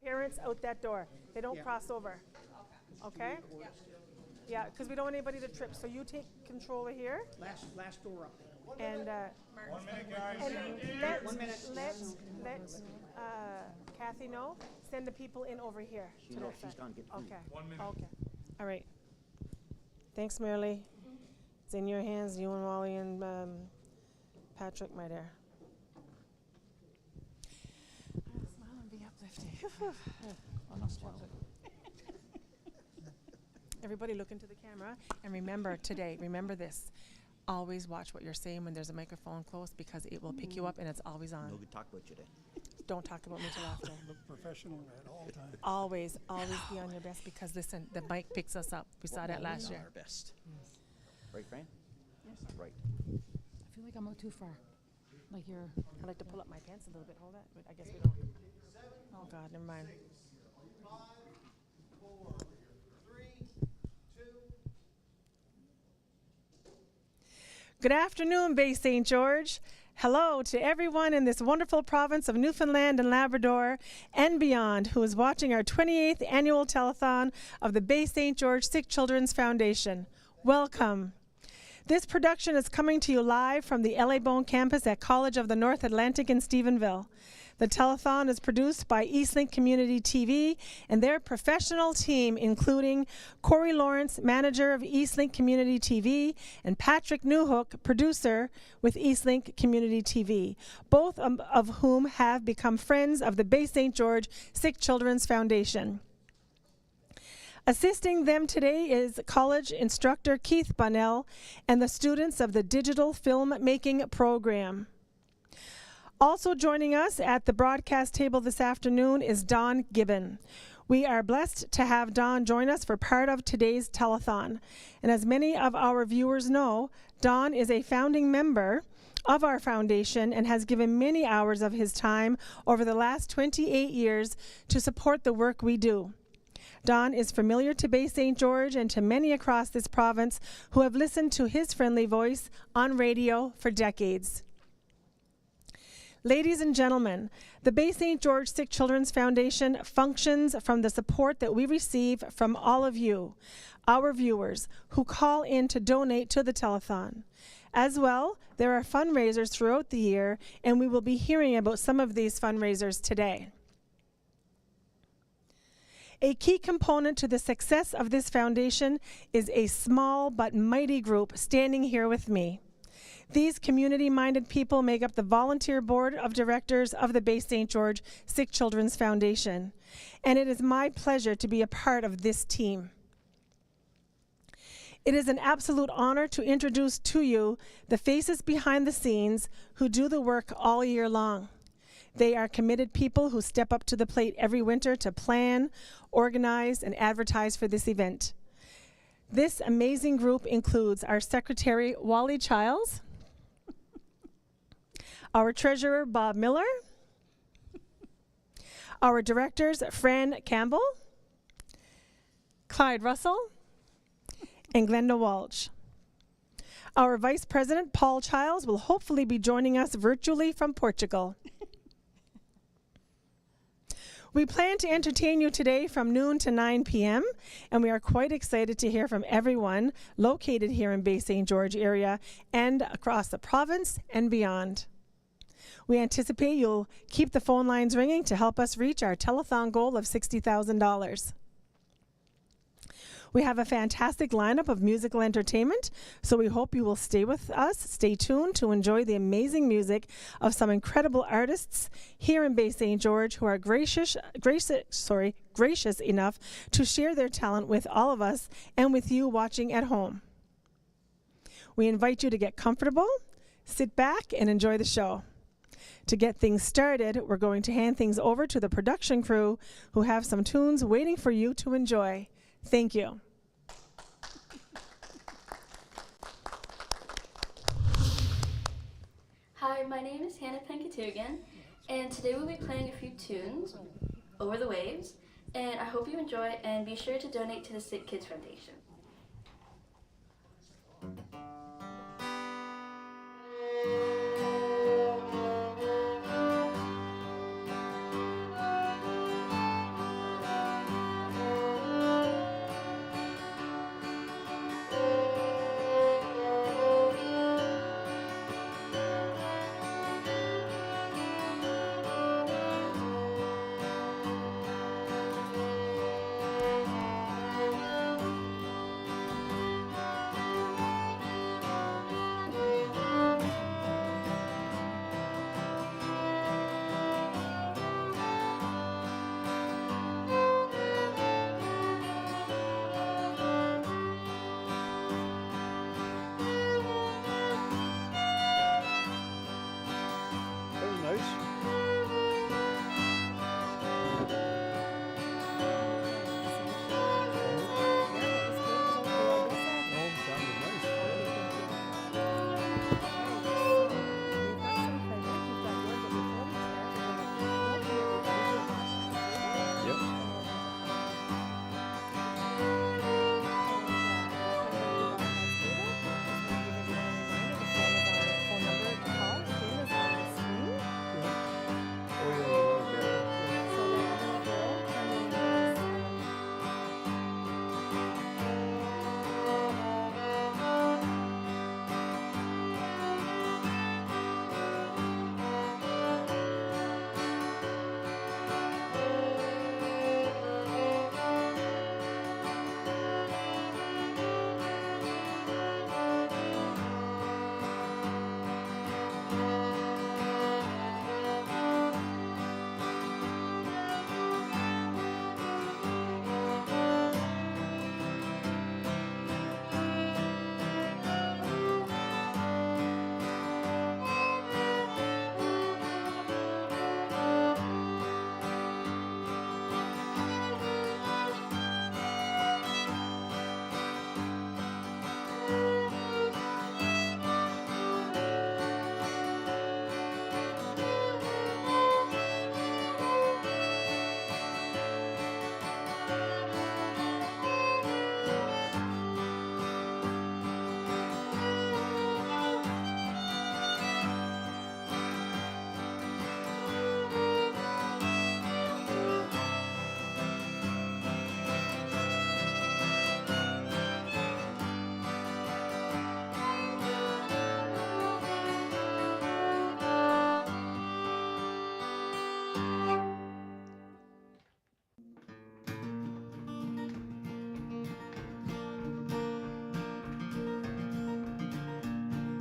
Parents out that door. They don't cross over. Okay? Yeah, because we don't want anybody to trip. So you take control of here. Last door up. And 1 minute, guys. let 1 minute. let Kathy know. Send the people in over here. She knows she's gonna get food. Okay. 1 minute. Okay. All right. Thanks, Marilee. It's in your hands, you and Wally and Patrick, my dear. Smile and be uplifted. I'm not swallowing. Everybody look into the camera and remember today, remember this. Always watch what you're saying when there's a microphone close because it will pick you up and it's always on. No good talk about you then. Don't talk about me till after. Look professional at all times. Always be on your best because listen, the mic picks us up. We saw that last year. Our best. Right, Fran? Yes. Right. I feel like I'm out too far. Like you're. I like to pull up my pants a little bit. Hold that. But I guess we don't. Oh God, never mind. 5, 4, 3, 2. Good afternoon, Bay St. George. Hello to everyone in this wonderful province of Newfoundland and Labrador and beyond who is watching our 28th annual telethon of the Bay St. George Sick Children's Foundation. Welcome. This production is coming to you live from the LA Bone campus at College of the North Atlantic in Stephenville. The telethon is produced by Eastlink Community TV and their professional team, including Corey Lawrence, manager of Eastlink Community TV, and Patrick Newhook, producer with Eastlink Community TV, both of whom have become friends of the Bay St. George Sick Children's Foundation. Assisting them today is college instructor Keith Bunnell and the students of the Digital Filmmaking Program. Also joining us at the broadcast table this afternoon is Don Gibbon. We are blessed to have Don join us for part of today's telethon. And as many of our viewers know, Don is a founding member of our foundation and has given many hours of his time over the last 28 years to support the work we do. Don is familiar to Bay St. George and to many across this province who have listened to his friendly voice on radio for decades. Ladies and gentlemen, the Bay St. George Sick Children's Foundation functions from the support that we receive from all of you, our viewers, who call in to donate to the telethon. As well, there are fundraisers throughout the year, and we will be hearing about some of these fundraisers today. A key component to the success of this foundation is a small but mighty group standing here with me. These community-minded people make up the volunteer board of directors of the Bay St. George Sick Children's Foundation, and it is my pleasure to be a part of this team. It is an absolute honor to introduce to you the faces behind the scenes who do the work all year long. They are committed people who step up to the plate every winter to plan, organize, and advertise for this event. This amazing group includes our secretary, Wally Childs, our treasurer, Bob Miller, our directors, Fran Campbell, Clyde Russell, and Glenda Walsh. Our vice president, Paul Childs, will hopefully be joining us virtually from Portugal. We plan to entertain you today from noon to 9 p.m., and we are quite excited to hear from everyone located here in Bay St. George area and across the province and beyond. We anticipate you'll keep the phone lines ringing to help us reach our telethon goal of $60,000. We have a fantastic lineup of musical entertainment, so we hope you will stay with us, stay tuned to enjoy the amazing music of some incredible artists here in Bay St. George who are gracious enough to share their talent with all of us and with you watching at home. We invite you to get comfortable, sit back, and enjoy the show. To get things started, we're going to hand things over to the production crew who have some tunes waiting for you to enjoy. Thank you. Hi, my name is Hannah Penkatugan, and today we'll be playing a few tunes, Over the Waves, and I hope you enjoy, and be sure to donate to the Sick Kids Foundation.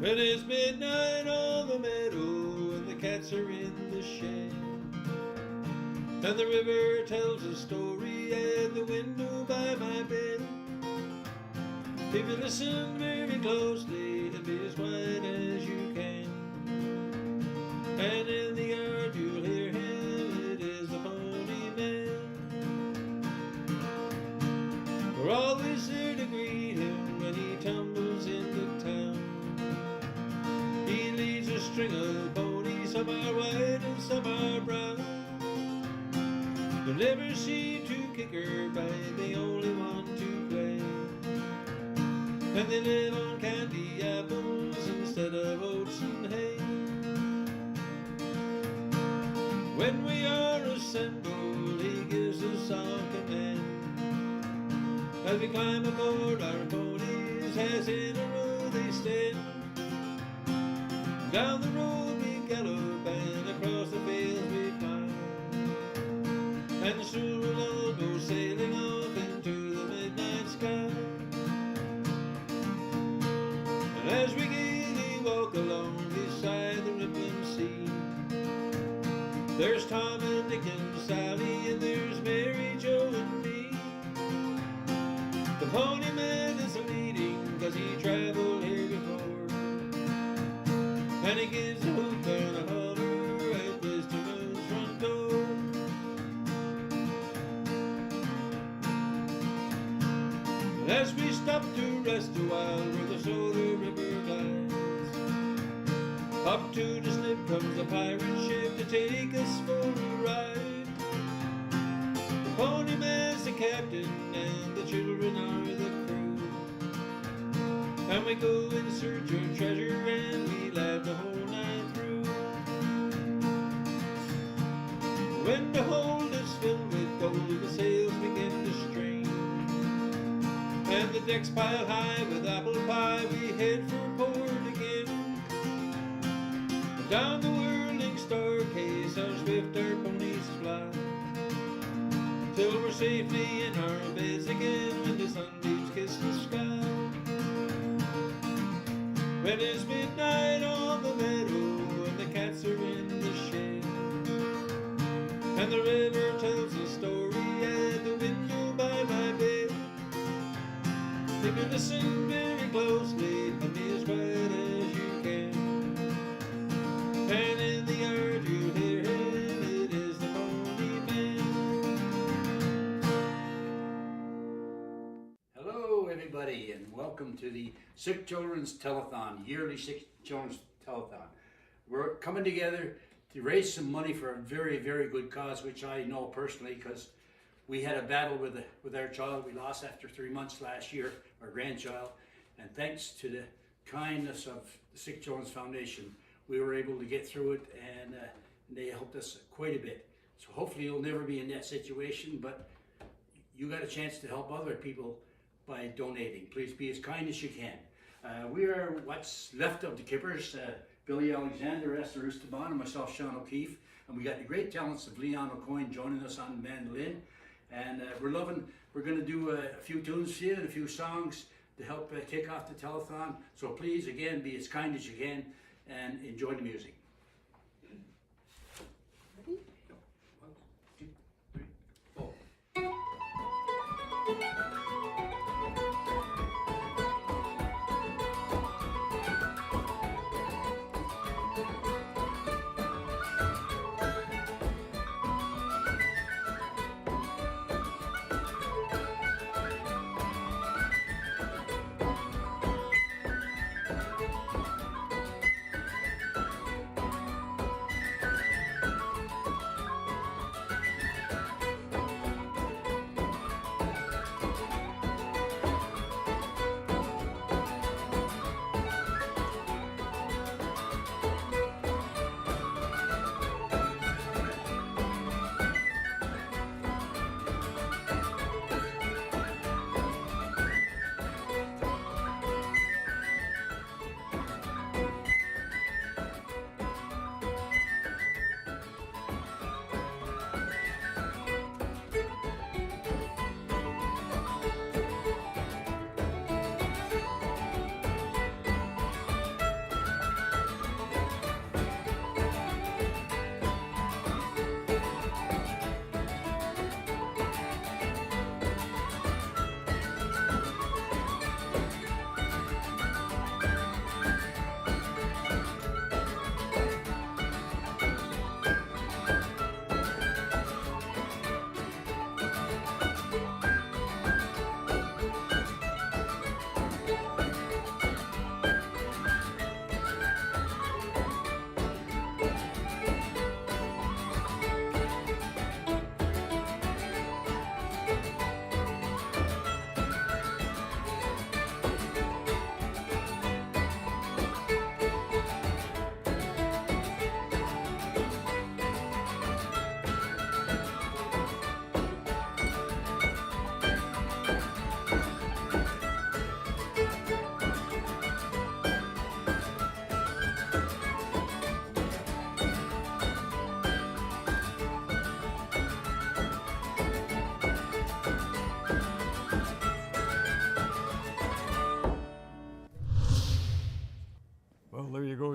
When it's midnight on the meadow and the cats are in the shed, and the river tells a story at the window by my bed. If you listen very closely and be as quiet as you can, and in the yard you'll hear him, it is the pony man. We're always there to greet him when he tumbles into town. He leads a string of ponies, some are white and some are brown. You'll never see two kicker bite, they only want to play. And they live on candy apples instead of oats and hay. When we are assembled, he gives us our command. As we climb aboard our ponies, as in a row they stand. Down the road we gallop and across the fields we fly. And soon we'll all go sailing off into the midnight sky. And as we gaily walk along beside the rippling sea, there's Tom and Dick and Sally, and there's Mary, Joe and me. The pony man is leading, 'cause he traveled here before, and he gives a hoop and a holler at Mr. Moon's front door. And as we stop to rest a while where the Soda River glides, up to the slip comes a pirate ship to take us for a ride. The pony man's the captain and the children are the crew, and we go in search of treasure and we laugh the whole night through. When the hold is filled with gold, the sails begin to strain, and the decks piled high with apple pie, we head for port again. Down the whirling staircase, how swift our ponies fly, till we're safely in our beds again when the sunbeams kiss the sky. When it's midnight on the meadow and the cats are in the shed, and the river tells a story at the window by my bed, if you listen very closely and be as quiet as you can, and in the yard you'll hear him, it is the pony man. Hello everybody and welcome to the Sick Children's Telethon, yearly Sick Children's Telethon. We're coming together to raise some money for a very, very good cause, which I know personally because we had a battle with our child we lost after 3 months last year, our grandchild, and thanks to the kindness of the Sick Children's Foundation, we were able to get through it, and they helped us quite a bit. So hopefully you'll never be in that situation, but you got a chance to help other people by donating. Please be as kind as you can. We are what's left of the Kippers, Billy Alexander, Esther Esteban, and myself, Sean O'Keefe, and we got the great talents of Leon O'Coin joining us on the mandolin, and we're going to do a few tunes for you and a few songs to help kick off the telethon. So please, again, be as kind as you can and enjoy the music. Ready? 1, 2, 3, 4.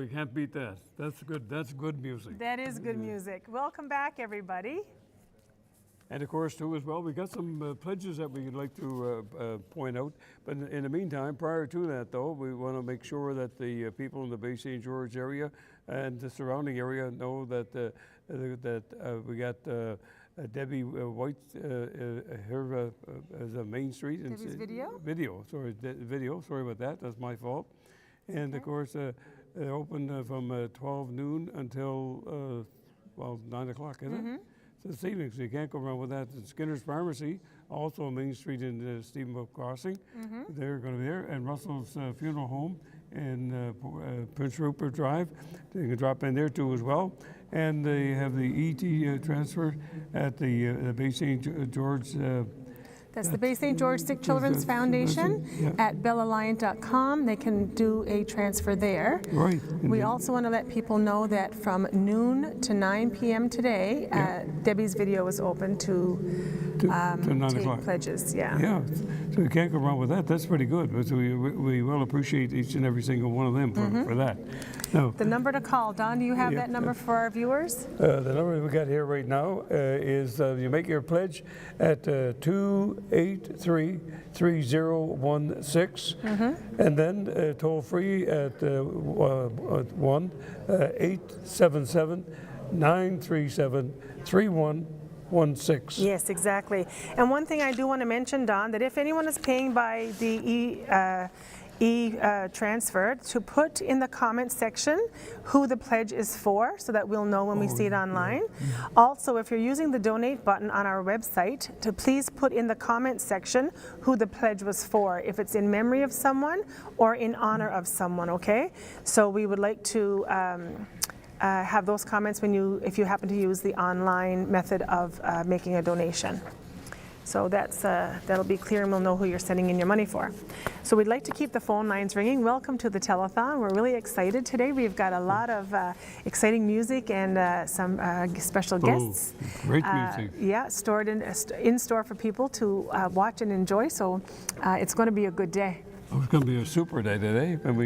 can't beat that. That's good. That's good music. That is good music. Welcome back, everybody. And of course, too, as well, we got some pledges that we'd like to point out. But in the meantime, prior to that, though, we want to make sure that the people in the Bay St. George area and the surrounding area know that we got Debbie White here as a Main Street. Debbie's video? Video. Sorry, video. Sorry about that. That's my fault. And of course, they're open from 12 noon until 9 o'clock, isn't it? So this evening, so you can't go wrong with that. And Skinner's Pharmacy, also on Main Street in Stephenville Crossing. They're going to be there. And Russell's Funeral Home in Prince Rupert Drive. You can drop in there too as well. And they have the ET transfer at the Bay St. George. That's the Bay St. George Sick Children's Foundation at bellalliant.com. They can do a transfer there. Right. We also want to let people know that from noon to 9 p.m. today, Debbie's video is open to 9 take o'clock. pledges. Yeah. Yeah, so you can't go wrong with that. That's pretty good. But we will appreciate each and every single one of them for that. Now, The number to call, Don, do you have that number for our viewers? the number we got here right now is you make your pledge at 283-3016, and then toll free at 1-877-937-3116. Yes, exactly. And one thing I do want to mention, Don, that if anyone is paying by the transfer, to put in the comment section who the pledge is for, so that we'll know when we see it online. Also, if you're using the donate button on our website, to please put in the comment section who the pledge was for, if it's in memory of someone or in honor of someone, okay? So we would like to have those comments if you happen to use the online method of making a donation. So that'll be clear, and we'll know who you're sending in your money for. So we'd like to keep the phone lines ringing. Welcome to the telethon. We're really excited today. We've got a lot of exciting music and some special guests. Great music. Yeah, stored in store for people to watch and enjoy. So it's going to be a good day. Oh, it's going to be a super day today, and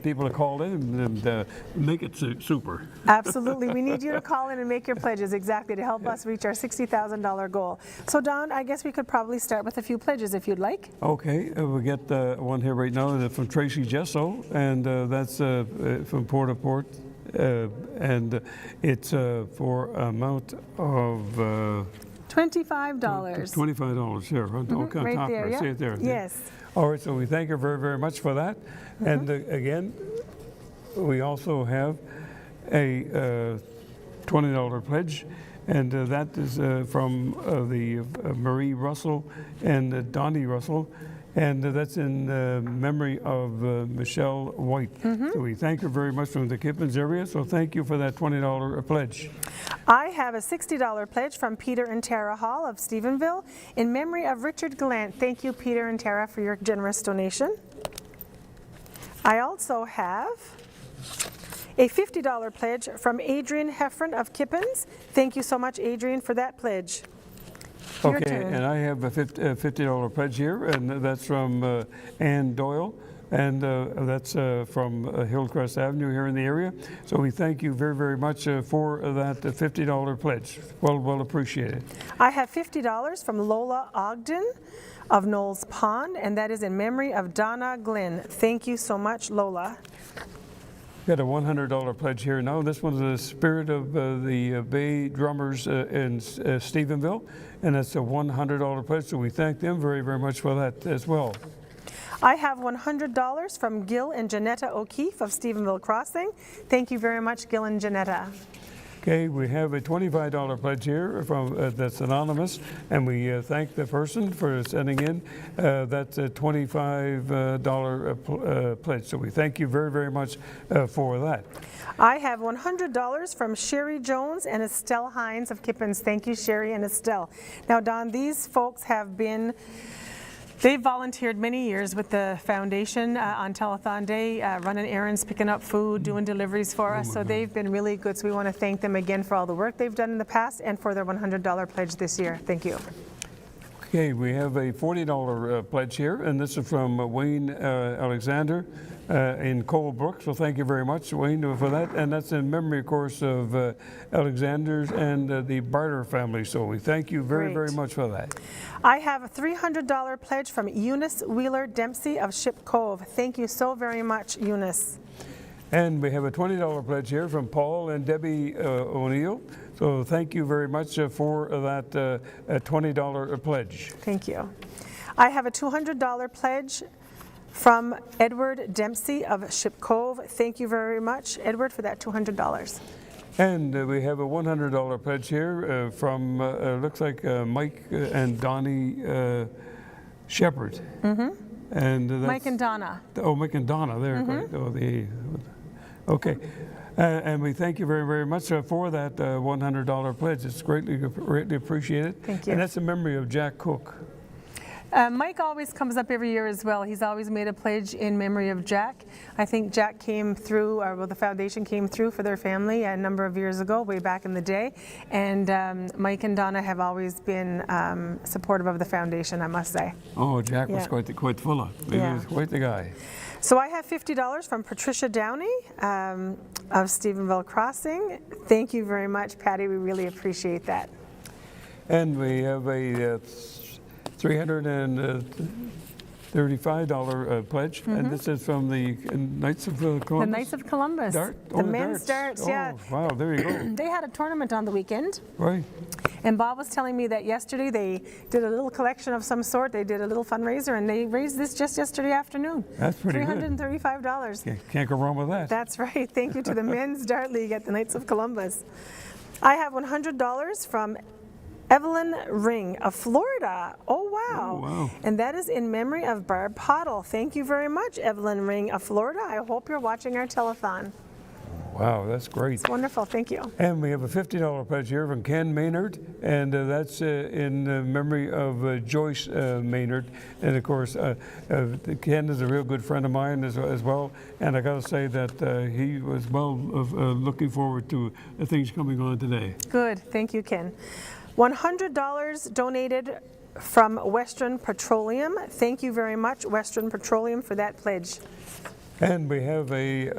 people have called in and make it super. Absolutely. We need you to call in and make your pledges, exactly, to help us reach our $60,000 goal. So, Don, I guess we could probably start with a few pledges if you'd like. Okay. We get one here right now from Tracy Jesso, and that's from Port-au-Port, and it's for amount of $25. $25 here. Right Top there, right. yeah. See it there. Yes. All right, so we thank her very, very much for that. And again, we also have a $20 pledge, and that is from the Marie Russell and Donnie Russell, and that's in memory of Michelle White. So we thank her very much from the Kippens area, so thank you for that $20 pledge. I have a $60 pledge from Peter and Tara Hall of Stephenville in memory of Richard Gallant. Thank you, Peter and Tara, for your generous donation. I also have a $50 pledge from Adrian Heffron of Kippens. Thank you so much, Adrian, for that pledge. Your Okay, turn. and I have a $50 pledge here, and that's from Ann Doyle. And that's from Hillcrest Avenue here in the area. So we thank you very, very much for that $50 pledge. Well appreciated. I have $50 from Lola Ogden of Knowles Pond, and that is in memory of Donna Glynn. Thank you so much, Lola. Got a $100 pledge here now. This one's the spirit of the Bay Drummers in Stephenville, and that's a $100 pledge. So we thank them very, very much for that as well. I have $100 from Gil and Janetta O'Keefe of Stephenville Crossing. Thank you very much, Gil and Janetta. Okay, we have a $25 pledge here from that's anonymous, and we thank the person for sending in. That's a $25 pledge. So we thank you very, very much for that. I have $100 from Sherry Jones and Estelle Hines of Kippens. Thank you, Sherry and Estelle. Now, Don, these folks have been They've volunteered many years with the foundation on Telethon Day, running errands, picking up food, doing deliveries for us. So they've been really good. So we want to thank them again for all the work they've done in the past and for their $100 pledge this year. Thank you. Okay, we have a $40 pledge here, and this is from Wayne Alexander in Colebrook. So thank you very much, Wayne, for that. And that's in memory, of course, of Alexanders and the Barter family. So we thank you very, very Great. much for that. I have a $300 pledge from Eunice Wheeler Dempsey of Ship Cove. Thank you so very much, Eunice. And we have a $20 pledge here from Paul and Debbie O'Neill. So thank you very much for that $20 pledge. Thank you. I have a $200 pledge from Edward Dempsey of Ship Cove. Thank you very much, Edward, for that $200. And we have a $100 pledge here from, looks like Mike and Donnie Shepherd. And that's, Mike and Donna. Oh, Mike and Donna, there. Okay. And we thank you very, very much for that $100 pledge. It's greatly appreciated. Thank you. And that's a memory of Jack Cook. Mike always comes up every year as well. He's always made a pledge in memory of Jack. I think Jack came through, well, the foundation came through for their family a number of years ago, way back in the day. And Mike and Donna have always been supportive of the foundation, I must say. Oh, Jack was Yeah. quite full of. He Yeah. was quite the guy. So I have $50 from Patricia Downey of Stephenville Crossing. Thank you very much, Patty. We really appreciate that. And we have a $335 pledge, and this is from the Knights of Columbus. The Knights of Columbus. Dart? The Oh, men's darts, yeah. Oh, wow, there you go. They had a tournament on the weekend. Right. And Bob was telling me that yesterday they did a little collection of some sort. They did a little fundraiser, and they raised this just yesterday afternoon. That's pretty good. $335. Can't go wrong with that. That's right. Thank you to the Men's Dart League at the Knights of Columbus. I have $100 from Evelyn Ring of Florida. Oh, wow. Oh, wow. And that is in memory of Barb Pottle. Thank you very much, Evelyn Ring of Florida. I hope you're watching our telethon. Wow, that's great. It's wonderful. Thank you. And we have a $50 pledge here from Ken Maynard, and that's in memory of Joyce Maynard. And of course, Ken is a real good friend of mine as well. And I got to say that he was looking forward to things coming on today. Good. Thank you, Ken. $100 donated from Western Petroleum. Thank you very much, Western Petroleum, for that pledge. And we have a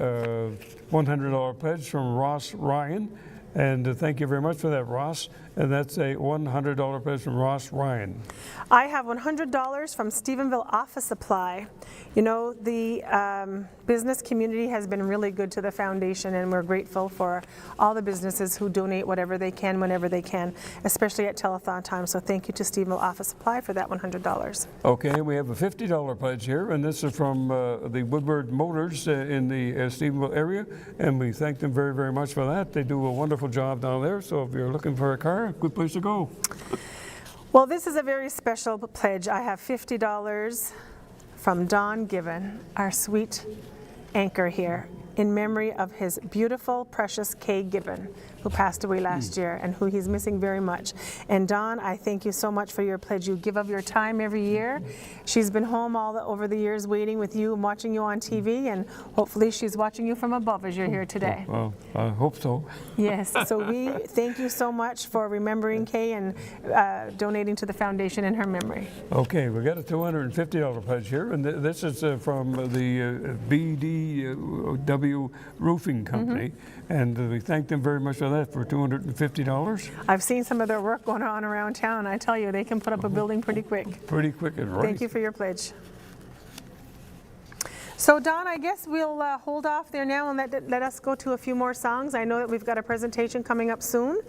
$100 pledge from Ross Ryan. And thank you very much for that, Ross. And that's a $100 pledge from Ross Ryan. I have $100 from Stephenville Office Supply. You know, the business community has been really good to the foundation, and we're grateful for all the businesses who donate whatever they can, whenever they can, especially at telethon time. So thank you to Stephenville Office Supply for that $100. Okay, we have a $50 pledge here, and this is from the Woodward Motors in the Stephenville area, and we thank them very, very much for that. They do a wonderful job down there, so if you're looking for a car, a good place to go. Well, this is a very special pledge. I have $50 from Don Given, our sweet anchor here, in memory of his beautiful, precious Kay Gibbon, who passed away last year and who he's missing very much. And Don, I thank you so much for your pledge. You give of your time every year. She's been home over the years waiting with you and watching you on TV, and hopefully she's watching you from above as you're here today. Well, I hope so. Yes, so we thank you so much for remembering Kay and donating to the foundation in her memory. Okay, we got a $250 pledge here, and this is from the BDW Roofing Company, and we thank them very much for that, for $250. I've seen some of their work going on around town. I tell you, they can put up a building pretty quick. Pretty quick and right. Thank you for your pledge. So Don, I guess we'll hold off there now and let us go to a few more songs. I know that we've got a presentation coming up soon.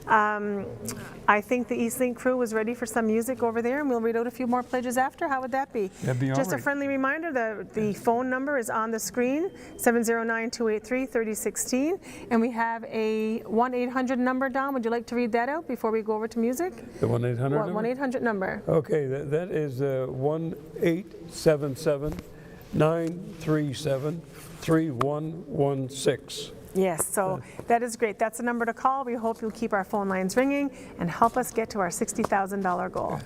I think the Eastlink crew was ready for some music over there, and we'll read out a few more pledges after. How would that be? That'd be all Just a right. friendly reminder, the phone number is on the screen, 709-283-3016, and we have a 1-800 number. Don, would you like to read that out before we go over to music? The 1-800 number? 1-800 number. Okay, that is 1-877-937-3116. Yes, so that is great. That's the number to call. We hope you'll keep our phone lines ringing and help us get to our $60,000 goal.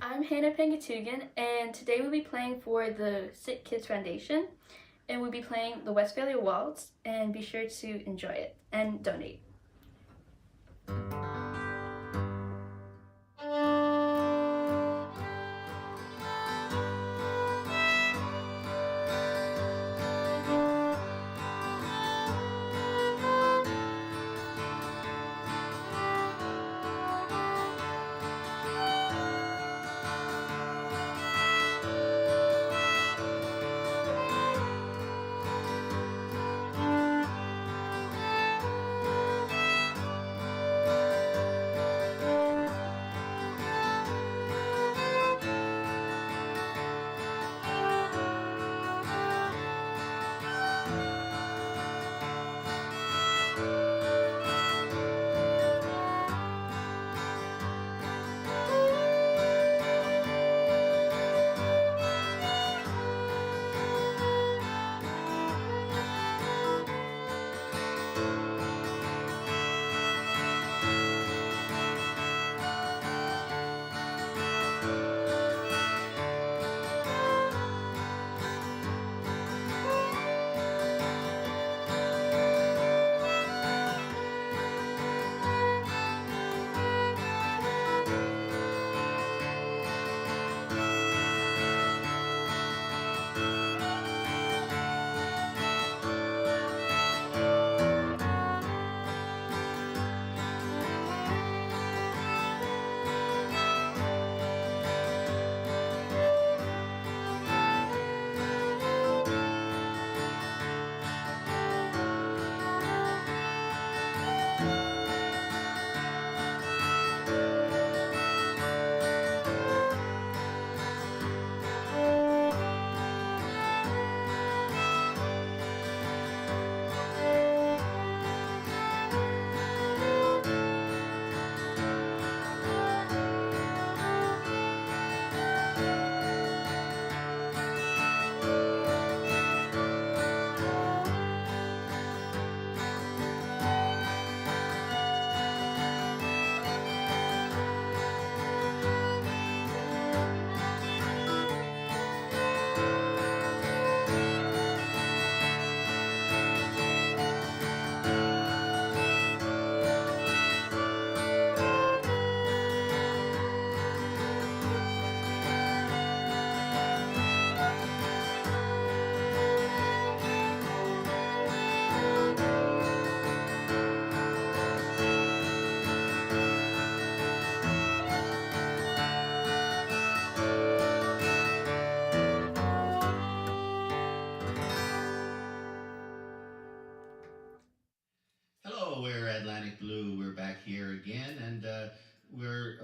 I'm Hannah Pangatugan, and today we'll be playing for the Sick Kids Foundation, and we'll be playing the Westphalia Waltz, and be sure to enjoy it and donate.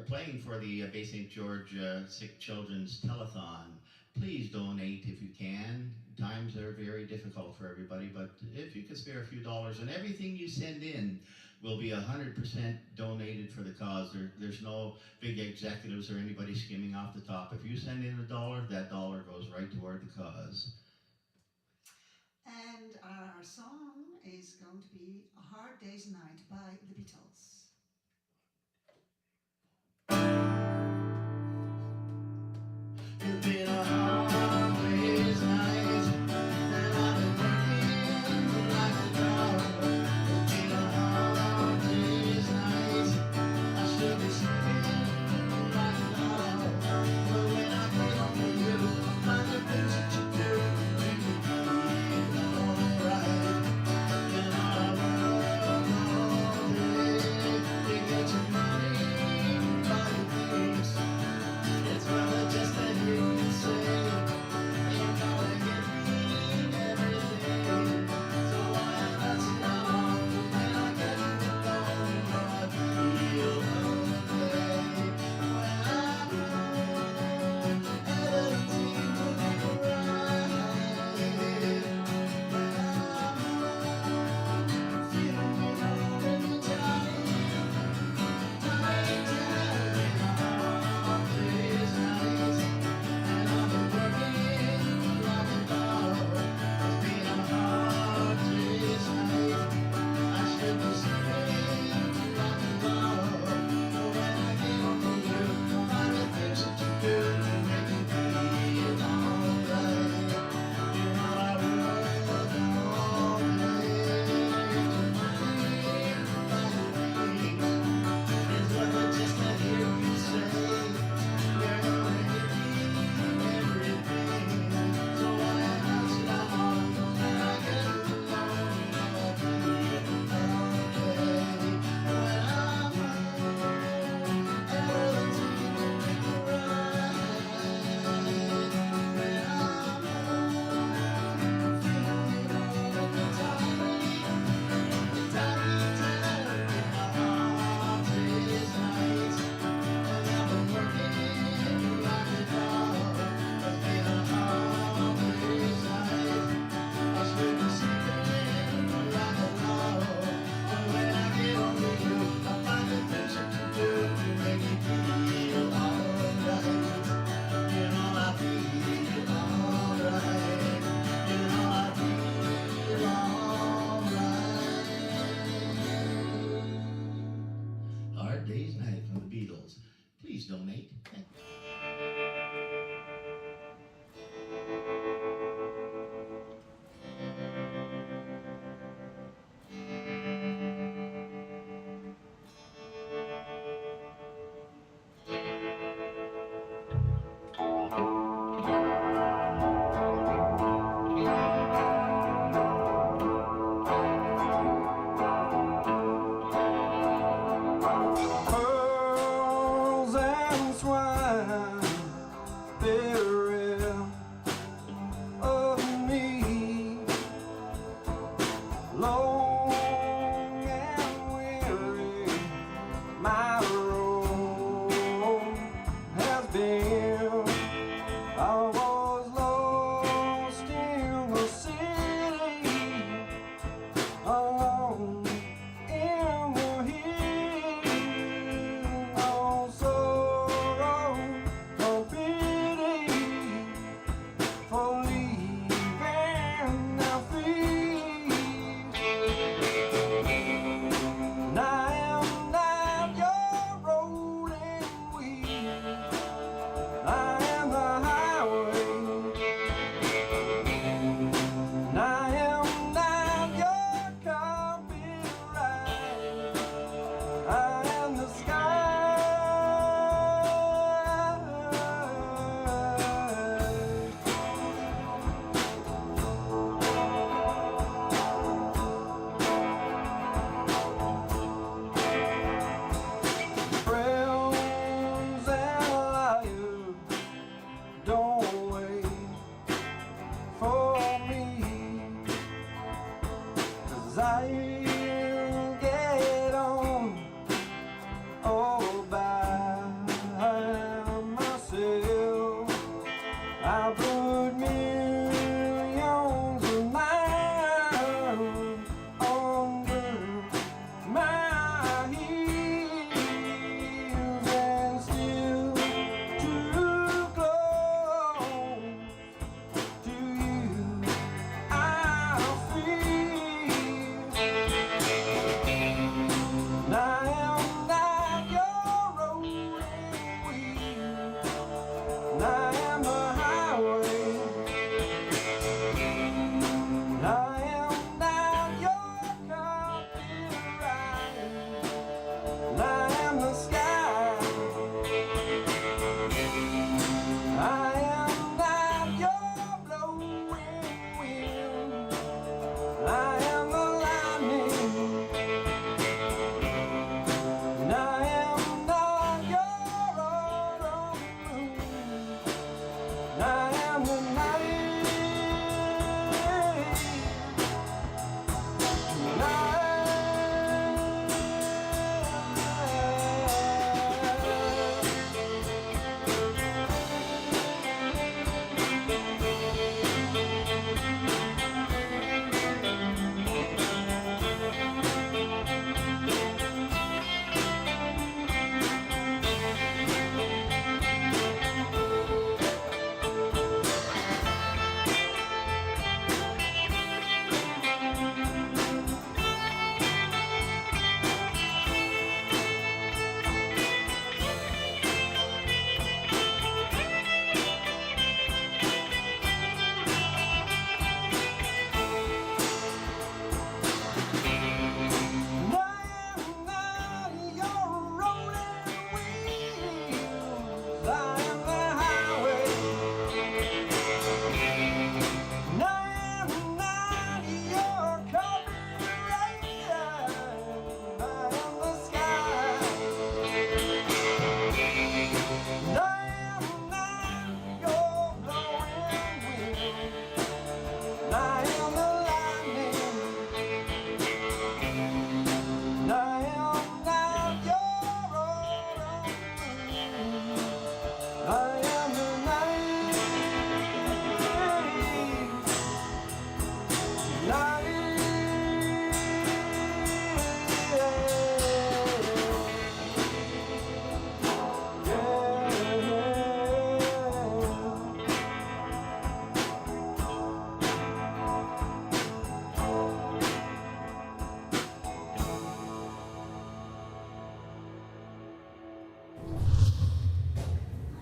playing for the Bay St. George Sick Children's Telethon. Please donate if you can. Times are very difficult for everybody, but if you can spare a few dollars, and everything you send in will be 100% donated for the cause. There's no big executives or anybody skimming off the top. If you send in $1, that dollar goes right toward the cause. And our song is going to be A Hard Day's Night by the Beatles. It's been a hard day's night, and I've been working like a dog. It's been a hard day's night, I should be sleeping like a dog. But when I get home to you, I find the things that you do make me feel alright. And I work all day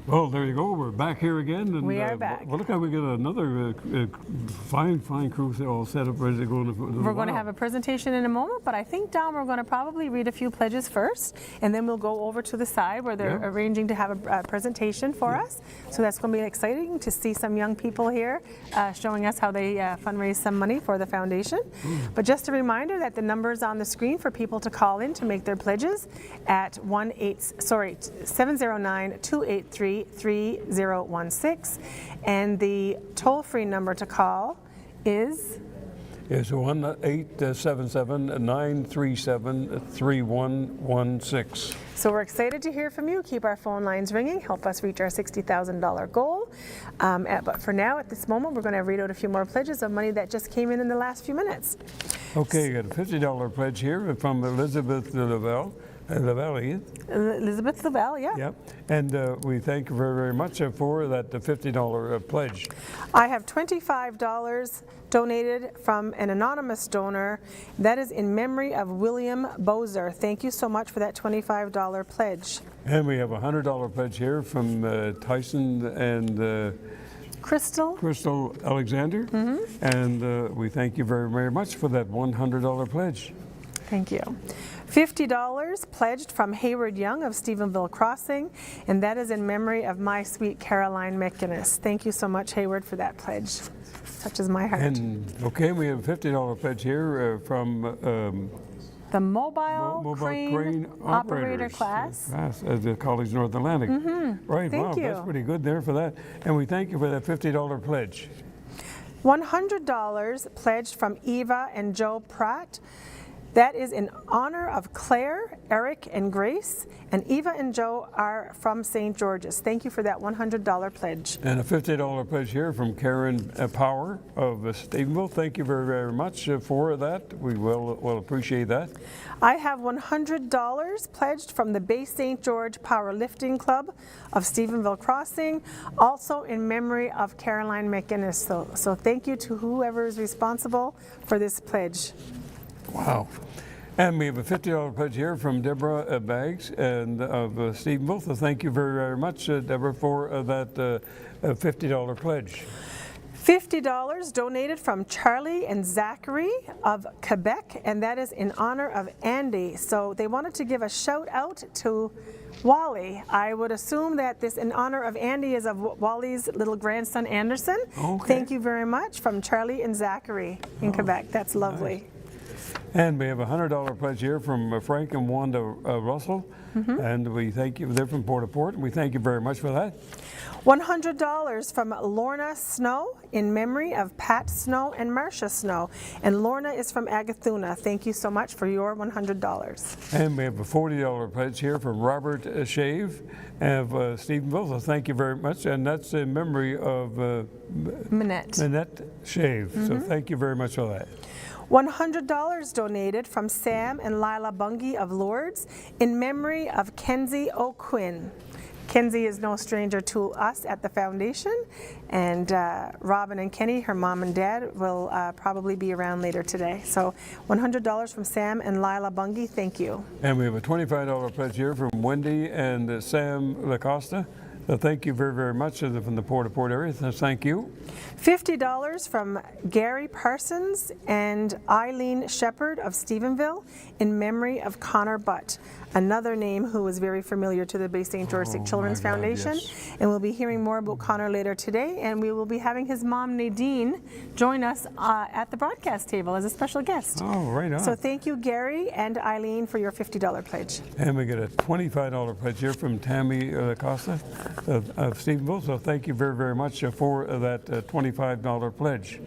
Well, there you go. We're back here again. And, We are back. Well, look how we got another fine crew all set up, ready to go. We're going to have a presentation in a moment, but I think, Don, we're going to probably read a few pledges first, and then we'll go over to the side where they're arranging to have a presentation for us. So that's going to be exciting to see some young people here showing us how they fundraise some money for the foundation. But just a reminder that the number is on the screen for people to call in to make their pledges at 709-283-3016, and the toll-free number to call is 1-877-937-3116. So we're excited to hear from you. Keep our phone lines ringing. Help us reach our $60,000 goal. But for now, at this moment, we're going to read out a few more pledges of money that just came in the last few minutes. Okay, you got a $50 pledge here from Elizabeth Lavelle. Elizabeth Lavelle, yeah. Yep. And we thank you very, very much for that $50 pledge. I have $25 donated from an anonymous donor. That is in memory of William Bozer. Thank you so much for that $25 pledge. And we have a $100 pledge here from Tyson and Crystal Alexander. And we thank you very, very much for that $100 pledge. Thank you. $50 pledged from Hayward Young of Stephenville Crossing, and that is in memory of my sweet Caroline McInnes. Thank you so much, Hayward, for that pledge. Touches my heart. And okay, we have a $50 pledge here from the mobile crane operator class at the College North Atlantic. Right, thank wow, you. That's pretty good there for that. And we thank you for that $50 pledge. $100 pledged from Eva and Joe Pratt. That is in honor of Claire, Eric, and Grace. And Eva and Joe are from St. George's. Thank you for that $100 pledge. And a $50 pledge here from Karen Power of Stephenville. Thank you very, very much for that. We will appreciate that. I have $100 pledged from the Bay St. George Powerlifting Club of Stephenville Crossing, also in memory of Caroline McInnes. So thank you to whoever is responsible for this pledge. Wow. And we have a $50 pledge here from Deborah Baggs and of Stephenville. So thank you very, very much, Deborah, for that $50 pledge. $50 donated from Charlie and Zachary of Quebec, and that is in honor of Andy. So they wanted to give a shout out to Wally. I would assume that this in honor of Andy is of Wally's little grandson, Anderson. Okay. Thank you very much from Charlie and Zachary in Quebec. That's lovely. Nice. And we have a $100 pledge here from Frank and Wanda Russell. And we thank you. They're from Port-au-Port, and we thank you very much for that. $100 from Lorna Snow in memory of Pat Snow and Marcia Snow. And Lorna is from Agathuna. Thank you so much for your $100. And we have a $40 pledge here from Robert Shave of Stephenville. So thank you very much. And that's in memory of Minette Shave. So thank you very much for that. $100 donated from Sam and Lila Bungie of Lourdes in memory of Kenzie O'Quinn. Kenzie is no stranger to us at the foundation, and Robin and Kenny, her mom and dad, will probably be around later today. So $100 from Sam and Lila Bungie, thank you. And we have a $25 pledge here from Wendy and Sam LaCosta. So thank you very, very much from the Port-au-Port area. So thank you. $50 from Gary Parsons and Eileen Shepherd of Stephenville in memory of Connor Butt, another name who was very familiar to the Bay St. George Sick Children's Foundation. Yes. And we'll be hearing more about Connor later today, and we will be having his mom Nadine join us at the broadcast table as a special guest. Oh, right on. So thank you, Gary and Eileen, for your $50 pledge. And we get a $25 pledge here from Tammy Costa of Stephenville. So thank you very, very much for that $25 pledge.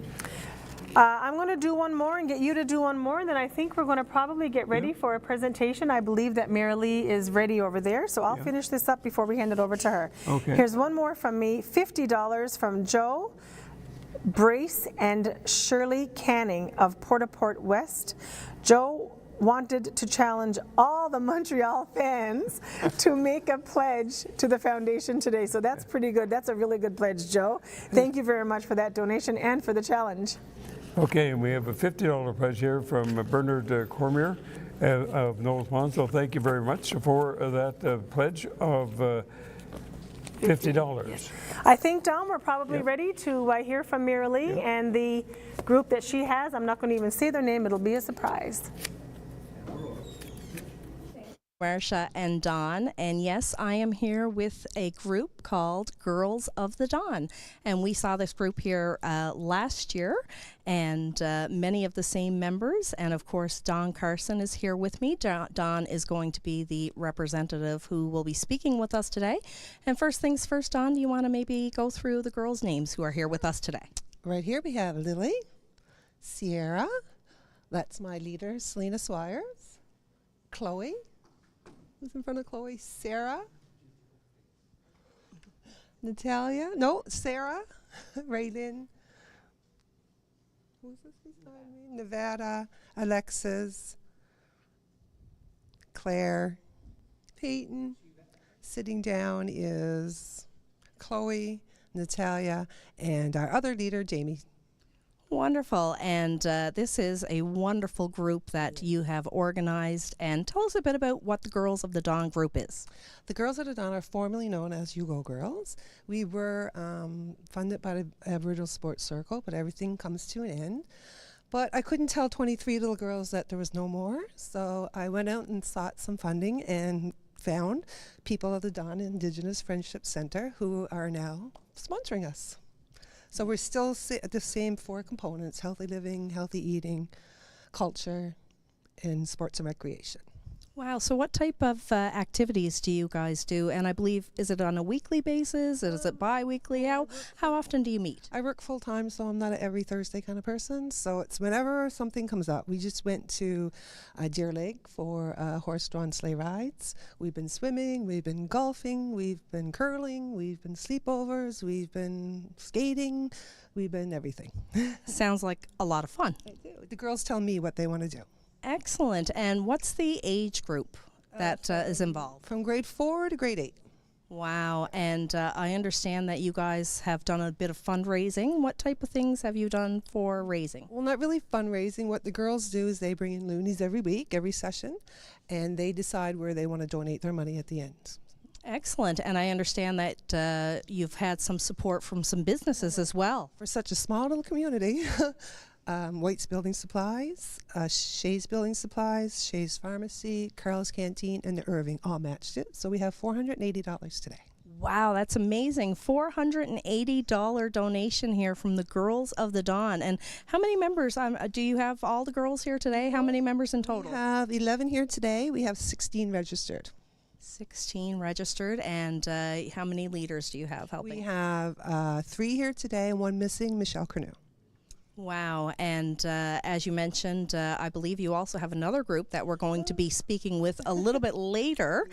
I'm going to do one more and get you to do one more, and then I think we're going to probably get ready for a presentation. I believe that Mary Lee is ready over there, so I'll finish this up before we hand it over to her. Okay. Here's one more from me, $50 from Joe Brace and Shirley Canning of Port-au-Port West. Joe wanted to challenge all the Montreal fans to make a pledge to the foundation today. So that's pretty good. That's a really good pledge, Joe. Thank you very much for that donation and for the challenge. Okay, and we have a $50 pledge here from Bernard Cormier of Knowles Pond. So thank you very much for that pledge of $50. I think, Dom, we're probably ready to hear from Mira Lee and the group that she has. I'm not going to even say their name. It'll be a surprise. Marsha and Dawn, and yes, I am here with a group called Girls of the Dawn, and we saw this group here last year, and many of the same members, and of course Dawn Carson is here with me. Dawn is going to be the representative who will be speaking with us today. And first things first, Dawn, do you want to maybe go through the girls' names who are here with us today? Right here we have Lily, Sierra, that's my leader, Selena Swires, Chloe, who's in front of Chloe? Sarah, Natalia, no, Sarah, Raylyn, who's this beside me? Nevada, Alexis, Claire, Peyton. Sitting down is Chloe, Natalia, and our other leader, Jamie. Wonderful, and this is a wonderful group that you have organized, and tell us a bit about what the Girls of the Dawn group is. The Girls of the Dawn are formerly known as You Go Girls. We were funded by the Aboriginal Sports Circle, but everything comes to an end. But I couldn't tell 23 little girls that there was no more, so I went out and sought some funding and found People of the Dawn Indigenous Friendship Center, who are now sponsoring us. So we're still the same 4 components: healthy living, healthy eating, culture, and sports and recreation. Wow, so what type of activities do you guys do? And I believe, is it on a weekly basis? Is it bi-weekly? How often do you meet? I work full-time, so I'm not an every Thursday kind of person. So it's whenever something comes up. We just went to Deer Lake for horse-drawn sleigh rides. We've been swimming, we've been golfing, we've been curling, we've been sleepovers, we've been skating, we've been everything. Sounds like a lot of fun. I do. The girls tell me what they want to do. Excellent. And what's the age group that is involved? From grade 4 to grade 8. Wow. And I understand that you guys have done a bit of fundraising. What type of things have you done for raising? Well, not really fundraising. What the girls do is they bring in loonies every week, every session, and they decide where they want to donate their money at the end. Excellent. And I understand that you've had some support from some businesses as well. For such a small little community. White's Building Supplies, Shay's Building Supplies, Shay's Pharmacy, Carl's Canteen, and the Irving all matched it. So we have $480 today. Wow, that's amazing. $480 donation here from the Girls of the Dawn. And how many members? Do you have all the girls here today? How many members in total? We have 11 here today. We have 16 registered. 16 registered. And how many leaders do you have helping? We have 3 here today and 1 missing, Michelle Cornu. Wow, and as you mentioned, I believe you also have another group that we're going to be speaking with a little bit later,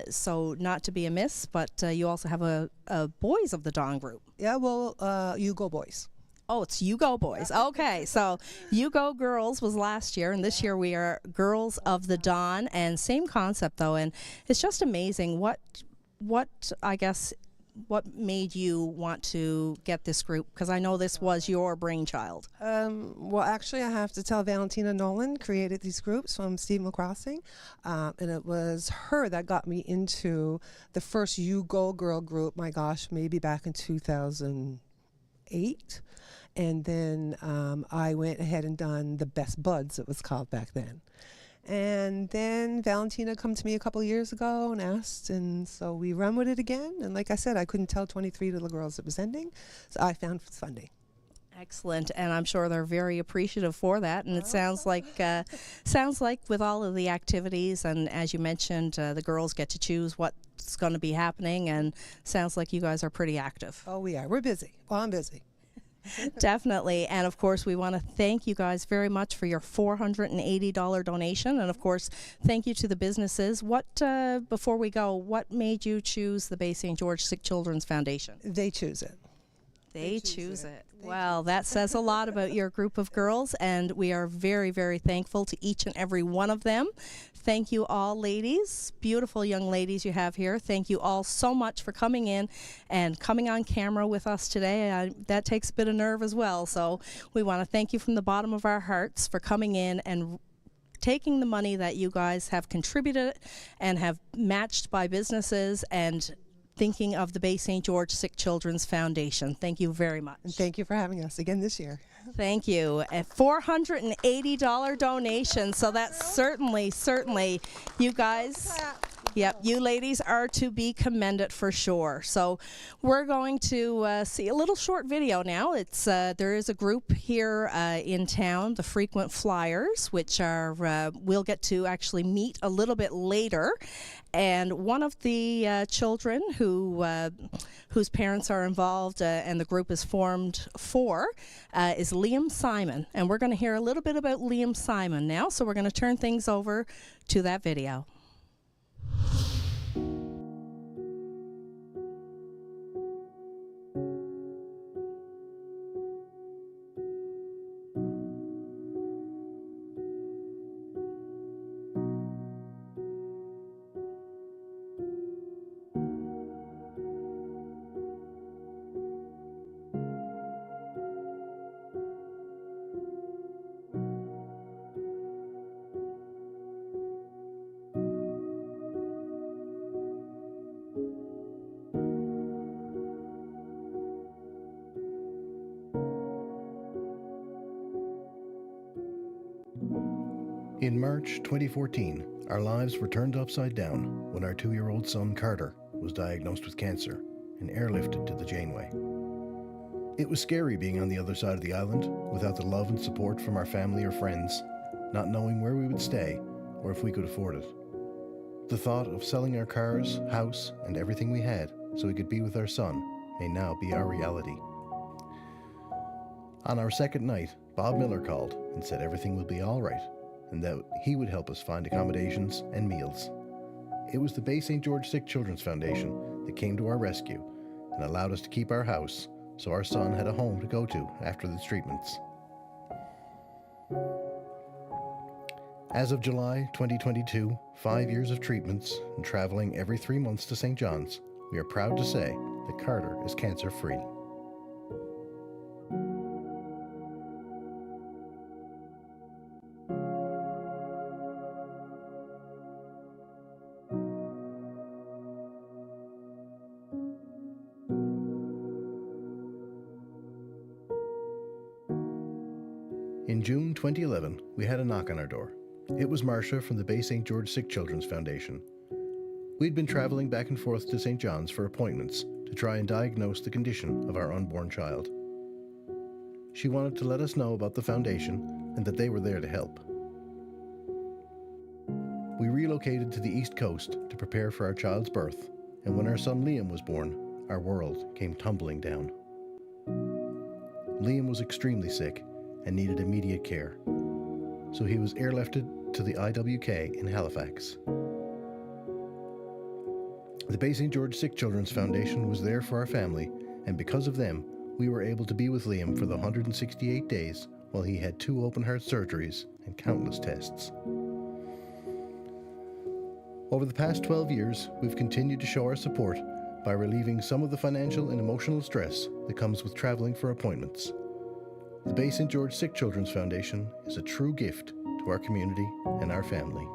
so not to be amiss, but you also have a Boys of the Dawn group. Yeah, well, You Go Boys. Oh, it's You Go Boys. Okay, so You Go Girls was last year, and this year we are Girls of the Dawn, and same concept though, and it's just amazing what I guess, what made you want to get this group? Because I know this was your brainchild. Well, actually, I have to tell Valentina Nolan created these groups from Stephen Crossing, and it was her that got me into the first You Go Girl group, my gosh, maybe back in 2008. And then I went ahead and done the Best Buds, it was called back then. And then Valentina come to me a couple years ago and asked, and so we run with it again. And like I said, I couldn't tell 23 little girls it was ending, so I found funding. Excellent, and I'm sure they're very appreciative for that. And it sounds like with all of the activities, and as you mentioned, the girls get to choose what's going to be happening, and sounds like you guys are pretty active. Oh, we are. We're busy. Well, I'm busy. Definitely. And of course, we want to thank you guys very much for your $480 donation. And of course, thank you to the businesses. Before we go, what made you choose the Bay St. George Sick Children's Foundation? They choose it. They choose it. Well, that says a lot about your group of girls, and we are very, very thankful to each and every one of them. Thank you all, ladies, beautiful young ladies you have here. Thank you all so much for coming in and coming on camera with us today. That takes a bit of nerve as well, so we want to thank you from the bottom of our hearts for coming in and taking the money that you guys have contributed and have matched by businesses and thinking of the Bay St. George Sick Children's Foundation. Thank you very much. And thank you for having us again this year. Thank you. A $480 donation. So that's certainly, you guys. Yep, you ladies are to be commended for sure. So we're going to see a little short video now. It's there is a group here in town, the Frequent Flyers, which are we'll get to actually meet a little bit later. And one of the children whose parents are involved and the group is formed for is Liam Simon. And we're going to hear a little bit about Liam Simon now. So we're going to turn things over to that video. In March 2014, our lives were turned upside down when our 2-year-old son Carter was diagnosed with cancer and airlifted to the Janeway. It was scary being on the other side of the island without the love and support from our family or friends, not knowing where we would stay or if we could afford it. The thought of selling our cars, house, and everything we had so we could be with our son may now be our reality. On our second night, Bob Miller called and said everything will be all right, and that he would help us find accommodations and meals. It was the Bay St. George Sick Children's Foundation that came to our rescue and allowed us to keep our house so our son had a home to go to after the treatments. As of July 2022, 5 years of treatments and traveling every 3 months to St. John's, we are proud to say that Carter is cancer-free. In June 2011, we had a knock on our door. It was Marcia from the Bay St. George Sick Children's Foundation. We'd been traveling back and forth to St. John's for appointments to try and diagnose the condition of our unborn child. She wanted to let us know about the foundation and that they were there to help. We relocated to the East Coast to prepare for our child's birth, and when our son Liam was born, our world came tumbling down. Liam was extremely sick and needed immediate care, so he was airlifted to the IWK in Halifax. The Bay St. George Sick Children's Foundation was there for our family, and because of them, we were able to be with Liam for the 168 days while he had 2 open-heart surgeries and countless tests. Over the past 12 years, we've continued to show our support by relieving some of the financial and emotional stress that comes with traveling for appointments. The Bay St. George Sick Children's Foundation is a true gift to our community and our family.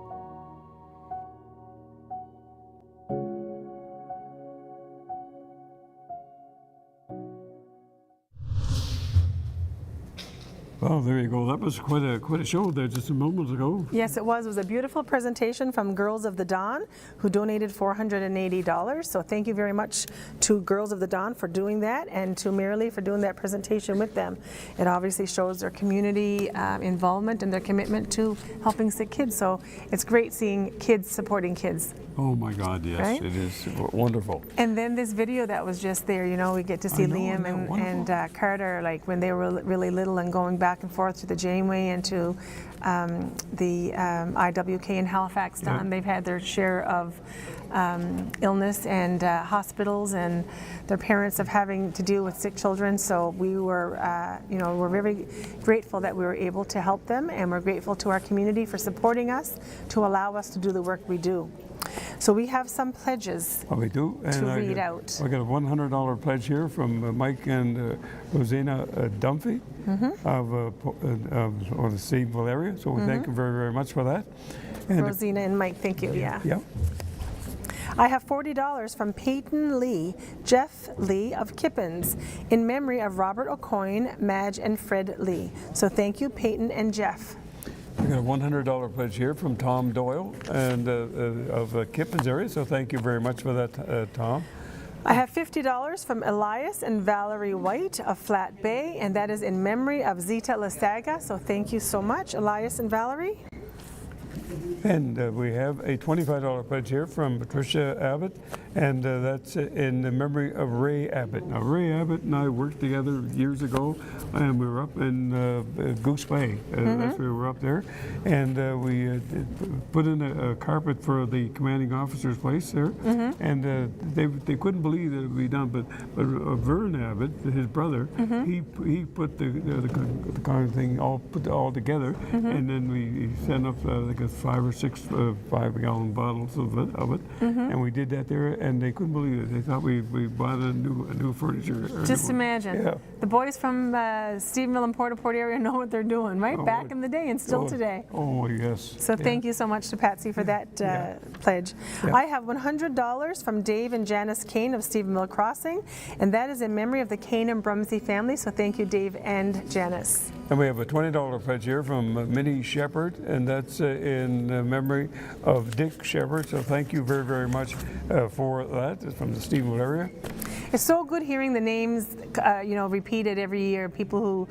Well, there you go. That was quite a show there just a moment ago. Yes, it was. It was a beautiful presentation from Girls of the Dawn, who donated $480. So thank you very much to Girls of the Dawn for doing that, and to Marilee for doing that presentation with them. It obviously shows their community involvement and their commitment to helping sick kids. So it's great seeing kids supporting kids. Oh my God, yes, right? It is wonderful. And then this video that was just there, you know, we get to see Liam and Carter, like when they were really little and going back and forth to the Janeway and to the IWK in Halifax. Don, they've had their share of illness and hospitals, and their parents of having to deal with sick children. So we were, you know, we're very grateful that we were able to help them, and we're grateful to our community for supporting us to allow us to do the work we do. So we have some pledges we do. And to read out. I got a $100 pledge here from Mike and Rosina Dunphy of the Stevensville area. So we thank you very, very much for that. And Rosina and Mike, thank you. Yeah. I have $40 from Peyton Lee, Jeff Lee of Kippens, in memory of Robert O'Coin, Madge, and Fred Lee. So thank you, Peyton and Jeff. We got a $100 pledge here from Tom Doyle and of Kippens area. So thank you very much for that, Tom. I have $50 from Elias and Valerie White of Flat Bay, and that is in memory of Zita Lasaga. So thank you so much, Elias and Valerie. And we have a $25 pledge here from Patricia Abbott, and that's in the memory of Ray Abbott. Now, Ray Abbott and I worked together years ago, and we were up in Goose Bay. That's where we were up there, and we put in a carpet for the commanding officer's place there, and they couldn't believe that it would be done, but Vern Abbott, his brother, he put the kind of thing put all together, and then we sent up like a 5 or 6 5-gallon bottles of it, and we did that there, and they couldn't believe it. They thought we bought a new furniture. Just imagine. Yeah. The boys from Stephenville and Port area know what they're doing, right? Oh, Back in the day and still today. Oh, yes. So thank you so much to Patsy for that pledge. Yeah. I have $100 from Dave and Janice Kane of Stephenville Crossing, and that is in memory of the Kane and Brumsey family. So thank you, Dave and Janice. And we have a $20 pledge here from Minnie Shepherd, and that's in memory of Dick Shepherd. So thank you very, very much for that. It's from the Stephenville area. It's so good hearing the names, repeated every year. People who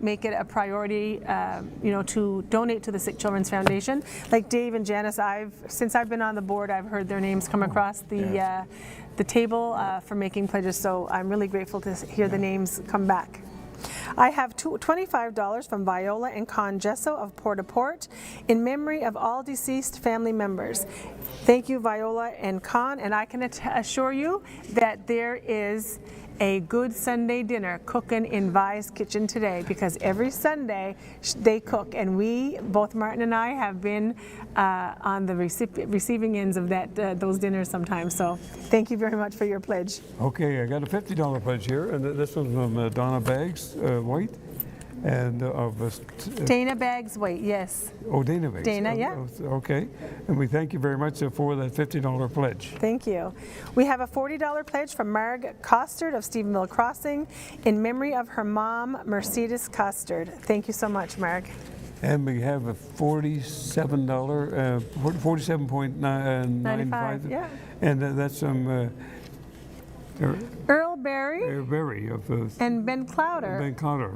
make it a priority, to donate to the Sick Children's Foundation. Like Dave and Janice, since I've been on the board, I've heard their names come across the table for making pledges. So I'm really grateful to hear the names come back. I have $25 from Viola and Con Gesso of Port-au-Port in memory of all deceased family members. Thank you, Viola and Con, and I can assure you that there is a good Sunday dinner cooking in Vi's kitchen today, because every Sunday they cook, and both Martin and I have been on the receiving ends of those dinners sometimes. So thank you very much for your pledge. Okay, I got a $50 pledge here, and this one's from Donna Baggs White, and of Dana Baggs White, yes. Oh, Dana Baggs. Dana, yeah. Okay, and we thank you very much for that $50 pledge. Thank you. We have a $40 pledge from Marg Costard of Stephenville Crossing in memory of her mom, Mercedes Costard. Thank you so much, Marg. And we have a $47.95. Yeah. And that's from Earl Berry. And Ben Clowder. Ben Clowder.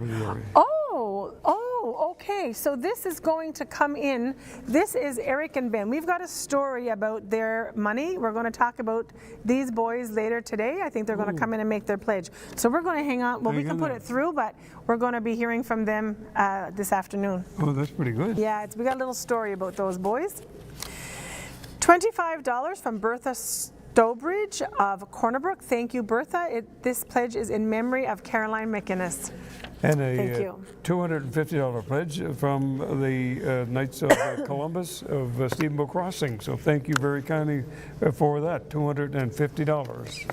Okay. So this is going to come in. This is Eric and Ben. We've got a story about their money. We're going to talk about these boys later today. I think they're going to come in and make their pledge. So we're going to hang on. Well, we can put it through, but we're going to be hearing from them this afternoon. Oh, that's pretty good. Yeah, we got a little story about those boys. $25 from Bertha Stobridge of Cornerbrook. Thank you, Bertha. This pledge is in memory of Caroline McInnes. And a $250 pledge from the Knights of Columbus of Stephenville Crossing. So thank you very kindly for that, $250.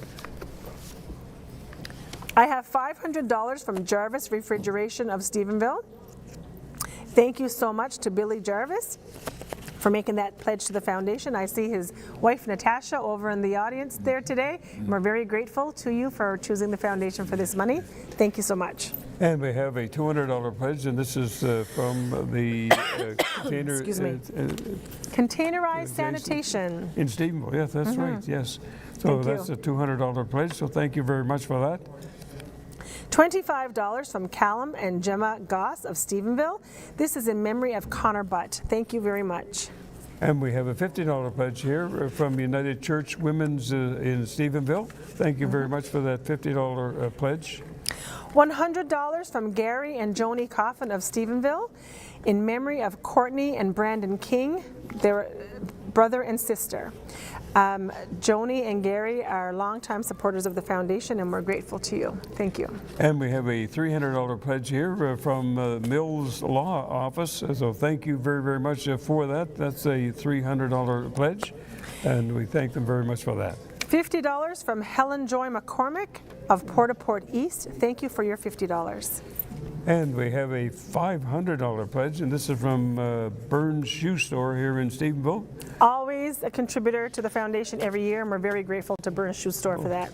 I have $500 from Jarvis Refrigeration of Stephenville. Thank you so much to Billy Jarvis for making that pledge to the foundation. I see his wife Natasha over in the audience there today. And we're very grateful to you for choosing the foundation for this money. Thank you so much. And we have a $200 pledge, and this is from the container. Containerized sanitation. In Stephenville, yes, that's right, yes. So that's a $200 pledge, so thank you very much for that. $25 from Callum and Gemma Goss of Stephenville. This is in memory of Connor Butt. Thank you very much. And we have a $50 pledge here from United Church Women's in Stephenville. Thank you very much for that $50 pledge. $100 from Gary and Joni Coffin of Stephenville in memory of Courtney and Brandon King, their brother and sister. Joni and Gary are longtime supporters of the foundation, and we're grateful to you. Thank you. And we have a $300 pledge here from Mills Law Office. So thank you very, very much for that. That's a $300 pledge, and we thank them very much for that. $50 from Helen Joy McCormick of Port-au-Port East. Thank you for your $50. And we have a $500 pledge, and this is from Burns Shoe Store here in Stephenville. Always always a contributor to the foundation every year, and we're very grateful to Burns Shoe Store for that.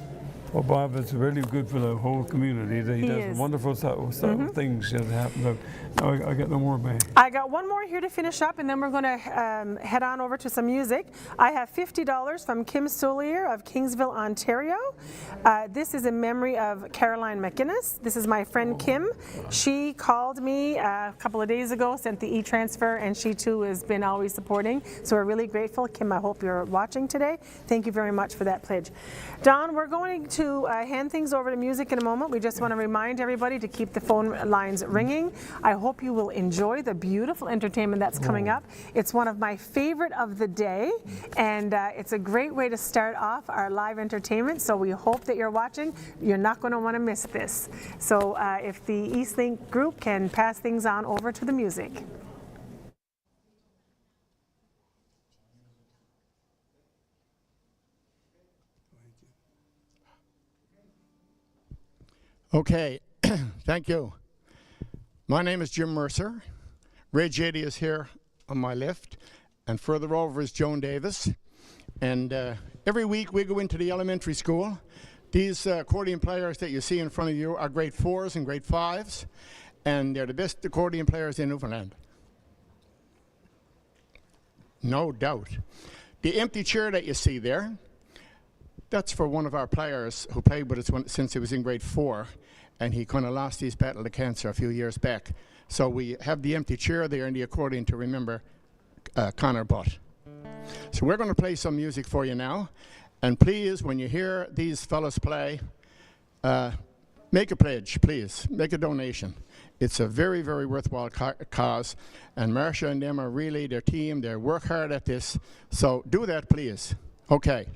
Well, Bob, it's really good for the whole community. He does is. wonderful things that happen. Now I got no more, man. I got one more here to finish up, and then we're going to head on over to some music. I have $50 from Kim Solier of Kingsville, Ontario. This is in memory of Caroline McGinnis. This is my friend Kim. She called me a couple of days ago, sent the e-transfer, and she too has been always supporting. So we're really grateful. Kim, I hope you're watching today. Thank you very much for that pledge. Don, we're going to hand things over to music in a moment. We just want to remind everybody to keep the phone lines ringing. I hope you will enjoy the beautiful entertainment that's coming up. It's one of my favorite of the day, and it's a great way to start off our live entertainment. So we hope that you're watching. You're not going to want to miss this. So if the Eastlink group can pass things on over to the music. Okay, thank you. My name is Jim Mercer. Ray Jady is here on my left, and further over is Joan Davis. And every week we go into the elementary school. These accordion players that you see in front of you are grade 4s and grade 5s, and they're the best accordion players in Newfoundland. No doubt. The empty chair that you see there, that's for one of our players who played with us since he was in grade 4, and he kind of lost his battle to cancer a few years back. So we have the empty chair there in the accordion to remember Connor Butt. So we're going to play some music for you now, and please, when you hear these fellas play, make a pledge, please. Make a donation. It's a very, very worthwhile cause, and Marcia and them are really their team. They work hard at this, so do that, please. Okay.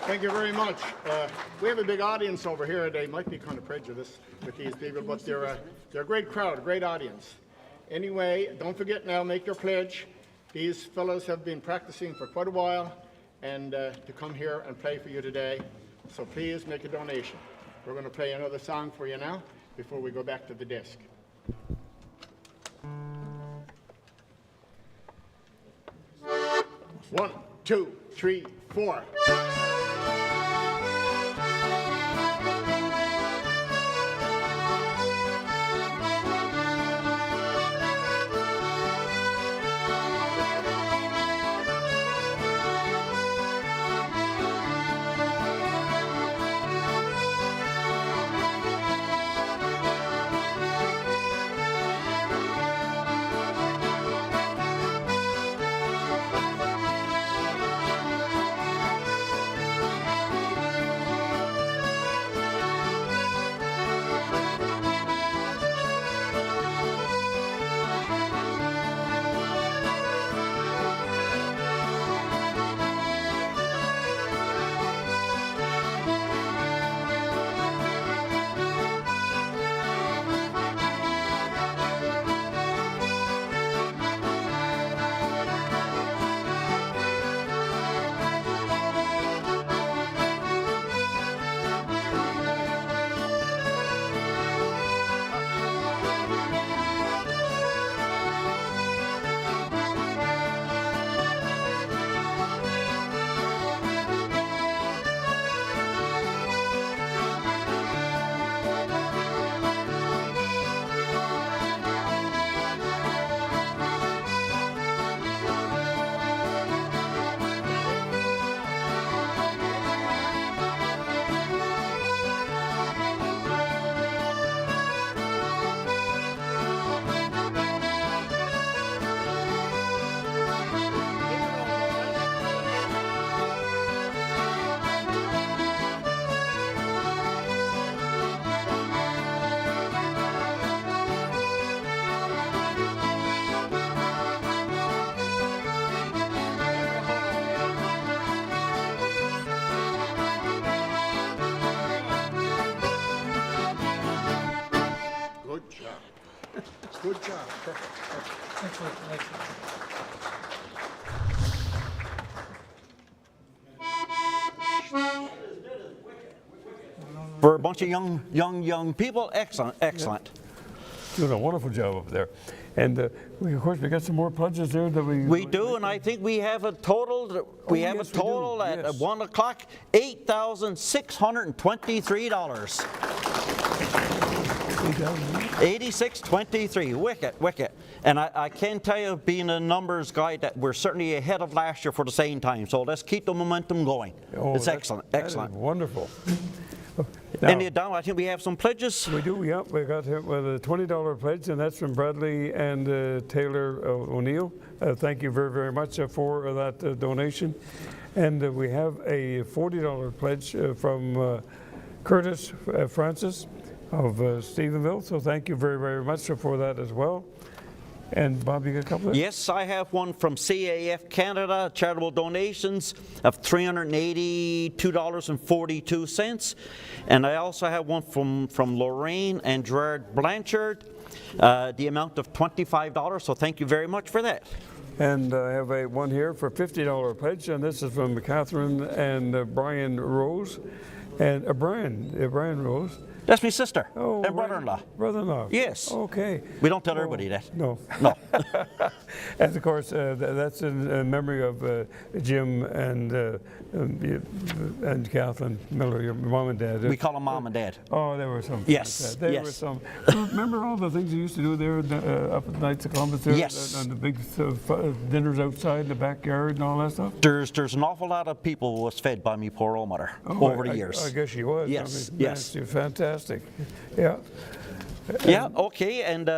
Thank you very much. We have a big audience over here. They might be kind of prejudiced with these people, but they're a great crowd, a great audience. Anyway, don't forget now, make your pledge. These fellows have been practicing for quite a while, and to come here and play for you today. So please make a donation. We're going to play another song for you now before we go back to the desk. 1, 2, 3, 4. Good job. Perfect. Excellent. For a bunch of young people, excellent, excellent. Doing a wonderful job up there. And of course, we got some more pledges there that we do, and I think we have a total. We have a total at 1 o'clock, $8,623. 8623, wicked. And I can tell you, being a numbers guy, that we're certainly ahead of last year for the same time. So let's keep the momentum going. Oh, it's excellent. Wonderful. Now, Don, I think we have some pledges. We do, yeah. We got here with a $20 pledge, and that's from Bradley and Taylor O'Neill. Thank you very, very much for that donation. And we have a $40 pledge from Curtis Francis of Stephenville. So thank you very, very much for that as well. And Bob, you got a couple of? Yes, I have one from CAF Canada, charitable donations of $382.42. And I also have one from Lorraine and Gerard Blanchard, the amount of $25. So thank you very much for that. And I have one here for $50 pledge, and this is from Catherine and Brian Rose. And Brian Rose. That's my sister and brother-in-law. Brother-in-law. Yes. Okay. We don't tell everybody that. No. No. And of course, that's in memory of Jim and Kathleen Miller, your mom and dad. We call them mom and dad. Oh, there were some. Yes. There were some. Remember all the things you used to do there up at the Knights of Columbus? There, yes. And the big dinners outside in the backyard and all that stuff? There's an awful lot of people who was fed by me poor old mother over the years. I guess she was. Yes. I mean, yes. You're fantastic. Yeah. Yeah, okay, and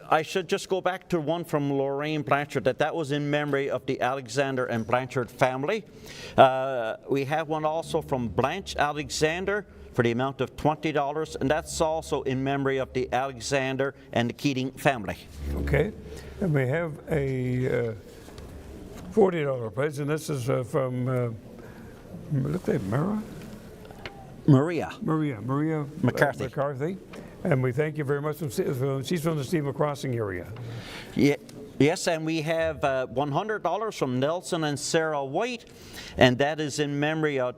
I should just go back to one from Lorraine Blanchard, that was in memory of the Alexander and Blanchard family. We have one also from Blanche Alexander for the amount of $20, and that's also in memory of the Alexander and the Keating family. Okay, and we have a $40 pledge, and this is from, look like Maria McCarthy. And we thank you very much. She's from the Stephen Crossing area. Yeah. Yes, and we have $100 from Nelson and Sarah White, and that is in memory of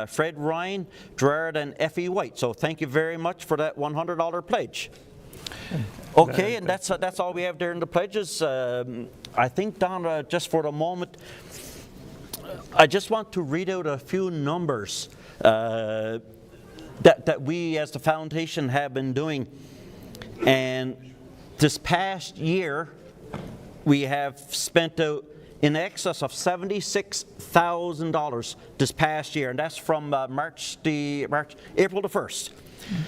Fred Ryan, Gerard, and Effie White. So thank you very much for that $100 pledge. Okay, and that's all we have there in the pledges. I think, Don, just for the moment, I just want to read out a few numbers that we as the foundation have been doing. And this past year, we have spent out in excess of $76,000 this past year, and that's from April the 1st.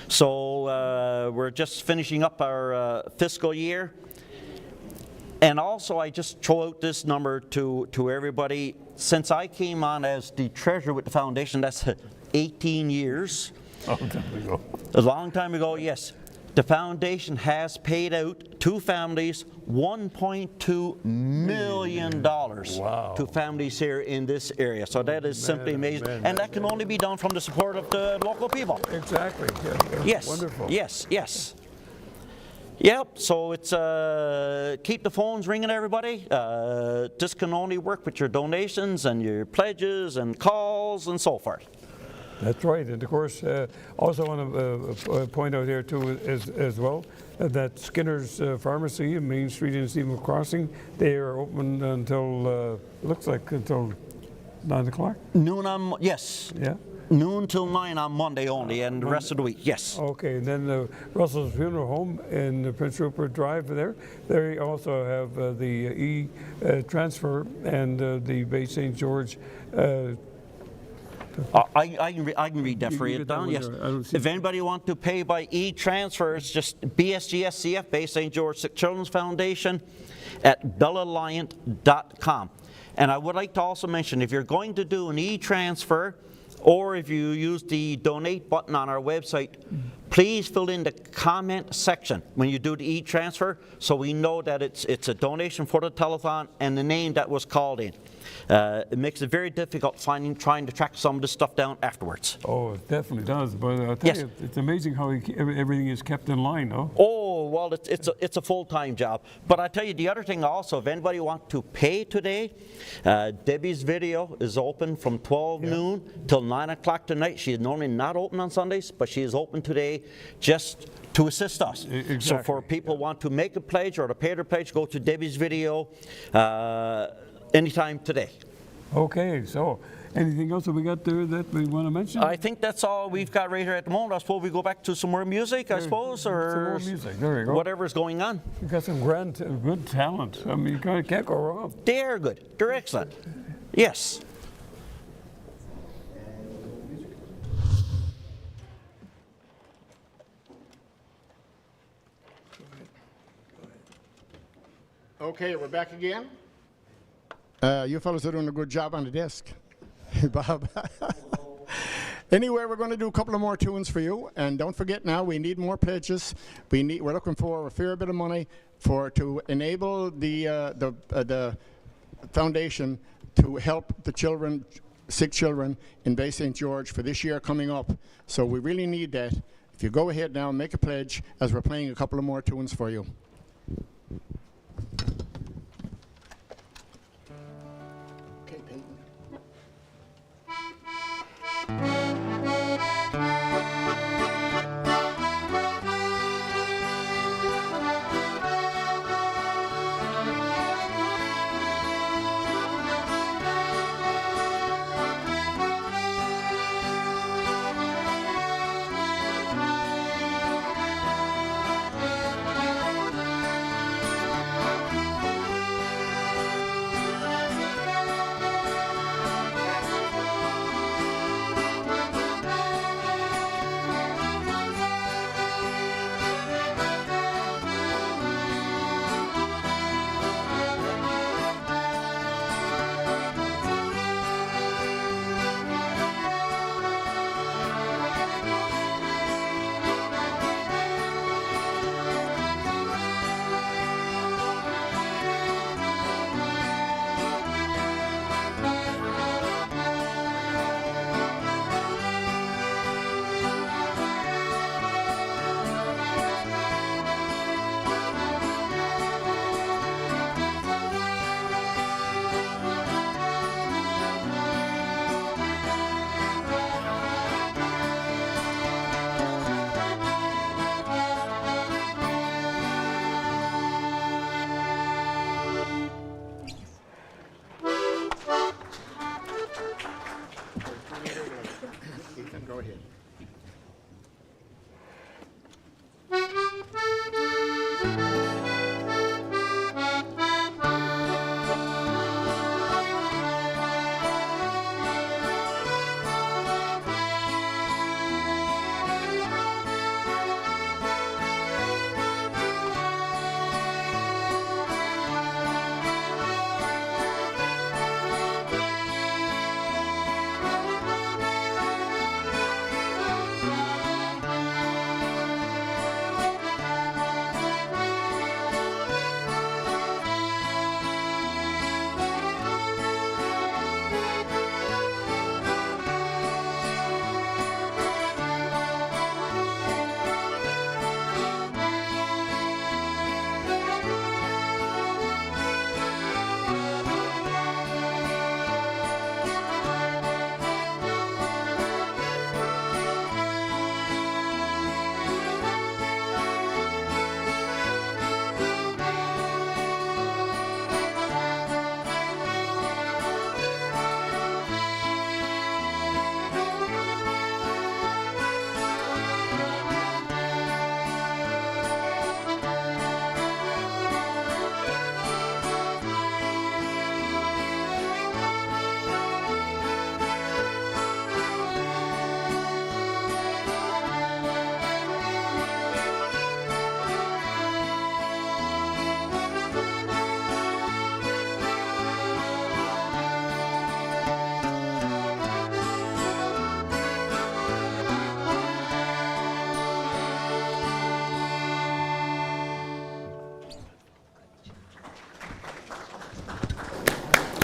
So we're just finishing up our fiscal year. And also, I just throw out this number to everybody. Since I came on as the treasurer with the foundation, that's 18 years. A long time ago. A long time ago, yes. The foundation has paid out to families $1.2 million to families here in this area. So that is simply amazing. And that can only be done from the support of the local people. Exactly. Yes. Wonderful. Yes, yes. Yep, so it's keep the phones ringing, everybody. This can only work with your donations and your pledges and calls and so forth. That's right, and of course, also want to point out here too as well that Skinner's Pharmacy in Main Street in Stephen Crossing, they are open until looks like until 9 o'clock. Noon on yes. Yeah. Noon till 9 on Monday only, and the rest of the week, yes. Okay, and then Russell's Funeral Home in Prince Rupert Drive there. They also have the e-transfer and the Bay St. George. I can read that for you, Don. Yes. If anybody wants to pay by e-transfer, it's just BSGSCF, Bay St. George Sick Children's Foundation, at bellalliant.com. And I would like to also mention, if you're going to do an e-transfer, or if you use the donate button on our website, please fill in the comment section when you do the e-transfer, so we know that it's a donation for the telethon and the name that was called in. It makes it very difficult trying to track some of this stuff down afterwards. Oh, it definitely does. But I'll tell you, it's amazing how everything is kept in line, though. Oh, well, it's a full-time job. But I tell you, the other thing also, if anybody wants to pay today, Debbie's video is open from 12 noon till 9 o'clock tonight. She is normally not open on Sundays, but she is open today just to assist us. Exactly. So for people who want to make a pledge or to pay their pledge, go to Debbie's video anytime today. Okay, so anything else that we got there that we want to mention? I think that's all we've got right here at the moment. I suppose we go back to some more music, I suppose, or some more music. There you go. Whatever's going on. You got some good talent. I mean, you can't go wrong. They are good. They're excellent. Yes. Okay, we're back again. You fellas are doing a good job on the desk. Bob. Anyway, we're going to do a couple of more tunes for you, and don't forget now, we need more pledges. We're looking for a fair bit of money to enable the foundation to help the children, sick children in Bay St. George for this year coming up. So we really need that. If you go ahead now, make a pledge as we're playing a couple of more tunes for you. Okay, Peyton. Ethan, go ahead.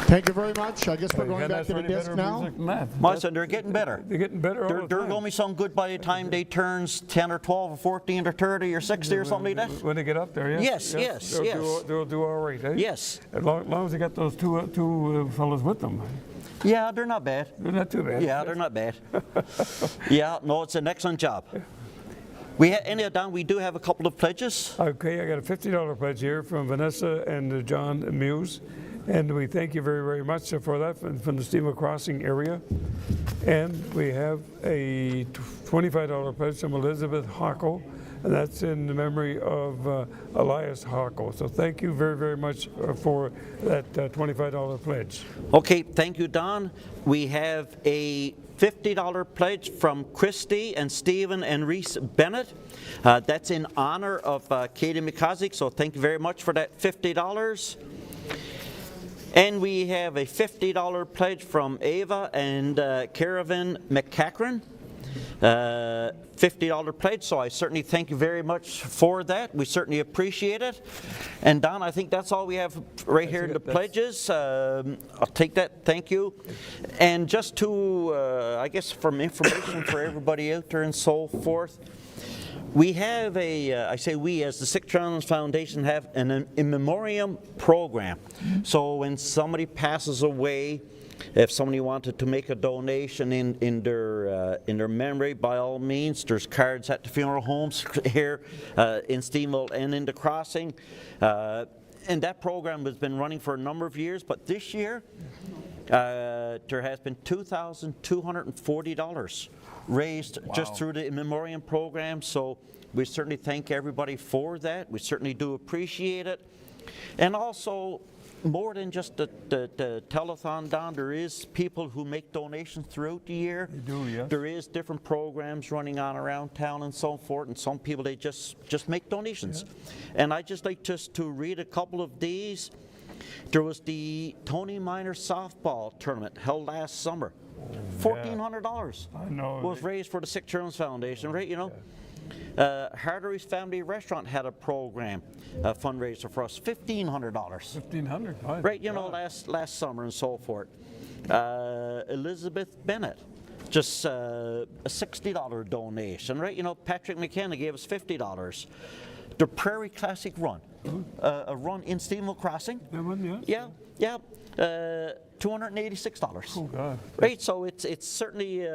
Thank you very much. I guess we're going back to the desk now. My son, they're getting better. They're getting better all the They're time. going to be some good by the time they turns 10 or 12 or 14 or 30 or 60 or something like that. When they get up there, yes. Yes. They'll do all right, eh? Yes. As long as they got those two fellas with them. Yeah, they're not bad. They're not too bad. Yeah, they're not bad. Yeah, no, it's an excellent job. Anyhow, Don, we do have a couple of pledges. Okay, I got a $50 pledge here from Vanessa and John Muse. And we thank you very, very much for that from the Steamboat Crossing area. And we have a $25 pledge from Elizabeth Hockel, and that's in the memory of Elias Hockel. So thank you very, very much for that $25 pledge. Okay, thank you, Don. We have a $50 pledge from Christy and Stephen and Reese Bennett. That's in honor of Katie McCosick, so thank you very much for that $50. And we have a $50 pledge from Ava and Caravan McCachran. $50 pledge, so I certainly thank you very much for that. We certainly appreciate it. And Don, I think that's all we have right here in the pledges. I'll take that, thank you. And just to, I guess, from information for everybody out there and so forth, we have I say we, as the Sick Children's Foundation, have an immemoriam program. So when somebody passes away, if somebody wanted to make a donation in their memory, by all means, there's cards at the funeral homes here in Steamville and in the crossing. And that program has been running for a number of years, but this year there has been $2,240 raised just through the immemoriam program. So we certainly thank everybody for that. We certainly do appreciate it. And also, more than just the telethon, Don, there is people who make donations throughout the year. They do, yes. There is different programs running on around town and so forth, and some people, they just make donations. Yeah. And I just like just to read a couple of these. There was the Tony Minor softball tournament held last summer. $1,400 was raised for the Sick Children's Foundation, right? You know, Hardery's Family Restaurant had a program, a fundraiser for us, $1,500. $1,500, right? You know, last summer and so forth. Elizabeth Bennett, just a $60 donation, right? You know, Patrick McKenna gave us $50. The Prairie Classic Run, a run in Steamville Crossing. That one, yes. Yeah. $286. Oh God! Right, so it's certainly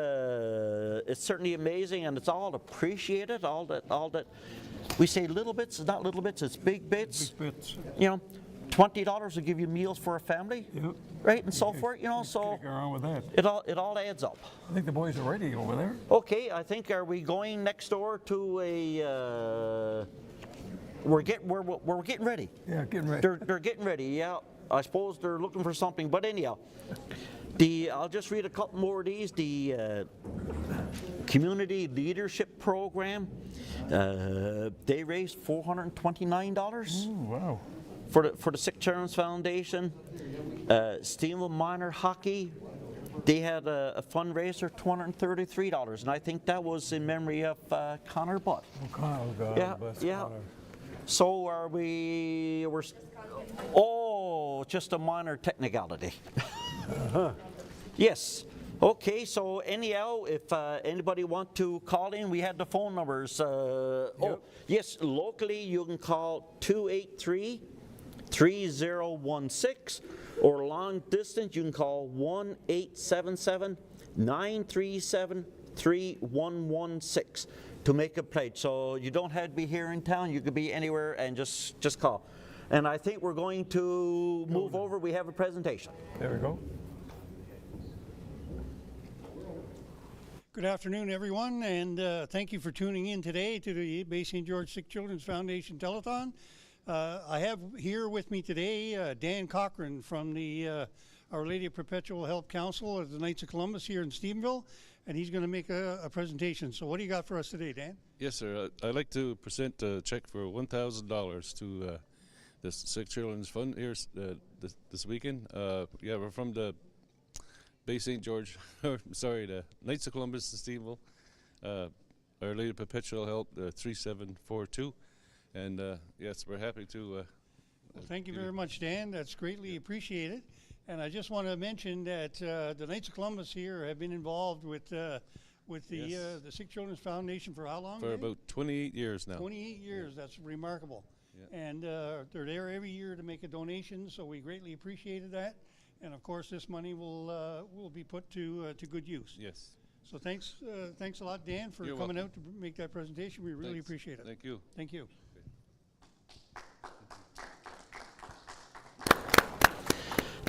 amazing, and it's all appreciated. All that we say little bits, not little bits. It's big bits. Big bits. You know, $20 will give you meals for a family. Yep. Right, and so forth. You know, so go around with that. It all adds up. I think the boys are ready over there. Okay, I think are we going next door to a? We're getting ready. Yeah, getting ready. They're getting ready. Yeah. I suppose they're looking for something, but anyhow, I'll just read a couple more of these. The Community Leadership Program, they raised $429. Ooh, wow! For the Sick Children's Foundation. Steamville Minor Hockey, they had a fundraiser, $233, and I think that was in memory of Connor Butt. Oh, Connor, God, yeah. Connor. So we're just a minor technicality. Yes. Okay, so anyhow, if anybody want to call in, we had the phone numbers. Oh, yes, locally you can call 283-3016, or long distance you can call 1-877-937-3116 to make a pledge. So you don't have to be here in town, you could be anywhere and just call. And I think we're going to move over. We have a presentation. There we go. Good afternoon, everyone, and thank you for tuning in today to the Bay St. George Sick Children's Foundation Telethon. I have here with me today Dan Cochran from the Our Lady of Perpetual Help Council of the Knights of Columbus here in Stephenville, and he's going to make a presentation. So what do you got for us today, Dan? Yes, sir. I'd like to present a check for $1,000 to the Sick Children's Fund here this weekend. Yeah, we're from the Bay St. George, sorry, the Knights of Columbus in Stephenville. Our Lady of Perpetual Help, 3742. And yes, we're happy to. Well, thank you very much, Dan. That's greatly appreciated. And I just want to mention that the Knights of Columbus here have been involved with the Sick Children's Foundation for how long? For about 28 years now. 28 years. Yeah. That's remarkable. Yeah. And they're there every year to make a donation, so we greatly appreciated that. And of course, this money will be put to good use. Yes. So thanks a lot, Dan, for coming out to make that presentation. We really appreciate it. Thank you. Thank you.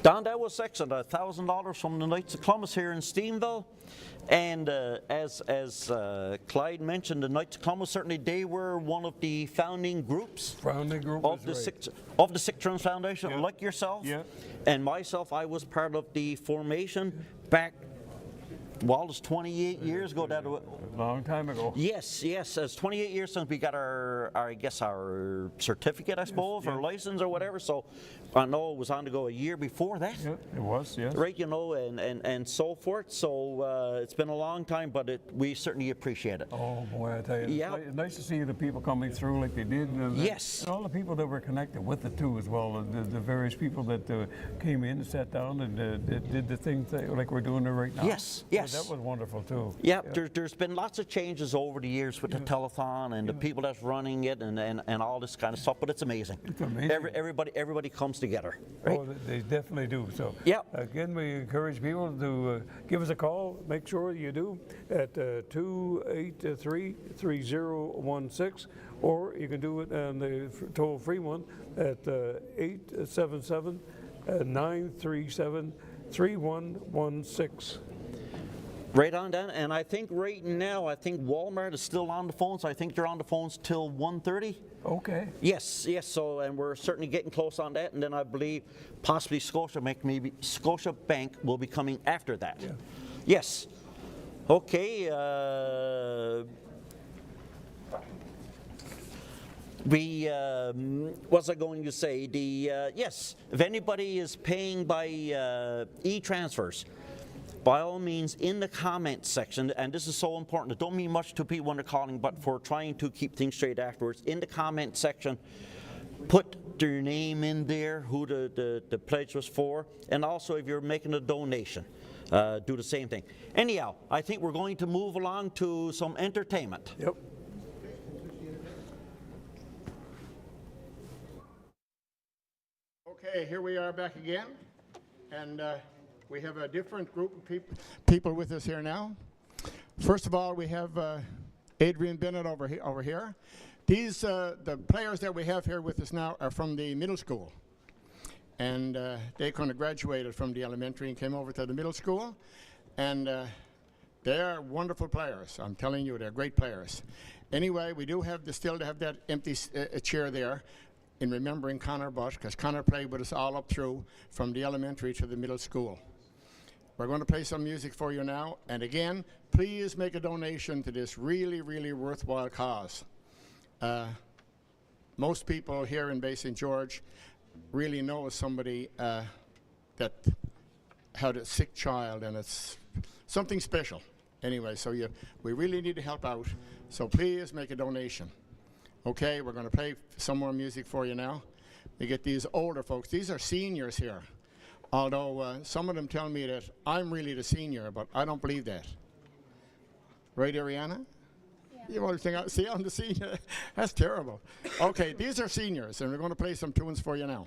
Don, that was excellent. $1,000 from the Knights of Columbus here in Steenville. And as Clyde mentioned, the Knights of Columbus, certainly they were one of the founding groups of the Sick Children's Foundation, like yourself and myself. I was part of the formation back, well, it's 28 years ago. That a long time ago. Yes, it's 28 years since we got our our certificate, I suppose, or license or whatever. So I know it was on to go a year before that. Yeah, it was, yes. Right, you know, and so forth. So it's been a long time, but we certainly appreciate it. Oh boy, I tell you, it's nice to see the people coming through like they did. And all the people that were connected with it too, as well. The various people that came in and sat down and did the things like we're doing it right now. Yes. So that was wonderful too. Yeah, there's been lots of changes over the years with the telethon and the people that's running it and all this kind of stuff, but it's amazing. It's amazing. Everybody comes together. Right? Oh, they definitely do. So again, we encourage people to give us a call. Make sure you do at 283-3016, or you can do it on the toll-free one at 877-937-3116. Right on, Dan. And I think right now, Walmart is still on the phone, so I think they're on the phones till 1:30. Okay. Yes. So, and we're certainly getting close on that. And then I believe possibly Scotiabank will be coming after that. Yeah. Yes. Okay. What's I going to say? Yes, if anybody is paying by e-transfers, by all means, in the comments section, and this is so important, it don't mean much to people when they're calling, but for trying to keep things straight afterwards, in the comment section, put their name in there, who the pledge was for, and also if you're making a donation, do the same thing. Anyhow, I think we're going to move along to some entertainment. Yep. Okay, here we are back again, and we have a different group of people with us here now. First of all, we have Adrian Bennett over here. These the players that we have here with us now are from the middle school, and they kind of graduated from the elementary and came over to the middle school, and they are wonderful players. I'm telling you, they're great players. Anyway, we do have still to have that empty chair there, in remembering Connor Bush, because Connor played with us all up through from the elementary to the middle school. We're going to play some music for you now, and again, please make a donation to this really, really worthwhile cause. Most people here in Bay St. George really know somebody that had a sick child, and it's something special. Anyway, so we really need to help out, so please make a donation. Okay, we're going to play some more music for you now. We get these older folks. These are seniors here. Although some of them tell me that I'm really the senior, but I don't believe that. Right, Ariana? Yeah. You want to think, see, I'm the senior? That's terrible. Okay, these are seniors, and we're going to play some tunes for you now.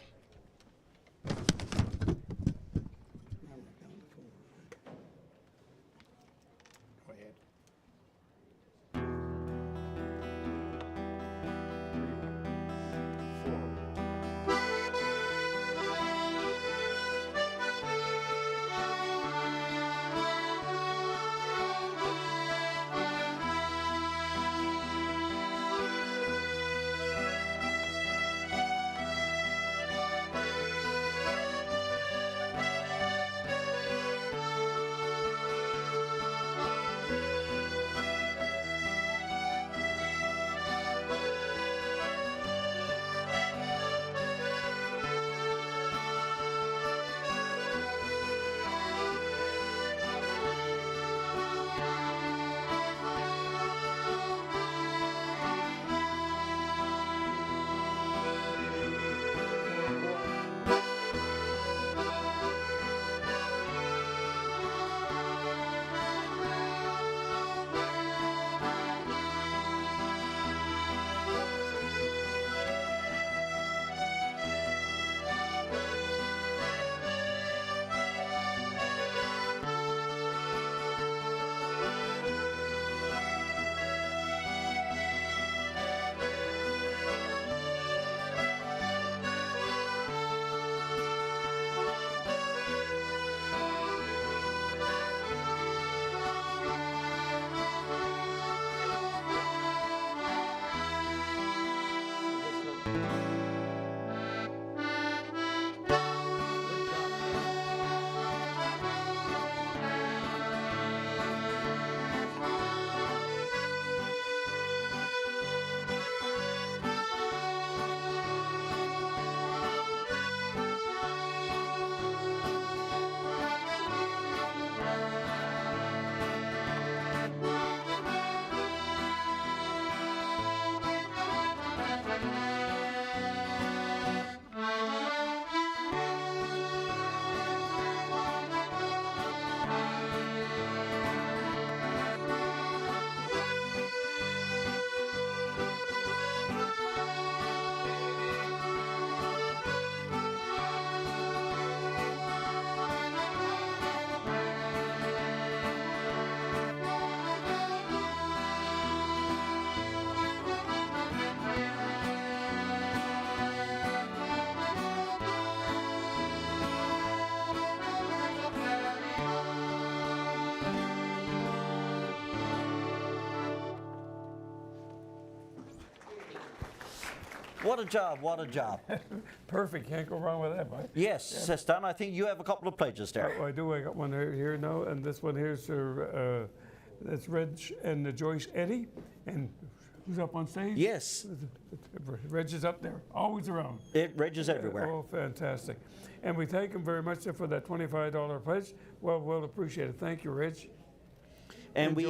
What a job, what a job. Perfect, can't go wrong with that, Mike. Yes, Don, I think you have a couple of pledges there. I do, I got one here now, and this one here's for, that's Reg and Joyce Eddy, and who's up on stage? Yes. Reg is up there, always around. Reg is everywhere. Oh, fantastic. And we thank him very much for that $25 pledge. Well, we'll appreciate it. Thank you, Reg. And we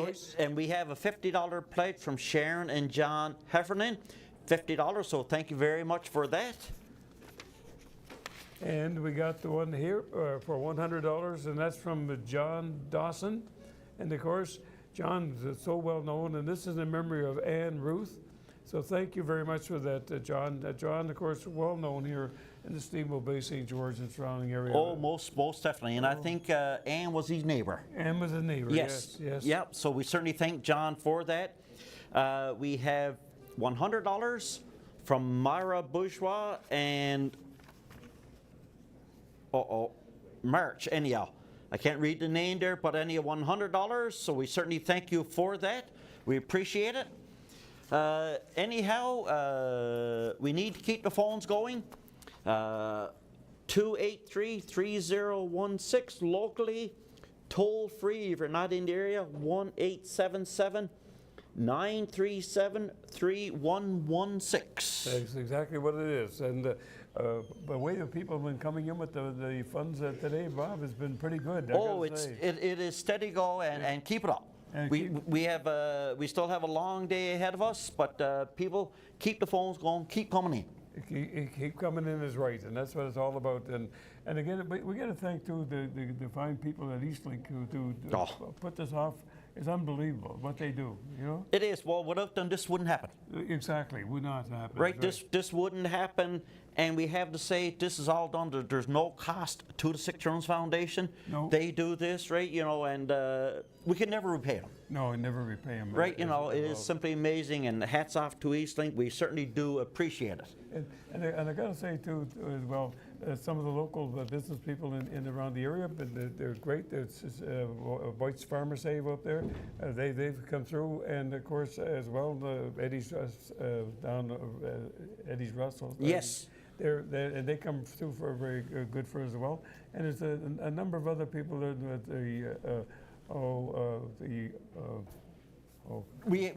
have a $50 pledge from Sharon and John Heffernan, $50, so thank you very much for that. And we got the one here for $100, and that's from John Dawson. And of course, John's so well known, and this is in memory of Anne Ruth. So thank you very much for that, John. John, of course, well known here in the Steamboat Bay, St. George and surrounding area. Oh, most definitely. And I think Anne was his neighbor. Anne was a neighbor, yes. Yep, so we certainly thank John for that. We have $100 from Myra Bourgeois and March, anyhow. I can't read the name there, but anyhow, $100. So we certainly thank you for that. We appreciate it. Anyhow, we need to keep the phones going. 283-3016 locally, toll free if you're not in the area, 1-877-937-3116. That's exactly what it is. And the way that people have been coming in with the funds today, Bob, has been pretty good. It is steady go and keep it up. We still have a long day ahead of us, but people keep the phones going, keep coming in. Keep coming in is right, and that's what it's all about. And again, we got to thank too the fine people at Eastlink who put this off. It's unbelievable what they do, you know. It is. Well, without them, this wouldn't happen. Exactly, would not happen. Right. This wouldn't happen, and we have to say this is all done. There's no cost to the Sick Children's Foundation. No. They do this, right? You know, and we can never repay them. No, never repay them. Right. You know, it is simply amazing, and hats off to Eastlink. We certainly do appreciate it. And I got to say too as well, some of the local business people in around the area, but they're great. There's White's Farmer Save up there. They've come through, and of course as well Eddie's Eddie's Russell. Yes. They come through for very good for us as well. And there's a number of other people that we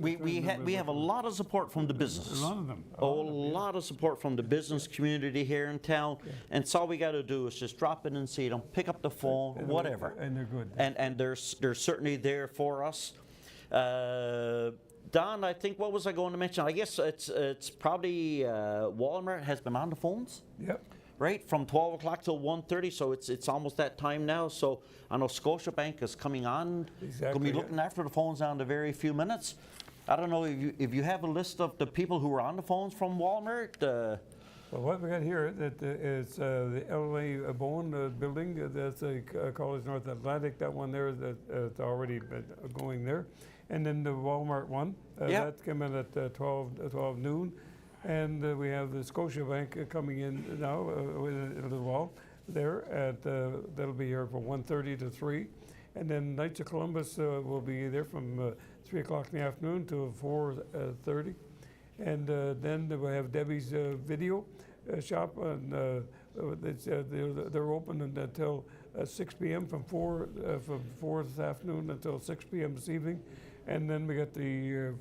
have a lot of support from the businesses. A lot of them. A lot of support from the business community here in town. Yeah. And so all we got to do is just drop in and see them, pick up the phone, whatever. And they're good. And they're certainly there for us. Don, I think, what was I going to mention? I guess it's probably Walmart has been on the phones. Yep. Right, from 12 o'clock till 1:30, so it's almost that time now. So I know Scotiabank is coming on. Exactly. Going to be looking after the phones now in a very few minutes. I don't know if you have a list of the people who are on the phones from Walmart. Well, what we got here is the LA Bowen building. That's College North Atlantic. That one there that's already going there, and then the Walmart one that came in at 12 noon. And we have the Scotiabank coming in now with a little while there. That'll be here from 1:30 to 3. And then Knights of Columbus will be there from 3 o'clock in the afternoon to 4:30. And then we have Debbie's video shop. And they're open until 6 p.m. from 4 this afternoon until 6 p.m. this evening. And then we got the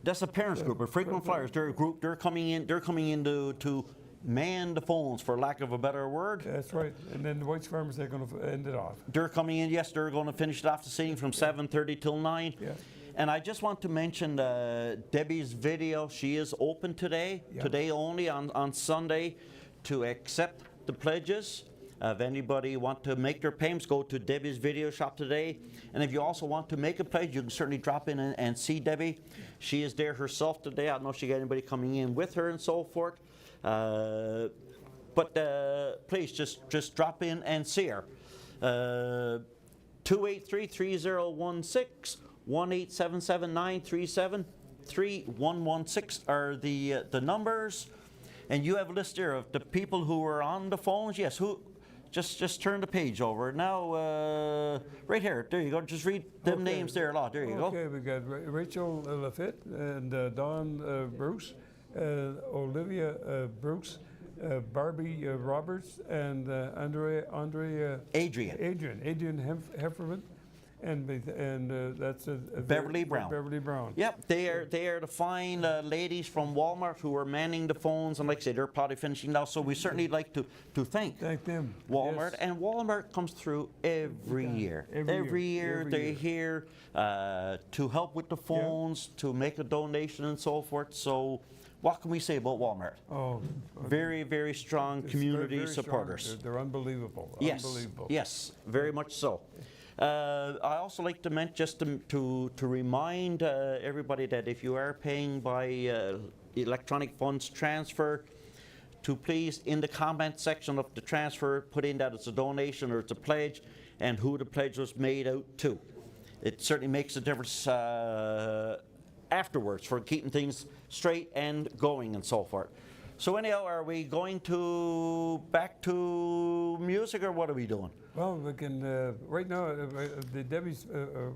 that's a parents group, a frequent flyers. They're a group. They're coming in to man the phones, for lack of a better word. That's right. And then the White's Farmers, they're going to end it off. They're coming in. Yes, they're going to finish it off the scene from 7:30 till 9. Yeah. And I just want to mention Debbie's video. She is open today, today only on Sunday, to accept the pledges. If anybody want to make their payments, go to Debbie's video shop today. And if you also want to make a pledge, you can certainly drop in and see Debbie. She is there herself today. I don't know if she got anybody coming in with her and so forth. But please just drop in and see her. 283-3016, 1-877-937-3116 are the numbers. And you have a list there of the people who are on the phones. Yes, who? Just turn the page over. Now, right here, there you go. Just read them names there a lot. There you go. Okay, we got Rachel Lafitte and Don Bruce Olivia Brooks, Barbie Roberts, and Adrian Hefferman. And that's Beverly Brown. Beverly Brown. Yep, they are the fine ladies from Walmart who are manning the phones, and like I say, they're probably finishing now. So we certainly like to thank them, Walmart, yes. And Walmart comes through every year. Every year they're here to help with the phones, to make a donation, and so forth. So what can we say about Walmart? Oh, very, very strong community very supporters. Strong. They're unbelievable. Yes, Unbelievable. yes, very much so. I also like to mention, just to remind everybody that if you are paying by electronic funds transfer, to please, in the comment section of the transfer, put in that it's a donation or it's a pledge, and who the pledge was made out to. It certainly makes a difference afterwards for keeping things straight and going and so forth. So anyhow, are we going back to music, or what are we doing? Well, we can, right now, the Debbie's, the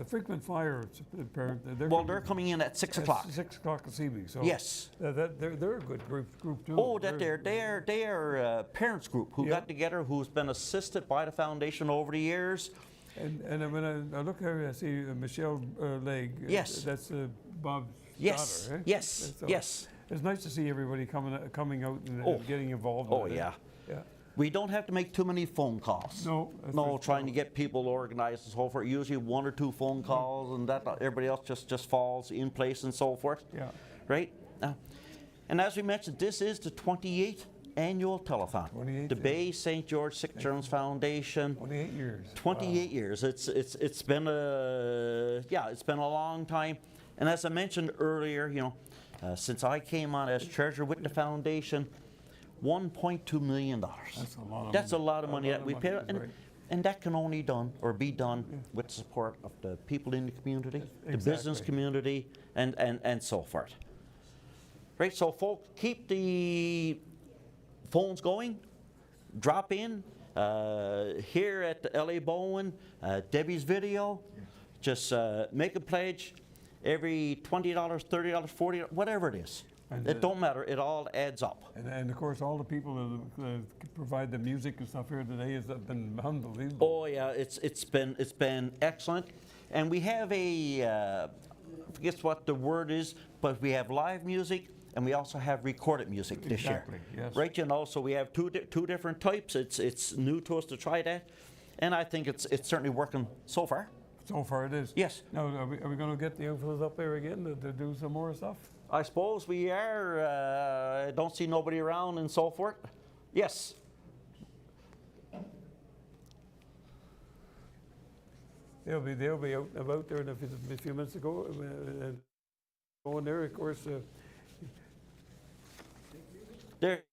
frequent flyer parent, they're coming in at 6 o'clock. 6 o'clock this evening. So yes. They're a good group too. Oh, they are a parents group who got together, who's been assisted by the foundation over the years. And when I look here, I see Michelle Legg. Yes. That's Bob's daughter. Eh? Yes, so yes. It's nice to see everybody coming out and getting involved. Oh, in yeah. Yeah. We don't have to make too many phone calls. No. Trying to get people organized and so forth. Usually 1 or 2 phone calls, and that everybody else just falls in place and so forth. Yeah. Right? And as we mentioned, this is the 28th annual telethon. The Bay St. George Sick Children's Foundation. 28 years. 28 years. It's been a long time. And as I mentioned earlier, since I came on as treasurer with the foundation, $1.2 million. That's a lot of money that we pay, and that can only be done with the support of the people in the community, the business community, and so forth. Right, so folks, keep the phones going, drop in here at the LA Bowen, Debbie's video, just make a pledge. Every $20, $30, $40, whatever it is. It don't matter. It all adds up. And of course, all the people that provide the music and stuff here today has been unbelievable. Oh yeah, it's been excellent. And we have I forget what the word is, but we have live music, and we also have recorded music this year. Yes. Right, so we have two different types. It's new to us to try that, and I think it's certainly working so far. So far it is. Yes. Now, are we going to get the young fellas up there again to do some more stuff? I suppose we are. I don't see nobody around and so forth. Yes. They'll be out about there in a few minutes ago. And going there, of course. There.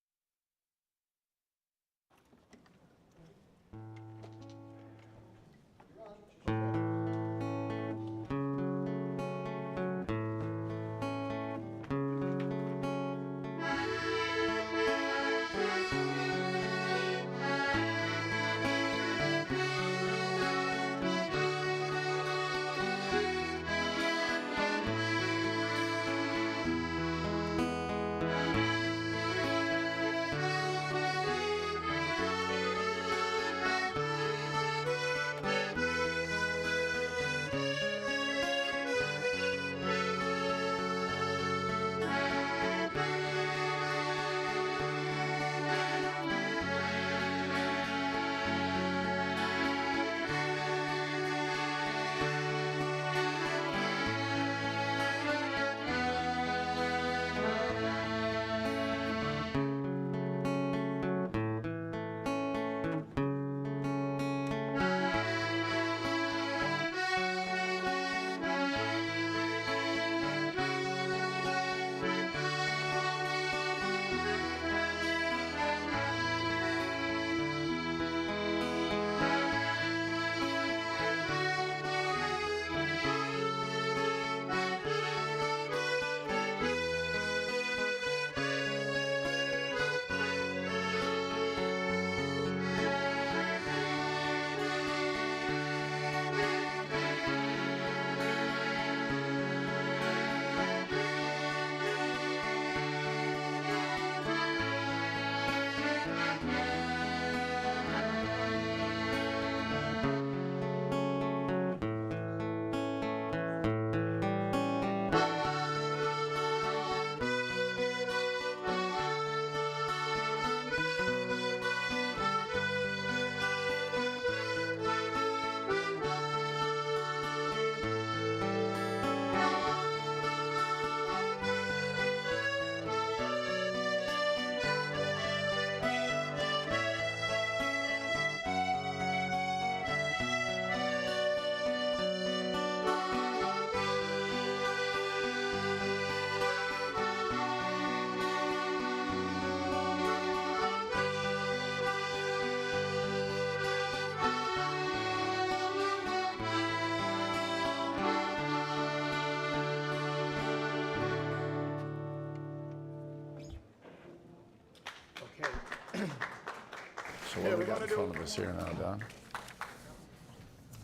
So what do we got in front of us here now, Don?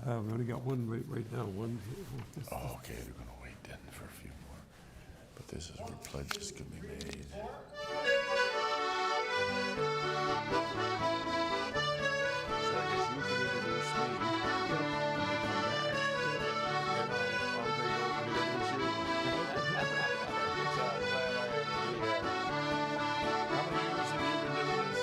We only got one right now. One. Oh, okay, we're going to wait then for a few more. But this is where pledges can be made. So I guess you can introduce me. And then come back. And I'll be able to introduce you. So I'm glad I am here. How many years have you been doing this?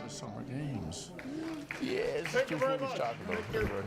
Summer games. Yes, Thank you very much. Talk about Thank you.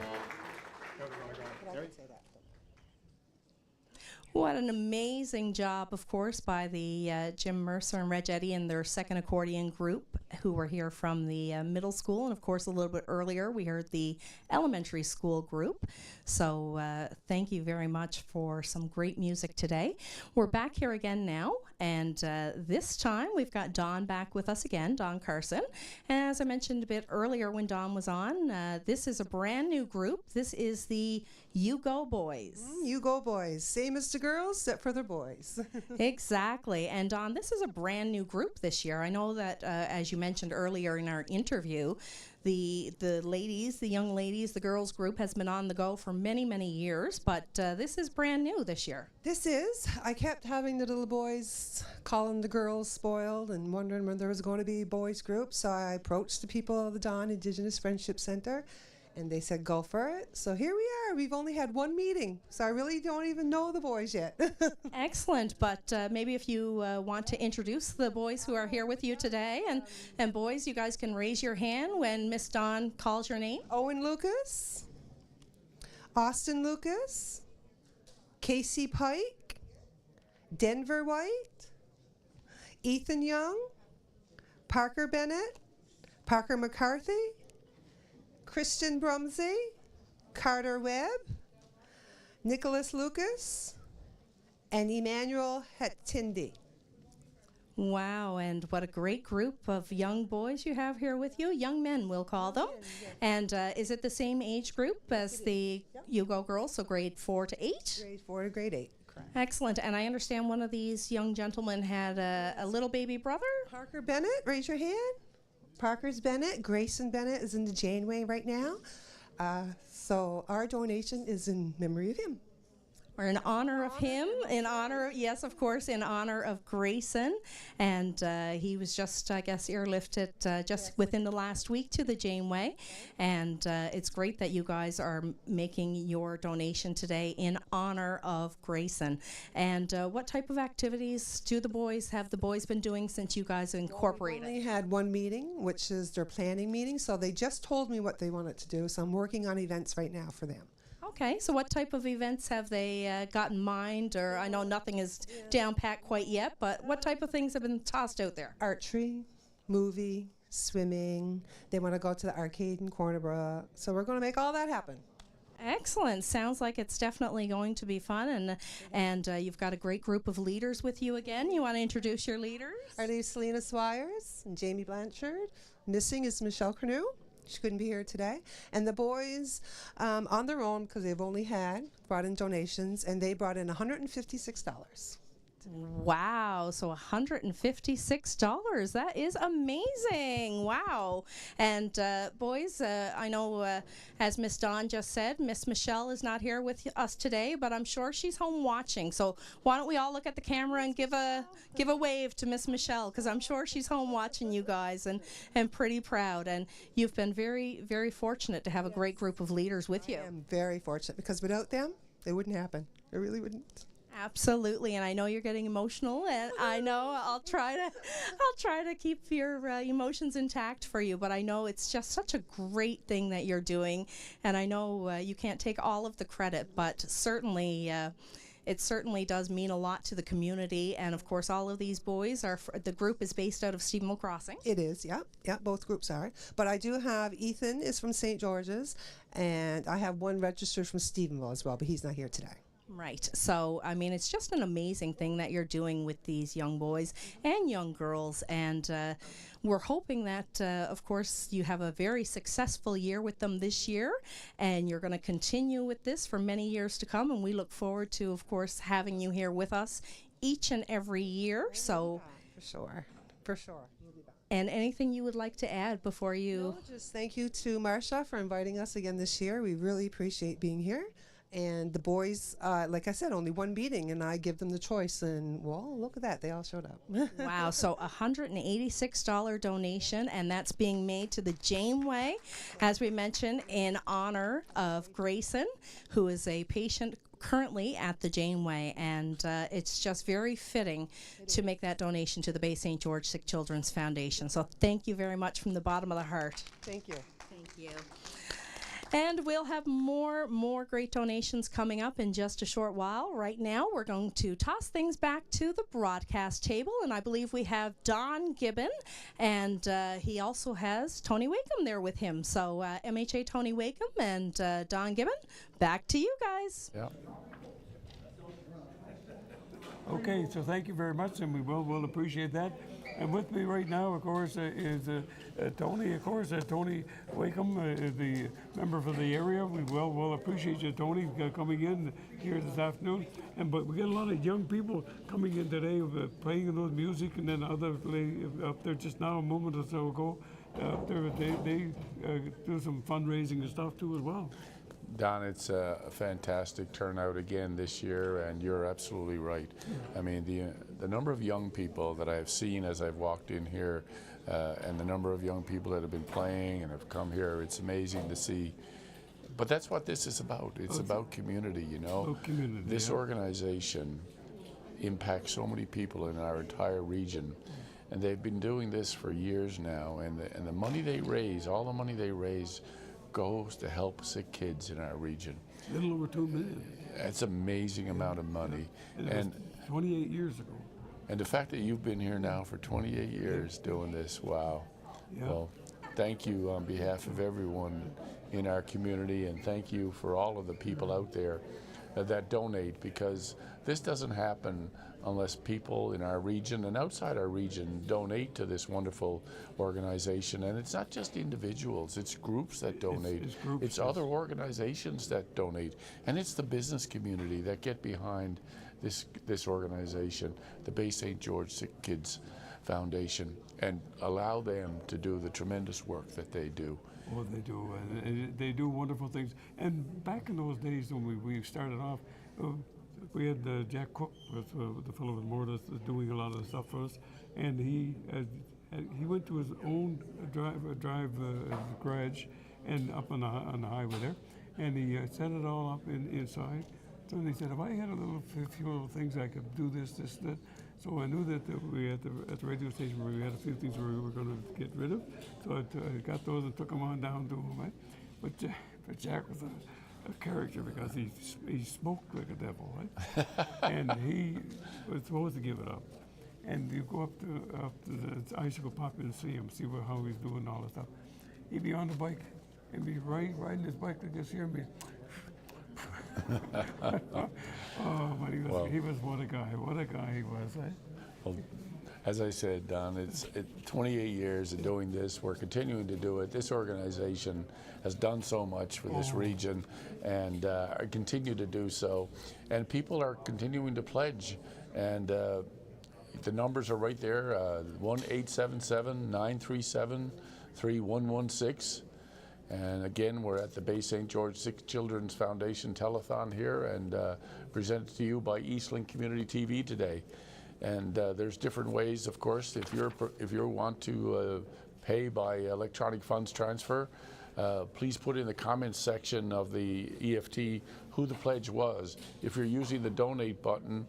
What an amazing job, of course, by the Jim Mercer and Reg Eddy and their second accordion group, who were here from the middle school. And, of course, a little bit earlier, we heard the elementary school group. So thank you very much for some great music today. We're back here again now. And this time, we've got Don back with us again, Don Carson. And as I mentioned a bit earlier when Don was on, this is a brand new group. This is the You Go Boys. You Go Boys. Same as the girls, except for the boys. Exactly. And Don, this is a brand new group this year. I know that, as you mentioned earlier in our interview, the ladies, the young ladies, the girls group has been on the go for many, many years, but this is brand new this year. This is. I kept having the little boys calling the girls spoiled and wondering when there was going to be a boys group, so I approached the people of the Don Indigenous Friendship Center, and they said, go for it. So here we are. We've only had one meeting, so I really don't even know the boys yet. Excellent. But maybe if you want to introduce the boys who are here with you today. And boys, you guys can raise your hand when Miss Dawn calls your name. Owen Lucas, Austin Lucas, Casey Pike, Denver White, Ethan Young, Parker Bennett, Parker McCarthy, Christian Brumsey, Carter Webb, Nicholas Lucas, and Emmanuel Hetindi. Wow, and what a great group of young boys you have here with you. Young men, we'll call them. And is it the same age group as the You Go girls, so grade 4 to 8? Grade 4 to grade 8, correct. Excellent. And I understand one of these young gentlemen had a little baby brother? Parker Bennett, raise your hand. Parker's Bennett. Grayson Bennett is in the Janeway right now. So our donation is in memory of him. Or in honor of him, in honor, yes, of course, in honor of Grayson. And he was just, I guess, airlifted just within the last week to the Janeway. And it's great that you guys are making your donation today in honor of Grayson. And what type of activities have the boys been doing since you guys incorporated? We only had one meeting, which is their planning meeting. So they just told me what they wanted to do. So I'm working on events right now for them. Okay, so what type of events have they got in mind? Or I know nothing is down pat quite yet, but what type of things have been tossed out there? Archery, movie, swimming. They want to go to the arcade in Cornborough. So we're going to make all that happen. Excellent. Sounds like it's definitely going to be fun. And you've got a great group of leaders with you again. You want to introduce your leaders? Our leaders, Selena Swires and Jamie Blanchard. Missing is Michelle Cornu. She couldn't be here today. And the boys, on their own, because they've only brought in donations, and they brought in $156 to Wow, so $156. That is amazing. Wow. And boys, I know as Miss Dawn just said, Miss Michelle is not here with us today, but I'm sure she's home watching. So why don't we all look at the camera and give a wave to Miss Michelle, because I'm sure she's home watching you guys and pretty proud. And you've been very, very fortunate to have a great group of leaders with you. I am very fortunate, because without them, it wouldn't happen. It really wouldn't. Absolutely, and I know you're getting emotional, and I know I'll try to keep your emotions intact for you. But I know it's just such a great thing that you're doing, and I know you can't take all of the credit, but certainly. It certainly does mean a lot to the community, and of course all of these boys are, the group is based out of Stephenville Crossing. It is, yeah, both groups are. But I do have, Ethan is from St. George's, and I have one registered from Stephenville as well, but he's not here today. Right. So, I mean, it's just an amazing thing that you're doing with these young boys and young girls. And we're hoping that, of course, you have a very successful year with them this year. And you're going to continue with this for many years to come. And we look forward to, of course, having you here with us each and every year. So, for sure. For sure. And anything you would like to add before you? No, just thank you to Marsha for inviting us again this year. We really appreciate being here. And the boys, like I said, only one meeting, and I give them the choice. And, well, look at that. They all showed up. Wow. So $186 donation, and that's being made to the Janeway, as we mentioned, in honor of Grayson, who is a patient currently at the Janeway. And it's just very fitting to make that donation to the Bay St. George Sick Children's Foundation. So thank you very much from the bottom of the heart. Thank you. Thank you. And we'll have more great donations coming up in just a short while. Right now, we're going to toss things back to the broadcast table, and I believe we have Don Gibbon, and he also has Tony Wakeham there with him. So MHA Tony Wakeham and Don Gibbon, back to you guys. Yeah. Okay, so thank you very much, and we'll appreciate that. And with me right now, of course, is Tony. Of course, Tony Wakeham is the member for the area. We will appreciate you, Tony, coming in here this afternoon. But we get a lot of young people coming in today, playing those music, and then other lady up there just now, a moment or so ago, up there they do some fundraising and stuff too as well. Don, it's a fantastic turnout again this year, and you're absolutely right. I mean, the number of young people that I've seen as I've walked in here, and the number of young people that have been playing and have come here, it's amazing to see. But that's what this is about. It's about community, you know. About community, this organization impacts so many people in our entire region, and they've been doing this for years now, and the money they raise, all the money they raise, goes to help sick kids in our region. A little over $2 million. That's an amazing amount of money. And 28 years ago. And the fact that you've been here now for 28 years doing this, wow. Yeah. Well, thank you on behalf of everyone in our community, and thank you for all of the people out there that donate, because this doesn't happen unless people in our region and outside our region donate to this wonderful organization. And it's not just individuals, it's groups that donate. It's other organizations that donate. And it's the business community that get behind this organization, the Bay St. George Sick Kids Foundation, and allow them to do the tremendous work that they do. Oh, they do. They do wonderful things. And back in those days when we started off, we had Jack Cook, the fellow with Mortis, doing a lot of the stuff for us, and he went to his own garage and up on the highway there, and he set it all up inside. So he said, if I had a few little things, I could do this, that. So I knew that we at the radio station where we had a few things we were going to get rid of. So I got those and took them on down to him. Right? But Jack was a character, because he smoked like a devil, right? And he was supposed to give it up. And you go up to the icicle pop in and see him, see how he's doing all this stuff. He'd be on the bike and be riding his bike like this here, and be oh, but he was what a guy he was, eh? Well, As I said, Don, it's 28 years of doing this. We're continuing to do it. This organization has done so much for this region and continue to do so. And people are continuing to pledge. And the numbers are right there, 1-877-937-3116. And again, we're at the Bay St. George Sick Children's Foundation Telethon here, and presented to you by Eastlink Community TV today. And there's different ways, of course. If you want to pay by electronic funds transfer, please put in the comments section of the EFT who the pledge was. If you're using the donate button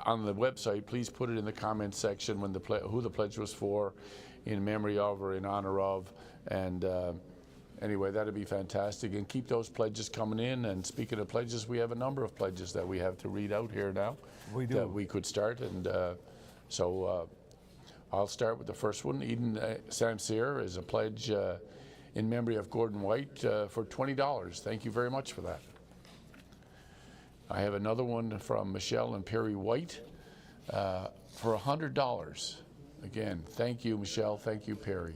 on the website, please put it in the comments section when who the pledge was for, in memory of or in honor of. And anyway, that'd be fantastic. And keep those pledges coming in. And speaking of pledges, we have a number of pledges that we have to read out here now. We do. That we could start. And so I'll start with the first one. Eden Samsir is a pledge in memory of Gordon White for $20. Thank you very much for that. I have another one from Michelle and Perry White for $100. Again, thank you, Michelle. Thank you, Perry.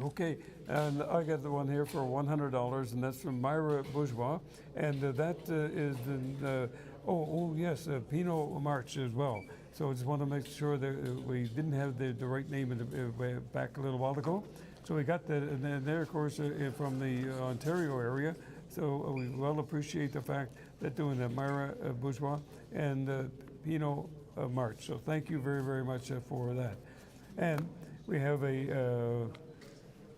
Okay, and I got the one here for $100, and that's from Myra Bourgeois, and that is the yes, Pinot March as well. So I just want to make sure that we didn't have the right name in the, back a little while ago. So we got that, and then there, of course, from the Ontario area. So we well appreciate the fact that doing the Myra Bourgeois and Pinot March. So thank you very, very much for that. And we have a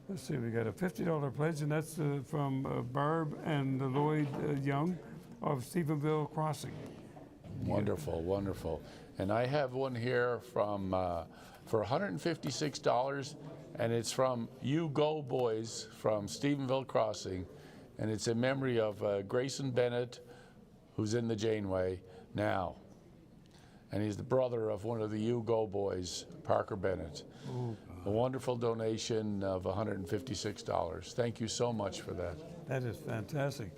let's see, we got a $50 pledge, and that's from Barb and Lloyd Young of Stephenville Crossing. Wonderful, wonderful. And I have one here from for $156, and it's from You Go Boys from Stephenville Crossing, and it's in memory of Grayson Bennett, who's in the Janeway now. And he's the brother of one of the You Go Boys, Parker Bennett. Ooh. A wonderful donation of $156. Thank you so much for that. That is fantastic.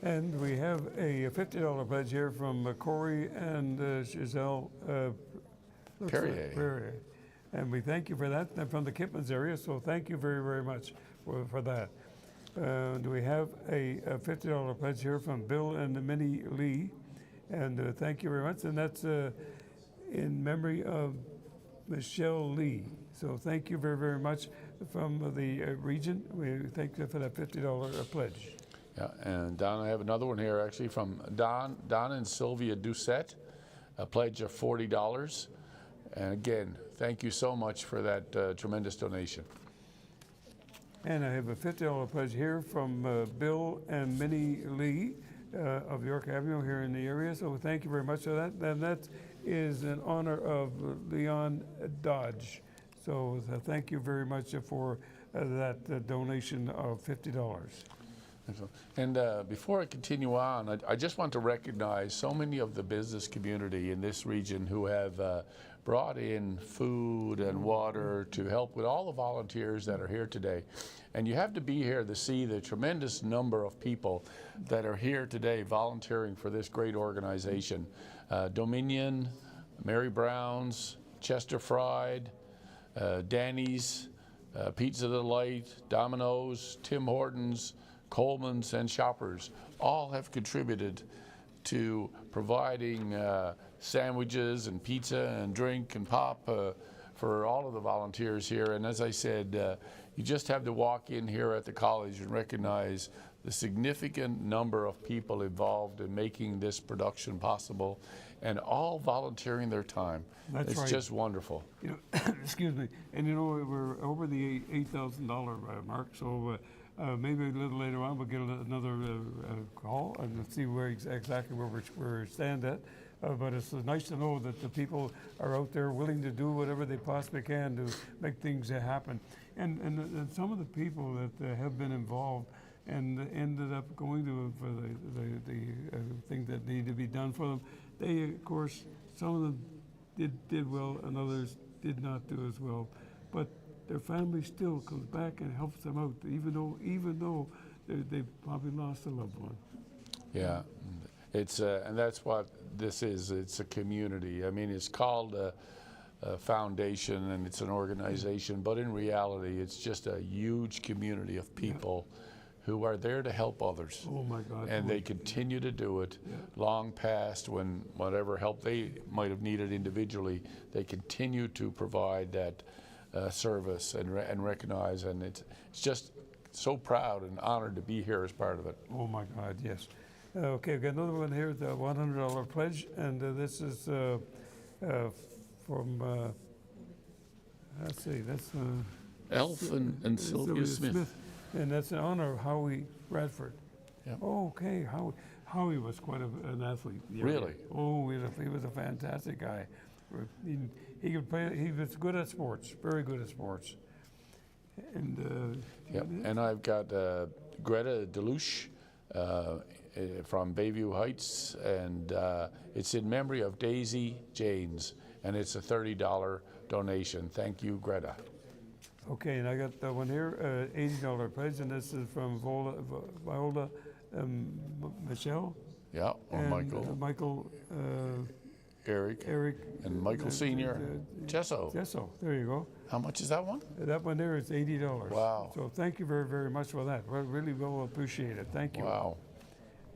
And we have a $50 pledge here from Corey and Giselle Perrier. And we thank you for that. They're from the Kipmans area, so thank you very, very much for that. Do we have a $50 pledge here from Bill and Minnie Lee? And thank you very much. And that's in memory of Michelle Lee. So thank you very, very much from the region. We thank you for that $50 pledge. Yeah, and Don, I have another one here actually from Don and Sylvia Doucette, a pledge of $40. And again, thank you so much for that tremendous donation. And I have a $50 pledge here from Bill and Minnie Lee of York Avenue here in the area. So thank you very much for that. And that is in honor of Leon Dodge. So thank you very much for that donation of $50. And before I continue on, I just want to recognize so many of the business community in this region who have brought in food and water to help with all the volunteers that are here today. And you have to be here to see the tremendous number of people that are here today volunteering for this great organization. Dominion, Mary Brown's, Chester Fried, Danny's, Pizza Delight, Domino's, Tim Hortons, Coleman's, and Shoppers all have contributed to providing sandwiches and pizza and drink and pop for all of the volunteers here. And as I said, you just have to walk in here at the college and recognize the significant number of people involved in making this production possible, and all volunteering their time. That's it's right. just wonderful. You know, excuse me. And you know, we're over the $8,000 mark, so maybe a little later on we'll get another call and see where exactly where we stand at. But it's nice to know that the people are out there willing to do whatever they possibly can to make things happen. And some of the people that have been involved and ended up going to for the things that need to be done for them, they, of course, some of them did well and others did not do as well. But their family still comes back and helps them out, even though they probably lost a loved one. Yeah, it's and that's what this is. It's a community. I mean, it's called foundation and it's an organization, but in reality, it's just a huge community of people who are there to help others. Oh my God. And they continue to do it long past when whatever help they might have needed individually, they continue to provide that service and recognize, and it's just so proud and honored to be here as part of it. Oh my God, yes. Okay, we've got another one here, the $100 pledge, and this is from, let's see, that's Elf and Sylvia Smith. And that's in honor of Howie Bradford. Yep. Oh, okay, Howie was quite an athlete. Yeah. Really? Oh, he was a fantastic guy. He could play. He was good at sports, very good at sports. And yep. And I've got Greta Deluche from Bayview Heights, and it's in memory of Daisy Janes, and it's a $30 donation. Thank you, Greta. Okay, and I got that one here, $80 pledge, and this is from Viola Michelle. Yeah, or Michael. Michael. Eric. And Michael Sr. Chesso. Chesso, there you go. How much is that one? That one there is $80. Wow. So thank you very, very much for that. We really will appreciate it. Thank you. Wow.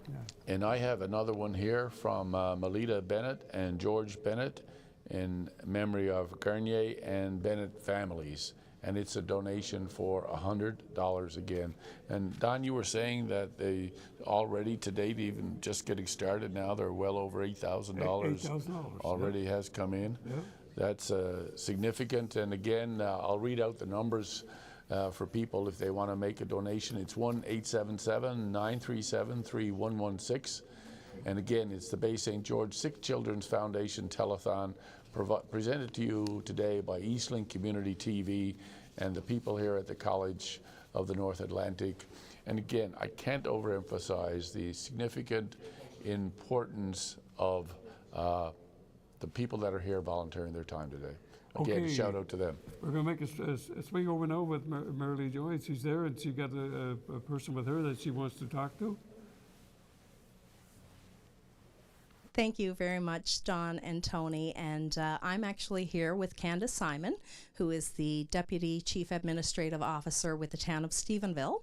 Yeah. And I have another one here from Melita Bennett and George Bennett in memory of Garnier and Bennett families. And it's a donation for $100 again. And Don, you were saying that they already to date, even just getting started now, they're well over $8,000 $8,000 already has come in. Yeah. That's significant. And again, I'll read out the numbers for people if they want to make a donation. It's 1-877-937-3116. And again, it's the Bay St. George Sick Children's Foundation Telethon, presented to you today by Eastlink Community TV and the people here at the College of the North Atlantic. And again, I can't overemphasize the significant importance of the people that are here volunteering their time today. Again, Okay. shout out to them. We're going to make a swing over now with Marilee Joy. She's there, and she got a person with her that she wants to talk to. Thank you very much, Don and Tony. And I'm actually here with Candace Simon, who is the Deputy Chief Administrative Officer with the town of Stephenville.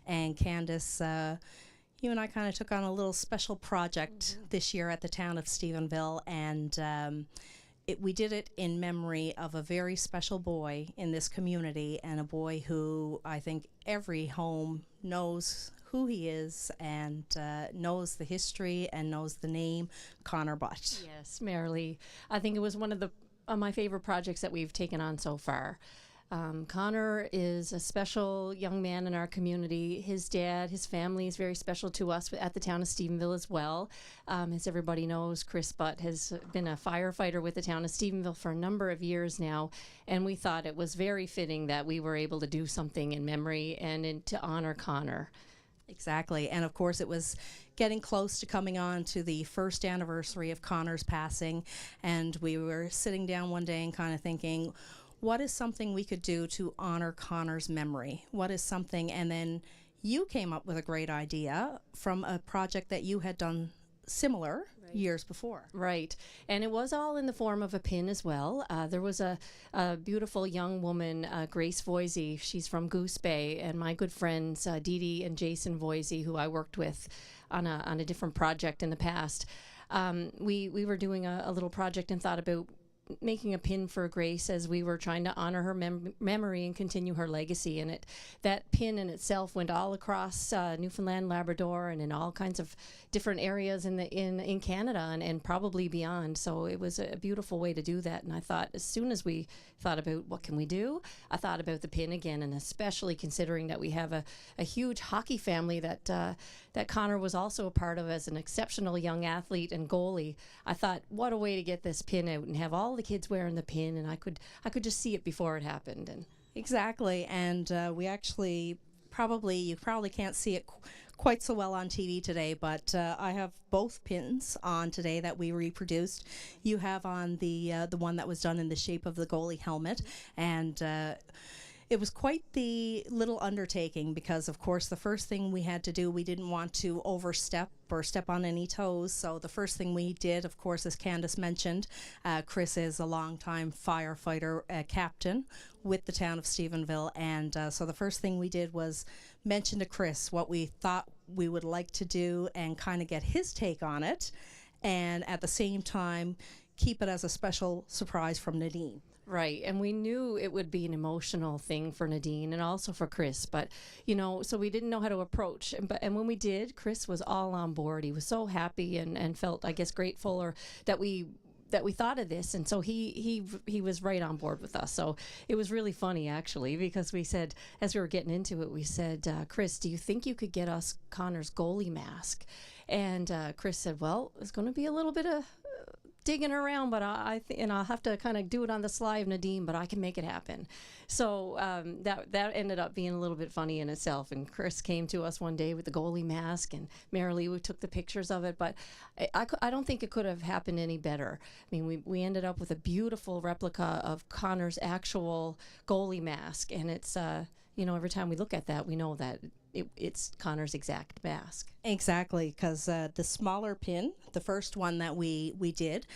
And Candace, you and I kind of took on a little special project this year at the town of Stephenville, and we did it in memory of a very special boy in this community, and a boy who I think every home knows who he is and knows the history and knows the name, Connor Butt. Yes, Marilee. I think it was one of my favorite projects that we've taken on so far. Connor is a special young man in our community. His dad, his family is very special to us at the town of Stephenville as well. As everybody knows, Chris Butt has been a firefighter with the town of Stephenville for a number of years now, and we thought it was very fitting that we were able to do something in memory and to honor Connor. Exactly. And of course, it was getting close to coming on to the first anniversary of Connor's passing. And we were sitting down one day and kind of thinking, what is something we could do to honor Connor's memory? What is something? And then you came up with a great idea from a project that you had done similar years before. Right. And it was all in the form of a pin as well. There was a beautiful young woman, Grace Voisey. She's from Goose Bay, and my good friends, Dee Dee and Jason Voisey, who I worked with on a different project in the past. We were doing a little project and thought about making a pin for Grace as we were trying to honor her memory and continue her legacy. And that pin in itself went all across Newfoundland, Labrador, and in all kinds of different areas in Canada and probably beyond. So it was a beautiful way to do that. And I thought, as soon as we thought about what can we do, I thought about the pin again, and especially considering that we have a huge hockey family that Connor was also a part of as an exceptional young athlete and goalie. I thought, what a way to get this pin out and have all the kids wearing the pin, and I could just see it before it happened. And exactly. And we actually you probably can't see it quite so well on TV today, but I have both pins on today that we reproduced. You have on the one that was done in the shape of the goalie helmet, and it was quite the little undertaking because, of course, the first thing we had to do, we didn't want to overstep or step on any toes. So the first thing we did, of course, as Candace mentioned, Chris is a longtime firefighter captain with the town of Stephenville. And so the first thing we did was mention to Chris what we thought we would like to do and kind of get his take on it. And at the same time, keep it as a special surprise from Nadine. Right, and we knew it would be an emotional thing for Nadine and also for Chris, but so we didn't know how to approach. And when we did, Chris was all on board. He was so happy and felt, I guess, grateful or that we thought of this, and so he was right on board with us. So it was really funny actually, because we said, as we were getting into it, we said, Chris, do you think you could get us Connor's goalie mask? And Chris said, well, it's going to be a little bit of digging around, but I'll have to kind of do it on the sly of Nadine, but I can make it happen. So that ended up being a little bit funny in itself. And Chris came to us one day with the goalie mask, and Marilee, we took the pictures of it, but I don't think it could have happened any better. I mean, we ended up with a beautiful replica of Connor's actual goalie mask, and it's every time we look at that, we know that it's Connor's exact mask. Exactly, because the smaller pin, the first one that we did,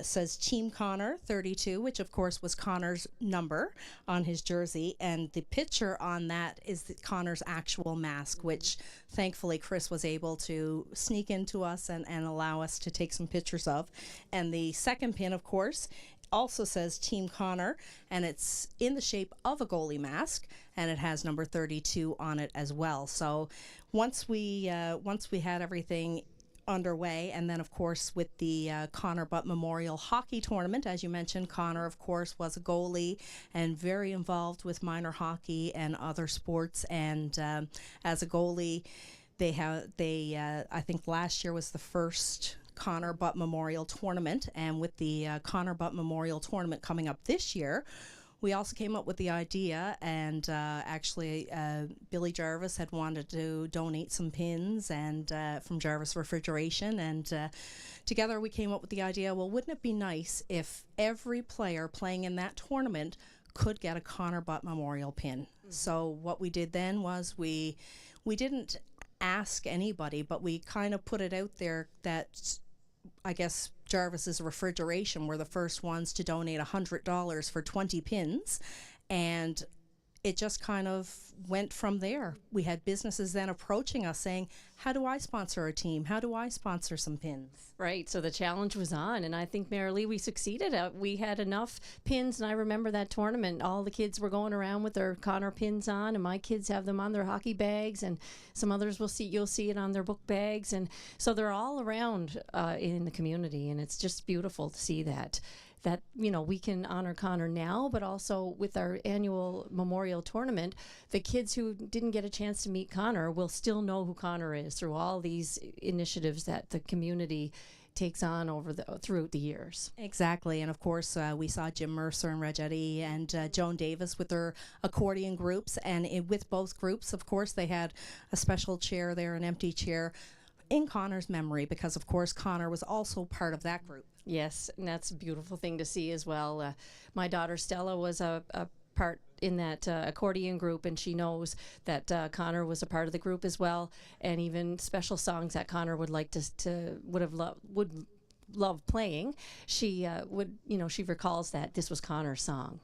says Team Connor 32, which of course was Connor's number on his jersey, and the picture on that is Connor's actual mask, which thankfully Chris was able to sneak into us and allow us to take some pictures of. And the second pin, of course, also says Team Connor, and it's in the shape of a goalie mask, and it has number 32 on it as well. So once we had everything underway, and then of course with the Connor Butt Memorial Hockey Tournament, as you mentioned, Connor of course was a goalie and very involved with minor hockey and other sports, and as a goalie I think last year was the first Connor Butt Memorial Tournament, and with the Connor Butt Memorial Tournament coming up this year, we also came up with the idea, and actually Billy Jarvis had wanted to donate some pins and from Jarvis Refrigeration, and together we came up with the idea, well, wouldn't it be nice if every player playing in that tournament could get a Connor Butt Memorial pin? Mm-hmm. So what we did then was we didn't ask anybody, but we kind of put it out there that I guess Jarvis's Refrigeration were the first ones to donate $100 for 20 pins, and it just kind of went from there. We had businesses then approaching us saying, how do I sponsor a team? How do I sponsor some pins? Right, so the challenge was on, and I think, Marilee, we succeeded. We had enough pins, and I remember that tournament. All the kids were going around with their Connor pins on, and my kids have them on their hockey bags, and some others you'll see it on their book bags, and so they're all around in the community, and it's just beautiful to see that we can honor Connor now, but also with our annual memorial tournament, the kids who didn't get a chance to meet Connor will still know who Connor is through all these initiatives that the community takes on throughout the years. Exactly, and of course we saw Jim Mercer and Reggetti and Joan Davis with their accordion groups, and with both groups, of course, they had a special chair there, an empty chair, in Connor's memory, because of course Connor was also part of that group. Yes, and that's a beautiful thing to see as well. My daughter Stella was a part in that accordion group, and she knows that Connor was a part of the group as well, and even special songs that Connor would like would love playing. She she recalls that this was Connor's song.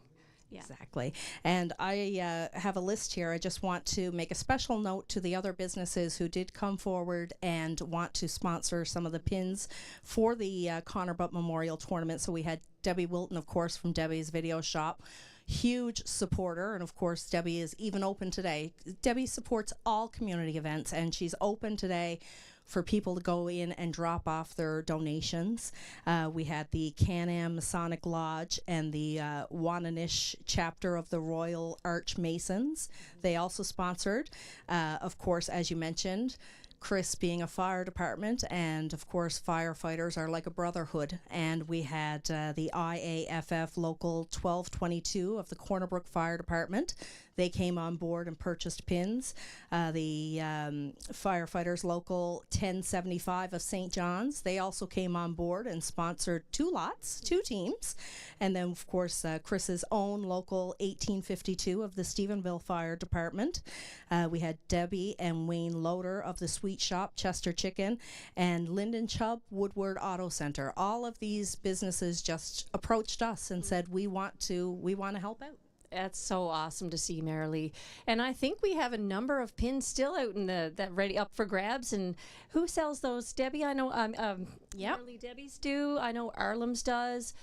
Yeah. Exactly. And I have a list here. I just want to make a special note to the other businesses who did come forward and want to sponsor some of the pins for the Connor Butt Memorial Tournament. So we had Debbie Wilton, of course, from Debbie's Video Shop. Huge supporter, and of course Debbie is even open today. Debbie supports all community events, and she's open today for people to go in and drop off their donations. We had the Can-Am Masonic Lodge and the Wananish chapter of the Royal Arch Masons. They also sponsored, of course, as you mentioned, Chris being a fire department, and of course firefighters are like a brotherhood, and we had the IAFF Local 1222 of the Corner Brook Fire Department. They came on board and purchased pins. The firefighters Local 1075 of St. John's, they also came on board and sponsored 2 lots, 2 teams. And then, of course, Chris's own Local 1852 of the Stephenville Fire Department. We had Debbie and Wayne Loader of the Sweet Shop, Chester Chicken, and Lyndon Chubb, Woodward Auto Center. All of these businesses just approached us and said, we want to help out. That's so awesome to see, Marilee. And I think we have a number of pins still out in that ready up for grabs. And who sells those? Debbie, I know. Marilee, Debbie's do. I know Arlem's does.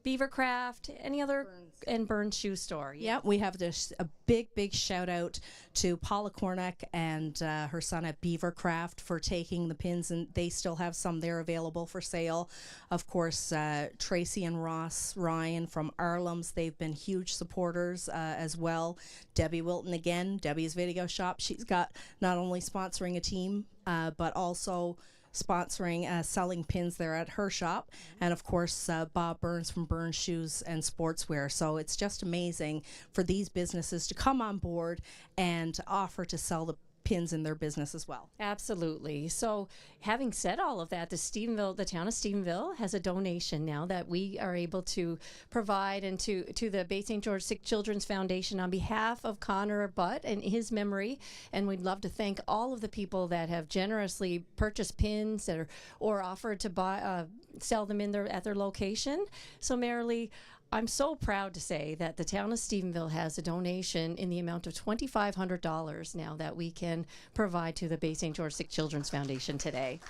Beavercraft, any other, and Burns Shoe Store. Yeah, we have this a big shout out to Paula Cornick and her son at Beavercraft for taking the pins, and they still have some there available for sale. Of course, Tracy and Ross Ryan from Arlem's, they've been huge supporters as well. Debbie Wilton again, Debbie's Video Shop. She's got not only sponsoring a team, but also sponsoring selling pins there at her shop, and of course Bob Burns from Burns Shoes and Sportswear. So it's just amazing for these businesses to come on board and offer to sell the pins in their business as well. Absolutely. So having said all of that, the town of Stephenville has a donation now that we are able to provide and to the Bay St. George Sick Children's Foundation on behalf of Connor Butt and his memory. And we'd love to thank all of the people that have generously purchased pins or offered to sell them at their location. So Marilee, I'm so proud to say that the town of Stephenville has a donation in the amount of $2,500 now that we can provide to the Bay St. George Sick Children's Foundation today.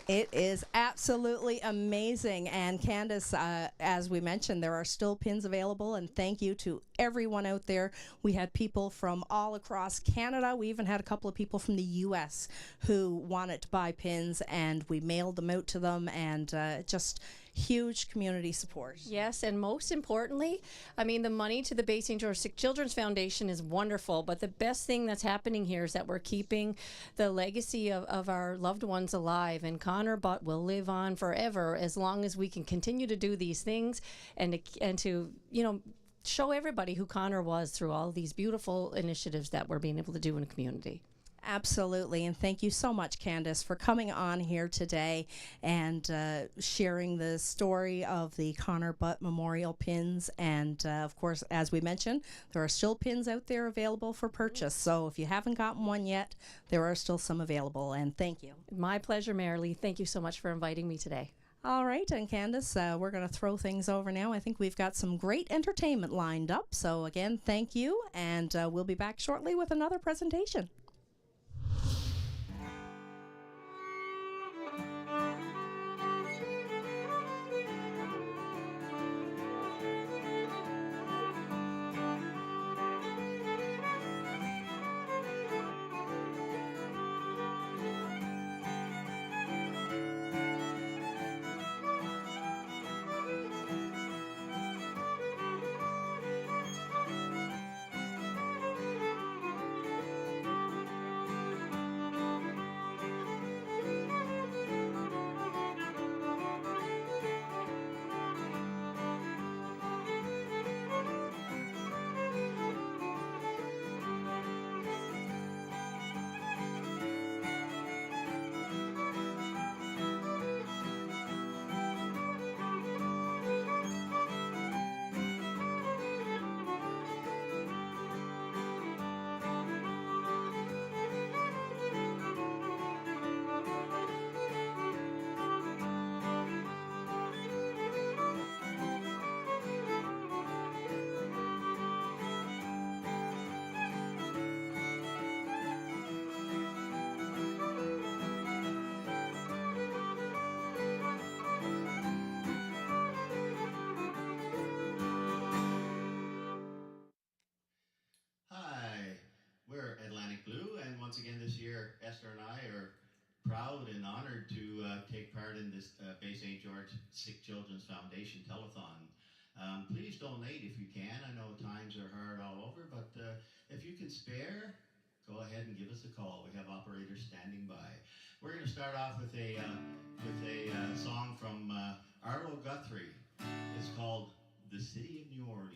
It is absolutely amazing. And Candace, as we mentioned, there are still pins available, and thank you to everyone out there. We had people from all across Canada. We even had a couple of people from the U.S. who wanted to buy pins, and we mailed them out to them, and just huge community support. Yes, and most importantly, I mean, the money to the Bay St. George Sick Children's Foundation is wonderful, but the best thing that's happening here is that we're keeping the legacy of our loved ones alive, and Connor Butt will live on forever as long as we can continue to do these things and to show everybody who Connor was through all these beautiful initiatives that we're being able to do in the community. Absolutely, and thank you so much, Candace, for coming on here today and sharing the story of the Connor Butt Memorial pins. And of course, as we mentioned, there are still pins out there available for purchase. So if you haven't gotten one yet, there are still some available. And thank you. My pleasure, Marilee. Thank you so much for inviting me today. All right, and Candace, we're going to throw things over now. I think we've got some great entertainment lined up. So again, thank you, and we'll be back shortly with another presentation. Once again this year, Esther and I are proud and honored to take part in this Bay St. George Sick Children's Foundation telethon. Please donate if you can. I know times are hard all over, but if you can spare, go ahead and give us a call. We have operators standing by. We're going to start off with a song from Arlo Guthrie. It's called "The City of New Orleans."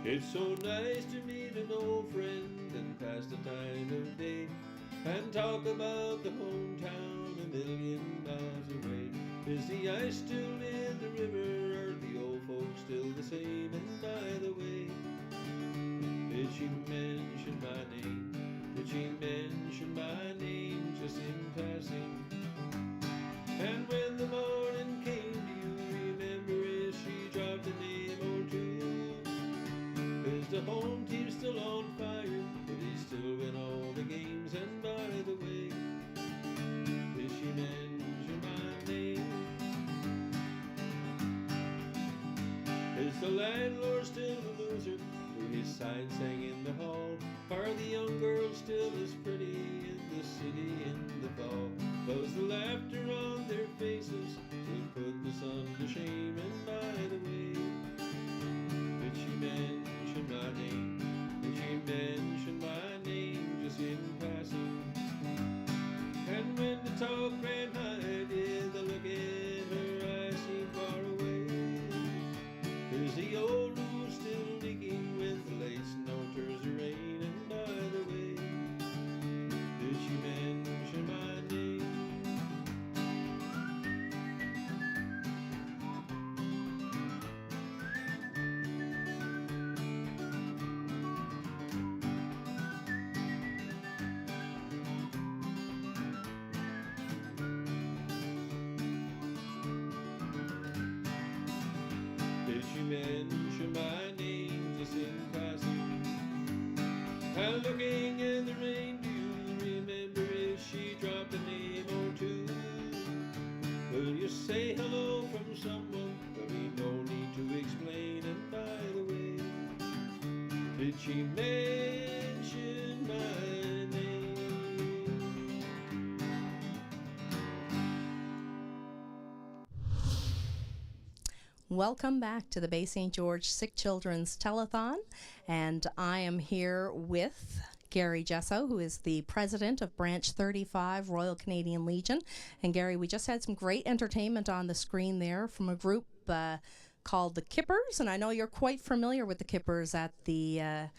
It's so nice to meet an old friend and pass the time of day and talk about the hometown a million miles away. Is the ice still in the river? Are the old folks still the same? And by the way, did she mention my name? Did she mention my name just in passing? And when the morning came, do you remember if she dropped a name or two? Is the home team still on fire? Will they still win all the games? And by the way, did she mention my name? Is the landlord still a loser, who his sign sang in the hall? Are the young girls still as pretty in the city in the fall? Was the laughter on their faces still put the sun to shame? And by the way, did she mention my name? Did she mention my name just in passing? And when the talk ran high, did the look in her eyes seem far away? Is the old roof still leaking when the late snow turns to rain? And by the way, did she mention my name? Did she mention my name just in passing? And looking in the rain, do you remember if she dropped a name or two? Will you say hello from someone? There'll be no need to explain. And by the way, did she mention my name? Welcome back to the Bay St. George Sick Children's Telethon, and I am here with Gary Jesso, who is the president of Branch 35 Royal Canadian Legion. And Gary, we just had some great entertainment on the screen there from a group called the Kippers, and I know you're quite familiar with the Kippers at the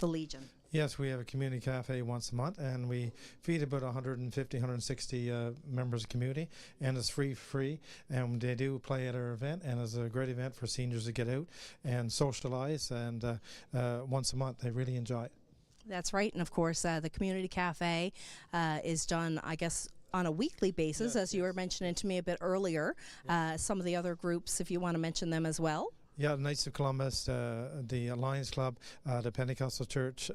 Legion. Yes, we have a community cafe once a month, and we feed about 150, 160 members of the community, and it's free, and they do play at our event, and it's a great event for seniors to get out and socialize, and once a month they really enjoy it. That's right, and of course the community cafe is done, I guess, on a weekly basis, as you were mentioning to me a bit earlier. Some of the other groups, if you want to mention them as well. Yeah, Knights of Columbus, the Alliance Club, the Pentecostal Church,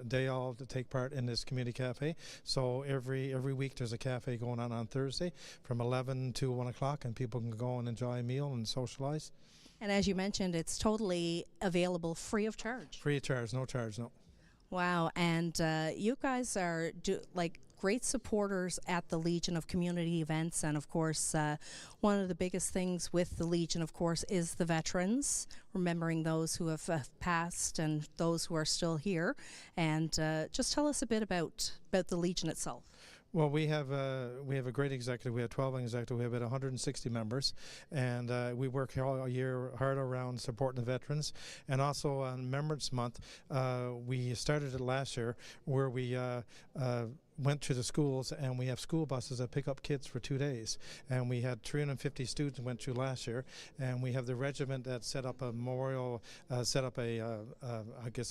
they all take part in this community cafe. So every week there's a cafe going on Thursday from 11 to 1 o'clock, and people can go and enjoy a meal and socialize. And as you mentioned, it's totally available free of charge. Free of charge, no charge, no. Wow, and you guys are great supporters at the Legion of community events, and of course one of the biggest things with the Legion, of course, is the veterans, remembering those who have passed and those who are still here. And just tell us a bit about the Legion itself. Well, we have a great executive. We have 12 executives. We have about 160 members, and we work all year hard around supporting the veterans. And also on Remembrance Month, we started it last year, where we went to the schools, and we have school buses that pick up kids for 2 days. And we had 350 students went through last year, and we have the regiment that set up a memorial, set up a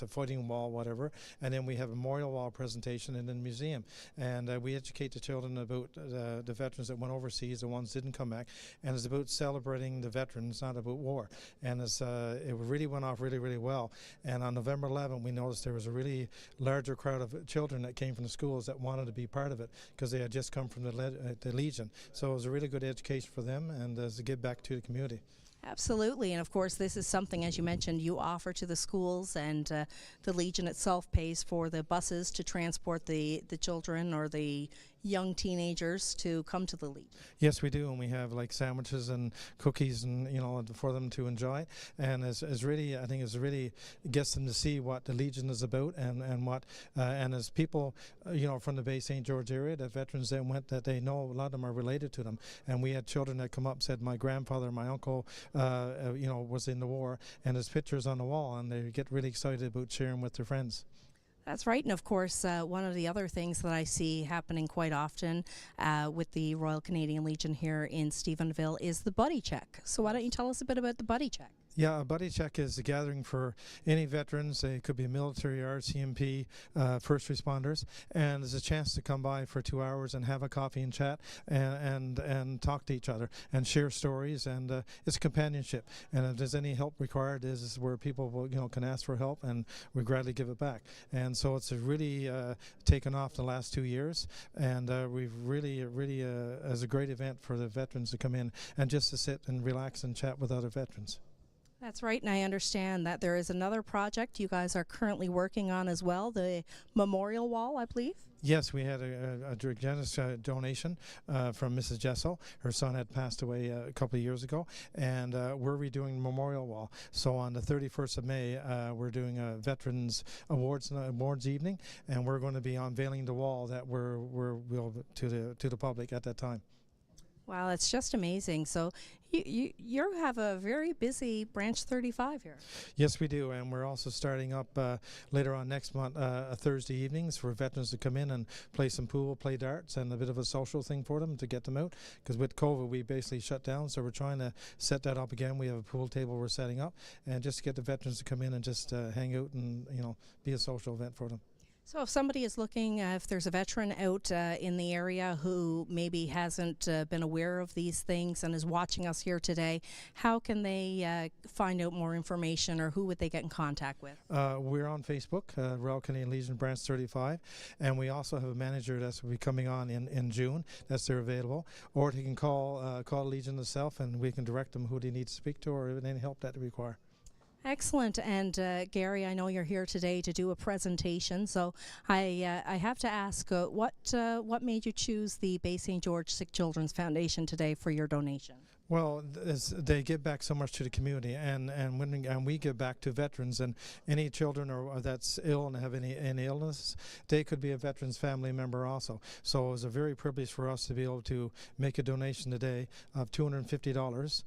fighting wall, whatever. And then we have a memorial wall presentation in the museum. And we educate the children about the veterans that went overseas, the ones that didn't come back. And it's about celebrating the veterans, not about war. And it really went off really, really well. And on November 11th, we noticed there was a really larger crowd of children that came from the schools that wanted to be part of it, because they had just come from the Legion. So it was a really good education for them, and as a give back to the community. Absolutely, and of course this is something, as you mentioned, you offer to the schools, and the Legion itself pays for the buses to transport the children or the young teenagers to come to the Legion. Yes, we do, and we have like sandwiches and cookies, and for them to enjoy. And I think it's really gets them to see what the Legion is about, and what and as people from the Bay St. George area, that veterans that went, that they know a lot of them are related to them. And we had children that come up and said, my grandfather, my uncle was in the war, and there's pictures on the wall, and they get really excited about sharing with their friends. That's right, and of course one of the other things that I see happening quite often with the Royal Canadian Legion here in Stephenville is the buddy check. So why don't you tell us a bit about the buddy check? Yeah, a buddy check is a gathering for any veterans. They could be military, RCMP, first responders, and there's a chance to come by for 2 hours and have a coffee and chat and talk to each other and share stories, and it's companionship. And if there's any help required, this is where people will, can ask for help, and we gladly give it back. And so it's really taken off the last 2 years, and we've really as a great event for the veterans to come in and just to sit and relax and chat with other veterans. That's right, and I understand that there is another project you guys are currently working on as well, the memorial wall, I believe. Yes, we had a generous donation from Mrs. Jessel. Her son had passed away a couple of years ago, and we're redoing the memorial wall. So on the 31st of May, we're doing a Veterans Awards evening, and we're going to be unveiling the wall that we'll to the public at that time. Wow, it's just amazing. So you have a very busy Branch 35 here. Yes, we do, and we're also starting up later on next month, Thursday evenings for veterans to come in and play some pool, play darts, and a bit of a social thing for them to get them out. Because with COVID, we basically shut down, so we're trying to set that up again. We have a pool table we're setting up, and just to get the veterans to come in and just hang out and be a social event for them. So if somebody is looking, if there's a veteran out in the area who maybe hasn't been aware of these things and is watching us here today, how can they find out more information, or who would they get in contact with? We're on Facebook, Royal Canadian Legion Branch 35, and we also have a manager that's will be coming on in June. That's there available. Or they can call Legion itself, and we can direct them who they need to speak to or any help that they require. Excellent. And Gary, I know you're here today to do a presentation, so I have to ask, what made you choose the Bay St. George Sick Children's Foundation today for your donation? Well, they give back so much to the community, and when we give back to veterans, and any children or that's ill and have any illness, they could be a veteran's family member also. So it was a very privilege for us to be able to make a donation today of $250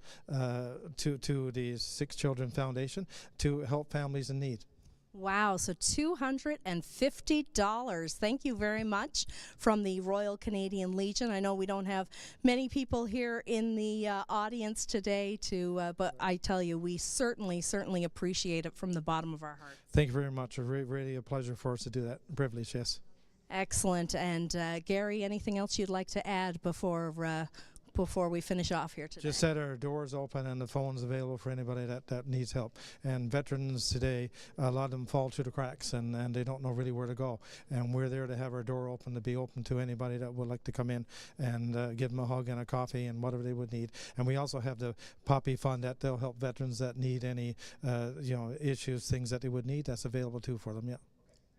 to the Sick Children Foundation to help families in need. Wow, so $250. Thank you very much from the Royal Canadian Legion. I know we don't have many people here in the audience today, but I tell you, we certainly appreciate it from the bottom of our heart. Thank you very much. Really a pleasure for us to do that. Privilege, yes. Excellent. And Gary, anything else you'd like to add before we finish off here today? Just that our doors open and the phone's available for anybody that needs help. And veterans today, a lot of them fall through the cracks and they don't know really where to go. And we're there to have our door open, to be open to anybody that would like to come in and give them a hug and a coffee and whatever they would need. And we also have the Poppy Fund that they'll help veterans that need any issues, things that they would need. That's available too for them, yeah.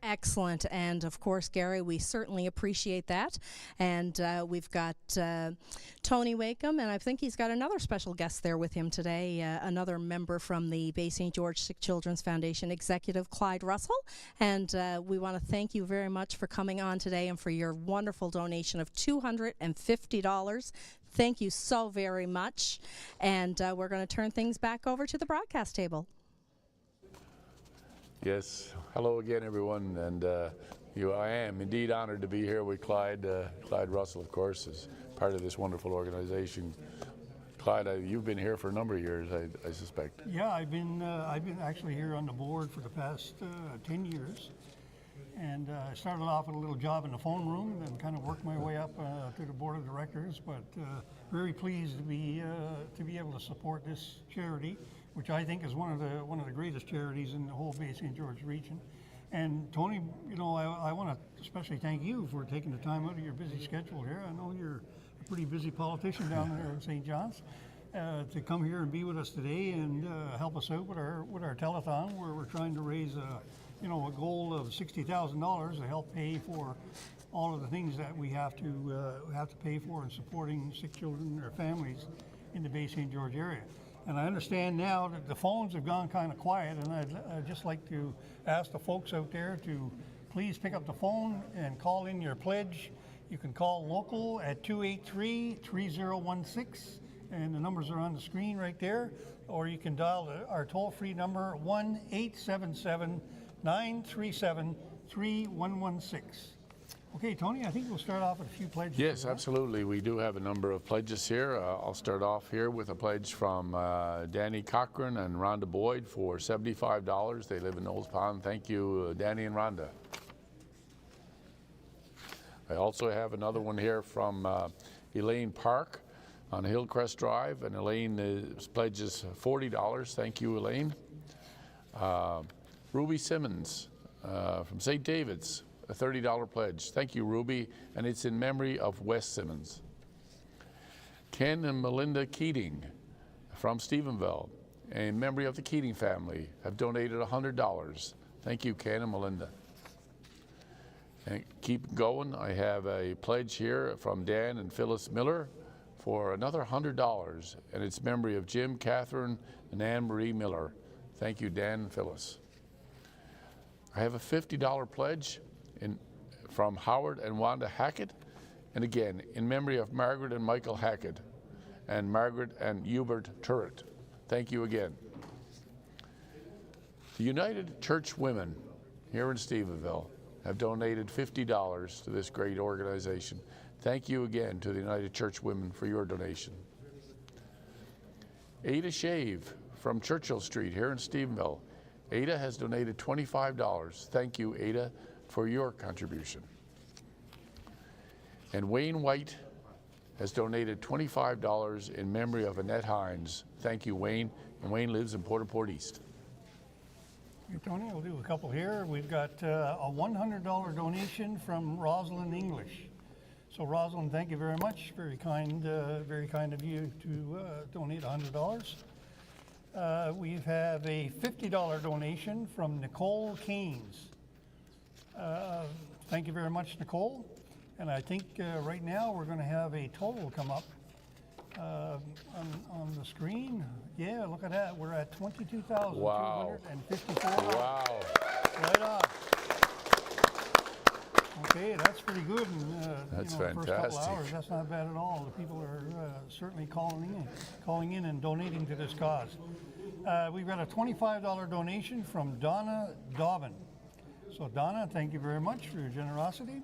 Excellent. And of course, Gary, we certainly appreciate that. And we've got Tony Wakeham, and I think he's got another special guest there with him today, another member from the Bay St. George Sick Children's Foundation, Executive Clyde Russell. And we want to thank you very much for coming on today and for your wonderful donation of $250. Thank you so very much. And we're going to turn things back over to the broadcast table. Yes, hello again, everyone, and I am indeed honored to be here with Clyde. Clyde Russell, of course, is part of this wonderful organization. Clyde, you've been here for a number of years, I suspect. Yeah, I've been actually here on the board for the past 10 years, and I started off with a little job in the phone room, and then kind of worked my way up to the board of directors. But very pleased to be able to support this charity, which I think is one of the greatest charities in the whole Bay St. George region. And Tony, I want to especially thank you for taking the time out of your busy schedule here. I know you're a pretty busy politician down there in St. John's, to come here and be with us today and help us out with our telethon, where we're trying to raise a goal of $60,000 to help pay for all of the things that we have to pay for in supporting sick children and their families in the Bay St. George area. And I understand now that the phones have gone kind of quiet, and I'd just like to ask the folks out there to please pick up the phone and call in your pledge. You can call local at 283-3016, and the numbers are on the screen right there, or you can dial our toll-free number 1-877-937-3116. Okay, Tony, I think we'll start off with a few pledges. Yes, absolutely. We do have a number of pledges here. I'll start off here with a pledge from Danny Cochran and Rhonda Boyd for $75. They live in Knowles Pond. Thank you, Danny and Rhonda. I also have another one here from Elaine Park on Hillcrest Drive, and Elaine pledges $40. Thank you, Elaine. Ruby Simmons from St. David's, a $30 pledge. Thank you, Ruby, and it's in memory of Wes Simmons. Ken and Melinda Keating from Stephenville. and in memory of the Keating family, have donated $100. Thank you, Ken and Melinda. And keep going. I have a pledge here from Dan and Phyllis Miller for another $100, and it's memory of Jim, Catherine, and Anne Marie Miller. Thank you, Dan and Phyllis. I have a $50 pledge from Howard and Wanda Hackett, and again, in memory of Margaret and Michael Hackett, and Margaret and Hubert Turret. Thank you again. The United Church Women here in Stephenville have donated $50 to this great organization. Thank you again to the United Church Women for your donation. Ada Shave from Churchill Street here in Stephenville. Ada has donated $25. Thank you, Ada, for your contribution. And Wayne White has donated $25 in memory of Annette Hines. Thank you, Wayne. And Wayne lives in Port East. Hey, Tony, we'll do a couple here. We've got a $100 donation from Rosalind English. So Rosalind, thank you very much. Very kind of you to donate $100. We have a $50 donation from Nicole Keynes. Thank you very much, Nicole. And I think right now we're going to have a total come up on the screen. Yeah, look at that. We're at $22,254. Wow. Wow. Right on. Okay, that's pretty good. And, that's fantastic. First couple hours, that's not bad at all. The people are certainly calling in and donating to this cause. We've got a $25 donation from Donna Dobbin. So Donna, thank you very much for your generosity.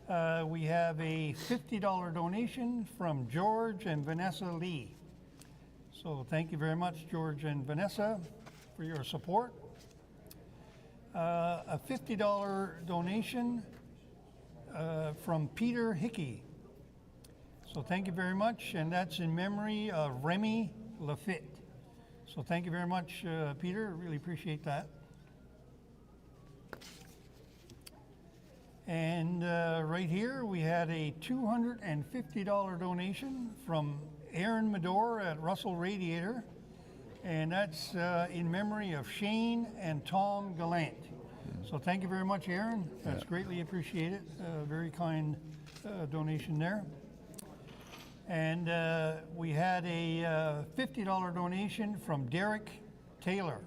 We have a $50 donation from George and Vanessa Lee. So thank you very much, George and Vanessa, for your support. A $50 donation from Peter Hickey. So thank you very much, and that's in memory of Remy Lafitte. So thank you very much, Peter. Really appreciate that. And right here we had a $250 donation from Aaron Medor at Russell Radiator, and that's in memory of Shane and Tom Gallant. So thank you very much, Aaron. That's greatly appreciated. Very kind donation there. And we had a $50 donation from Derek Taylor.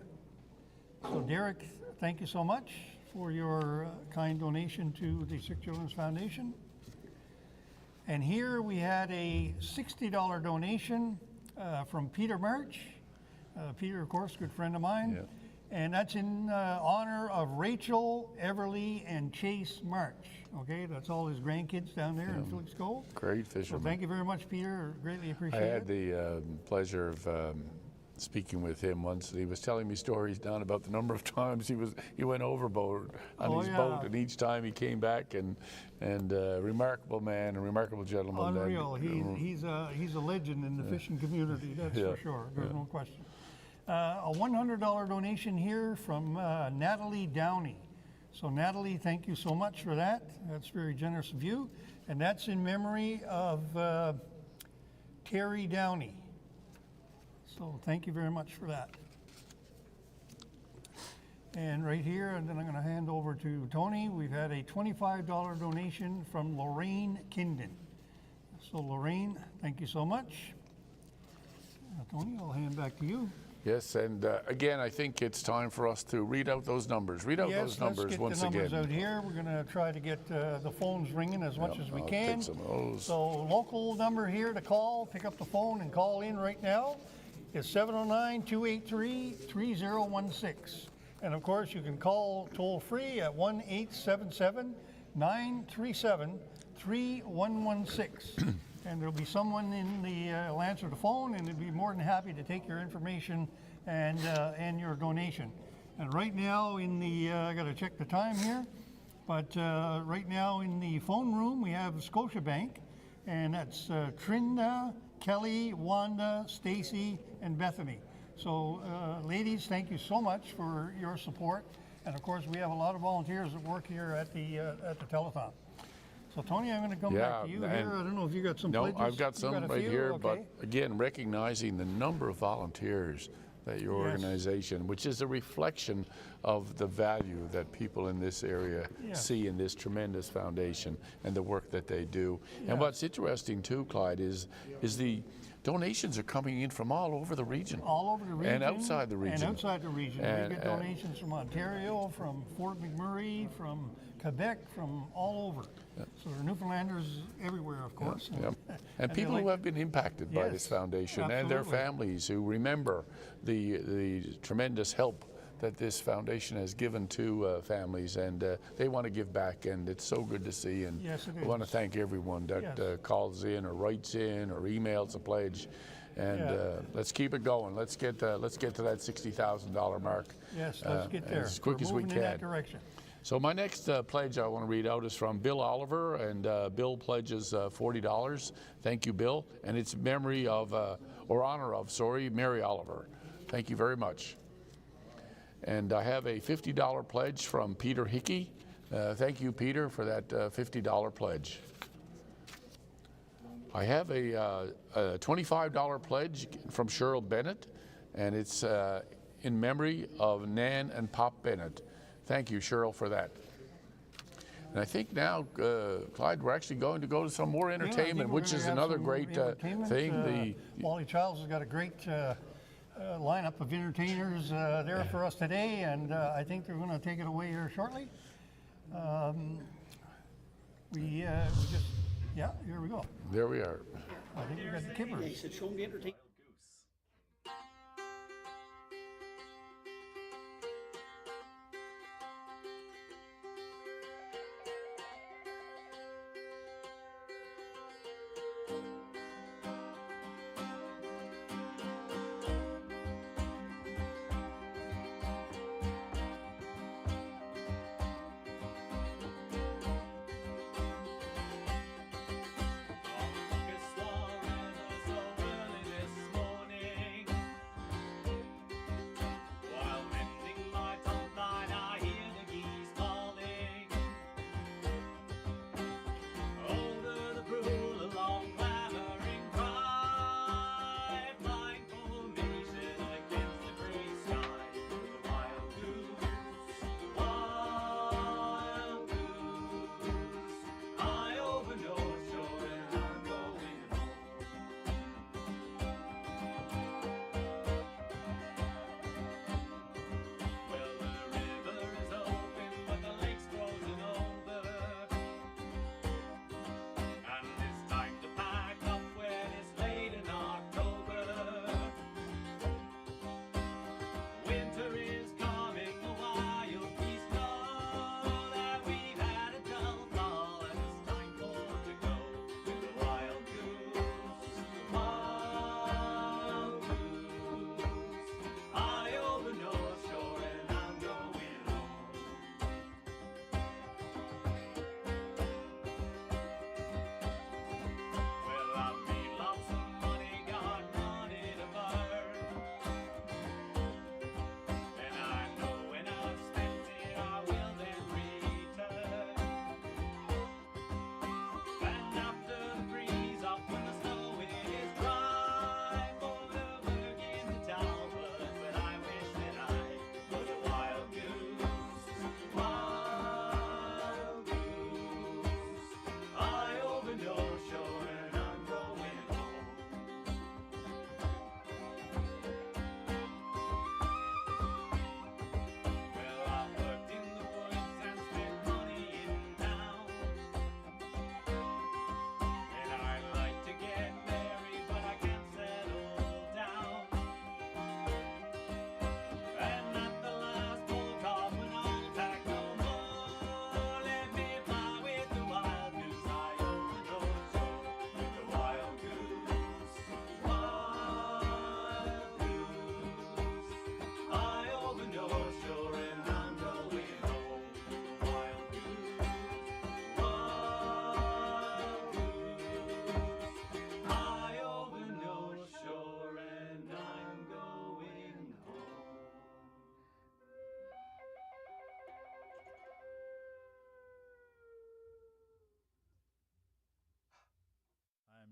So Derek, thank you so much for your kind donation to the Sick Children's Foundation. And here we had a $60 donation from Peter March. Peter, of course, good friend of mine. Yep. And that's in honor of Rachel, Everly, and Chase March. Okay, that's all his grandkids down there in Felix Cove. Great fisherman. So thank you very much, Peter. Greatly appreciate it. I had the pleasure of speaking with him once. He was telling me stories down about the number of times he went overboard on his boat, and each time he came back, and remarkable man, a remarkable gentleman. Unreal. He's a legend in the fishing community. That's for sure. There's no question. A $100 donation here from Natalie Downey. So Natalie, thank you so much for that. That's very generous of you. And that's in memory of Terry Downey. So thank you very much for that. And right here, and then I'm going to hand over to Tony, we've had a $25 donation from Lorraine Kinden. So Lorraine, thank you so much. Tony, I'll hand back to you. Yes, and again, I think it's time for us to read out those numbers. Read out those numbers once again. Yes, let's get the numbers out here. We're going to try to get the phones ringing as much as we can. Take some of those. So local number here to call, pick up the phone and call in right now is 709-283-3016. And of course, you can call toll free at 1-877-937-3116. And there'll be someone in the will answer the phone, and they'd be more than happy to take your information and your donation. And right now in the, I got to check the time here, but right now in the phone room we have Scotiabank, and that's Trinda, Kelly, Wanda, Stacy, and Bethany. So ladies, thank you so much for your support. And of course, we have a lot of volunteers that work here at the telethon. So Tony, I'm going to come Yeah, back to you and here. I don't know if you got some no, pledges. I've got You some a right few? here, Okay. but again, recognizing the number of volunteers that your Yes. organization, which is a reflection of the value that people in this area Yes. see in this tremendous foundation and the work that they do. Yes. And what's interesting too, Clyde, is the donations are coming in from all over the region. All over the region. And outside the region. And outside the region. And, We get donations from Ontario, from Fort McMurray, from Quebec, from all over. Yep. So there are Newfoundlanders everywhere, of course. Yep. And they people like- who have been impacted by Yes, this foundation and their absolutely. families who remember the tremendous help that this foundation has given to families, and they want to give back, and it's so good to see. And Yes, it I want to is. thank everyone that Yes. calls in or writes in or emails a pledge. And Yeah. let's keep it going. Let's get to that $60,000 mark. Yes, let's get there. As quick We're as we moving in that can. direction. So my next pledge I want to read out is from Bill Oliver, and Bill pledges $40. Thank you, Bill. And it's memory of, or honor of, Mary Oliver. Thank you very much. And I have a $50 pledge from Peter Hickey. Thank you, Peter, for that $50 pledge. I have a $25 pledge from Cheryl Bennett, and it's in memory of Nan and Pop Bennett. Thank you, Cheryl, for that. And I think now, Clyde, we're actually going to go to some more Yeah, I think entertainment, we're which gonna is have another some great entertainment. thing. Wally Childs has got a great lineup of entertainers there for us today, and I think they're going to take it away here shortly. We just, yeah, here we go. There we are. I think we got the kippers. He said, show me the entertainment. August war and us a whirling this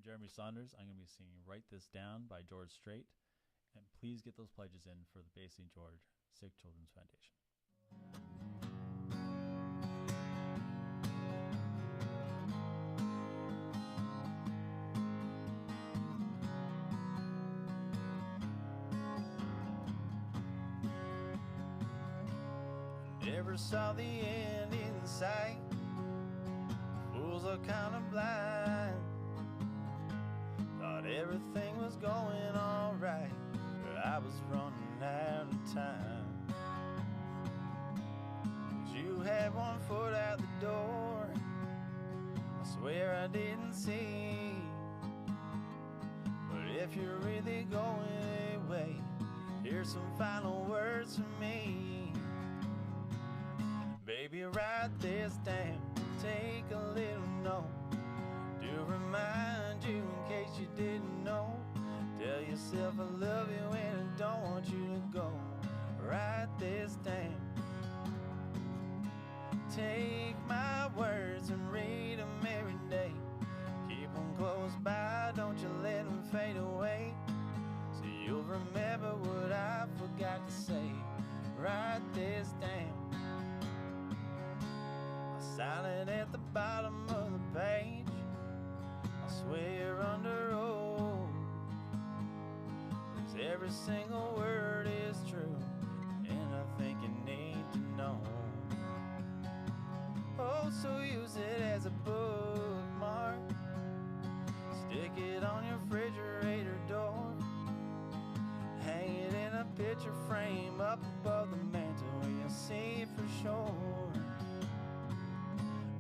Jeremy Saunders. I'm going to be singing Write This Down by George Strait. And please get those pledges in for the Bay St. George Sick Children's Foundation. Never saw the end in sight. Fools are kind of blind. Thought everything was going all right, but I was running out of time. But you had one foot out the door, I swear I didn't see. But if you're really going away, here's some final words from me. Baby, write this down, take a little note to remind you in case you didn't know. Tell yourself I love you and I don't want you to go. Write this down. Take my words and read them every day. Keep them close by, don't you let them fade away. So you'll remember what I forgot to say. Write this down. Sign it at the bottom of the page. I swear under oath, 'cause every single word is true, and I think you need to know. Oh, so use it as a bookmark. Stick it on your refrigerator door. Hang it in a picture frame up above the mantle where you'll see it for sure.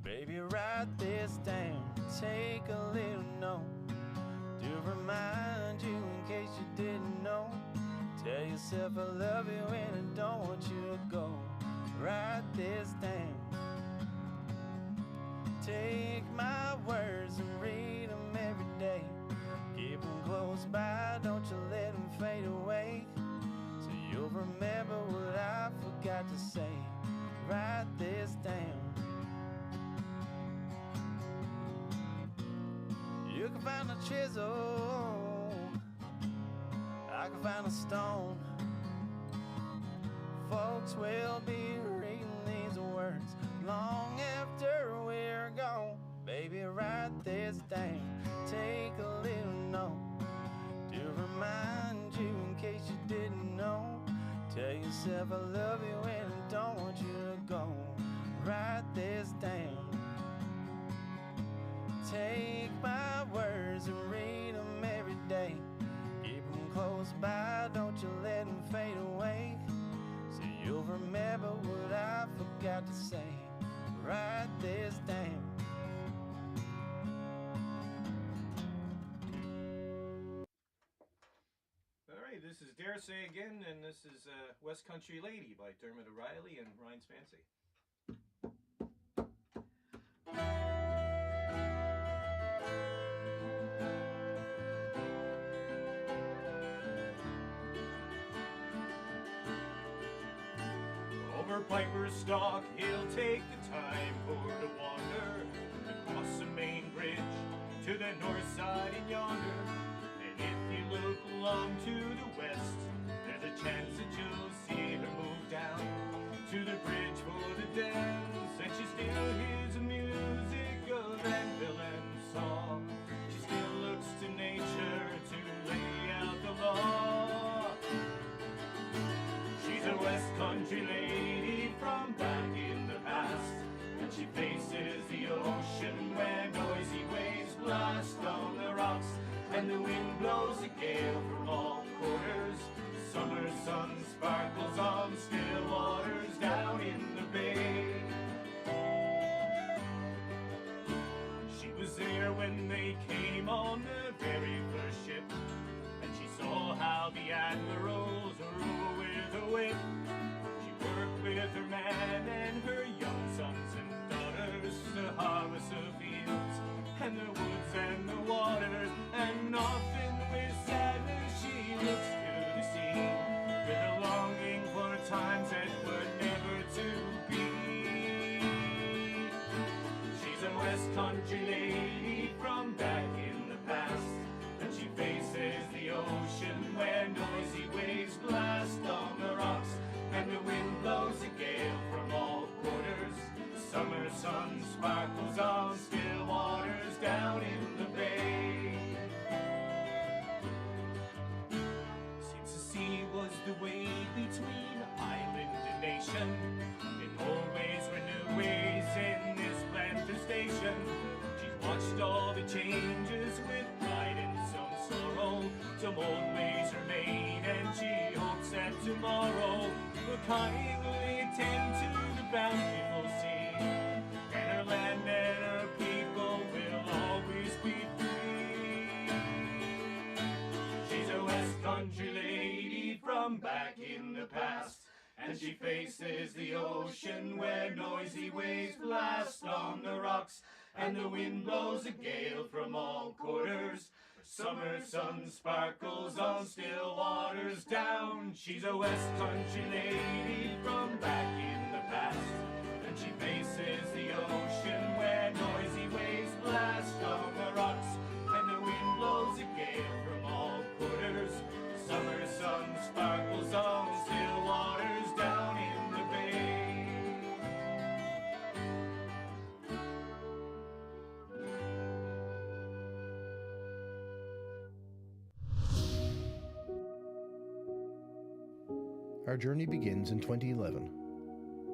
Baby, write this down, take a little note to remind you in case you didn't know. Tell yourself I love you and I don't want you to go. Write this down. Take my words and read them every day. Keep them close by, don't you let them fade away. So you'll remember what I forgot to say. Write this down. You can find a chisel, I can find a stone. Folks will be reading these words long after we're gone. Baby, write this down, take a little note to remind you in case you didn't know. Tell yourself I love you and I don't want you to go. Write this down. Take my words and read them every day. Keep them close by, don't you let them fade away. So you'll remember what I forgot to say. Write this down. All right, this is Dare Say Again, and this is West Country Lady by Dermot O'Reilly and Ryan Spancy. Over Piper's Stalk, he'll take the time for to wander across the main bridge to the north side in yonder. And if you look along to the west, there's a chance that you'll see her move down to the bridge for the dance. And she still hears the music of anvil and saw. She still looks to nature to lay out the law. She's a West Country lady from back in the past, and she faces the ocean where noisy waves blast on the rocks, and the wind blows a gale from all quarters. Summer sun sparkles on still waters down in the bay. She was there when they came on the very first ship, and she saw how the admirals rule with a whip. She worked with her man and her young sons and daughters to harvest the fields and the woods and the waters, and often with sadness she looks to the sea with a longing for a time station. In old ways were new ways in this planter station. She's watched all the changes with pride and some sorrow. Some old ways remain, and she hopes that tomorrow will kindly attend to the bountiful sea, and her land and her people will always be free. She's a West Country lady from back in the past, and she faces the ocean where noisy waves blast on the rocks, and the wind blows a gale from all quarters. Summer sun sparkles on still waters down. She's a West Country lady from back in the past, and she faces the ocean where noisy waves blast on the rocks, and the wind blows a gale from all quarters. Summer sun sparkles on still waters down in the bay. Our journey begins in 2011,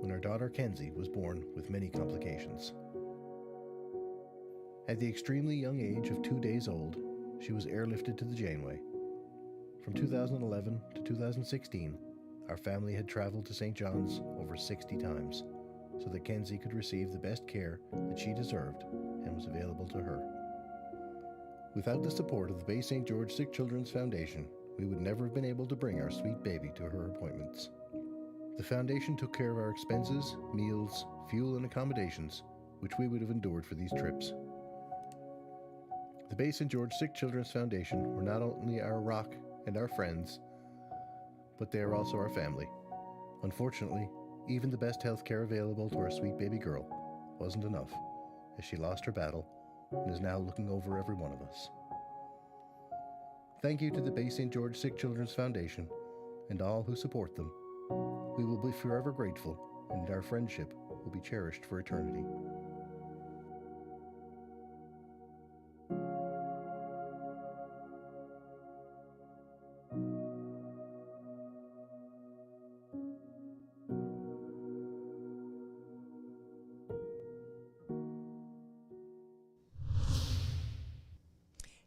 when our daughter Kenzie was born with many complications. At the extremely young age of 2 days old, she was airlifted to the Janeway. From 2011 to 2016, our family had traveled to St. John's over 60 times, so that Kenzie could receive the best care that she deserved and was available to her. Without the support of the Bay St. George Sick Children's Foundation, we would never have been able to bring our sweet baby to her appointments. The foundation took care of our expenses, meals, fuel, and accommodations, which we would have endured for these trips. The Bay St. George Sick Children's Foundation were not only our rock and our friends, but they are also our family. Unfortunately, even the best health care available to our sweet baby girl wasn't enough, as she lost her battle and is now looking over every one of us. Thank you to the Bay St. George Sick Children's Foundation and all who support them. We will be forever grateful, and our friendship will be cherished for eternity.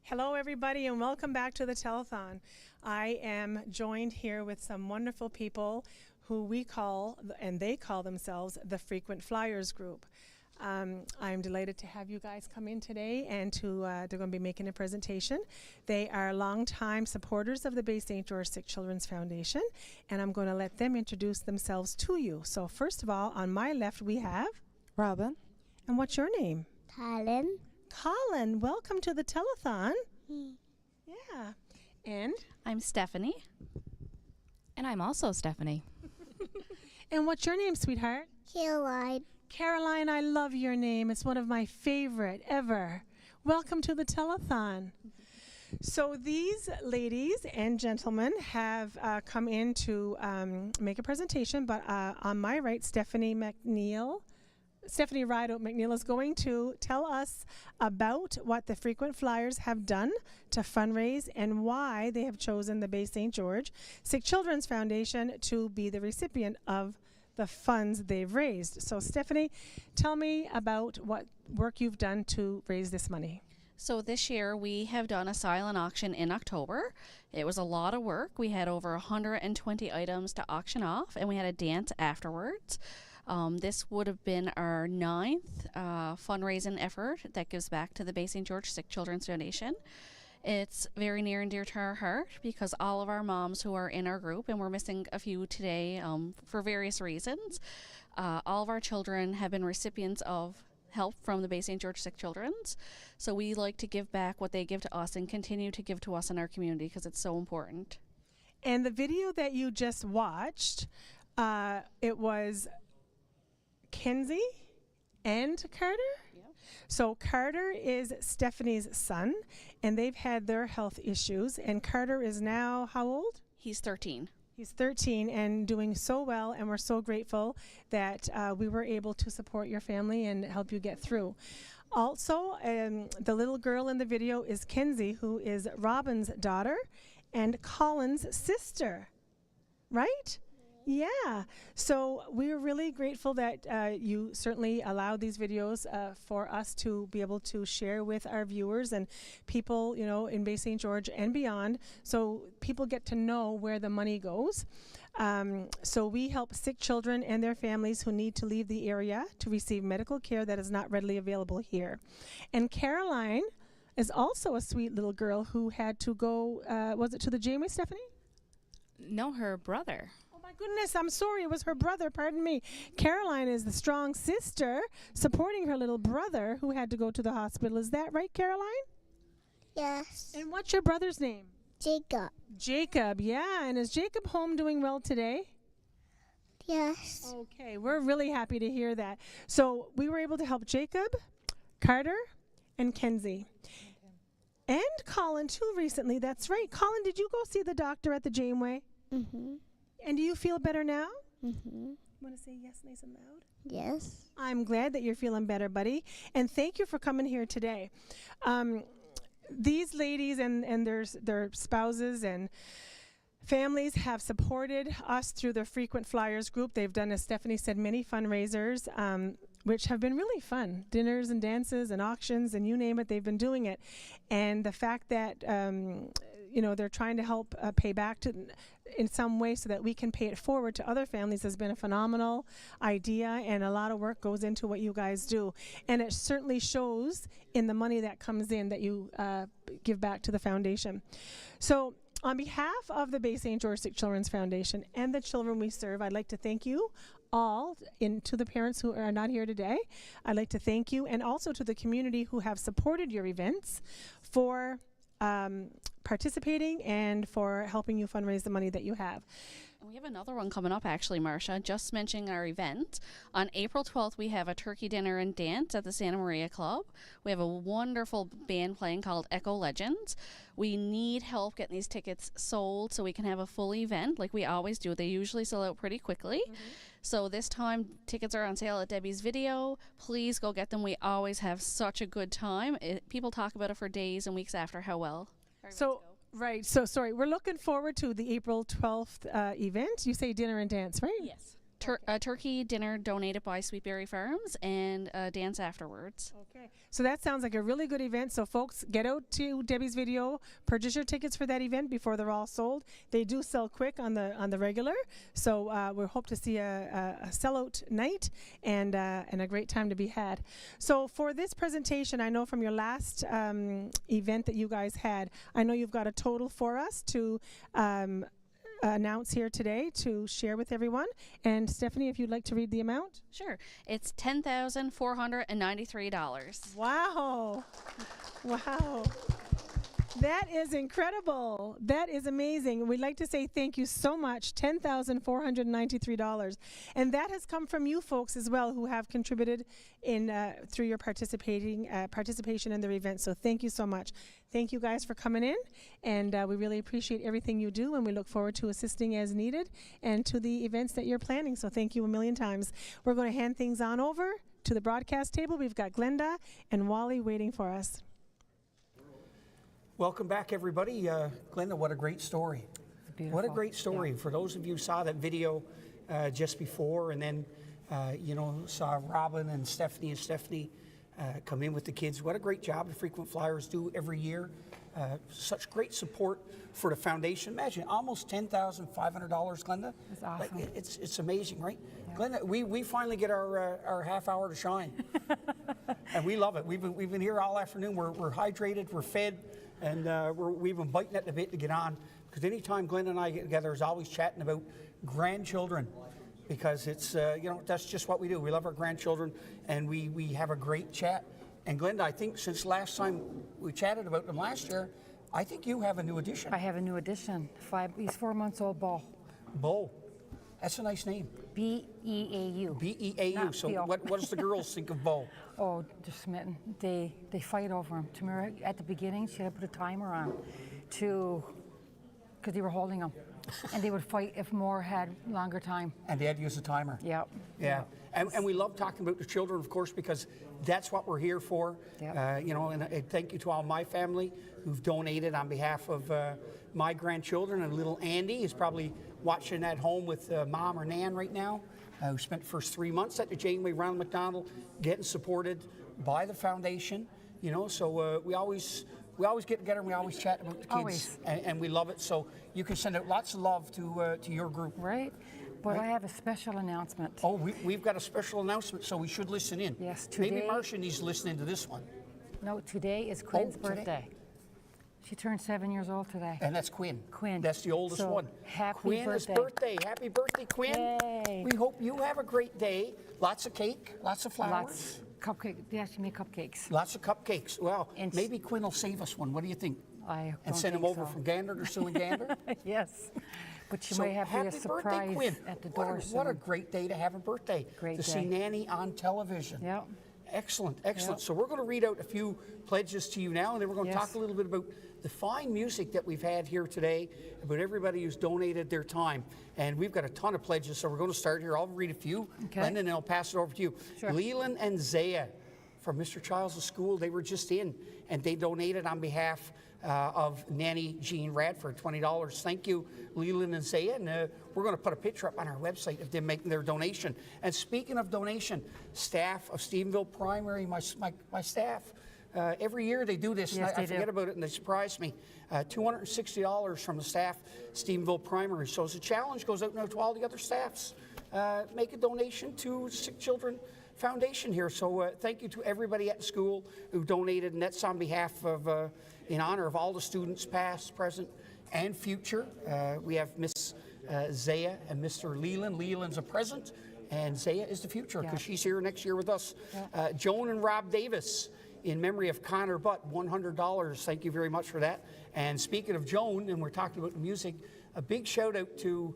Hello, everybody, and welcome back to the telethon. I am joined here with some wonderful people who we call, and they call themselves, the Frequent Flyers Group. I'm delighted to have you guys come in today, and they're going to be making a presentation. They are longtime supporters of the Bay St. George Sick Children's Foundation, and I'm going to let them introduce themselves to you. So first of all, on my left we have Robin. And what's your name? Colin. Colin, welcome to the telethon. Yeah. And? I'm Stephanie. And I'm also Stephanie. And what's your name, sweetheart? Caroline. Caroline, I love your name. It's one of my favorite ever. Welcome to the telethon. So these ladies and gentlemen have come in to make a presentation, but on my right, Stephanie Rideout McNeil is going to tell us about what the Frequent Flyers have done to fundraise and why they have chosen the Bay St. George Sick Children's Foundation to be the recipient of the funds they've raised. So Stephanie, tell me about what work you've done to raise this money. So this year we have done a silent auction in October. It was a lot of work. We had over 120 items to auction off, and we had a dance afterwards. This would have been our 9th fundraising effort that gives back to the Bay St. George Sick Children's Foundation. It's very near and dear to our heart because all of our moms who are in our group, and we're missing a few today for various reasons, all of our children have been recipients of help from the Bay St. George Sick Children's. So we like to give back what they give to us and continue to give to us in our community because it's so important. And the video that you just watched, it was Kenzie and Carter? Yep. So Carter is Stephanie's son, and they've had their health issues, and Carter is now how old? He's 13. He's 13 and doing so well, and we're so grateful that we were able to support your family and help you get through. Also, the little girl in the video is Kenzie, who is Robin's daughter and Colin's sister, right? Yeah, so we're really grateful that you certainly allowed these videos for us to be able to share with our viewers and people, you know, in Bay St. George and beyond, so people get to know where the money goes. So we help sick children and their families who need to leave the area to receive medical care that is not readily available here. And Caroline is also a sweet little girl who had to go, was it to the Janeway, Stephanie? No, her brother. My goodness, I'm sorry, it was her brother, pardon me. Caroline is the strong sister supporting her little brother who had to go to the hospital. Is that right, Caroline? Yes. And what's your brother's name? Jacob. Jacob, yeah. And is Jacob home doing well today? Yes. Okay, we're really happy to hear that. So we were able to help Jacob, Carter, and Kenzie. And Colin, too, recently. That's right. Colin, did you go see the doctor at the Janeway? Mm-hmm. And do you feel better now? Mm-hmm. Want to say yes nice and loud? Yes. I'm glad that you're feeling better, buddy. And thank you for coming here today. These ladies and their spouses and families have supported us through the Frequent Flyers group. They've done, as Stephanie said, many fundraisers, which have been really fun. Dinners and dances and auctions and you name it, they've been doing it. And the fact that you know, they're trying to help pay back to in some way so that we can pay it forward to other families has been a phenomenal idea, and a lot of work goes into what you guys do. And it certainly shows in the money that comes in that you give back to the foundation. So on behalf of the Bay St. George Sick Children's Foundation and the children we serve, I'd like to thank you all, to the parents who are not here today. I'd like to thank you, and also to the community who have supported your events, for participating and for helping you fundraise the money that you have. And we have another one coming up, actually, Marcia. Just mentioning our event. On April 12th, we have a turkey dinner and dance at the Santa Maria Club. We have a wonderful band playing called Echo Legends. We need help getting these tickets sold so we can have a full event like we always do. They usually sell out pretty quickly. So this time, tickets are on sale at Debbie's Video. Please go get them. We always have such a good time. People talk about it for days and weeks after how well. So, right. So, sorry. We're looking forward to the April 12th event. You say dinner and dance, right? Yes. A turkey dinner donated by Sweetberry Farms and a dance afterwards. Okay. So that sounds like a really good event. So folks, get out to Debbie's Video, purchase your tickets for that event before they're all sold. They do sell quick on the regular. So we hope to see a sellout night and a great time to be had. So for this presentation, I know from your last event that you guys had, I know you've got a total for us to announce here today to share with everyone. And Stephanie, if you'd like to read the amount. Sure. It's $10,493. Wow. Wow. That is incredible. That is amazing. We'd like to say thank you so much, $10,493. And that has come from you folks as well, who have contributed in through your participation in their event. So thank you so much. Thank you guys for coming in, and we really appreciate everything you do, and we look forward to assisting as needed and to the events that you're planning. So thank you a million times. We're going to hand things on over to the broadcast table. We've got Glenda and Wally waiting for us. Welcome back, everybody. Glenda, what a great story. What a great story. Yeah. For those of you who saw that video just before, and then, you know, saw Robin and Stephanie come in with the kids. What a great job the Frequent Flyers do every year. Such great support for the foundation. Imagine, almost $10,500, Glenda. That's awesome. Like, it's amazing, right? Yeah. Glenda, we finally get our half hour to shine. And we love it. We've been here all afternoon. We're hydrated, we're fed, and we've been biting at the bit to get on. Because anytime Glenda and I get together, there's always chatting about grandchildren. Because it's, you know, that's just what we do. We love our grandchildren, and we have a great chat. And Glenda, I think since last time we chatted about them last year, I think you have a new addition. I have a new addition. He's 4 months old, Bo. Bo. That's a nice name. B-E-A-U. B-E-A-U. So what does the girls think of Bo? Oh, they're smitten. They fight over him. Tamara, at the beginning, she had to put a timer on because they were holding him. And they would fight if more had longer time. And they had to use a timer. Yep. Yeah. And we love talking about the children, of course, because that's what we're here for. Yep. You know, and thank you to all my family who've donated on behalf of my grandchildren. And little Andy is probably watching at home with Mom or Nan right now, who spent the first 3 months at the Janeway Ronald McDonald, getting supported by the foundation. You know, so we always get together and we always chat about the kids, and we love it. So you can send out lots of love to your group. Right. But I have a special announcement. Oh, we've got a special announcement, so we should listen in. Yes, today. Maybe Marcia needs to listen into this one. No, today is Quinn's today. birthday. She turned 7 years old today. And that's Quinn. Quinn. That's the oldest So, one. happy Quinn's birthday. Happy birthday, Quinn. Yay. We hope you have a great day. Lots of cake, lots of flowers. Lots. Cupcake. Yeah, she made cupcakes. Lots of cupcakes. Well, maybe Quinn will save us one. What do you think? I and send him over from Gander to Sue and Gander? Yes. But she So may have happy a surprise birthday, Quinn. at the door What a soon. great day to have a birthday. Great to day. see Nanny on television. Yep. Excellent, excellent. Yep. So we're going to read out a few pledges to you now, and then we're going to Yes. talk a little bit about the fine music that we've had here today, about everybody who's donated their time. And we've got a ton of pledges, so we're going to start here. I'll read a few, Okay. Linda, and then I'll pass it over to you. Sure. Leland and Zaya from Mr. Childs' school, they were just in, and they donated on behalf of Nanny Jean Radford, $20. Thank you, Leland and Zaya. And we're going to put a picture up on our website of them making their donation. And speaking of donation, staff of Stephenville Primary, my staff, every year they do this. Yes, and I they do. forget about it, and they surprise me. $260 from the staff, Stephenville Primary. So as a challenge goes out now to all the other staffs, make a donation to Sick Children Foundation here. So thank you to everybody at the school who donated, and that's on behalf of, in honor of all the students, past, present, and future. We have Miss Zaya and Mr. Leland. Leland's a present, and Zaya is the future because she's here next year with us. Joan and Rob Davis, in memory of Connor Butt, $100. Thank you very much for that. And speaking of Joan, and we're talking about the music, a big shout out to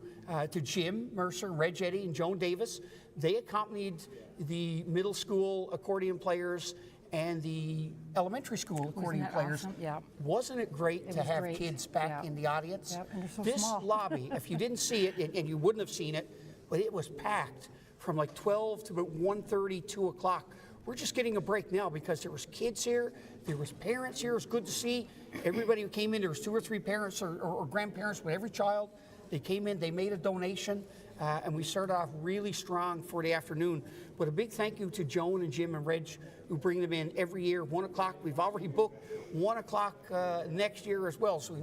Jim Mercer, Reg Eddy, and Joan Davis. They accompanied the middle school accordion players and the elementary school accordion that players. awesome? Yeah. Wasn't it great It to was have great. kids back Yeah. in the audience? Yep, and they're so This small. lobby, if you didn't see it, and you wouldn't have seen it, but it was packed from like 12 to about 1:30, 2 o'clock. We're just getting a break now because there was kids here, there was parents here. It was good to see everybody who came in. There was 2 or 3 parents or grandparents with every child. They came in, they made a donation, and we started off really strong for the afternoon. But a big thank you to Joan and Jim and Reg who bring them in every year, 1 o'clock. We've already booked 1 o'clock next year as well, so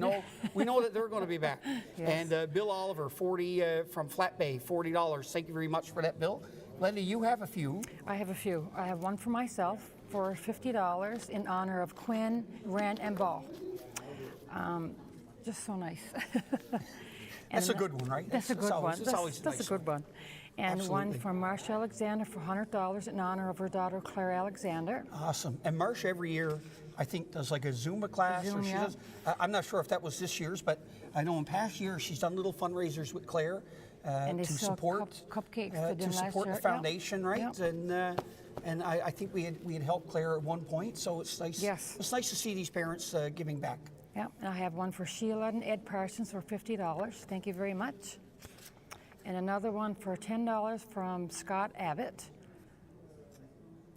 we know that they're going to be back. Yes. And Bill Oliver, 40 from Flat Bay, $40. Thank you very much for that, Bill. Linda, you have a few. I have a few. I have one for myself for $50 in honor of Quinn, Ren, and Ball. Just so nice. That's a good one, right? That's a good one. It's always a That's nice a good one. And one Absolutely. from Marsha Alexander for $100 in honor of her daughter, Claire Alexander. Awesome. And Marcia every year, I think, does like a Zumba class. Zoom, or she yeah. does. I'm not sure if that was this year's, but I know in past years she's done little fundraisers with Claire And they to sell support cupcakes for them to last support year. the foundation, right? Yep. And I think we had helped Claire at one point, so it's nice. Yes. It's nice to see these parents giving back. Yeah, and I have one for Sheila and Ed Parsons for $50. Thank you very much. And another one for $10 from Scott Abbott.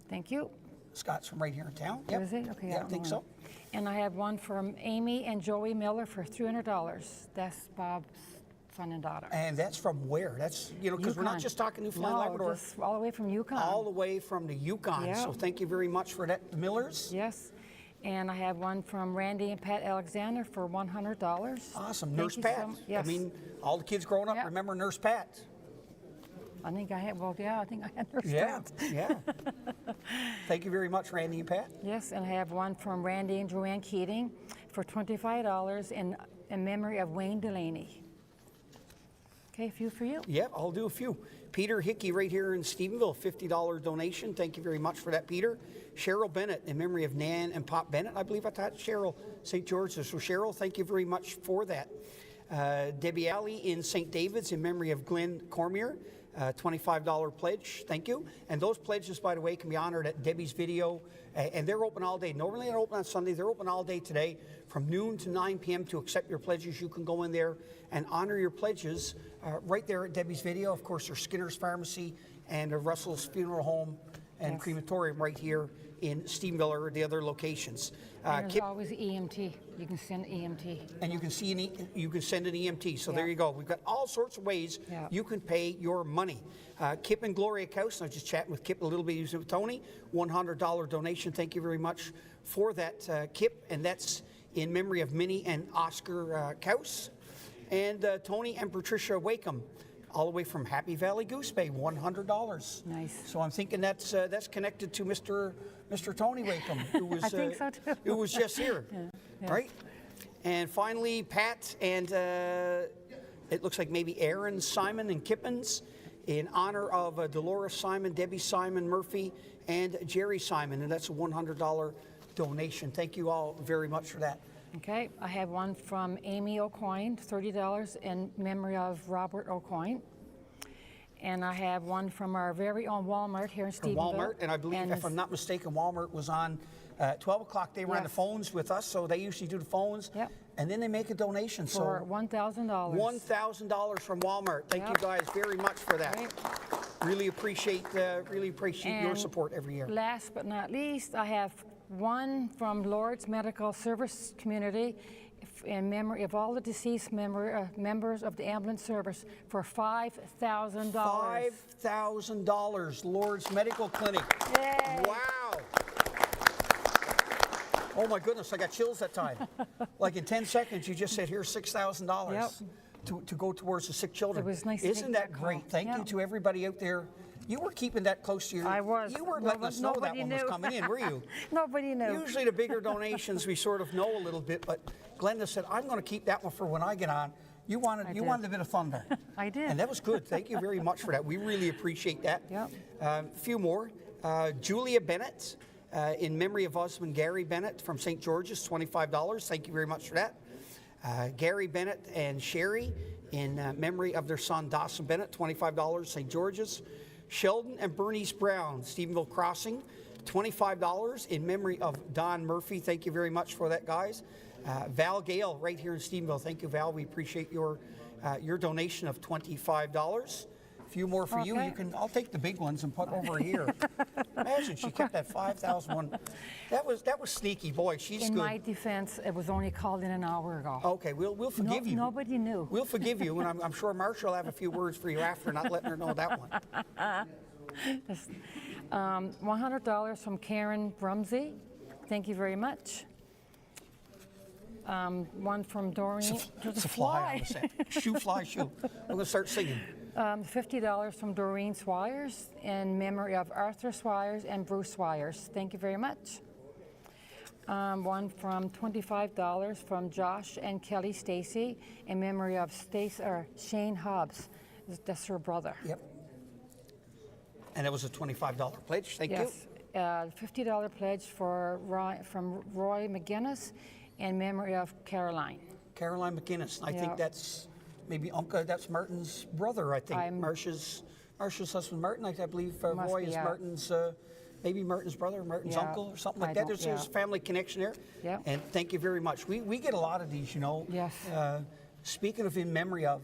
Thank you. Scott's from right here in town. Oh, is he? Okay, Yeah, I don't think know. so. And I have one from Amy and Joey Miller for $300. That's Bob's son and daughter. And that's from where? That's, because we're not Yukon. just talking Newfoundland, No, Labrador. just all the way from Yukon. All the way from the Yukon. Yeah. So thank you very much for that, the Millers. Yes. And I have one from Randy and Pat Alexander for $100. Awesome. Thank Nurse you Pat. so much. Yes. I mean, all the kids growing up remember Nurse Pat. I think I had, I think I had Nurse Yeah, Pat. yeah. Thank you very much, Randy and Pat. Yes, and I have one from Randy and Joanne Keating for $25 in memory of Wayne Delaney. Okay, a few for you. Yep, I'll do a few. Peter Hickey right here in Stephenville, $50 donation. Thank you very much for that, Peter. Cheryl Bennett in memory of Nan and Pop Bennett. I believe I thought Cheryl, St. George's. So Cheryl, thank you very much for that. Debbie Alley in St. David's in memory of Glenn Cormier. $25 pledge, thank you. And those pledges, by the way, can be honored at Debbie's Video, and they're open all day. Normally they're open on Sunday, they're open all day today from noon to 9 p.m. to accept your pledges. You can go in there and honor your pledges right there at Debbie's Video. Of course, there's Skinner's Pharmacy and Russell's Funeral Home and Yes. crematorium right here in Stephenville or the other locations. And there's Kip, always EMT. You can send EMT. and you can you can send an EMT. So there Yeah. you go. We've got all sorts of ways Yeah. you can pay your money. Kip and Gloria Kaus, I was just chatting with Kip a little bit, using with Tony. $100 donation. Thank you very much for that, Kip. And that's in memory of Minnie and Oscar Kaus, and Tony and Patricia Wakeham, all the way from Happy Valley Goose Bay, $100. Nice. So I'm thinking that's connected to Mr. Tony Wakeham, who was I think so too. who was just here, Yeah. right? And finally, Pat and it looks like maybe Aaron Simon and Kippens, in honor of Dolores Simon, Debbie Simon Murphy, and Jerry Simon, and that's a $100 donation. Thank you all very much for that. Okay, I have one from Amy O'Coin, $30 in memory of Robert O'Coin. And I have one from our very own Walmart here in From Stephenville. Walmart, and I believe, if I'm not mistaken, Walmart was on 12 o'clock. They were on the Yes. phones with us, so they usually do the phones. Yep. And then they make a donation. For so $1,000. $1,000 from Walmart. Thank you Yep. guys very much for that. Really appreciate your And support every year. Last but not least, I have one from Lord's Medical Service Community in memory of all the deceased members of the ambulance service for $5,000. $5,000, Lord's Medical Clinic. Yay. Wow. Oh my goodness, I got chills that time. Like in 10 seconds, you just said, here's $6,000 to go towards the sick children. It was nice to Isn't make that that great? call. Thank you to everybody out there. You were keeping that close to your... I was. You weren't letting us know that Nobody one was knew. coming in, were you? Nobody knew. Usually the bigger donations we sort of know a little bit, but Glenda said, I'm going to keep that one for when I get on. You wanted a bit of thunder. I did. And that was good. Thank you very much for that. We really appreciate that. Yep. A few more. Julia Bennett, in memory of husband Gary Bennett from St. George's, $25. Thank you very much for that. Gary Bennett and Sherry, in memory of their son Dawson Bennett, $25, St. George's. Sheldon and Bernice Brown, Stephenville Crossing, $25 in memory of Don Murphy. Thank you very much for that, guys. Val Gale, right here in Stephenville. Thank you, Val. We appreciate your donation of $25. A few more for you. Okay. I'll take the big ones and put over here. Imagine she kept that 5,000 one. That was sneaky, boy. She's In good. my defense, it was only called in an hour ago. Okay, we'll forgive you. Nobody knew. We'll forgive you, and I'm sure Marsha will have a few words for you after, not letting her know that one. $100 from Karen Brumsey. Thank you very much. One from Doreen. It's a fly on the set. Shoe, fly, shoe. I'm going to start singing. $50 from Doreen Swires in memory of Arthur Swires and Bruce Swires. Thank you very much. One from $25 from Josh and Kelly Stacy in memory of Shane Hobbs. That's her brother. Yep. And it was a $25 pledge. Thank you. Yes. $50 pledge from Roy McGinnis in memory of Caroline. Caroline McGinnis. I Yeah. think that's maybe Uncle. That's Martin's brother. I think Marcia's husband Martin. I believe Roy be, is yeah. Martin's. Maybe Martin's brother, or Martin's Yeah, uncle, or something I like that. don't- There's a family connection there. Yeah. And thank you very much. We get a lot of these, you know. Yes. Speaking of in memory of,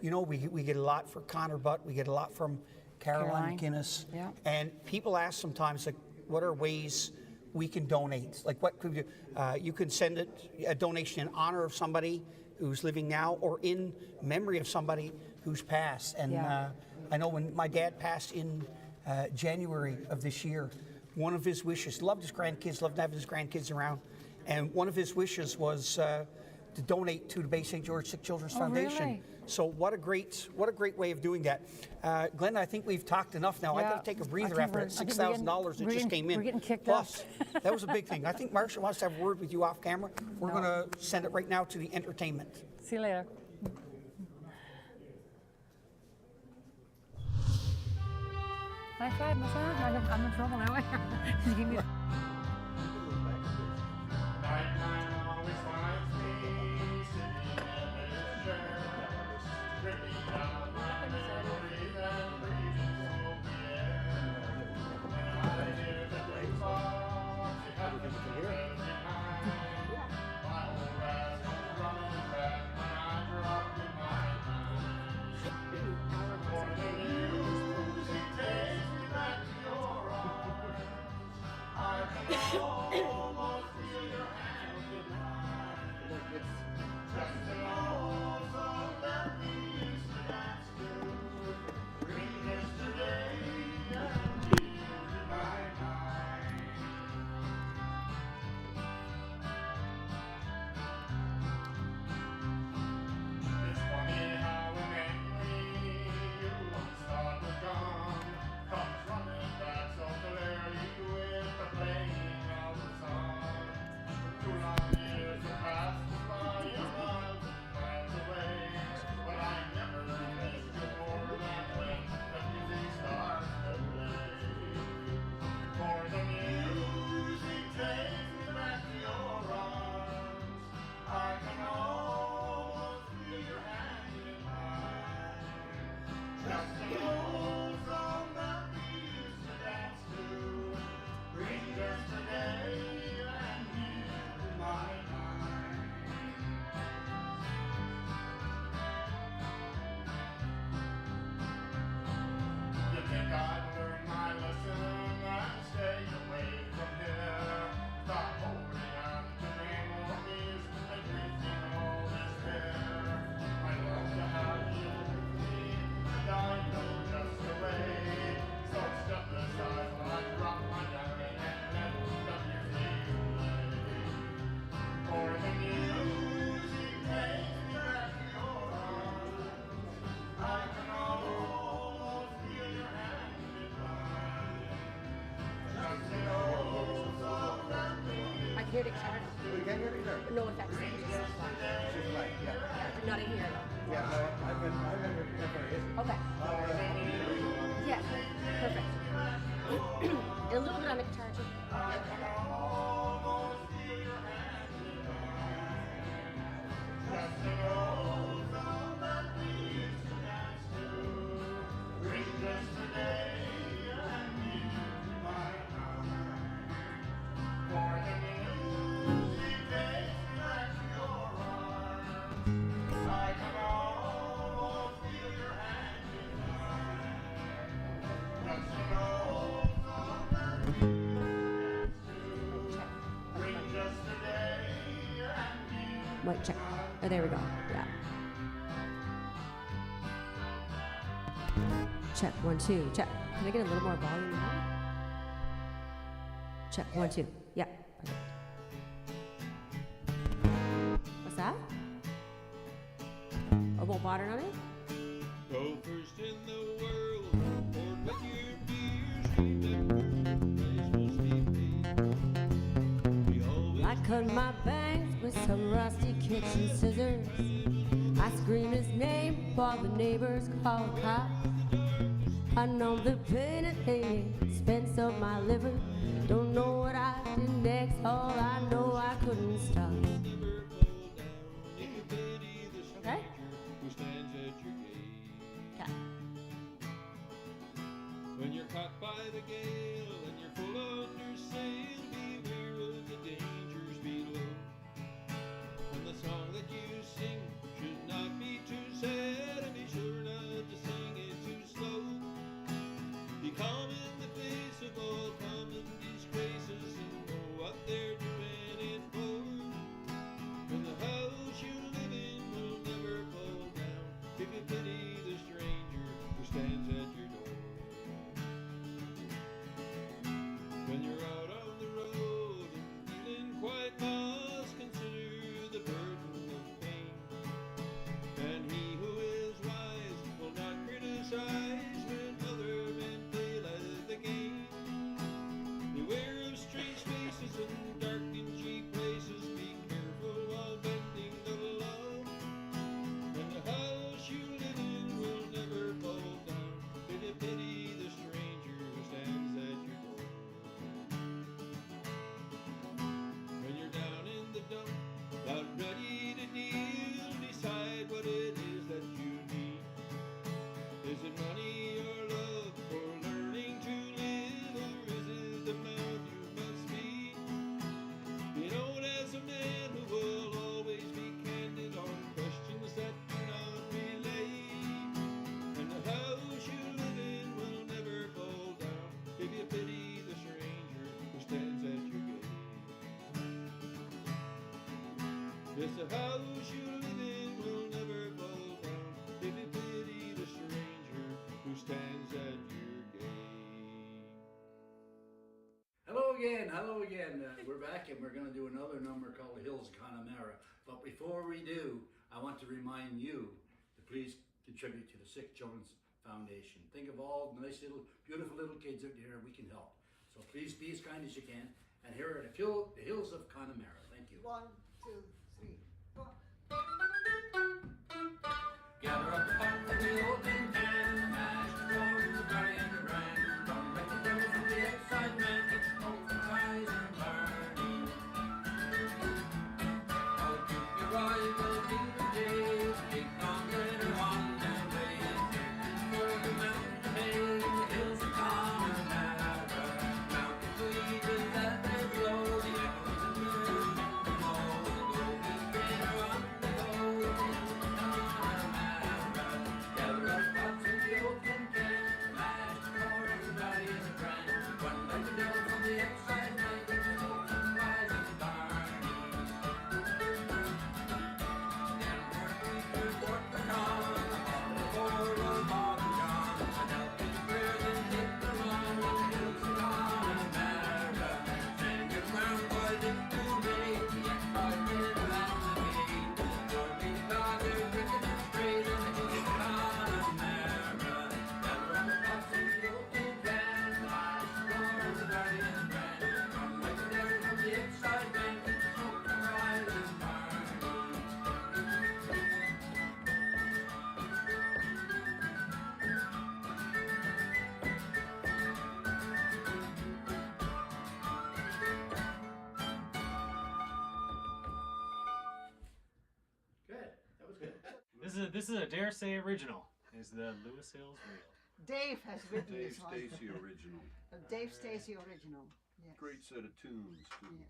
you know, we get a lot for Connor Butt. We get a lot from Caroline McInnes. Yeah. And people ask sometimes, like, what are ways we can donate? Like, what could you? You can send a donation in honor of somebody who's living now, or in memory of somebody who's passed. And Yeah. I know when my dad passed in January of this year, one of his wishes, loved his grandkids, loved having his grandkids around, and one of his wishes was to donate to the Bay St. George Sick Children's Foundation. Really? So what a great way of doing that. Glenn, I think we've talked enough now. I Yeah, got to take a I breather think after we're- that I think $6,000 that we're just getting- came in. we're getting kicked Plus, that was a big thing. I think Marsha wants to have a word with you off camera. We're going to send it right now to the entertainment. See you later. High five, my son. I'm in trouble now. Give me get it covered. We can get it there. No effects. She's black, yeah. Not in here. Yeah, no, I've been Okay. Yeah, perfect. And a little bit on the guitar too. Mic check. Oh, there we go. Yeah. Check 1 2. Check. Can I get a little more volume now? Check 1 2. Yeah. Perfect. What's that? Oh, won't water on it? Go first in the world, poured with your beers, remember the price must be paid. We always I cut my bangs with some rusty kitchen scissors. I scream his name while the neighbors call the cops. I know the pain and pain, expense of my liver. Don't know what I did next, all I know I couldn't stop. okay? Who stands at your gate. Okay. When you're caught by the gale and you're full under sail, beware of the dangers below. And the song that you sing should not be too sad, and be sure not to sing it too slow. Be calm in the face of all common disgraces and know what they're doing it for. And the house you live in will never fall down if you pity the stranger who stands at your door. When you're out on the road and feeling quite lost, consider the burden of pain. And he who is wise will not criticize when other men fail at the game. Beware of strange faces and dark dingy places. Be careful while bending the law. And the house you live in will never fall down if you pity the stranger who stands at your door. When you're down in the dump, not ready to deal, decide what it is that you need. Is it money or love or learning to live, or is it the mouth you must feed? Be known as a man who will always be candid on questions that do not relate. And the house you live in will never fall down if you pity the stranger who stands at your gate. Yes, the house you live in will never fall down if you pity the stranger who stands at your gate. Hello again. We're back and we're going to do another number called The Hills of Connemara. But before we do, I want to remind you to please contribute to the Sick Children's Foundation. Think of all the nice little, beautiful little kids out there we can help. So please be as kind as you can. And here are the Hills of Connemara. Thank you. 1, 2, 3, 4. Gather up the fun from the old tin can, mash the bones of Barry and the Rand. Come back the devil from the excitement, it's both the eyes and burning. Oh, keep your rivals in the days, keep on glitter on their way. For the mountain hay, the hills of Connemara, mountain breezes that they blow, the echoes of music from all the globe. This is a Dare Say original. Is the Lewis Hills real? Dave has written Dave this one. Stacy original. Dave Stacy original. Yes. Great set of tunes, too. Yes.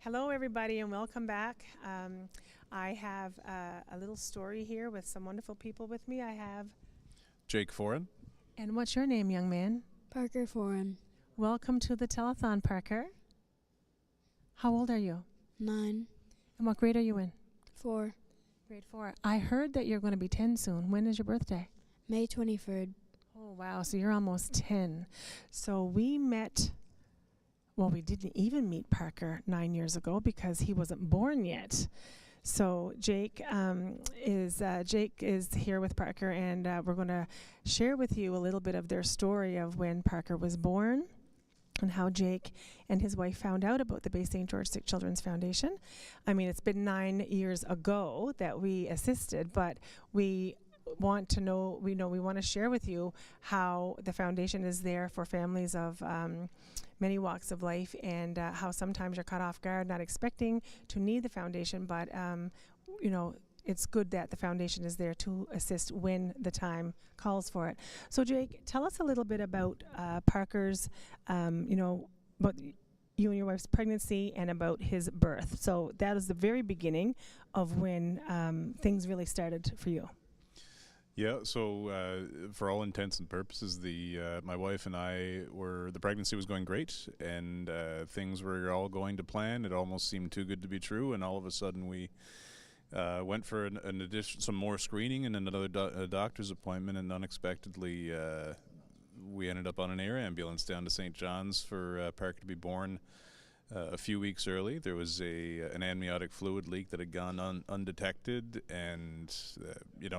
Hello, everybody, and welcome back. I have a little story here with some wonderful people with me. I have... Jake Foran. And what's your name, young man? Parker Foran. Welcome to the telethon, Parker. How old are you? 9. And what grade are you in? 4. Grade 4. I heard that you're going to be 10 soon. When is your birthday? May 23rd. Oh, wow. So you're almost 10. So we met... Well, we didn't even meet Parker 9 years ago because he wasn't born yet. So Jake is here with Parker, and we're going to share with you a little bit of their story of when Parker was born and how Jake and his wife found out about the Bay St. George Sick Children's Foundation. I mean, it's been 9 years ago that we assisted, but we want to know, we want to share with you how the foundation is there for families of many walks of life, and how sometimes you're caught off guard, not expecting to need the foundation, but it's good that the foundation is there to assist when the time calls for it. So Jake, tell us a little bit about Parker's, about you and your wife's pregnancy and about his birth. So that is the very beginning of when things really started for you. Yeah, so for all intents and purposes, my wife and I the pregnancy was going great, and things were all going to plan. It almost seemed too good to be true, and all of a sudden we went for an addition, some more screening and another doctor's appointment, and unexpectedly we ended up on an air ambulance down to St. John's for Parker to be born a few weeks early. There was an amniotic fluid leak that had gone undetected, and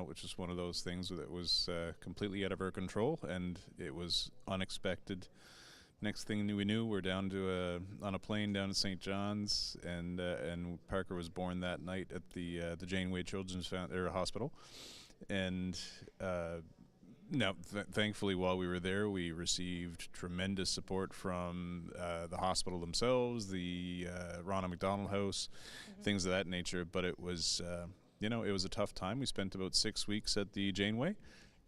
which is one of those things that was completely out of our control, and it was unexpected. Next thing we knew, we're down to on a plane down to St. John's, and Parker was born that night at the Janeway Children's Hospital, and. Now, thankfully, while we were there, we received tremendous support from the hospital themselves, the Ronald McDonald House, things of that nature. But it was, it was a tough time. We spent about 6 weeks at the Janeway.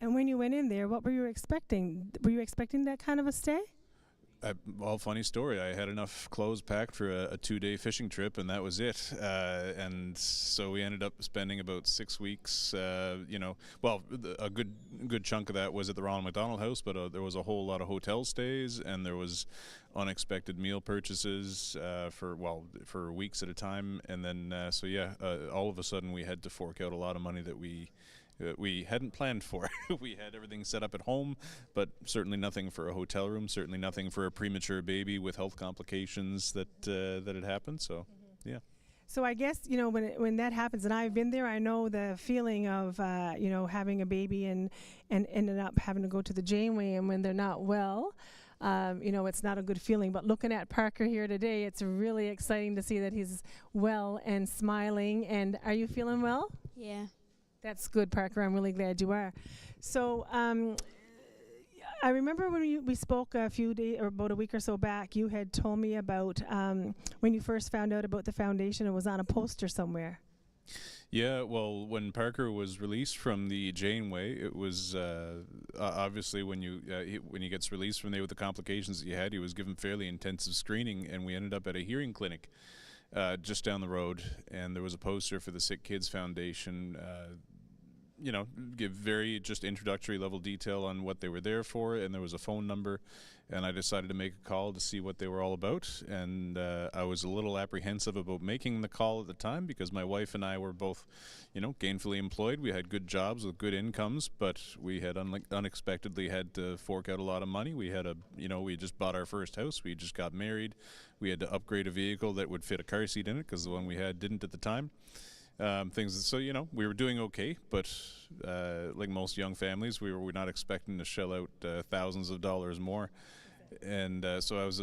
And when you went in there, what were you expecting? Were you expecting that kind of a stay? Well, funny story. I had enough clothes packed for a 2-day fishing trip, and that was it. And so we ended up spending about 6 weeks. A good chunk of that was at the Ronald McDonald House, but there was a whole lot of hotel stays, and there was unexpected meal purchases for weeks at a time. And then, all of a sudden we had to fork out a lot of money that we hadn't planned for. We had everything set up at home, but certainly nothing for a hotel room, certainly nothing for a premature baby with health complications that had happened. So, yeah. So I guess, when that happens, and I've been there, I know the feeling of, having a baby and ended up having to go to the Janeway, and when they're not well, it's not a good feeling. But looking at Parker here today, it's really exciting to see that he's well and smiling. And are you feeling well? Yeah. That's good, Parker. I'm really glad you are. So I remember when we spoke about a week or so back, you had told me about when you first found out about the foundation. It was on a poster somewhere. Yeah, well, when Parker was released from the Janeway, it was obviously when he gets released from there with the complications that he had, he was given fairly intensive screening, and we ended up at a hearing clinic just down the road, and there was a poster for the Sick Kids Foundation. Give very just introductory level detail on what they were there for, and there was a phone number, and I decided to make a call to see what they were all about. And I was a little apprehensive about making the call at the time because my wife and I were both, gainfully employed. We had good jobs with good incomes, but we had unexpectedly had to fork out a lot of money. We had we just bought our first house. We just got married. We had to upgrade a vehicle that would fit a car seat in it because the one we had didn't at the time. We were doing okay, but like most young families, we were not expecting to shell out thousands of dollars more, and so I was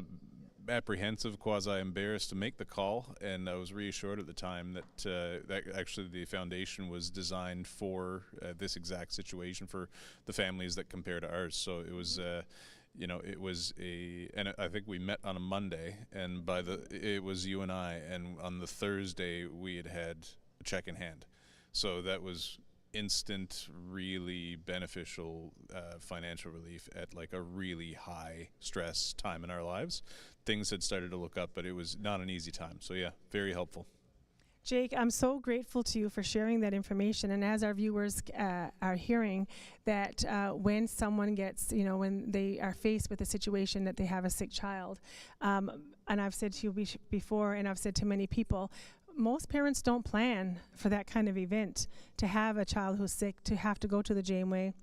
apprehensive, quasi-embarrassed to make the call, and I was reassured at the time that actually the foundation was designed for this exact situation for the families that compare to ours. So it was. And I think we met on a Monday, and it was you and I, and on the Thursday we had a check in hand. So that was instant, really beneficial financial relief at like a really high stress time in our lives. Things had started to look up, but it was not an easy time. So yeah, very helpful. Jake, I'm so grateful to you for sharing that information. And as our viewers are hearing that when someone gets, when they are faced with a situation that they have a sick child, and I've said to you before, and I've said to many people, most parents don't plan for that kind of event, to have a child who's sick, to have to go to the Janeway,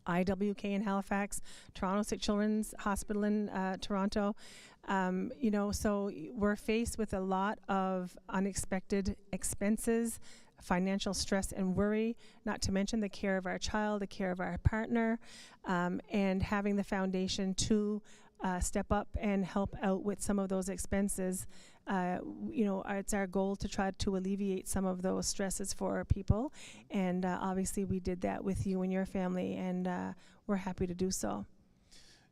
IWK in Halifax, Toronto Sick Children's Hospital in Toronto. So we're faced with a lot of unexpected expenses, financial stress and worry, not to mention the care of our child, the care of our partner, and having the foundation to step up and help out with some of those expenses. It's our goal to try to alleviate some of those stresses for people. And obviously we did that with you and your family, and we're happy to do so.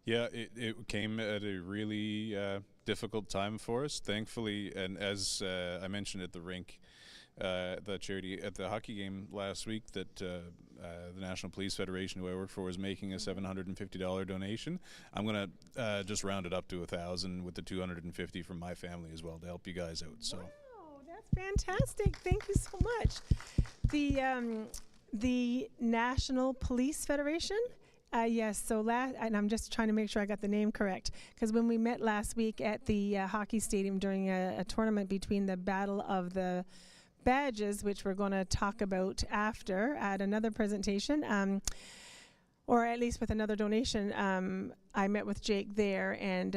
Yeah, it came at a really difficult time for us, thankfully. And as I mentioned at the rink, the charity at the hockey game last week, that the National Police Federation, who I work for, was making a $750 donation. I'm going to just round it up to $1,000 with the $250 from my family as well to help you guys out. So. Wow, that's fantastic. Thank you so much. The National Police Federation? Yes, so and I'm just trying to make sure I got the name correct, because when we met last week at the hockey stadium during a tournament between the Battle of the Badges, which we're going to talk about after at another presentation, or at least with another donation, I met with Jake there, and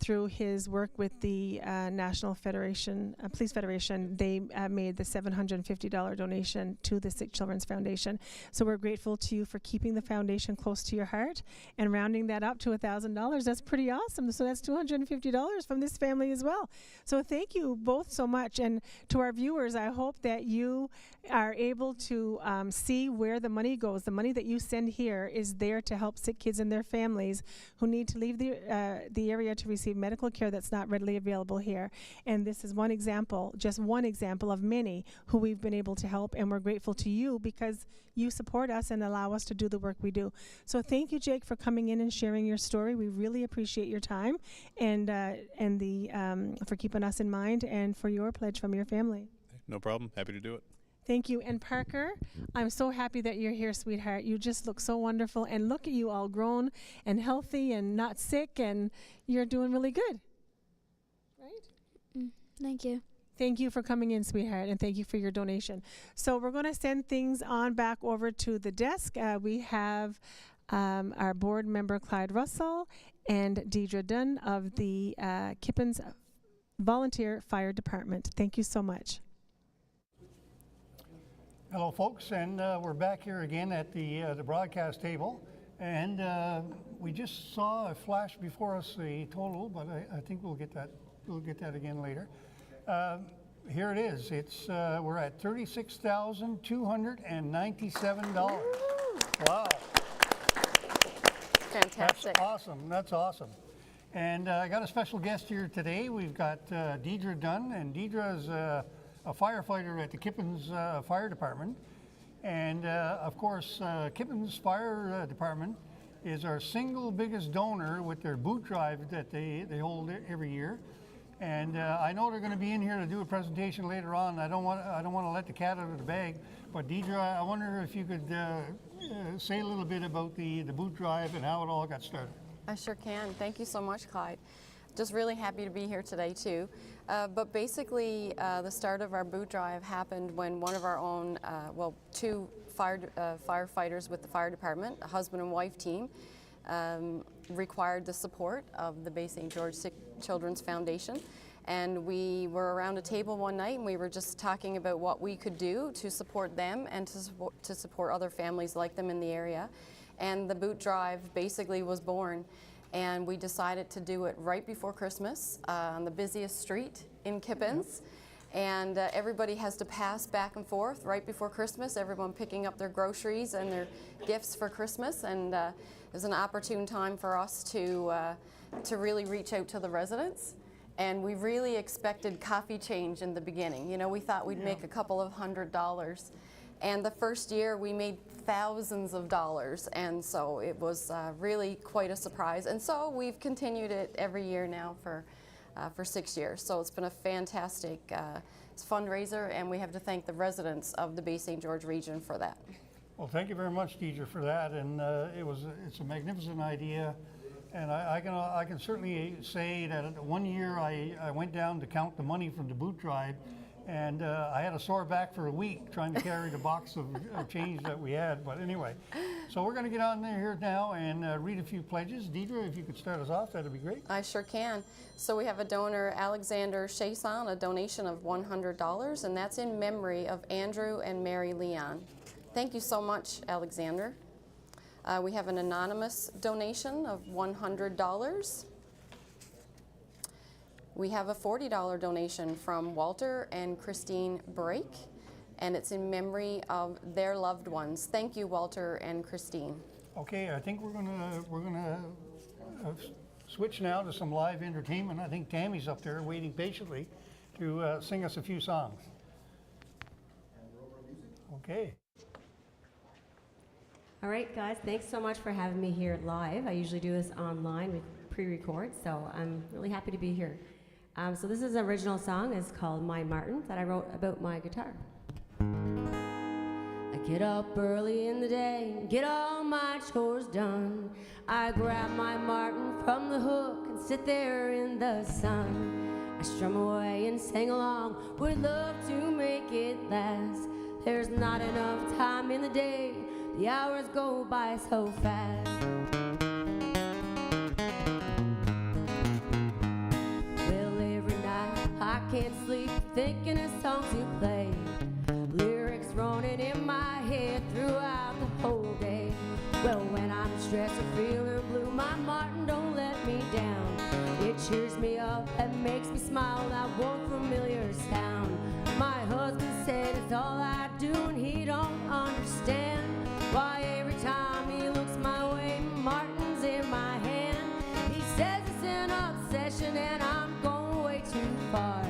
through his work with the National Federation, Police Federation, they made the $750 donation to the Sick Children's Foundation. So we're grateful to you for keeping the foundation close to your heart and rounding that up to $1,000. That's pretty awesome. So that's $250 from this family as well. So thank you both so much. And to our viewers, I hope that you are able to see where the money goes. The money that you send here is there to help sick kids and their families who need to leave the area to receive medical care that's not readily available here. And this is one example, just one example of many who we've been able to help, and we're grateful to you because you support us and allow us to do the work we do. So thank you, Jake, for coming in and sharing your story. We really appreciate your time and for keeping us in mind and for your pledge from your family. No problem. Happy to do it. Thank you. And Parker, I'm so happy that you're here, sweetheart. You just look so wonderful. And look at you all grown and healthy and not sick, and you're doing really good. Right? Thank you. Thank you for coming in, sweetheart, and thank you for your donation. So we're going to send things on back over to the desk. We have our board member, Clyde Russell, and Deidre Dunn of the Kippens Volunteer Fire Department. Thank you so much. Hello, folks, and we're back here again at the broadcast table, and we just saw a flash before us a total, but I think we'll get that again later. Here it is. We're at $36,297. Wow! Fantastic. That's awesome. That's awesome. And I got a special guest here today. We've got Deidre Dunn, and Deidre is a firefighter at the Kippens Fire Department. And of course, Kippens Fire Department is our single biggest donor with their boot drive that they hold every year. And I know they're going to be in here to do a presentation later on. I don't want to let the cat out of the bag. But Deidre, I wonder if you could say a little bit about the boot drive and how it all got started. I sure can. Thank you so much, Clyde. Just really happy to be here today too. But basically, the start of our boot drive happened when one of our own, two firefighters with the fire department, a husband and wife team, required the support of the Bay St. George Sick Children's Foundation. And we were around a table one night and we were just talking about what we could do to support them and to support other families like them in the area. And the boot drive basically was born. And we decided to do it right before Christmas on the busiest street in Kippens. And everybody has to pass back and forth right before Christmas, everyone picking up their groceries and their gifts for Christmas. And it was an opportune time for us to really reach out to the residents. And we really expected coffee change in the beginning. You know, we thought we'd make a couple of $100. And the first year we made thousands of dollars, and so it was really quite a surprise. And so we've continued it every year now for 6 years. So it's been a fantastic fundraiser, and we have to thank the residents of the Bay St. George region for that. Well, thank you very much, Deidre, for that. And it's a magnificent idea. And I can certainly say that one year I went down to count the money from the boot drive, and I had a sore back for a week trying to carry the box of change that we had. But anyway, so we're going to get on there here now and read a few pledges. Deidre, if you could start us off, that'd be great. I sure can. So we have a donor, Alexander Chason, a donation of $100, and that's in memory of Andrew and Mary Leon. Thank you so much, Alexander. We have an anonymous donation of $100. We have a $40 donation from Walter and Christine Brake, and it's in memory of their loved ones. Thank you, Walter and Christine. Okay, I think we're gonna switch now to some live entertainment. I think Tammy's up there waiting patiently to sing us a few songs. Okay. All right, guys, thanks so much for having me here live. I usually do this online with pre-record, so I'm really happy to be here. So this is an original song. It's called My Martin that I wrote about my guitar. I get up early in the day, get all my chores done. I grab my Martin from the hook and sit there in the sun. I strum away and sing along with love to make it last. There's not enough time in the day, the hours go by so fast. thinking of songs you play. Lyrics running in my head throughout the whole day. Well, when I'm stressed or feeling blue, my Martin don't let me down. It cheers me up and makes me smile, that one familiar sound. My husband said it's all I do and he don't understand why every time he looks my way, Martin's in my hand. He says it's an obsession and I'm going way too far.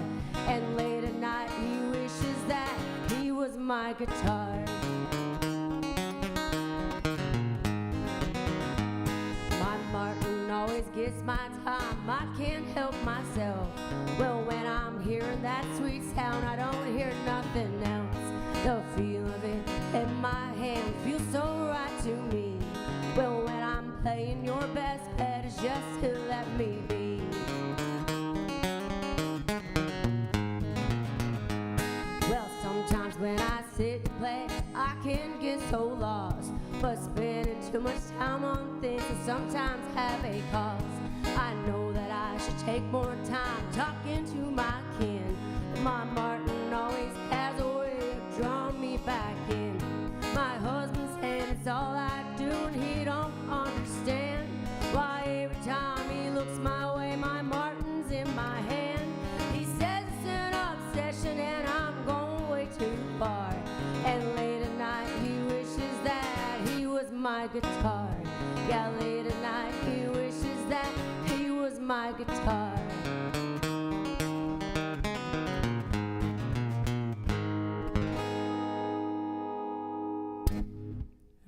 And late at night he wishes that he was my guitar. My Martin always gets my time, I can't help myself. Well, when I'm hearing that sweet sound, I don't hear nothing else. The feel of it in my hand feels so right to me. Well, when I'm playing, your best bet is just to let me be. Well, sometimes when I sit and play, I can get so lost, but spending too much time on things that sometimes have a cause. I know that I should take more time talking to my kin. My Martin always has a way of drawing me back in. My husband said it's all I do and he don't understand why every time he looks my way, my Martin's in my hand. He says it's an obsession and I'm going way too far. And late at night he wishes that he was my guitar. Yeah, late at night he wishes that he was my guitar.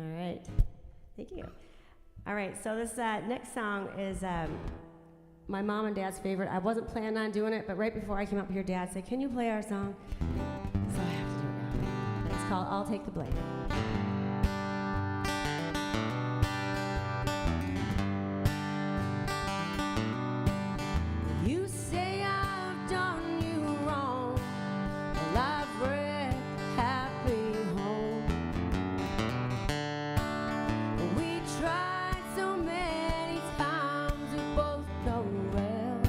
All right, thank you. All right, so this next song is my mom and dad's favorite. I wasn't planning on doing it, but right before I came up here, Dad said, "Can you play our song?" So I have to do it now. It's called "I'll Take the Blame." You say I've done you wrong, well, I've read Happy Home. We tried so many times, we both know well.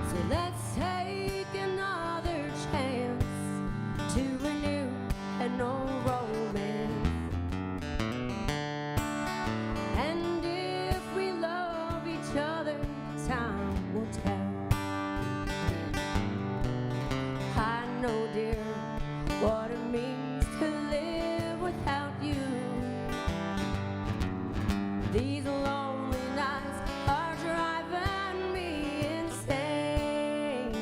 So let's take another chance to renew an old romance. And if we love each other, time will tell. I know, dear, what it means to live without you. These lonely nights are driving me insane.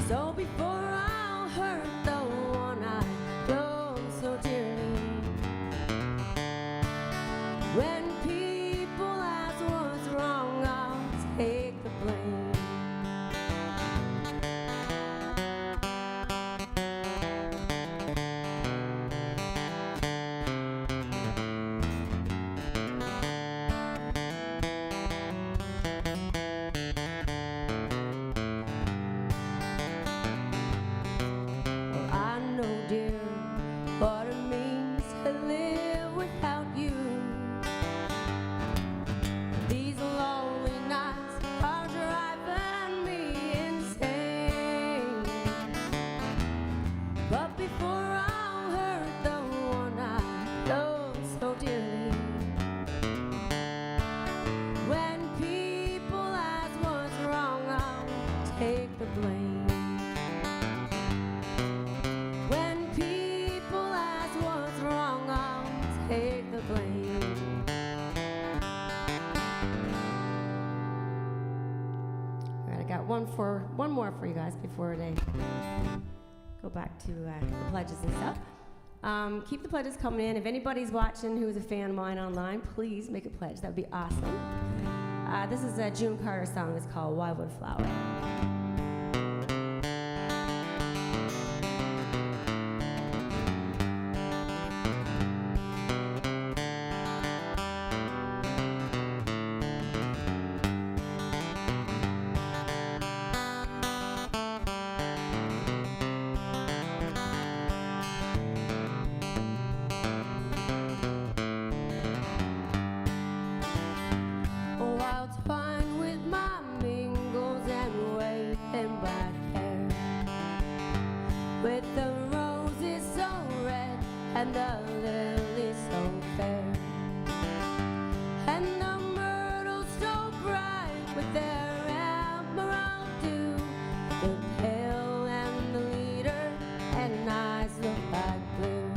So before I'll hurt the one I love so dearly, when people ask what's wrong, I'll take the blame. Well, I know, dear, what it means to live without you. These lonely nights are driving me insane. But before I'll hurt the one I love so dearly, when people ask what's wrong, I'll take the blame. When people ask what's wrong, I'll take the blame. All right, I got one more for you guys before they go back to the pledges and stuff. Keep the pledges coming in. If anybody's watching who's a fan of mine online, please make a pledge. That would be awesome. This is a June Carter song. It's called Wildwood Flower. Oh, I'll twine with my mingles and and the lilies so fair, and the myrtles so bright with their emerald dew, the pale and the leader and eyes look like blue.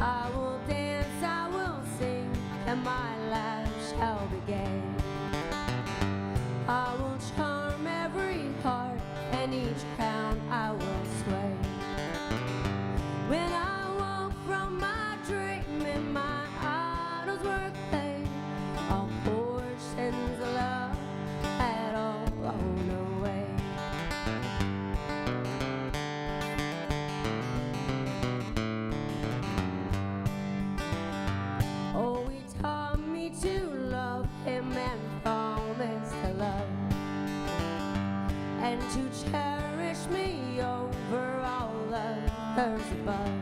I will dance, I will sing, and my life shall be gay. I will charm every heart, and each crown I will sway. When I woke from my dream and my idols were clay, all portions of love had all blown away. Oh, he taught me to love him and promise to love, and to cherish me over all others above.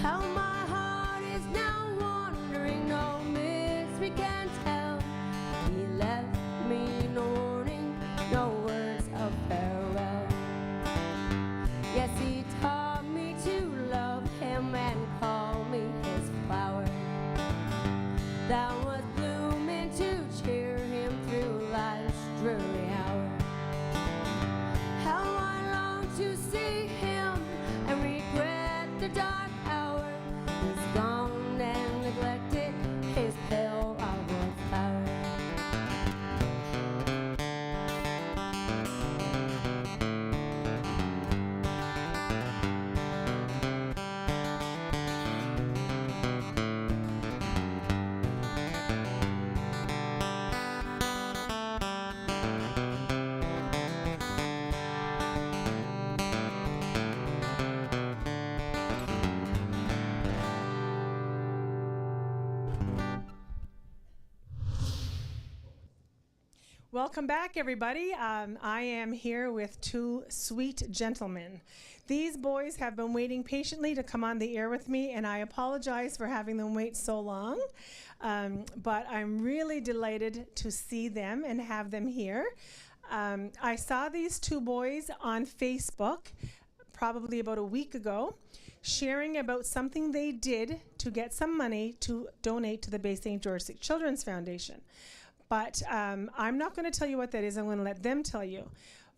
How my heart is now wandering, no mystery can tell. He left me no warning, no words of farewell. Yes, he taught me to love him and call me his flower, that was blooming to cheer him through life's dreary hour. How I long to see him and regret the dark hour. He's gone and neglected his pale outward flower. Welcome back, everybody. I am here with two sweet gentlemen. These boys have been waiting patiently to come on the air with me, and I apologize for having them wait so long. But I'm really delighted to see them and have them here. I saw these two boys on Facebook probably about a week ago, sharing about something they did to get some money to donate to the Bay St. George Children's Foundation. But I'm not going to tell you what that is. I'm going to let them tell you.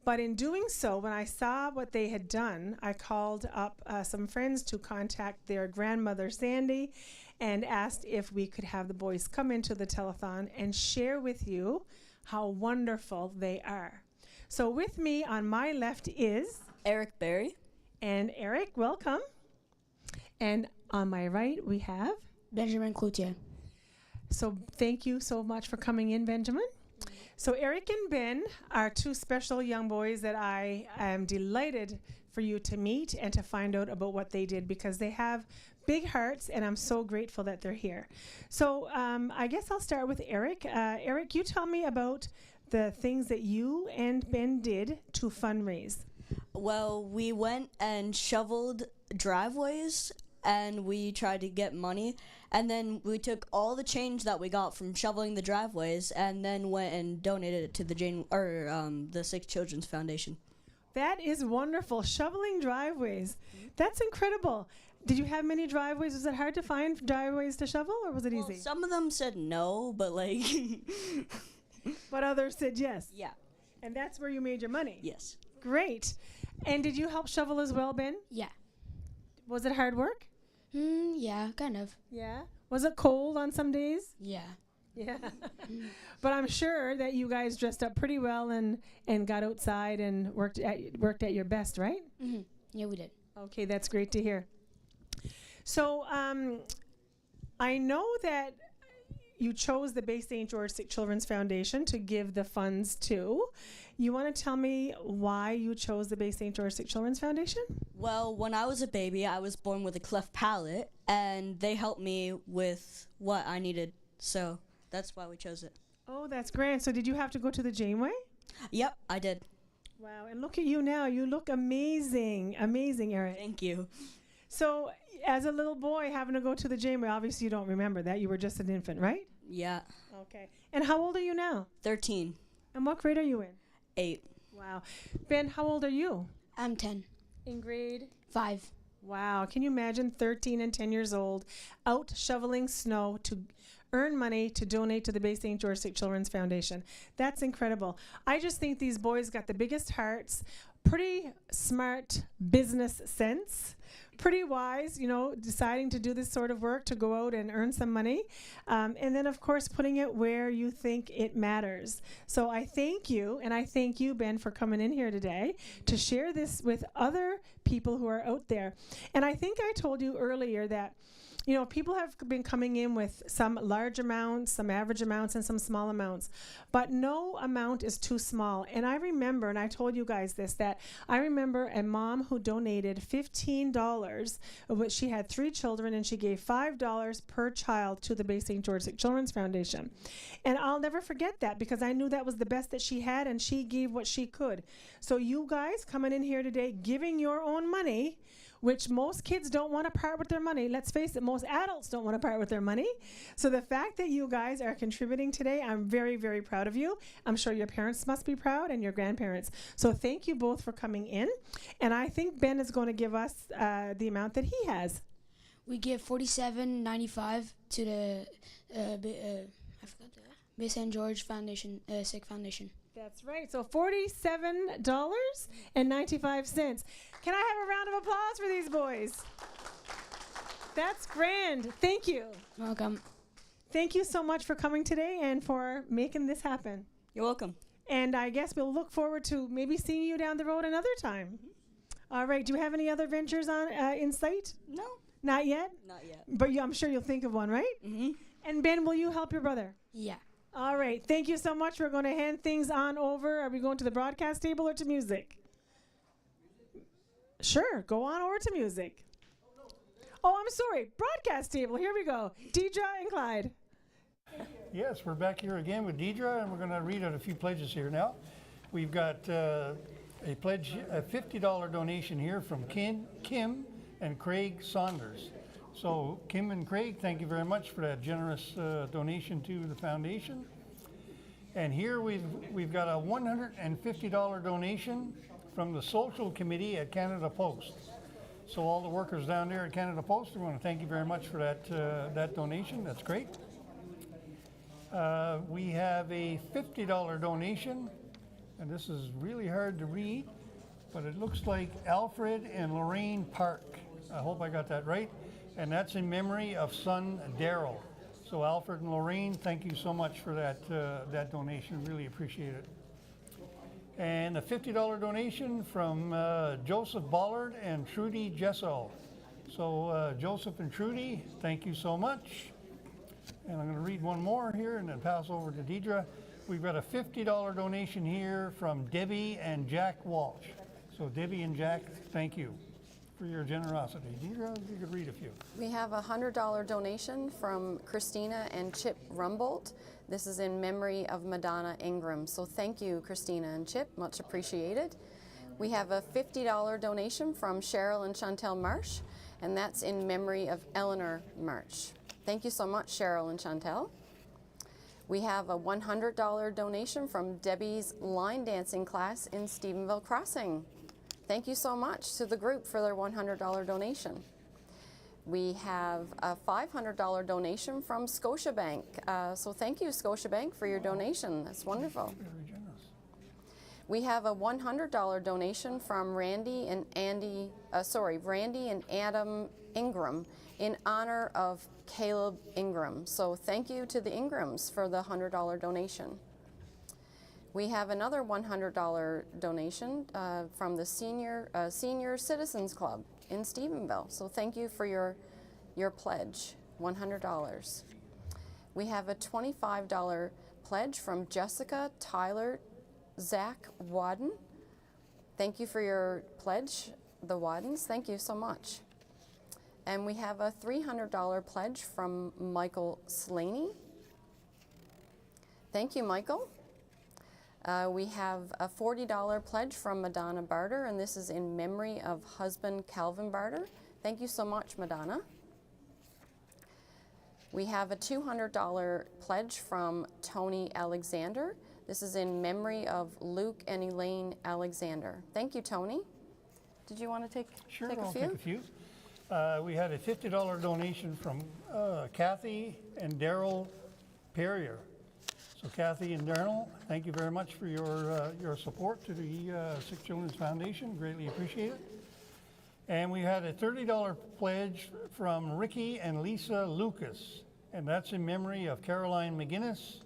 But in doing so, when I saw what they had done, I called up some friends to contact their grandmother, Sandy, and asked if we could have the boys come into the telethon and share with you how wonderful they are. So with me on my left is Eric Berry. And Eric, welcome. And on my right, we have Benjamin Cloutier. So thank you so much for coming in, Benjamin. So Eric and Ben are two special young boys that I am delighted for you to meet and to find out about what they did, because they have big hearts, and I'm so grateful that they're here. So I guess I'll start with Eric. Eric, you tell me about the things that you and Ben did to fundraise. Well, we went and shoveled driveways, and we tried to get money, and then we took all the change that we got from shoveling the driveways and then went and donated it to the Six Children's Foundation. That is wonderful. Shoveling driveways. That's incredible. Did you have many driveways? Was it hard to find driveways to shovel, or was it easy? Some of them said no, but like... But others said yes. Yeah. And that's where you made your money? Yes. Great. And did you help shovel as well, Ben? Yeah. Was it hard work? Yeah, kind of. Yeah. Was it cold on some days? Yeah. Yeah. But I'm sure that you guys dressed up pretty well and got outside and worked at your best, right? Mm-hmm. Yeah, we did. Okay, that's great to hear. So I know that you chose the Bay St. George Children's Foundation to give the funds to. You want to tell me why you chose the Bay St. George Children's Foundation? Well, when I was a baby, I was born with a cleft palate, and they helped me with what I needed, so that's why we chose it. Oh, that's grand. So did you have to go to the Janeway? Yep, I did. Wow, and look at you now. You look amazing. Amazing, Eric. Thank you. So as a little boy having to go to the Janeway, obviously you don't remember that. You were just an infant, right? Yeah. Okay. And how old are you now? 13. And what grade are you in? 8. Wow. Ben, how old are you? I'm 10. In grade? 5. Wow, can you imagine 13 and 10 years old out shoveling snow to earn money to donate to the Bay St. George Sick Children's Foundation? That's incredible. I just think these boys got the biggest hearts, pretty smart business sense, pretty wise, you know, deciding to do this sort of work, to go out and earn some money. And then, of course, putting it where you think it matters. So I thank you, and I thank you, Ben, for coming in here today to share this with other people who are out there. And I think I told you earlier that, you know, people have been coming in with some large amounts, some average amounts, and some small amounts. But no amount is too small. And I remember, and I told you guys this, that I remember a mom who donated $15, but she had 3 children, and she gave $5 per child to the Bay St. George Sick Children's Foundation. And I'll never forget that, because I knew that was the best that she had, and she gave what she could. So you guys coming in here today, giving your own money, which most kids don't want to part with their money. Let's face it, most adults don't want to part with their money. So the fact that you guys are contributing today, I'm very, very proud of you. I'm sure your parents must be proud, and your grandparents. So thank you both for coming in. And I think Ben is going to give us the amount that he has. We give $47.95 to the I forgot that. Bay St. George Foundation, Sick Foundation. That's right. So $47.95. Can I have a round of applause for these boys? That's grand. Thank you. Welcome. Thank you so much for coming today and for making this happen. You're welcome. And I guess we'll look forward to maybe seeing you down the road another time. Mm-hmm. All right. Do you have any other ventures on in sight? No. Not yet? Not yet. But I'm sure you'll think of one, right? Mm-hmm. And Ben, will you help your brother? Yeah. All right. Thank you so much. We're going to hand things on over. Are we going to the broadcast table or to music? Sure. Go on over to music. Oh, I'm sorry. Broadcast table. Here we go. Deidre and Clyde. Yes, we're back here again with Deidre, and we're going to read out a few pledges here now. We've got a pledge, a $50 donation here from Kim and Craig Saunders. So Kim and Craig, thank you very much for that generous donation to the foundation. And here we've got a $150 donation from the social committee at Canada Post. So all the workers down there at Canada Post, we want to thank you very much for that donation. That's great. We have a $50 donation, and this is really hard to read, but it looks like Alfred and Lorraine Park. I hope I got that right. And that's in memory of son Daryl. So Alfred and Lorraine, thank you so much for that donation. Really appreciate it. And a $50 donation from Joseph Bollard and Trudy Jesso. So Joseph and Trudy, thank you so much. And I'm going to read one more here and then pass over to Deidre. We've got a $50 donation here from Debbie and Jack Walsh. So Debbie and Jack, thank you for your generosity. Deidre, if you could read a few. We have a $100 donation from Christina and Chip Rumbold. This is in memory of Madonna Ingram. So thank you, Christina and Chip, much appreciated. We have a $50 donation from Cheryl and Chantel Marsh, and that's in memory of Eleanor Marsh. Thank you so much, Cheryl and Chantel. We have a $100 donation from Debbie's line dancing class in Stephenville Crossing. Thank you so much to the group for their $100 donation. We have a $500 donation from Scotiabank. So thank you, Scotiabank, for your donation. That's wonderful. We have a $100 donation from Randy and Adam Ingram in honor of Caleb Ingram. So thank you to the Ingrams for the $100 donation. We have another $100 donation from the Senior Citizens Club in Stephenville. So thank you for your pledge, $100. We have a $25 pledge from Jessica, Tyler, Zach Wadden. Thank you for your pledge, the Waddens. Thank you so much. And we have a $300 pledge from Michael Slaney. Thank you, Michael. We have a $40 pledge from Madonna Barter, and this is in memory of husband Calvin Barter. Thank you so much, Madonna. We have a $200 pledge from Tony Alexander. This is in memory of Luke and Elaine Alexander. Thank you, Tony. Did you want to take a few? Sure, I'll take a few. We had a $50 donation from Kathy and Daryl Perrier. So Kathy and Daryl, thank you very much for your support to the Sick Children's Foundation. Greatly appreciate it. And we had a $30 pledge from Ricky and Lisa Lucas, and that's in memory of Caroline McGinnis,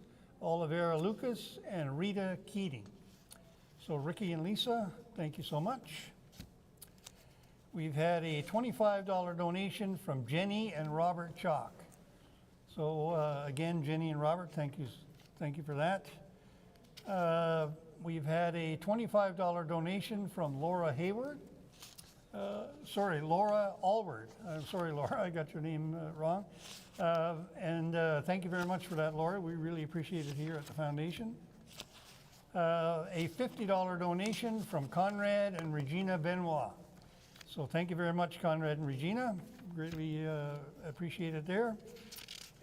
Olivera Lucas, and Rita Keating. So Ricky and Lisa, thank you so much. We've had a $25 donation from Jenny and Robert Chalk. So again, Jenny and Robert, thank you for that. We've had a $25 donation from Laura Hayward. Laura Alward. I'm sorry, Laura, I got your name wrong. Thank you very much for that, Laura. We really appreciate it here at the foundation. A $50 donation from Conrad and Regina Benoit. So thank you very much, Conrad and Regina. Greatly appreciate it there.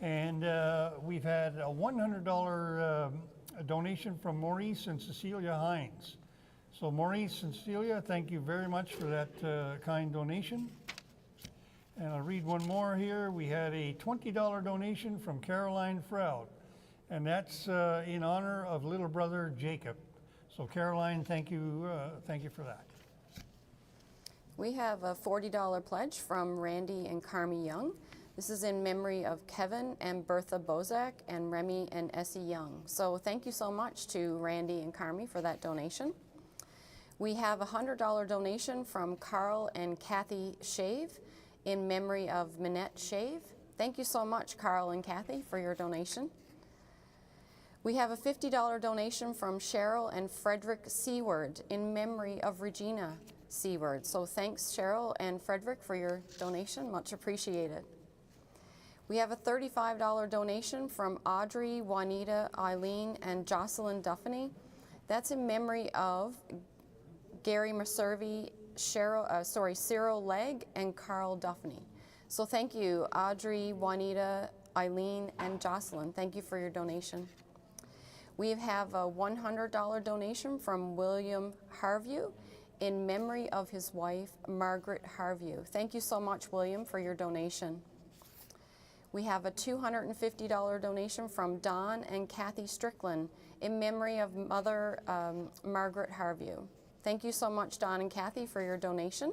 And we've had a $100 donation from Maurice and Cecilia Hines. So Maurice and Cecilia, thank you very much for that kind donation. And I'll read one more here. We had a $20 donation from Caroline Froud, and that's in honor of little brother Jacob. So Caroline, thank you for that. We have a $40 pledge from Randy and Carmi Young. This is in memory of Kevin and Bertha Bozak and Remy and Essie Young. So thank you so much to Randy and Carmi for that donation. We have a $100 donation from Carl and Kathy Shave in memory of Minette Shave. Thank you so much, Carl and Kathy, for your donation. We have a $50 donation from Cheryl and Frederick Seward in memory of Regina Seward. So thanks, Cheryl and Frederick, for your donation. Much appreciated. We have a $35 donation from Audrey, Juanita, Eileen, and Jocelyn Duffany. That's in memory of Gary Maservi, Cyril Legg, and Carl Duffany. So thank you, Audrey, Juanita, Eileen, and Jocelyn. Thank you for your donation. We have a $100 donation from William Harview in memory of his wife, Margaret Harview. Thank you so much, William, for your donation. We have a $250 donation from Don and Kathy Strickland in memory of Mother Margaret Harview. Thank you so much, Don and Kathy, for your donation.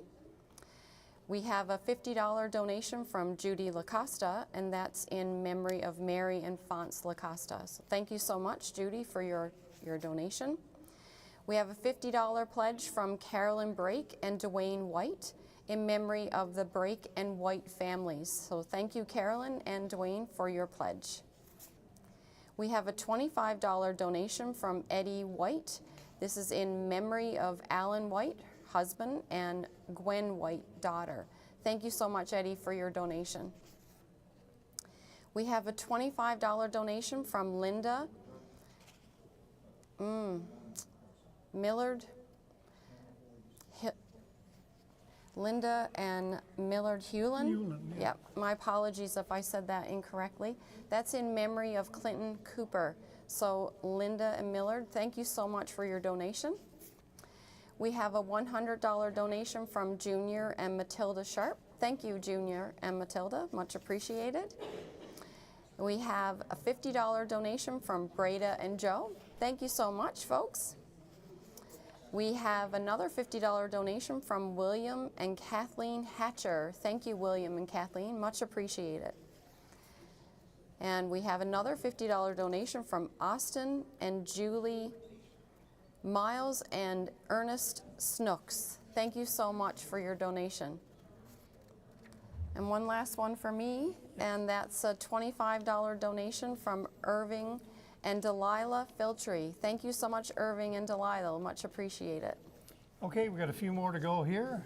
We have a $50 donation from Judy LaCosta, and that's in memory of Mary and Fonce LaCosta. So thank you so much, Judy, for your donation. We have a $50 pledge from Carolyn Brake and Dwayne White in memory of the Brake and White families. So thank you, Carolyn and Dwayne, for your pledge. We have a $25 donation from Eddie White. This is in memory of Alan White, husband, and Gwen White, daughter. Thank you so much, Eddie, for your donation. We have a $25 donation from Linda Millard. Linda and Millard Hewlin. Yeah. Yep, my apologies if I said that incorrectly. That's in memory of Clinton Cooper. So Linda and Millard, thank you so much for your donation. We have a $100 donation from Junior and Matilda Sharp. Thank you, Junior and Matilda, much appreciated. We have a $50 donation from Breda and Joe. Thank you so much, folks. We have another $50 donation from William and Kathleen Hatcher. Thank you, William and Kathleen, much appreciated. And we have another $50 donation from Austin and Julie Miles and Ernest Snooks. Thank you so much for your donation. And one last one for me, and that's a $25 donation from Irving and Delilah Filtry. Thank you so much, Irving and Delilah. Much appreciate it. Okay, we got a few more to go here.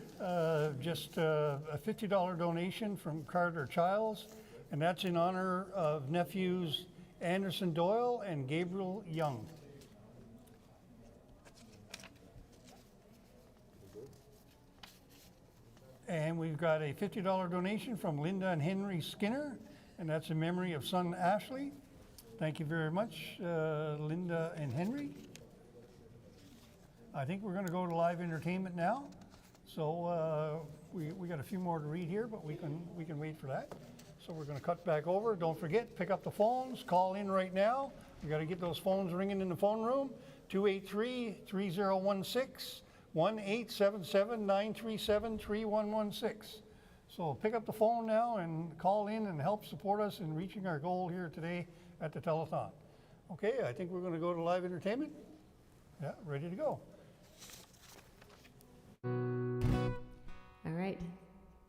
Just a $50 donation from Carter Childs, and that's in honor of nephews Anderson Doyle and Gabriel Young. And we've got a $50 donation from Linda and Henry Skinner, and that's in memory of son Ashley. Thank you very much, Linda and Henry. I think we're going to go to live entertainment now. So we got a few more to read here, but we can wait for that. So we're going to cut back over. Don't forget, pick up the phones, call in right now. We got to get those phones ringing in the phone room. 283-3016, 1-877-937-3116. So pick up the phone now and call in and help support us in reaching our goal here today at the telethon. Okay, I think we're going to go to live entertainment. Yeah, ready to go. All right.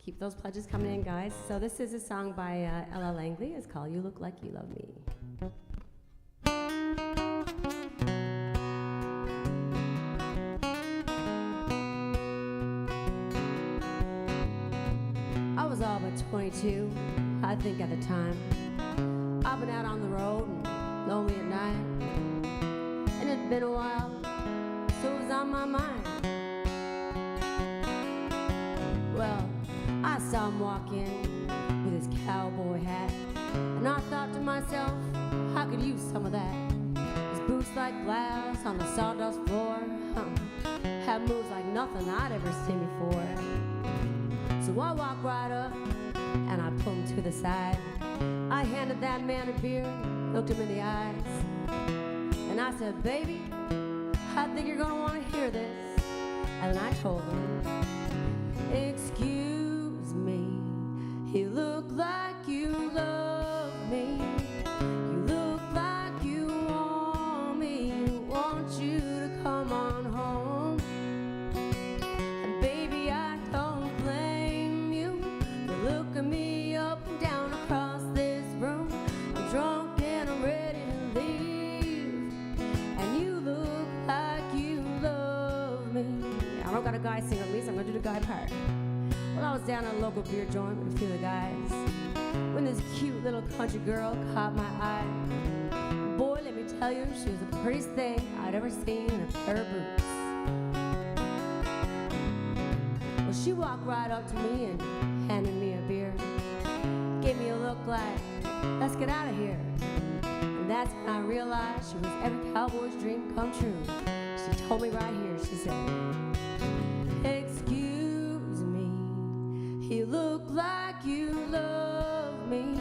Keep those pledges coming in, guys. So this is a song by Ella Langley. It's called You Look Like You Love Me. I was all but 22, I think at the time. I've been out on the road and lonely at night. And it'd been a while, so it was on my mind. Well, I saw him walk in with his cowboy hat, and I thought to myself, I could use some of that. His boots like glass on the sawdust floor, had moves like nothing I'd ever seen before. So I walked right up and I pulled him to the side. I handed that man a beer, looked him in the eyes, and I said, baby, I think you're gonna want to hear this. And then I told him, excuse me, you look like you love me. You look like you want me. Want you to come on home. And baby, I don't blame you for looking me up and down across this room. I'm drunk and I'm ready to leave. And you look like you love me. I don't got a guy sing with me, so I'm gonna do the guy part. Well, I was down at a local beer joint with a few of the guys when this cute little country girl caught my eye. Boy, let me tell you, she was the prettiest thing I'd ever seen in a pair of boots. Well, she walked right up to me and handed me a beer. Gave me a look like, let's get out of here. And that's when I realized she was every cowboy's dream come true. She told me right here, she said, excuse me, you look like you love me.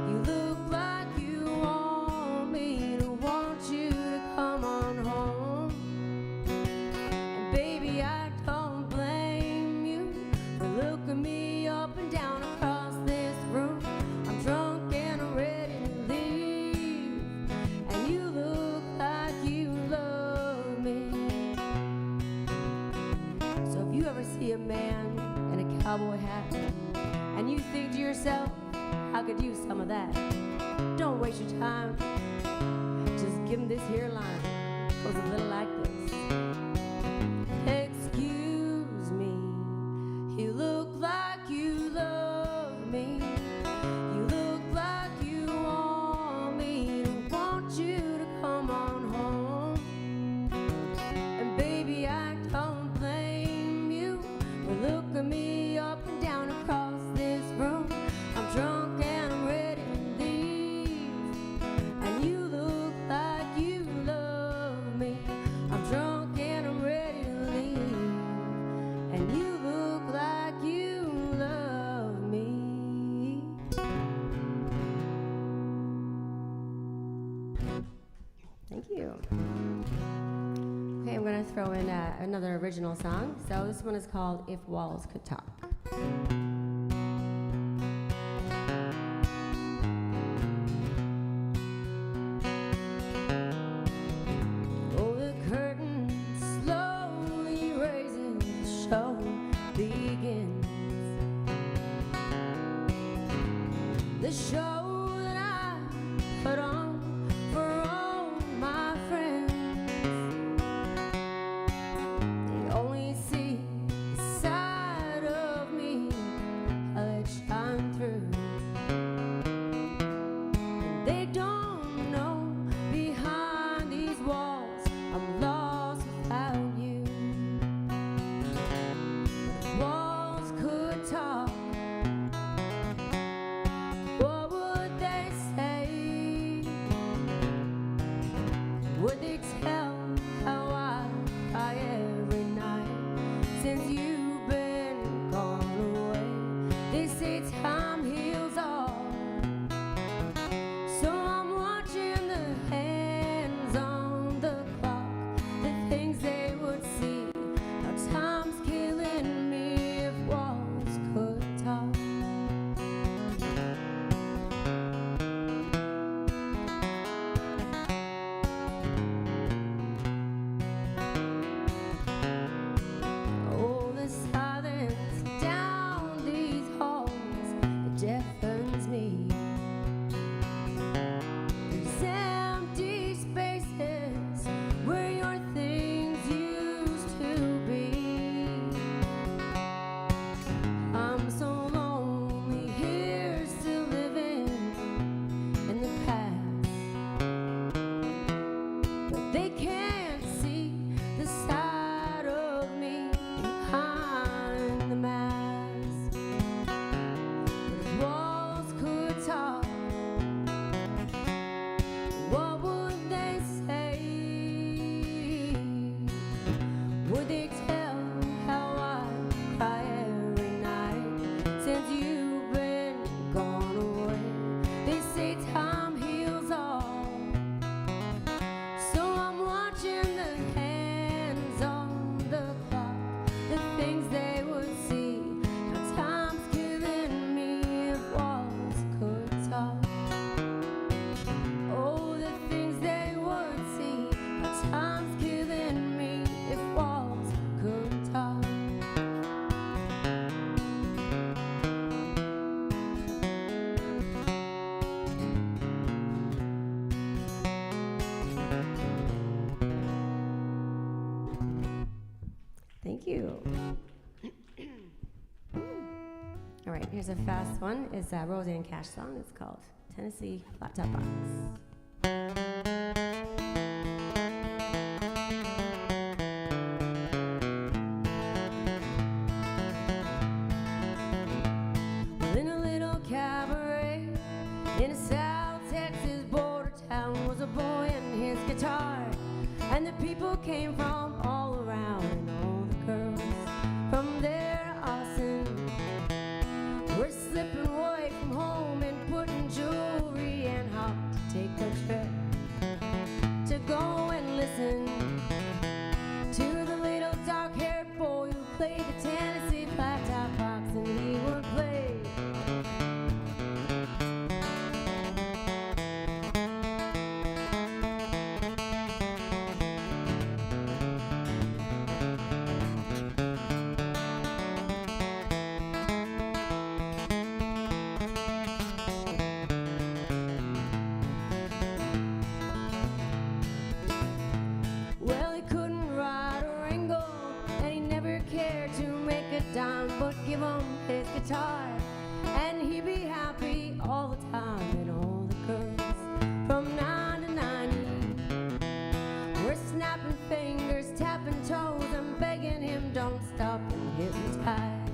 You look like you want me to want you to come on home. And baby, I don't blame you for looking me up and down across this room. I'm drunk and I'm ready to leave. And you look like you love me. So if you ever see a man in a cowboy hat and you think to yourself, I could use some of that, don't waste your time. Just give him this here line. Goes a little like this. Excuse me, you look like you love me. You look like you want me to want you to come on home. And baby, I don't blame you for looking me up and down across this room. I'm drunk and I'm ready to leave. And you look like you love me. I'm drunk and I'm ready to leave. And you look like you love me. Thank you. Okay, I'm going to throw in another original song. So this one is called If Walls Could Talk. Oh, the curtain slowly raises, the show begins. The show that I put on for all my friends. They only see the side of me I let shine through. And they don't know behind these walls I'm lost without you. If walls could talk, what would they say? say time heals all. So I'm watching the hands on the clock, the things they would see. Now time's killing me if walls could talk. Oh, the silence down these halls, it deafens me. These empty spaces where your things used to be. I'm so lonely here, still living in the past. But they can't see the side of me behind the mask. But if walls could talk, what would they say? Would they tell how I cry every night since you've been gone away? They say time heals all. So I'm watching the hands on the clock, the things they would see. Now time's killing me if walls could talk. Oh, the things they would see. Now time's killing me if walls could talk. Thank you. All right, here's a fast one. It's a Roseanne Cash song. It's called Tennessee Flat Top Box. Well, in a little cabaret in a South Texas border town was a boy and his guitar, and the people came from all around, and all the girls from there to Austin were slipping away from home and putting jewelry and hopped to take a trip to go and listen to the little dark-haired boy who played the Tennessee flat top box, and he would play. Well, he couldn't ride a Ringo, and he never cared to make a dime, but give him his guitar, and he'd be happy all the time. And all the girls from 9 to 90 were snapping fingers, tapping toes, and begging him don't stop, and hypnotized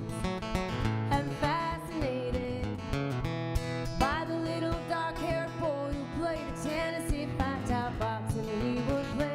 and fascinated by the little dark-haired boy who played a Tennessee flat top box, and he would play.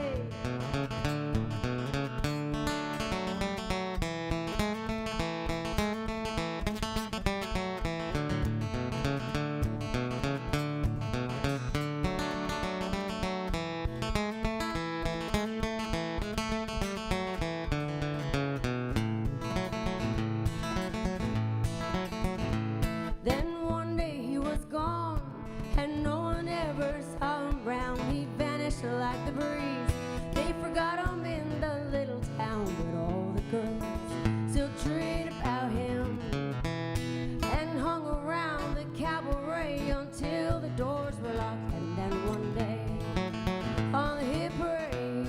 Then one day he was gone, and no one ever saw him round. He vanished like the breeze. They forgot him in the little town, but all the girls still dreamed about him and hung around the cabaret until the doors were locked. And then one day on the hit parade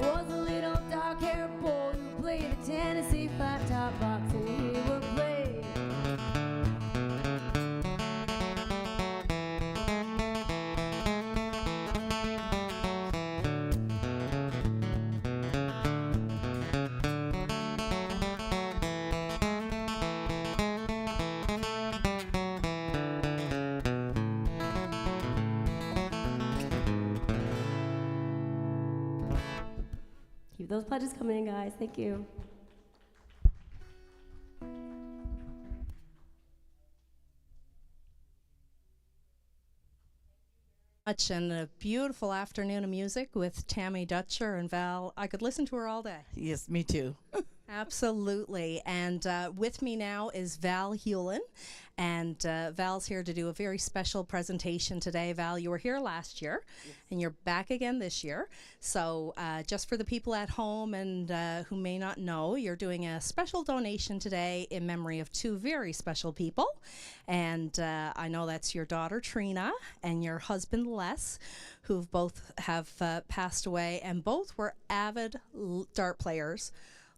was a little dark-haired boy who played a Tennessee flat top box, and he would play. Keep those pledges coming in, guys. Thank you. Much and a beautiful afternoon of music with Tammy Dutcher and Val. I could listen to her all day. Yes, me too. Absolutely. And with me now is Val Hewlin. And Val's here to do a very special presentation today. Val, you were here last year, and you're back again this year. So just for the people at home and who may not know, you're doing a special donation today in memory of two very special people. And I know that's your daughter, Trina, and your husband, Les, who both have passed away, and both were avid dart players.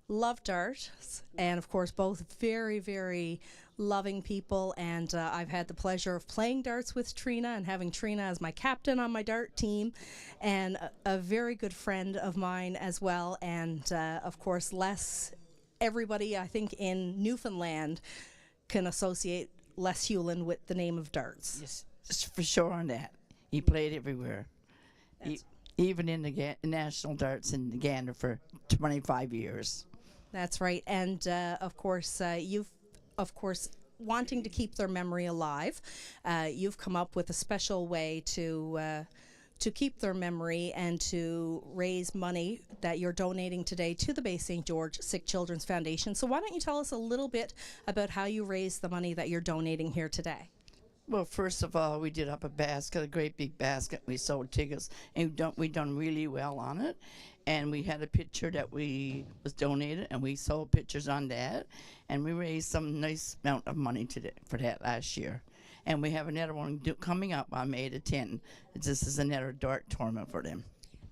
Love darts, and of course both very, very loving people, and I've had the pleasure of playing darts with Trina and having Trina as my captain on my dart team, and a very good friend of mine as well, and of course Les. Everybody I think in Newfoundland can associate Les Hewlin with the name of darts. Yes, for sure on that. He played everywhere. Even in the national darts in Gander for 25 years. That's right, and of course, you've, wanting to keep their memory alive, you've come up with a special way to keep their memory and to raise money that you're donating today to the Bay St. George Sick Children's Foundation. So why don't you tell us a little bit about how you raised the money that you're donating here today? Well, first of all, we did up a basket, a great big basket. We sold tickets, and we done really well on it. And we had a picture that was donated, and we sold pictures on that. And we raised some nice amount of money for that last year. And we have another one coming up on May the 10th. This is another dart tournament for them.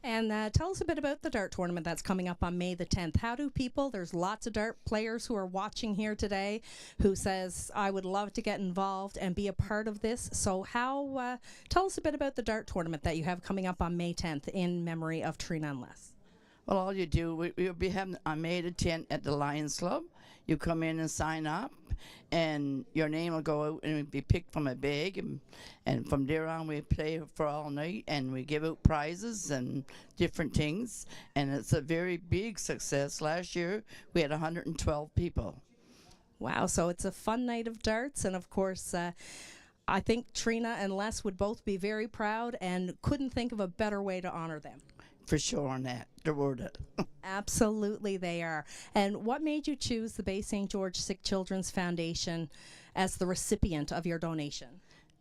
And tell us a bit about the dart tournament that's coming up on May the 10th. How do people, there's lots of dart players who are watching here today who says, I would love to get involved and be a part of this. So tell us a bit about the dart tournament that you have coming up on May 10th in memory of Trina and Les. Well, all you do, we'll be having on May the 10th at the Lions Club. You come in and sign up, and your name will go out and be picked from a bag. And from there on, we play for all night, and we give out prizes and different things. And it's a very big success. Last year, we had 112 people. Wow, so it's a fun night of darts. And, of course, I think Trina and Les would both be very proud and couldn't think of a better way to honor them. For sure on that. They're worth it. Absolutely they are. And what made you choose the Bay St. George Sick Children's Foundation as the recipient of your donation?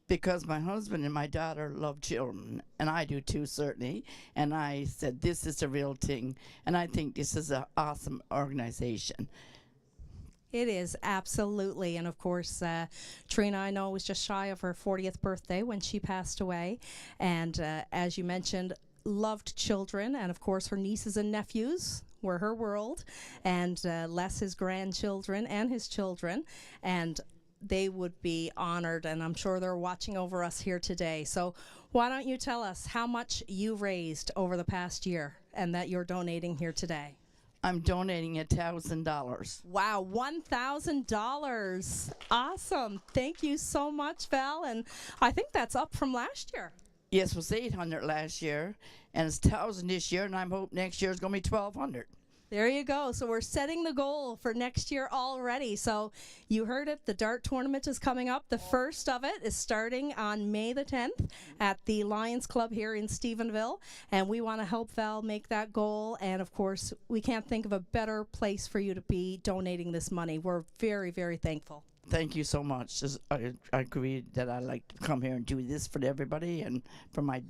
Because my husband and my daughter love children, and I do too, certainly. And I said, this is the real thing. And I think this is an awesome organization. It is, absolutely. And of course, Trina, I know, was just shy of her 40th birthday when she passed away. And as you mentioned, loved children, and of course her nieces and nephews were her world, and Les his grandchildren and his children, and they would be honored, and I'm sure they're watching over us here today. So why don't you tell us how much you raised over the past year and that you're donating here today? I'm donating $1,000. Wow, $1,000. Awesome. Thank you so much, Val, and I think that's up from last year. Yes, it was 800 last year, and it's 1,000 this year, and I hope next year is going to be 1,200. There you go. So we're setting the goal for next year already. So you heard it. The dart tournament is coming up. The first of it is starting on May the 10th at the Lions Club here in Stephenville, and we want to help Val make that goal. And of course, we can't think of a better place for you to be donating this money. We're very, very thankful. Thank you so much. I agreed that I'd like to come here and do this for everybody and for my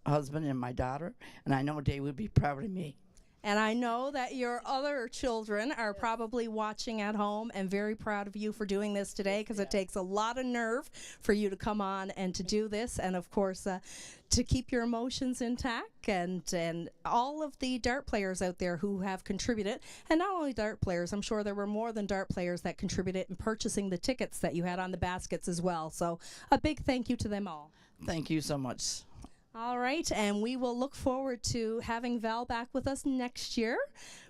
husband and my daughter, and I know they would be proud of me. And I know that your other children are probably watching at home and very proud of you for doing this today, because it takes a lot of nerve for you to come on and to do this, and of course to keep your emotions intact, and all of the dart players out there who have contributed, and not only dart players, I'm sure there were more than dart players that contributed in purchasing the tickets that you had on the baskets as well. So a big thank you to them all. Thank you so much. All right, and we will look forward to having Val back with us next year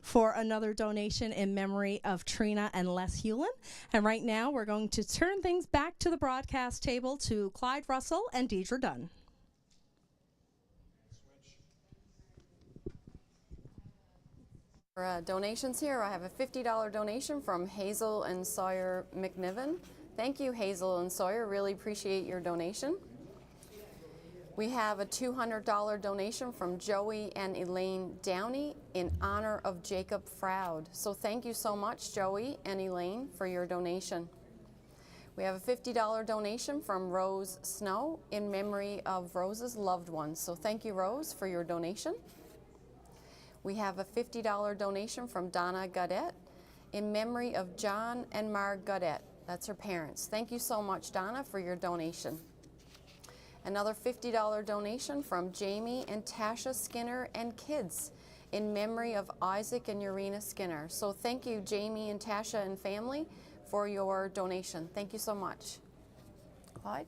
for another donation in memory of Trina and Les Hewlin. And right now, we're going to turn things back to the broadcast table to Clyde Russell and Deidre Dunn. For donations here, I have a $50 donation from Hazel and Sawyer McNiven. Thank you, Hazel and Sawyer. Really appreciate your donation. We have a $200 donation from Joey and Elaine Downey in honor of Jacob Froud. So thank you so much, Joey and Elaine, for your donation. We have a $50 donation from Rose Snow in memory of Rose's loved ones. So thank you, Rose, for your donation. We have a $50 donation from Donna Gaudette in memory of John and Marg Gaudette. That's her parents. Thank you so much, Donna, for your donation. Another $50 donation from Jamie and Tasha Skinner and kids in memory of Isaac and Urena Skinner. So thank you, Jamie and Tasha and family, for your donation. Thank you so much. Clyde?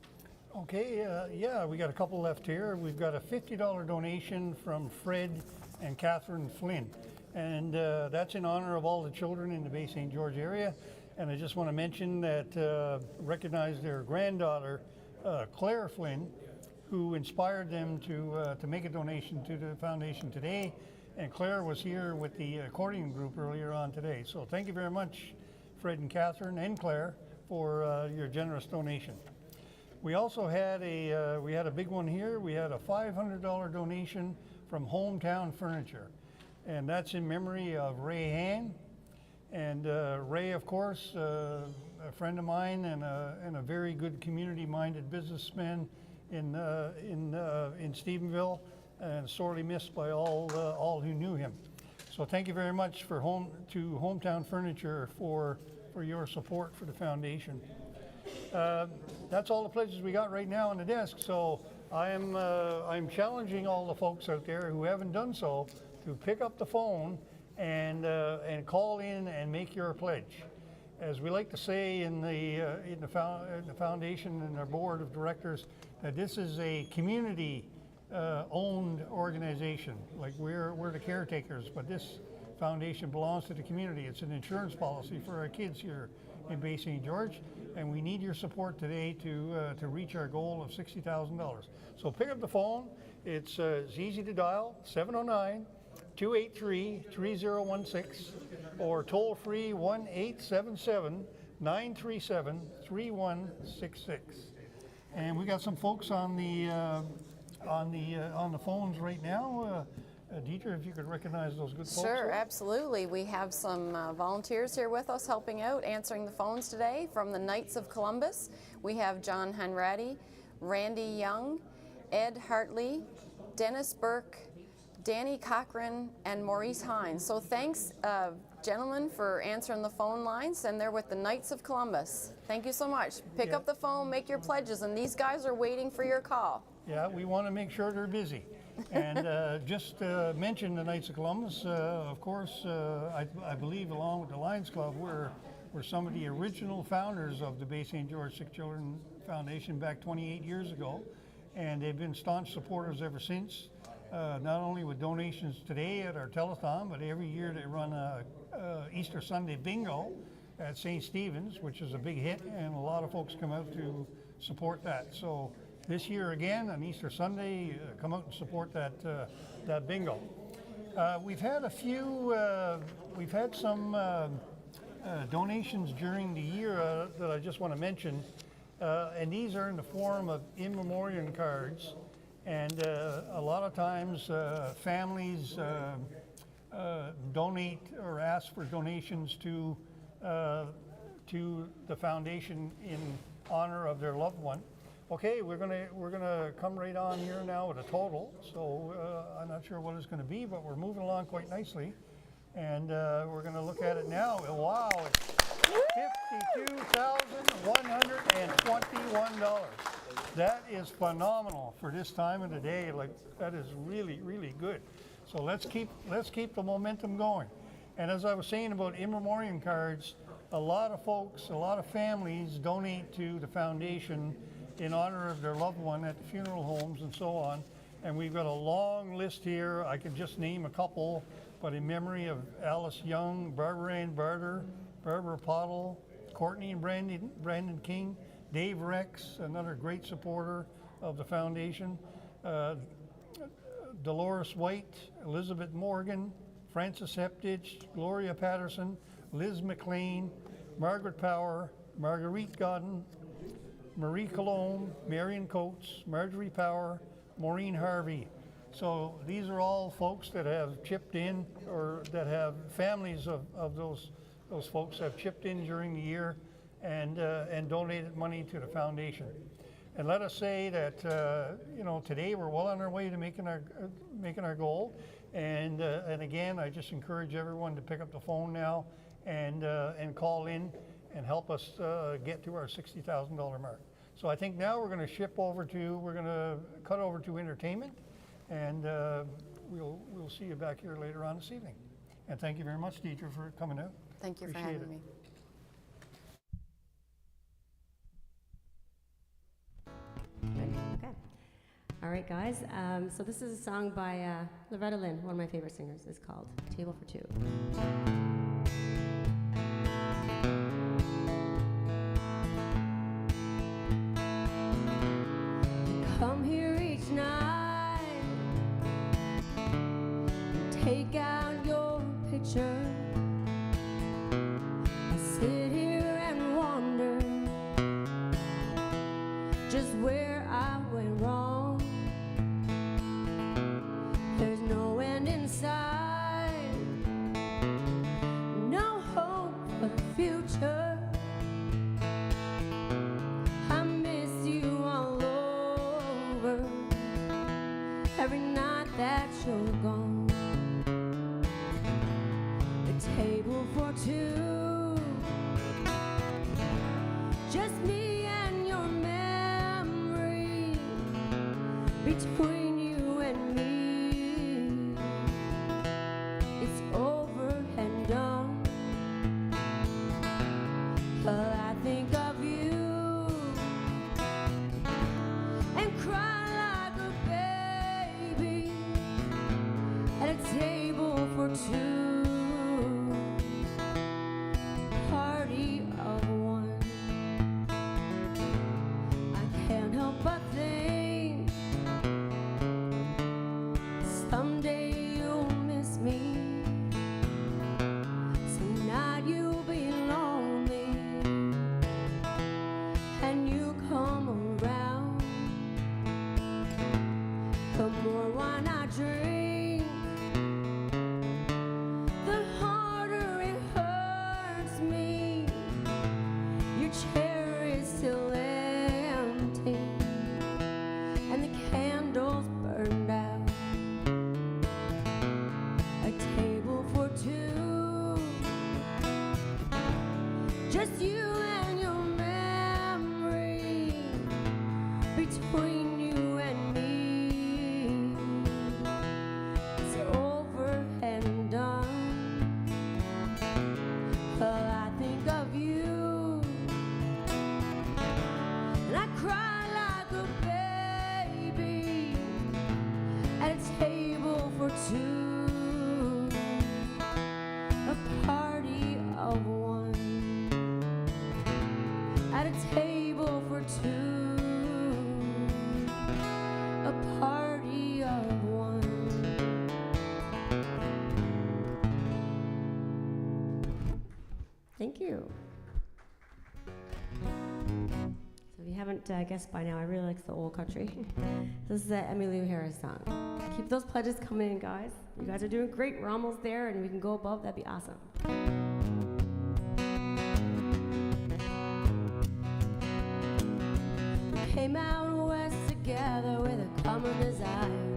Okay, yeah, we got a couple left here. We've got a $50 donation from Fred and Catherine Flynn. And that's in honor of all the children in the Bay St. George area. And I just want to mention that recognize their granddaughter, Claire Flynn, who inspired them to make a donation to the foundation today. And Claire was here with the accordion group earlier on today. So thank you very much, Fred and Catherine and Claire, for your generous donation. We also had a big one here. We had a $500 donation from Hometown Furniture, and that's in memory of Ray Han. And Ray, of course, a friend of mine and a very good community-minded businessman in Stephenville, and sorely missed by all who knew him. So thank you very much to Hometown Furniture for your support for the foundation. That's all the pledges we got right now on the desk. So I'm challenging all the folks out there who haven't done so to pick up the phone and call in and make your pledge. As we like to say in the foundation and our board of directors, that this is a community owned organization. Like we're the caretakers, but this foundation belongs to the community. It's an insurance policy for our kids here in Bay St. George, and we need your support today to reach our goal of $60,000. So pick up the phone. It's easy to dial, 709-283-3016, or toll free 1-877-937-3166. And we got some folks on the phones right now. Dieter, if you could recognize those good folks. Sure, absolutely. We have some volunteers here with us helping out, answering the phones today. From the Knights of Columbus, we have John Hanratty, Randy Young, Ed Hartley, Dennis Burke, Danny Cochran, and Maurice Hines. So thanks, gentlemen, for answering the phone lines, and they're with the Knights of Columbus. Thank you so much. Pick up the phone, make your pledges, and these guys are waiting for your call. Yeah, we want to make sure they're busy. And just mention the Knights of Columbus, of course, I believe along with the Lions Club, we're some of the original founders of the Bay St. George Sick Children Foundation back 28 years ago. And they've been staunch supporters ever since, not only with donations today at our telethon, but every year they run a Easter Sunday bingo at St. Stephen's, which is a big hit, and a lot of folks come out to support that. So this year again, on Easter Sunday, come out and support that bingo. We've had some donations during the year that I just want to mention, and these are in the form of immemoriam cards. And a lot of times families donate or ask for donations to the foundation in honor of their loved one. Okay, we're gonna come right on here now with a total. So I'm not sure what it's going to be, but we're moving along quite nicely, and we're going to look at it now. Wow, it's $52,121. That is phenomenal for this time of the day. Like, that is really, really good. So let's keep the momentum going. And as I was saying about in memoriam cards, a lot of folks, a lot of families donate to the foundation in honor of their loved one at the funeral homes and so on. And we've got a long list here. I could just name a couple, but in memory of Alice Young, Barbara Ann Barter, Barbara Pottle, Courtney and Brandon King, Dave Rex, another great supporter of the foundation, Dolores White, Elizabeth Morgan, Frances Heptich, Gloria Patterson, Liz McLean, Margaret Power, Marguerite Godden, Marie Cologne, Marion Coates, Marjorie Power, Maureen Harvey. So these are all folks that have chipped in, or that have families of those folks have chipped in during the year and donated money to the foundation. And let us say that today we're well on our way to making our goal. And again, I just encourage everyone to pick up the phone now and call in and help us get to our $60,000 mark. So I think now we're going to cut over to entertainment, and we'll see you back here later on this evening. And thank you very much, Deidre, for coming out. Thank you for Appreciate having it. me. Okay. All right, guys. So this is a song by Loretta Lynn, one of my favorite singers. It's called Table for Two. Come here each night and take out your picture. I sit here and wonder just where I went wrong. There's no end in sight, no hope for the future. I miss you all over every night that you're gone. A table for two, just me and your memory between you and me. It's over and done, but I think of you and cry like a baby at a table for two. Party of one. I can't help but think someday you'll miss me. Some night you'll be lonely and you come around. The more wine I drink, the harder it hurts me. Your chair is still empty and the candles burned out. A table for two, just you and your memory between you and me. It's over and done, but I think of you and I cry like a baby at a table for two. A party of one at a table for two. A party of one. Thank you. So if you haven't guessed by now, I really like the old country. This is the Emmylou Harris song. Keep those pledges coming in, guys. You guys are doing great. We're almost there, and we can go above. That'd be awesome. We came out west together with a common desire.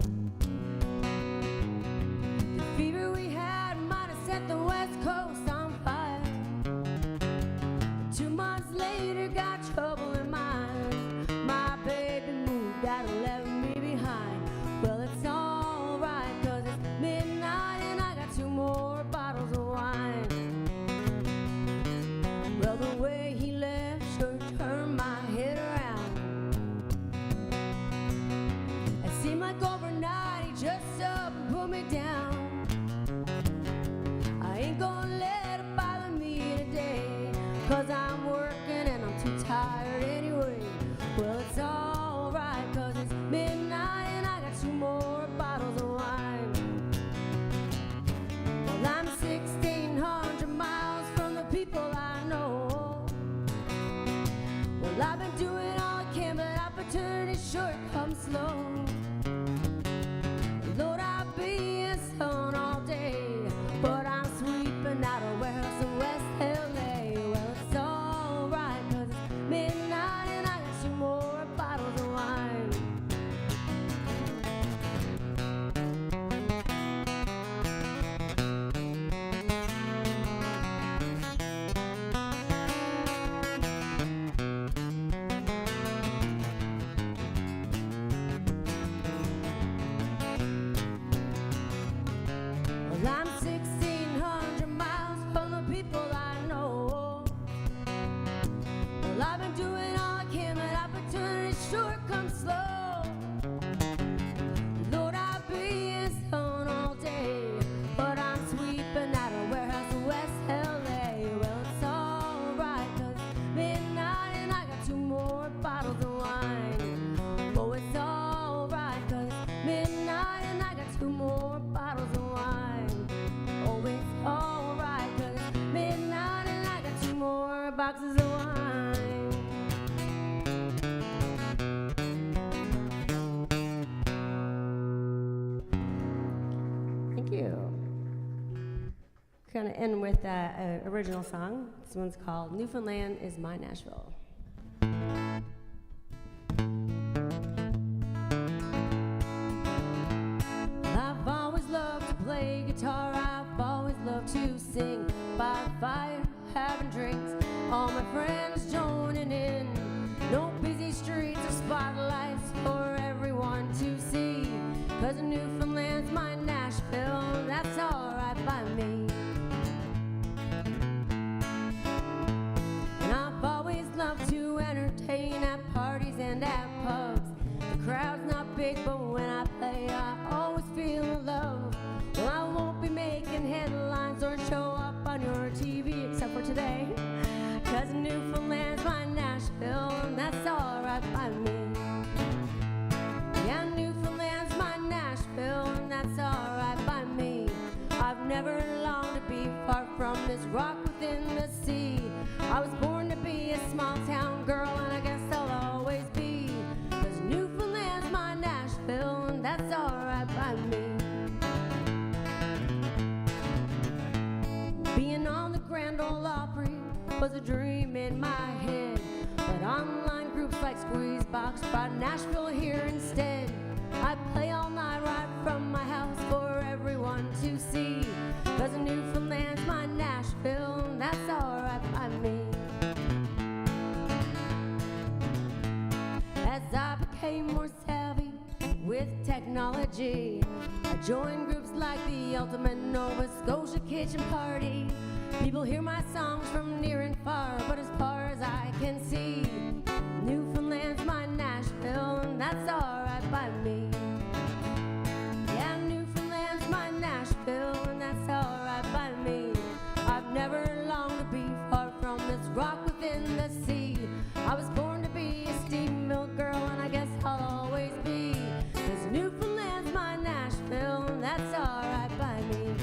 The fever we had might have set the West Coast on fire. But 2 months later, got trouble in mind. My baby moved out and left me behind. Well, it's alright, 'cause it's midnight and I got 2 more bottles of wine. Well, the way he left sure turned my head around. It seemed like overnight he just up and put me down. I ain't gonna let it bother me today, 'cause I'm working and I'm too tired anyway. Well, it's alright, 'cause it's midnight and I got 2 more bottles of wine. Well, I'm 1,600 miles from the people I know. Well, I've been doing all I can, but opportunity sure comes slow. bottles of wine. Oh, it's alright, 'cause midnight and I got 2 more bottles of wine. Oh, it's alright, 'cause midnight and I got 2 more boxes of wine. Thank you. We're gonna end with an original song. This one's called Newfoundland is My Nashville. I've always loved to play guitar, I've always loved to sing by the fire, having drinks, all my friends joining in. No busy streets or spotlights for everyone to see, 'cause Newfoundland's my Nashville, that's alright by me. And I've always loved to entertain at parties and at pubs. The crowd's not big, but when I play, I always feel the love. Well, I won't be making headlines or show up on your TV, except for today, 'cause Newfoundland's my Nashville, and that's alright by me. Yeah, Newfoundland's my Nashville, and that's alright by me. I've never longed to be far from this rock within the sea. I was born to be a small town girl, and I guess I'll always be, 'cause Newfoundland's my Nashville, and that's alright by me. Being on the Grand Ole Opry was a dream in my head, but online groups like Squeezebox brought Nashville here instead. I play all night right from my house for everyone to see, 'cause Newfoundland's my Nashville, and that's alright by me. As I became more savvy with technology, I joined groups like the Ultimate Nova Scotia Kitchen Party. People hear my songs from near and far, but as far as I can see, Newfoundland's my Nashville, and that's alright by me. Yeah, Newfoundland's my Nashville, and that's alright by me. I've never longed to be far from this rock within the sea. I was born to be a steam mill girl, and I guess I'll always be, 'cause Newfoundland's my Nashville, and that's alright by me.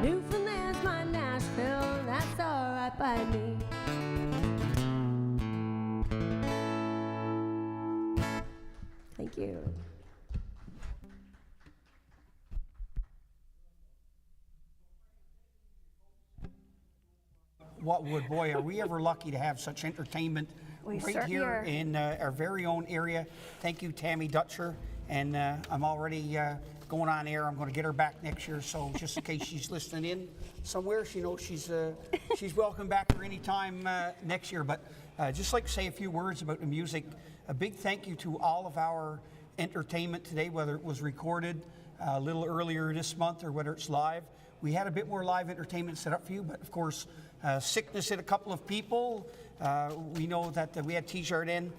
Newfoundland's my Nashville, and that's alright by me. Thank you. What would, boy, are we ever lucky to have such entertainment We right certainly here are. in our very own area. Thank you, Tammy Dutcher. And I'm already going on air. I'm going to get her back next year. So just in case she's listening in somewhere, she knows she's welcome back here anytime next year. But just like to say a few words about the music. A big thank you to all of our entertainment today, whether it was recorded a little earlier this month or whether it's live. We had a bit more live entertainment set up for you, but of course, sickness hit a couple of people. We know that we had T-Jardin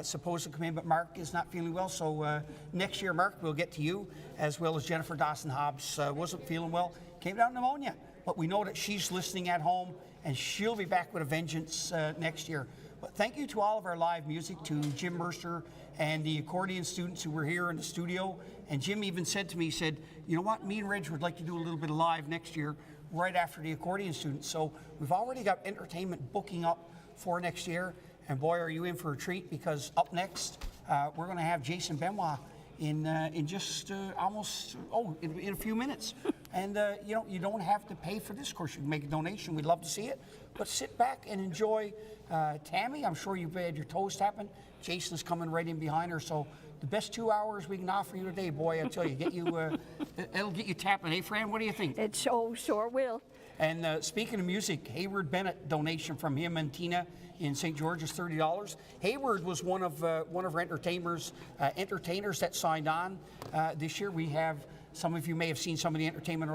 supposed to come in, but Mark is not feeling well. So next year, Mark, we'll get to you, as well as Jennifer Dawson-Hobbs wasn't feeling well, came down with pneumonia. But we know that she's listening at home, and she'll be back with a vengeance next year. But thank you to all of our live music, to Jim Mercer and the accordion students who were here in the studio. And Jim even said to me, he said, you know what, me and Reg would like to do a little bit of live next year, right after the accordion students. So we've already got entertainment booking up for next year. And boy, are you in for a treat, because up next, we're going to have Jason Benoit in just almost, in a few minutes. And you know, you don't have to pay for this. Of course, you can make a donation. We'd love to see it. But sit back and enjoy Tammy. I'm sure you've had your toes tapping. Jason's coming right in behind her. So the best 2 hours we can offer you today, boy, I tell you, it'll get you tapping. Hey, Fran, what do you think? It sure will. And speaking of music, Hayward Bennett donation from him and Tina in St. George is $30. Hayward was one of our entertainers that signed on this year. We have, some of you may have seen some of the entertainment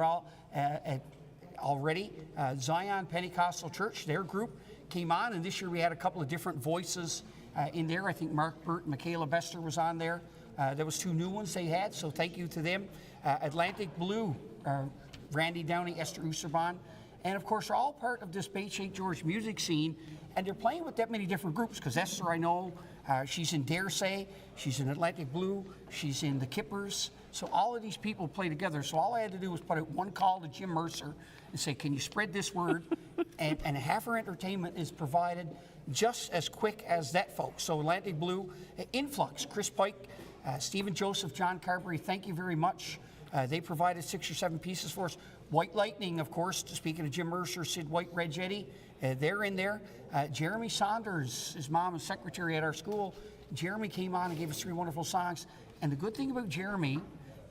already. Zion Pentecostal Church, their group came on, and this year we had a couple of different voices in there. I think Mark Burt and Michaela Bester was on there. There was 2 new ones they had, so thank you to them. Atlantic Blue, Randy Downey, Esther Userban, and of course, they're all part of this Bay St. George music scene, and they're playing with that many different groups, because Esther, I know, She's in Dare Say, she's in Atlantic Blue, she's in the Kippers. So all of these people play together. So all I had to do was put out one call to Jim Mercer and say, can you spread this word? and half our entertainment is provided just as quick as that, folks. So Atlantic Blue, Influx, Chris Pike, Stephen Joseph, John Carberry, thank you very much. They provided 6 or 7 pieces for us. White Lightning, of course, speaking of Jim Mercer, Sid White, Red Jetty, they're in there. Jeremy Saunders, his mom is secretary at our school. Jeremy came on and gave us 3 wonderful songs. And the good thing about Jeremy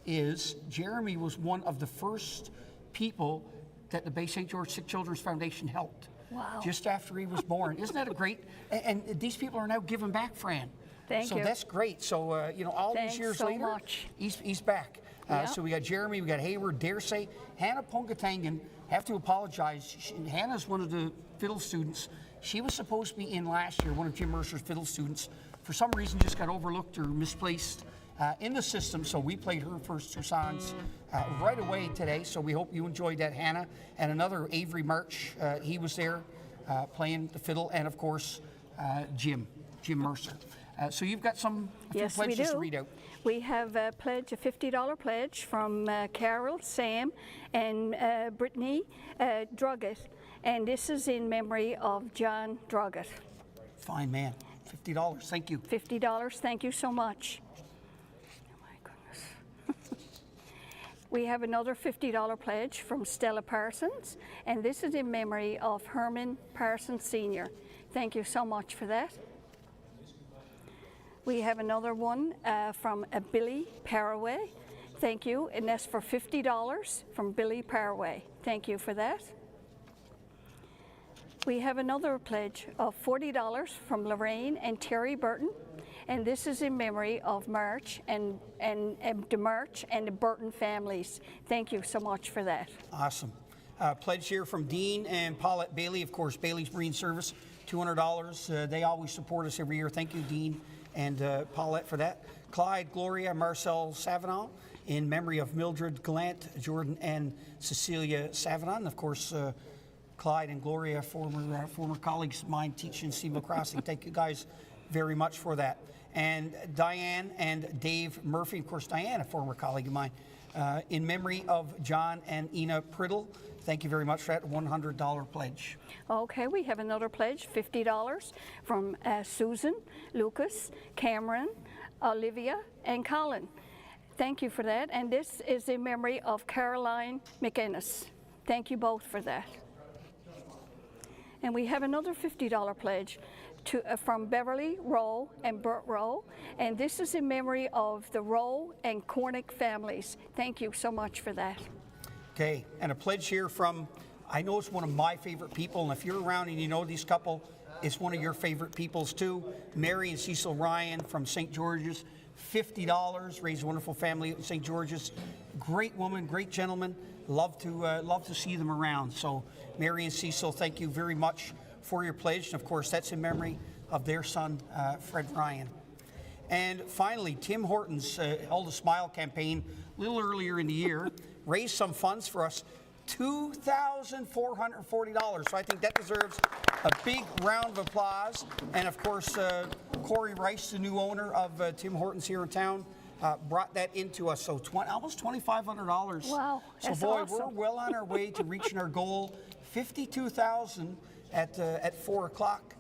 is Jeremy was one of the first people that the Bay St. George Sick Children's Foundation helped. Wow. Just after he was born. Isn't that a great? And these people are now giving back, Fran. Thank you. So that's great. So, you know, all these years so later, much. he's back. Yeah. So we got Jeremy, we got Hayward, Dare Say, Hannah Pungatangan. Have to apologize. Hannah's one of the fiddle students. She was supposed to be in last year, one of Jim Mercer's fiddle students. For some reason, just got overlooked or misplaced in the system. So we played her first 2 songs right away today. So we hope you enjoyed that, Hannah. And another Avery March, he was there playing the fiddle, and of course Jim Mercer. So you've got a few Yes, pledges we do. to read out. We have a pledge, a $50 pledge from Carol, Sam, and Brittany Druggett. And this is in memory of John Druggett. Fine man. $50. Thank you. $50. Thank you so much. Oh my goodness. We have another $50 pledge from Stella Parsons, and this is in memory of Herman Parsons Sr. Thank you so much for that. We have another one from Billy Paraway. Thank you, and that's for $50 from Billy Paraway. Thank you for that. We have another pledge of $40 from Lorraine and Terry Burton, and this is in memory of March and the March and the Burton families. Thank you so much for that. Awesome. Pledge here from Dean and Paulette Bailey, of course, Bailey's Marine Service, $200. They always support us every year. Thank you, Dean and Paulette, for that. Clyde, Gloria, Marcel Savanon, in memory of Mildred Gallant, Jordan, and Cecilia Savanon. Of course, Clyde and Gloria, former colleagues of mine teaching Steve Crossing. Thank you guys very much for that. And Diane and Dave Murphy, of course, Diane, a former colleague of mine, in memory of John and Ina Priddle. Thank you very much for that $100 pledge. Okay, we have another pledge, $50 from Susan, Lucas, Cameron, Olivia, and Colin. Thank you for that. And this is in memory of Caroline McInnes. Thank you both for that. And we have another $50 pledge from Beverly Rowe and Bert Rowe, and this is in memory of the Rowe and Cornick families. Thank you so much for that. Okay, and a pledge here from, I know it's one of my favorite people, and if you're around and you know these couple, it's one of your favorite peoples too. Mary and Cecil Ryan from St. George's, $50, raised a wonderful family at St. George's. Great woman, great gentleman. Love to see them around. So Mary and Cecil, thank you very much for your pledge. And of course, that's in memory of their son, Fred Ryan. And finally, Tim Hortons held a Smile campaign a little earlier in the year, raised some funds for us, $2,440. So I think that deserves a big round of applause. And of course, Corey Rice, the new owner of Tim Hortons here in town, brought that into us. So almost $2,500. Wow, so that's boy, awesome. we're well on our way to reaching our goal, $52,000 at 4 o'clock.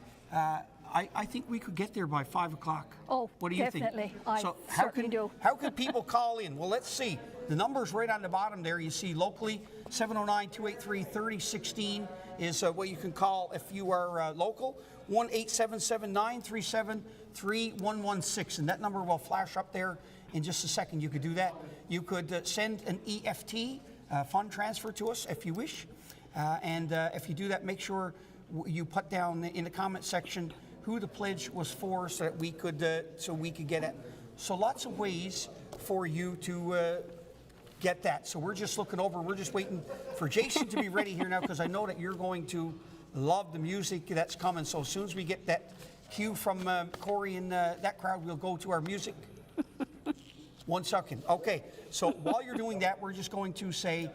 I think we could get there by 5 o'clock. Oh, what do you definitely. think? I So certainly do. how could people call in? Well, let's see. The number's right on the bottom there. You see locally, 709-283-3016 is what you can call if you are local. 1-877-937-3116. And that number will flash up there in just a second. You could do that. You could send an EFT, fund transfer to us if you wish. And if you do that, make sure you put down in the comment section who the pledge was for, so that we could get it. So lots of ways for you to get that. So we're just looking over. We're just waiting for Jason to be ready here now, because I know that you're going to love the music that's coming. So as soon as we get that cue from Corey and that crowd, we'll go to our music. 1 second. Okay. So while you're doing that, we're just going to say,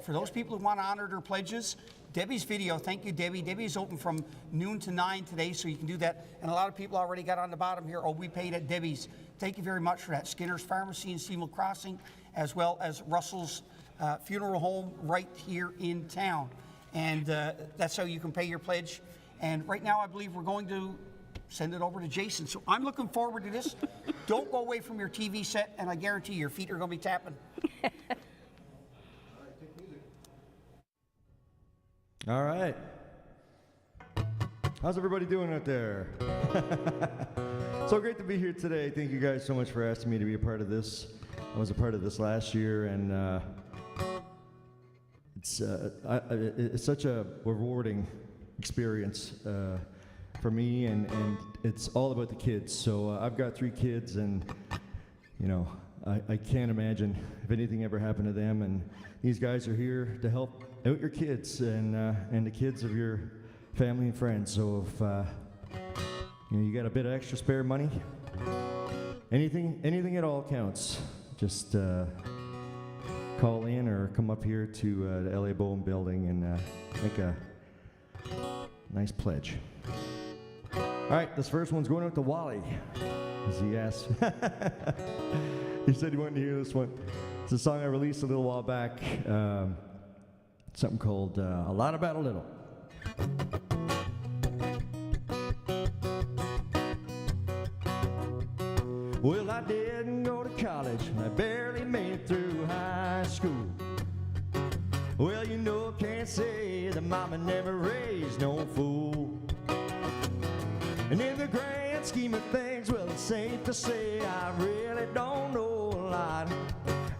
for those people who want to honor their pledges, Debbie's video, thank you, Debbie. Debbie's open from noon to 9 today, so you can do that. And a lot of people already got on the bottom here, we paid at Debbie's. Thank you very much for that. Skinner's Pharmacy in Seymour Crossing, as well as Russell's Funeral Home right here in town. And that's how you can pay your pledge. And right now, I believe we're going to send it over to Jason. So I'm looking forward to this. Don't go away from your TV set, and I guarantee your feet are going to be tapping. All right. How's everybody doing out there? So great to be here today. Thank you guys so much for asking me to be a part of this. I was a part of this last year, and it's such a rewarding experience for me, and it's all about the kids. So I've got 3 kids, and you know, I can't imagine if anything ever happened to them, and these guys are here to help out your kids and the kids of your family and friends. So if you got a bit of extra spare money, anything at all counts. Just call in or come up here to the LA Bowen building and make a nice pledge. All right, this first one's going out to Wally, as he asked. He said he wanted to hear this one. It's a song I released a little while back. Something called A Lot About a Little. Well, I didn't go to college, I barely made it through high school. Well, you know, can't say that mama never raised no fool. And in the grand scheme of things, well, it's safe to say I really don't know a lot.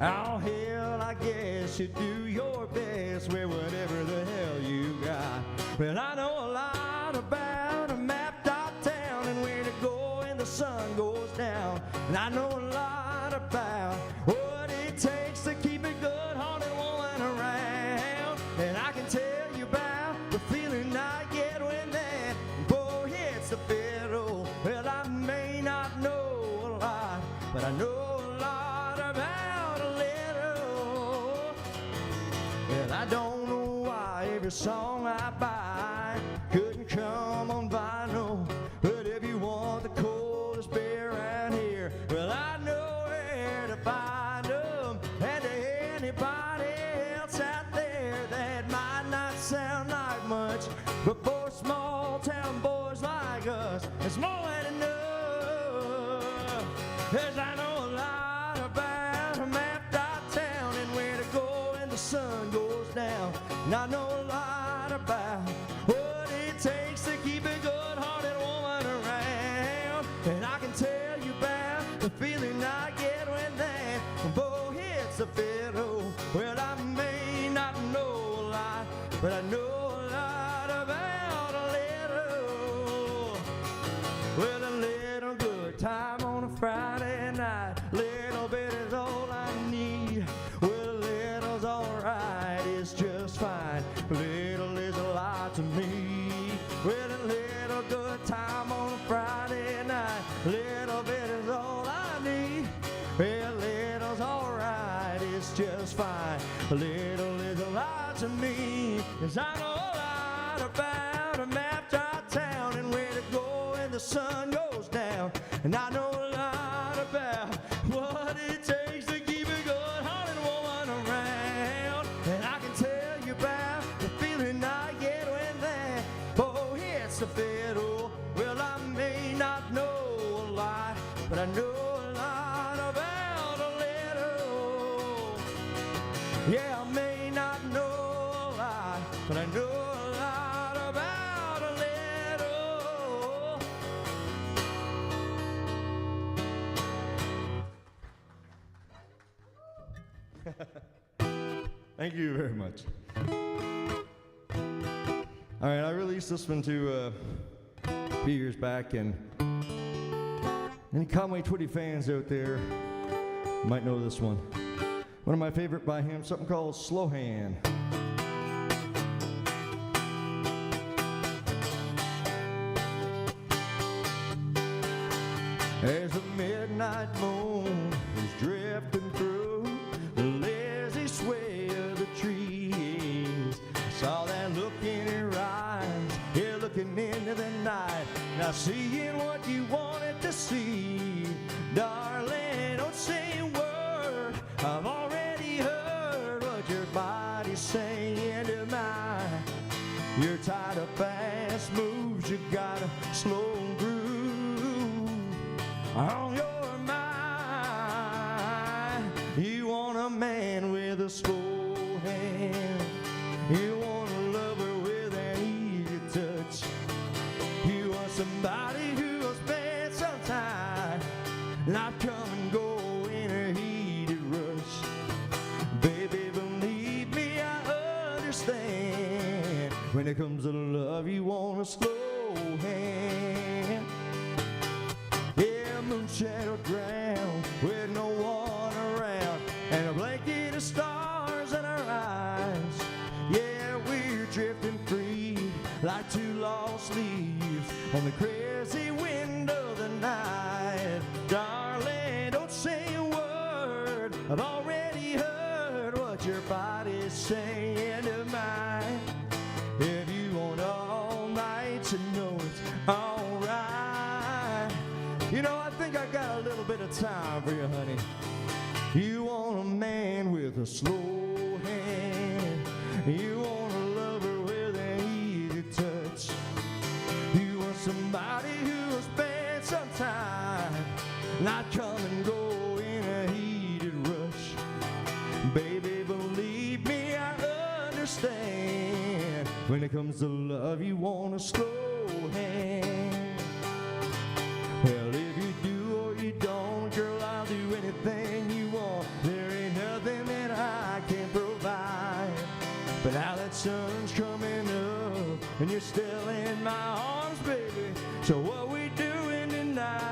Oh, hell, I guess you do your best with whatever the hell you got. Well, I know a lot about a mapped out town and where to go when the sun goes down. And I know a lot about what it takes to keep a good-hearted woman around. And I can tell you about the feeling I get when that boy hits the fiddle. Well, I may not know a lot, but I know a lot about a little. Well, I don't know why every song I buy couldn't come on vinyl, but if you want the coldest beer around here, well, I know where to find them. And to anybody else out there that might not sound like much, but for small town boys like us, it's more than enough. 'Cause I know a lot about a mapped out town and where to go when the sun goes down. And I know a lot about what it takes to keep a good-hearted woman around. And I can tell you about the feeling I get when that boy hits the fiddle. Well, I may not know a lot, but I know a lot about a little. Well, a little good time on a Friday night, little bit is all I need. Well, a little's alright, it's just fine. Little is a lot to me. Well, a little good time on a Friday night, little bit is all I need. Well, little's alright, it's just fine. A little is a lot to me. 'Cause I know a lot about a mapped out town and where to go when the sun goes down. And I know a lot about what it takes to keep a good-hearted woman around. And I can tell you about the feeling I get when that boy hits the fiddle. Well, I may not know a lot, but I know a lot about a little. Yeah, I may not know a lot, but I know a lot about a little. Thank you very much. All right, I released this one a few years back, and any Conway Twitty fans out there might know this one. One of my favorite by him, something called Slow Hand. As the midnight moon is drifting through the lazy sway of the trees, I saw that look into the night, not seeing what you wanted to see. Darling, don't say a word, I've already heard what your body's saying to mine. You're tired of fast moves, you got a slow groove on your mind. You want a man with a slow hand, you want a lover with an easy touch, you want somebody who will spend some time, not come and go in a heated rush. Baby, believe me, I understand. When it comes to love, you want a slow hand. Yeah, moon shadowed ground with no one around, and a blanket of stars in our eyes. Yeah, we're drifting free like two lost leaves on the crazy wind of the night. Darling, don't say a word, I've already heard what your body's saying to mine. If you want all night, you know it's alright. You know, I think I got a little bit of time for you, honey. You want a man with a slow hand, you want a lover with an easy touch, you want somebody who will spend some time, not come and go in a heated rush. Baby, believe me, I understand. When it comes to love, you want a slow hand. Well, if you do or you don't, girl, I'll do anything you want. There ain't nothing that I can provide. But now that sun's coming up and you're still in my arms, baby, so what we doing tonight?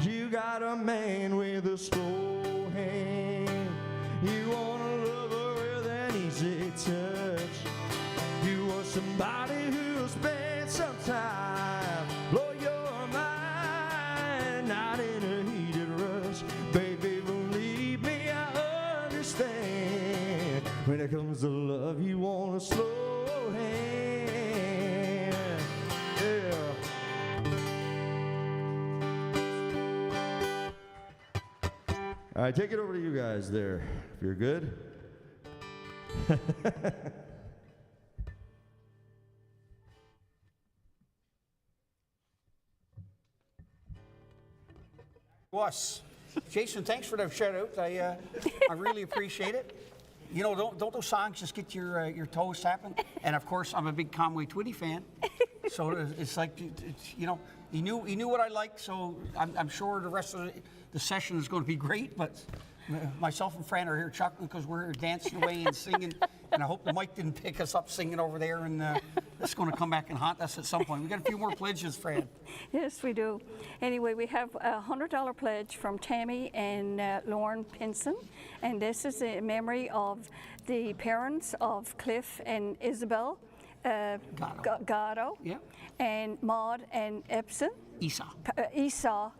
You got a man with a slow hand, you want a lover with an easy touch, you want somebody who'll spend some time, blow your mind, not in a heated rush. Baby, believe me, I understand. When it comes to love, you want a slow hand. Yeah. All right, take it over to you guys there, if you're good. Was. Jason, thanks for that shout out. I really appreciate it. You know, don't those songs just get your toes tapping? And of course, I'm a big Conway Twitty fan, so it's like, you know, he knew what I liked. So I'm sure the rest of the session is going to be great. But myself and Fran are here chuckling because we're here dancing away and singing. And I hope the mic didn't pick us up singing over there, and it's going to come back and haunt us at some point. We got a few more pledges, Fran. Yes, we do. Anyway, we have a $100 pledge from Tammy and Lauren Pinson, and this is in memory of the parents of Cliff and Isabel Gatto, yeah, and Maud and Esau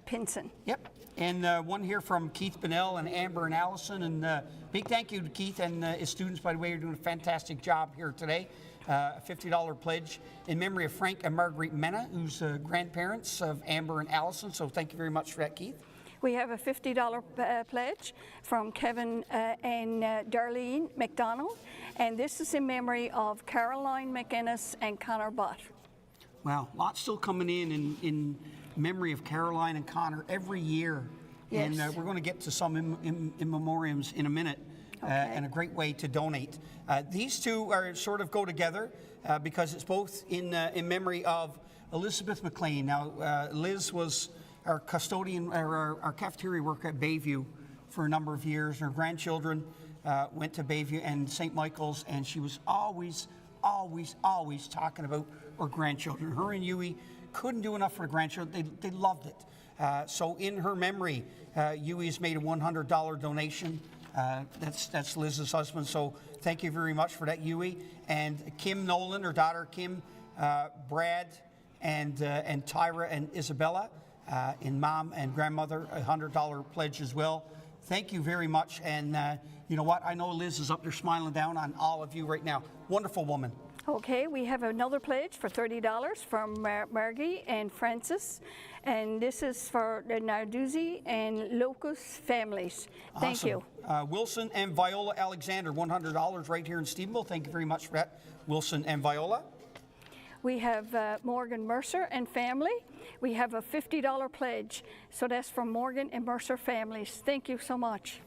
Pinson. Yep. And one here from Keith Bennell and Amber and Allison. And big thank you to Keith and his students, by the way. You're doing a fantastic job here today. A $50 pledge in memory of Frank and Marguerite Mena, who's grandparents of Amber and Allison. So thank you very much for that, Keith. We have a $50 pledge from Kevin and Darlene McDonald. And this is in memory of Caroline McInnes and Connor Butt. Wow, lots still coming in memory of Caroline and Connor every year. Yes. And we're going to get to some immemoriams in a minute, and a great way to donate. These two are sort of go together because it's both in memory of Elizabeth McLean. Now, Liz was our custodian, or our cafeteria worker at Bayview for a number of years. Her grandchildren went to Bayview and St. Michael's, and she was always talking about her grandchildren. Her and Huey couldn't do enough for the grandchildren. They loved it. So in her memory, Huey's made a $100 donation. That's Liz's husband. So thank you very much for that, Huey. And Kim Nolan, her daughter Kim, Brad, and Tyra and Isabella, and mom and grandmother, a $100 pledge as well. Thank you very much. And you know what? I know Liz is up there smiling down on all of you right now. Wonderful woman. Okay, we have another pledge for $30 from Margie and Francis, and this is for the Narduzzi and Locust families. Thank Awesome. you. Wilson and Viola Alexander, $100 right here in Stephenville. Thank you very much for that, Wilson and Viola. We have Morgan Mercer and family. We have a $50 pledge, so that's from Morgan and Mercer families. Thank you so much.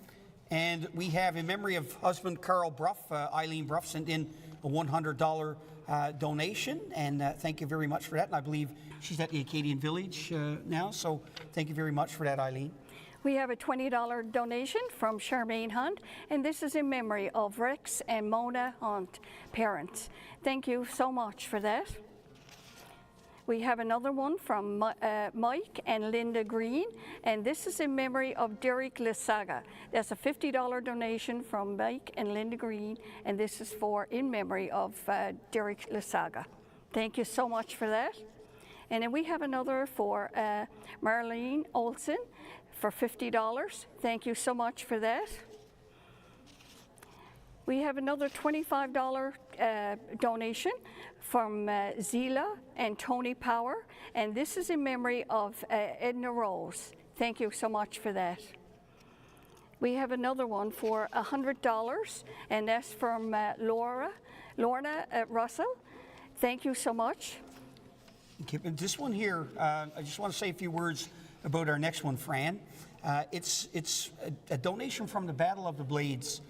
And we have, in memory of husband Carl Bruff, Eileen Bruff sent in a $100 donation, and thank you very much for that. And I believe she's at the Acadian Village now, so thank you very much for that, Eileen. We have a $20 donation from Charmaine Hunt, and this is in memory of Rex and Mona Hunt, parents. Thank you so much for that. We have another one from Mike and Linda Green, and this is in memory of Derek Lisaga. That's a $50 donation from Mike and Linda Green, and this is for in memory of Derek Lisaga. Thank you so much for that. And then we have another for Marlene Olson for $50. Thank you so much for that. We have another $25 donation from Zila and Tony Power, and this is in memory of Edna Rose. Thank you so much for that. We have another one for $100, and that's from Lorna Russell. Thank you so much. Okay, but this one here, I just want to say a few words about our next one, Fran. It's a donation from the Battle of the Blades.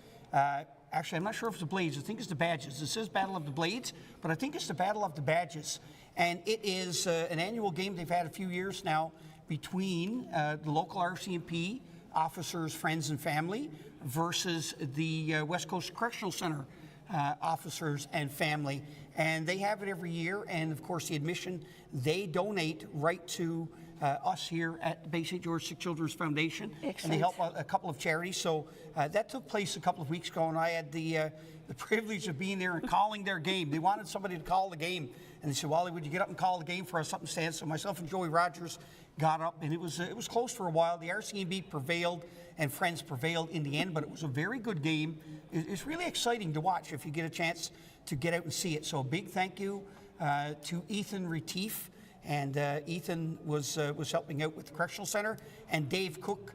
Actually, I'm not sure if it's the Blades. I think it's the Badges. It says Battle of the Blades, but I think it's the Battle of the Badges. And it is an annual game they've had a few years now between the local RCMP, officers, friends, and family, versus the West Coast Correctional Center officers and family. And they have it every year. And, of course, the admission, they donate right to us here at the Bay St. George Sick Children's Foundation. Excellent. And they help a couple of charities. So that took place a couple of weeks ago, and I had the privilege of being there and calling their game. They wanted somebody to call the game. And they said, Wally, would you get up and call the game for us up in stand? So myself and Joey Rogers got up, and it was close for a while. The RCMB prevailed, and Friends prevailed in the end, but it was a very good game. It's really exciting to watch if you get a chance to get out and see it. So a big thank you to Ethan Retief. And Ethan was helping out with the Correctional Center, and Dave Cook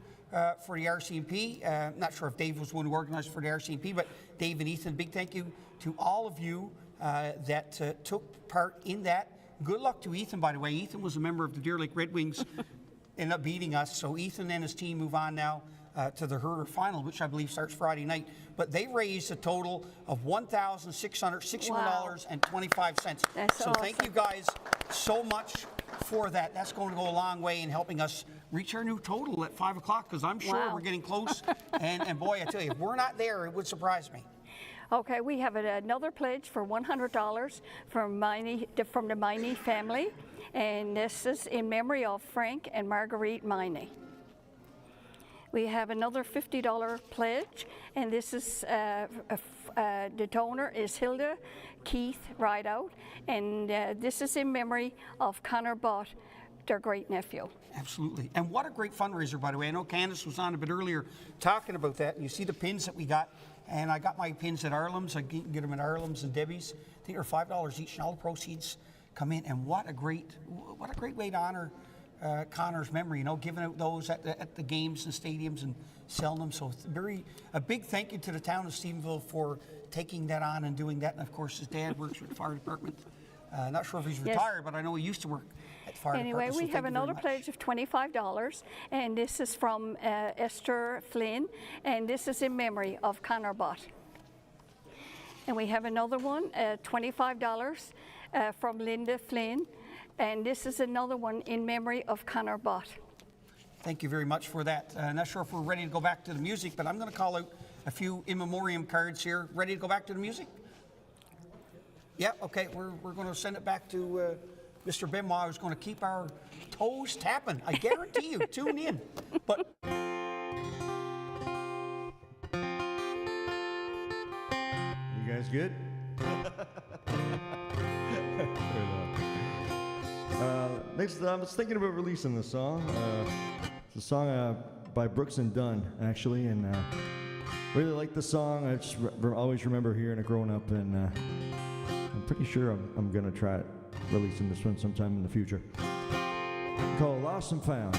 for the RCMP. Not sure if Dave was the one who organized for the RCMP, but Dave and Ethan, big thank you to all of you that took part in that. Good luck to Ethan, by the way. Ethan was a member of the Deer Lake Red Wings, ended up beating us. So Ethan and his team move on now to the Herder Final, which I believe starts Friday night. But they raised a total of $1,661.25. That's so awesome. Thank you guys so much for that. That's going to go a long way in helping us reach our new total at 5 o'clock, because I'm sure Wow. we're getting close. and boy, I tell you, if we're not there, it would surprise me. Okay, we have another pledge for $100 from the Miney family, and this is in memory of Frank and Marguerite Miney. We have another $50 pledge, and this is the donor is Hilda Keith Rideout, and this is in memory of Connor Bott, their great nephew. Absolutely. And what a great fundraiser, by the way. I know Candace was on a bit earlier talking about that, and you see the pins that we got. And I got my pins at Arlem's. I can get them at Arlem's and Debbie's. I think they're $5 each, and all the proceeds come in. And what a great way to honor Connor's memory. You know, giving out those at the games and stadiums and selling them. So a big thank you to the town of Stephenville for taking that on and doing that. And of course, his dad works with the fire department. Not sure if he's retired, but I know he used to work at the fire department. Anyway, we have another pledge of $25, and this is from Esther Flynn, and this is in memory of Connor Bott. And we have another one, $25 from Linda Flynn, and this is another one in memory of Connor Bott. Thank you very much for that. Not sure if we're ready to go back to the music, but I'm going to call out a few in memoriam cards here. Ready to go back to the music? Yeah, okay, we're going to send it back to Mr. Benoit, who's going to keep our toes tapping. I guarantee you, tune in. But You guys good? Next, I was thinking about releasing this song. It's a song by Brooks and Dunn, actually, and really like the song. I just always remember hearing it growing up, and I'm pretty sure I'm gonna try it, releasing this one sometime in the future. Called Lost and Found.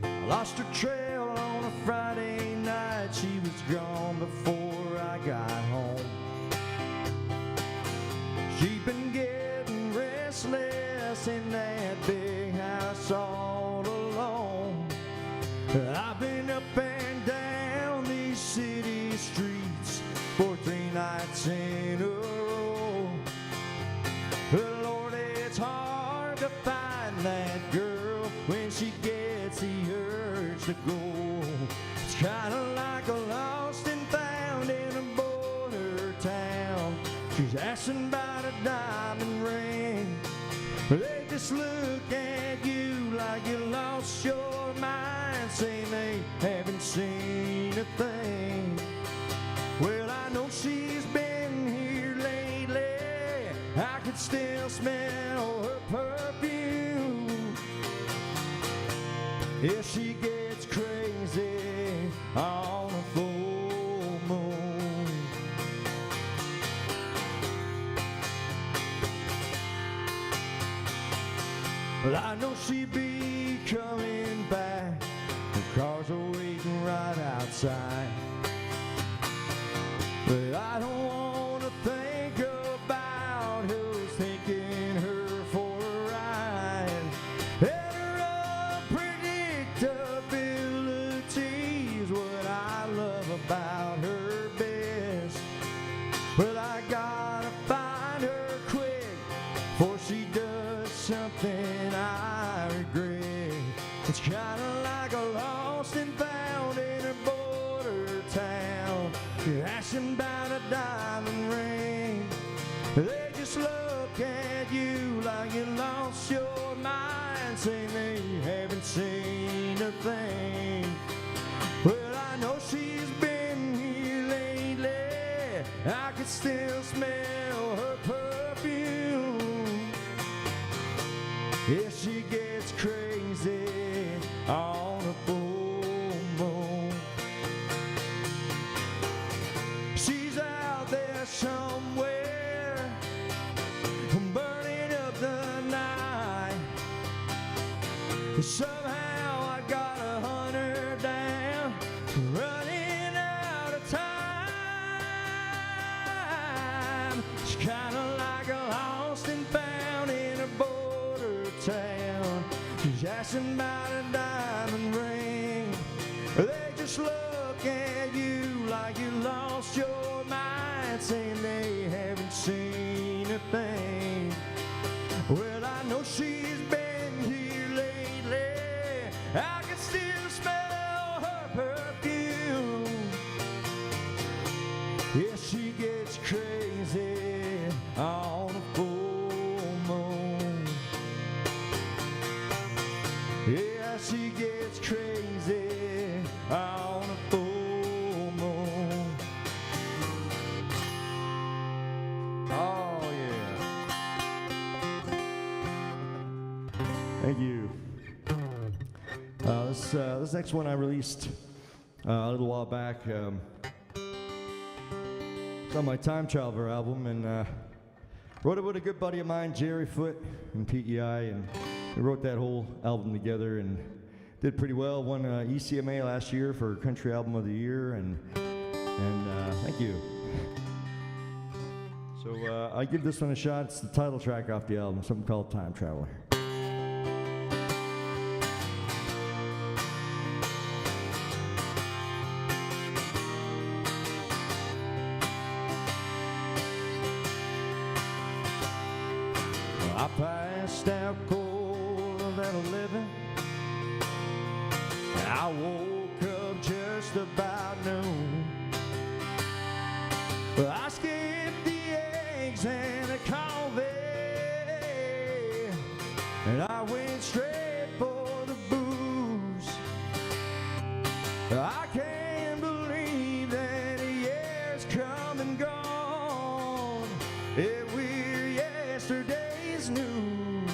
I lost her trail on a Friday night. She was gone before I got home. She'd been getting restless in that big house all alone. I've been up and down these city streets for 3 nights in a row. Lord, it's hard to find that girl when she gets the urge to go. It's kind of like a lost and found in a border town. She's asking about a diamond ring. They just look at you like you lost your mind, saying they haven't seen a thing. Well, I know she's been here lately. I could still smell her perfume. Yeah, she gets crazy on a full moon. Well, I know she'd be coming back. The cars are waiting right outside. But I don't want to think about who's taking her for a ride. And her unpredictability is what I love about her best. Well, I gotta find her quick before she does something I regret. It's kind of like a lost and found in a border town. You're asking about a diamond ring. They just look at you like you lost your mind, saying they haven't seen a thing. Well, I know she's been here lately. I can still smell her perfume. Yeah, she gets crazy on a full moon. She's out there somewhere, burning up the night. Somehow I gotta hunt her down, running out of time. She's kinda like a lost and found in a border town. She's asking about a diamond ring. They just look at you like you lost your mind, saying they haven't seen a thing. Well, I know she's been here lately. I can still smell her perfume. Yeah, she gets crazy on a full moon. Yeah, she gets crazy on a full moon. Oh, yeah. Thank you. This next one I released a little while back. It's on my Time Traveler album, and wrote it with a good buddy of mine, Jerry Foote, and PEI, and we wrote that whole album together and did pretty well. Won ECMA last year for Country Album of the Year, and thank you. So I give this one a shot. It's the title track off the album, something called Time Traveler. I passed out cold at 11. I woke up just about noon. I skipped the eggs and the coffee, and I went straight for the booze. I can't believe that a year's come and gone. We're yesterday's news.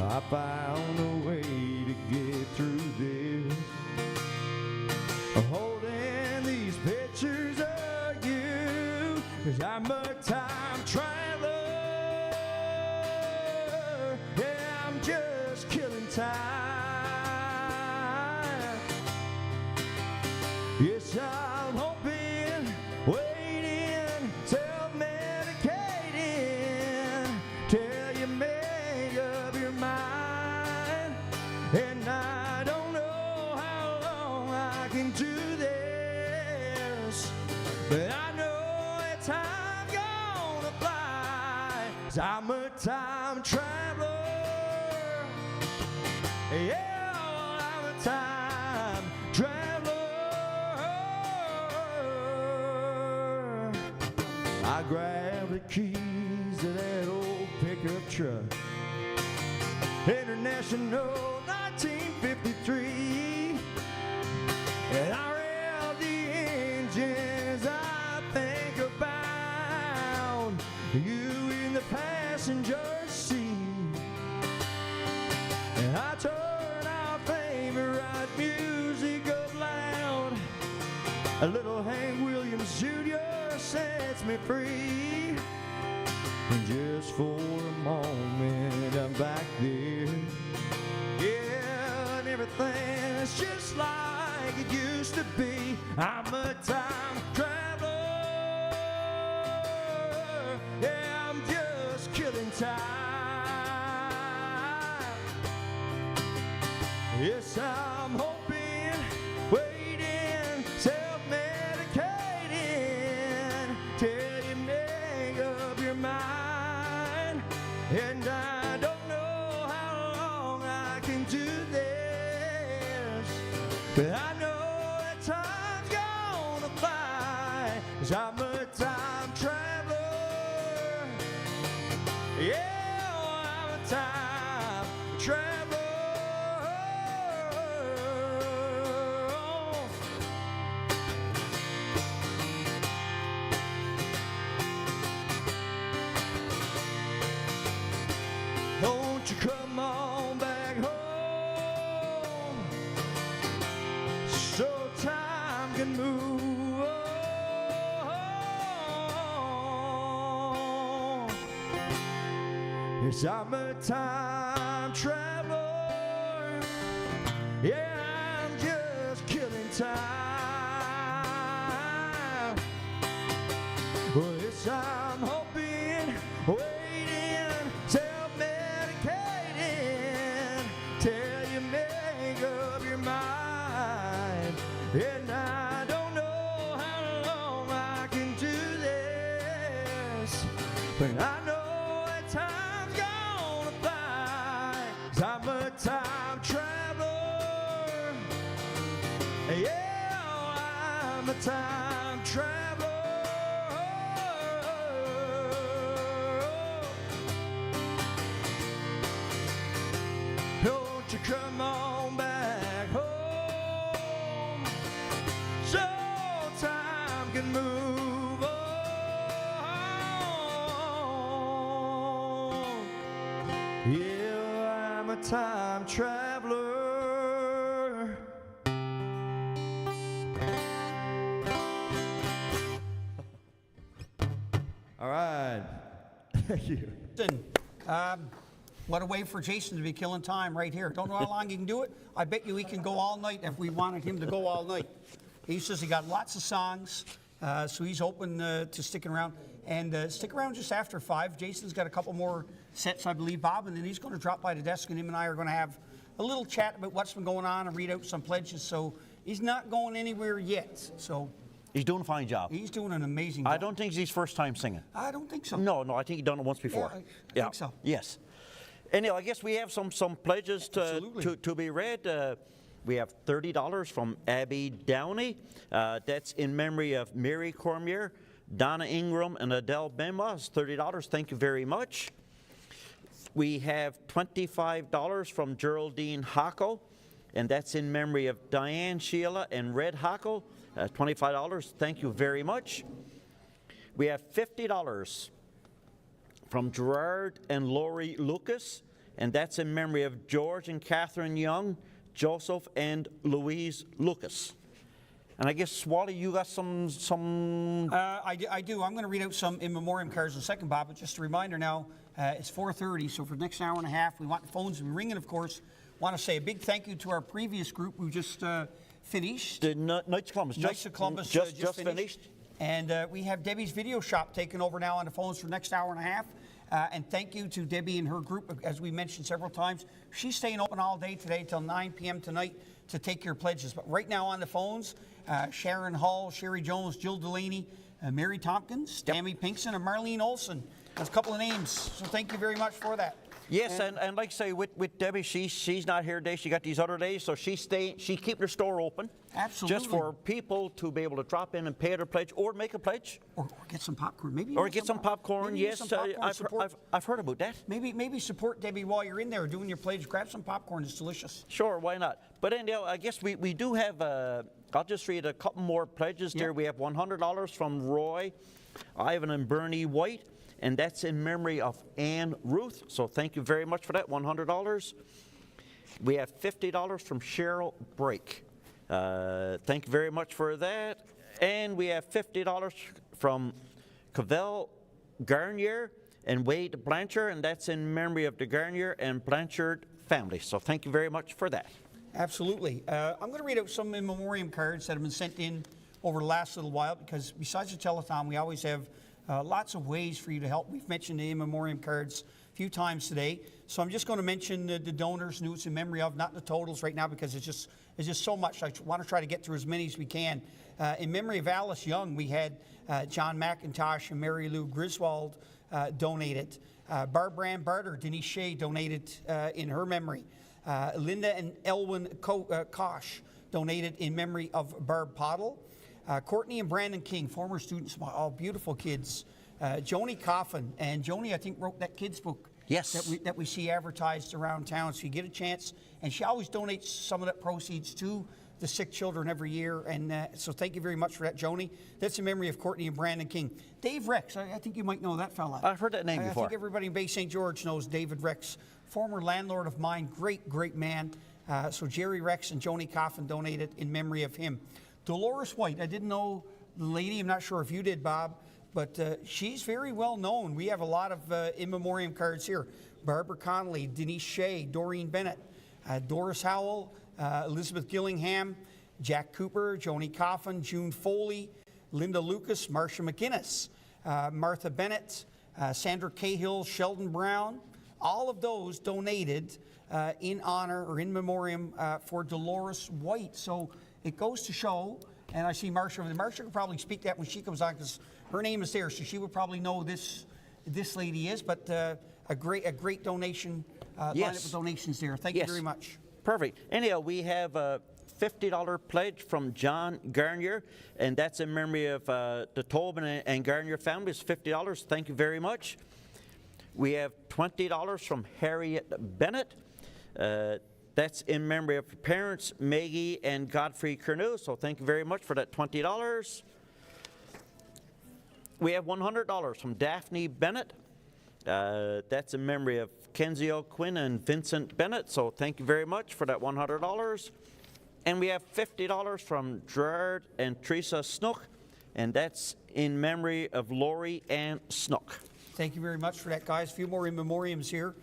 I found a way to get through this, holding these pictures summertime. Yes, I'm hoping, waiting, self-medicating till you make up your mind. And I don't know how long I can do this, but I know that time's gonna fly. 'Cause I'm a time traveler. Yeah, well, I'm a time traveler. I grabbed the keys to that old pickup truck, International 1953, and I rev the engines. I think about you in the passenger seat, and I turn our favorite music up loud. A little Hank Williams Jr. sets me free. And just for a moment I'm back there. Yeah, and everything's just like it used to be. I'm a time traveler. Yeah, I'm just killing time. Yes, I'm hoping, waiting, self-medicating till you make up your mind. And I don't know how long I can do this, but I know that time's gonna fly. 'Cause I'm a time traveler. Yeah, I'm a time traveler. Don't you come on back home so time can move on. Yes, I'm a time traveler. Yeah, I'm just killing time. Well, yes, I'm hoping, waiting, self-medicating till you make up your mind. And I don't know how long I can do this, but I know that time's gonna fly. 'Cause I'm a time traveler. Yeah, I'm a time traveler. Don't you come on back home so time can move on. Yeah, I'm a time traveler. All right. Thank you. What a way for Jason to be killing time right here. Don't know how long he can do it. I bet you he can go all night if we wanted him to go all night. He says he got lots of songs, so he's open to sticking around. And stick around just after 5. Jason's got a couple more sets, I believe, Bob, and then he's going to drop by the desk, and him and I are going to have a little chat about what's been going on and read out some pledges. So he's not going anywhere yet. So he's doing a fine job. He's doing an amazing job. I don't think it's his first time singing. I don't think so. No, I think he's done it once before. Yeah, I think so. Yes. Anyhow, I guess we have some pledges to be read. We have $30 from Abby Downey. That's in memory of Mary Cormier, Donna Ingram, and Adele Benoit. $30. Thank you very much. We have $25 from Geraldine Hocko, and that's in memory of Diane Sheila and Red Hocko. $25. Thank you very much. We have $50 from Gerard and Lori Lucas, and that's in memory of George and Catherine Young, Joseph and Louise Lucas. And I guess, Swally, you got some... I do. I'm going to read out some in memoriam cards in a second, Bob, but just a reminder now, it's 4:30, so for the next hour and a half, we want the phones to be ringing, of course. Want to say a big thank you to our previous group who just finished. The Knights of Columbus. Knights of Columbus just finished. And we have Debbie's video shop taking over now on the phones for the next hour and a half. And thank you to Debbie and her group, as we mentioned several times. She's staying open all day today till 9 p.m. tonight to take your pledges. But right now on the phones, Sharon Hall, Sherry Jones, Jill Delaney, Mary Tompkins, Tammy Pinkson, and Marlene Olson. That's a couple of names. So thank you very much for that. Yes, and like I say, with Debbie, she's not here today. She got these other days, so she's keeping her store open. Absolutely. Just for people to be able to drop in and pay their pledge or make a pledge. Or get some popcorn, maybe. Or get some popcorn, yes. I've heard about that. Maybe support Debbie while you're in there doing your pledge. Grab some popcorn, it's delicious. Sure, why not? But anyhow, I guess we do have, I'll just read a couple more pledges there. We have $100 from Roy, Ivan and Bernie White. And that's in memory of Ann Ruth. So thank you very much for that, $100. We have $50 from Cheryl Brake. Thank you very much for that. And we have $50 from Cavell Garnier and Wade Blanchard, and that's in memory of the Garnier and Blanchard family. So thank you very much for that. Absolutely. I'm going to read out some in memoriam cards that have been sent in over the last little while, because besides the telethon, we always have lots of ways for you to help. We've mentioned the in memoriam cards a few times today. So I'm just going to mention the donors, who it's in memory of, not the totals right now, because it's just so much. I want to try to get through as many as we can. In memory of Alice Young, we had John McIntosh and Mary Lou Griswold donated. Barbara Ann Barter, Denise Shea donated in her memory. Linda and Elwyn Kosh donated in memory of Barb Pottle. Courtney and Brandon King, former students, all beautiful kids. Joni Coffin, and Joni, I think, wrote that kids book. Yes. That we see advertised around town. So you get a chance, and she always donates some of that proceeds to the sick children every year. And so thank you very much for that, Joni. That's in memory of Courtney and Brandon King. Dave Rex, I think you might know that fella. I've heard that name before. I think everybody in Bay St. George knows David Rex, former landlord of mine, great man. So Jerry Rex and Joni Coffin donated in memory of him. Dolores White, I didn't know the lady, I'm not sure if you did, Bob, but she's very well known. We have a lot of in memoriam cards here. Barbara Connolly, Denise Shea, Doreen Bennett, Doris Howell, Elizabeth Gillingham, Jack Cooper, Joni Coffin, June Foley, Linda Lucas, Marcia McInnes, Martha Bennett, Sandra Cahill, Sheldon Brown. All of those donated in honor or in memoriam for Dolores White. So it goes to show, and I see Marcia over there. Marcia could probably speak that when she comes on, because her name is there, so she would probably know this lady is. But a great donation, lineup of donations there. Thank you very much. Perfect. Anyhow, we have a $50 pledge from John Garnier, and that's in memory of the Tobin and Garnier families. $50. Thank you very much. We have $20 from Harriet Bennett. That's in memory of parents Maggie and Godfrey Kernew, so thank you very much for that $20. We have $100 from Daphne Bennett. That's in memory of Kenzie O'Quinn and Vincent Bennett, so thank you very much for that $100. And we have $50 from Gerard and Teresa Snook, and that's in memory of Lori Ann Snook. Thank you very much for that, guys. A few more in memoriams here.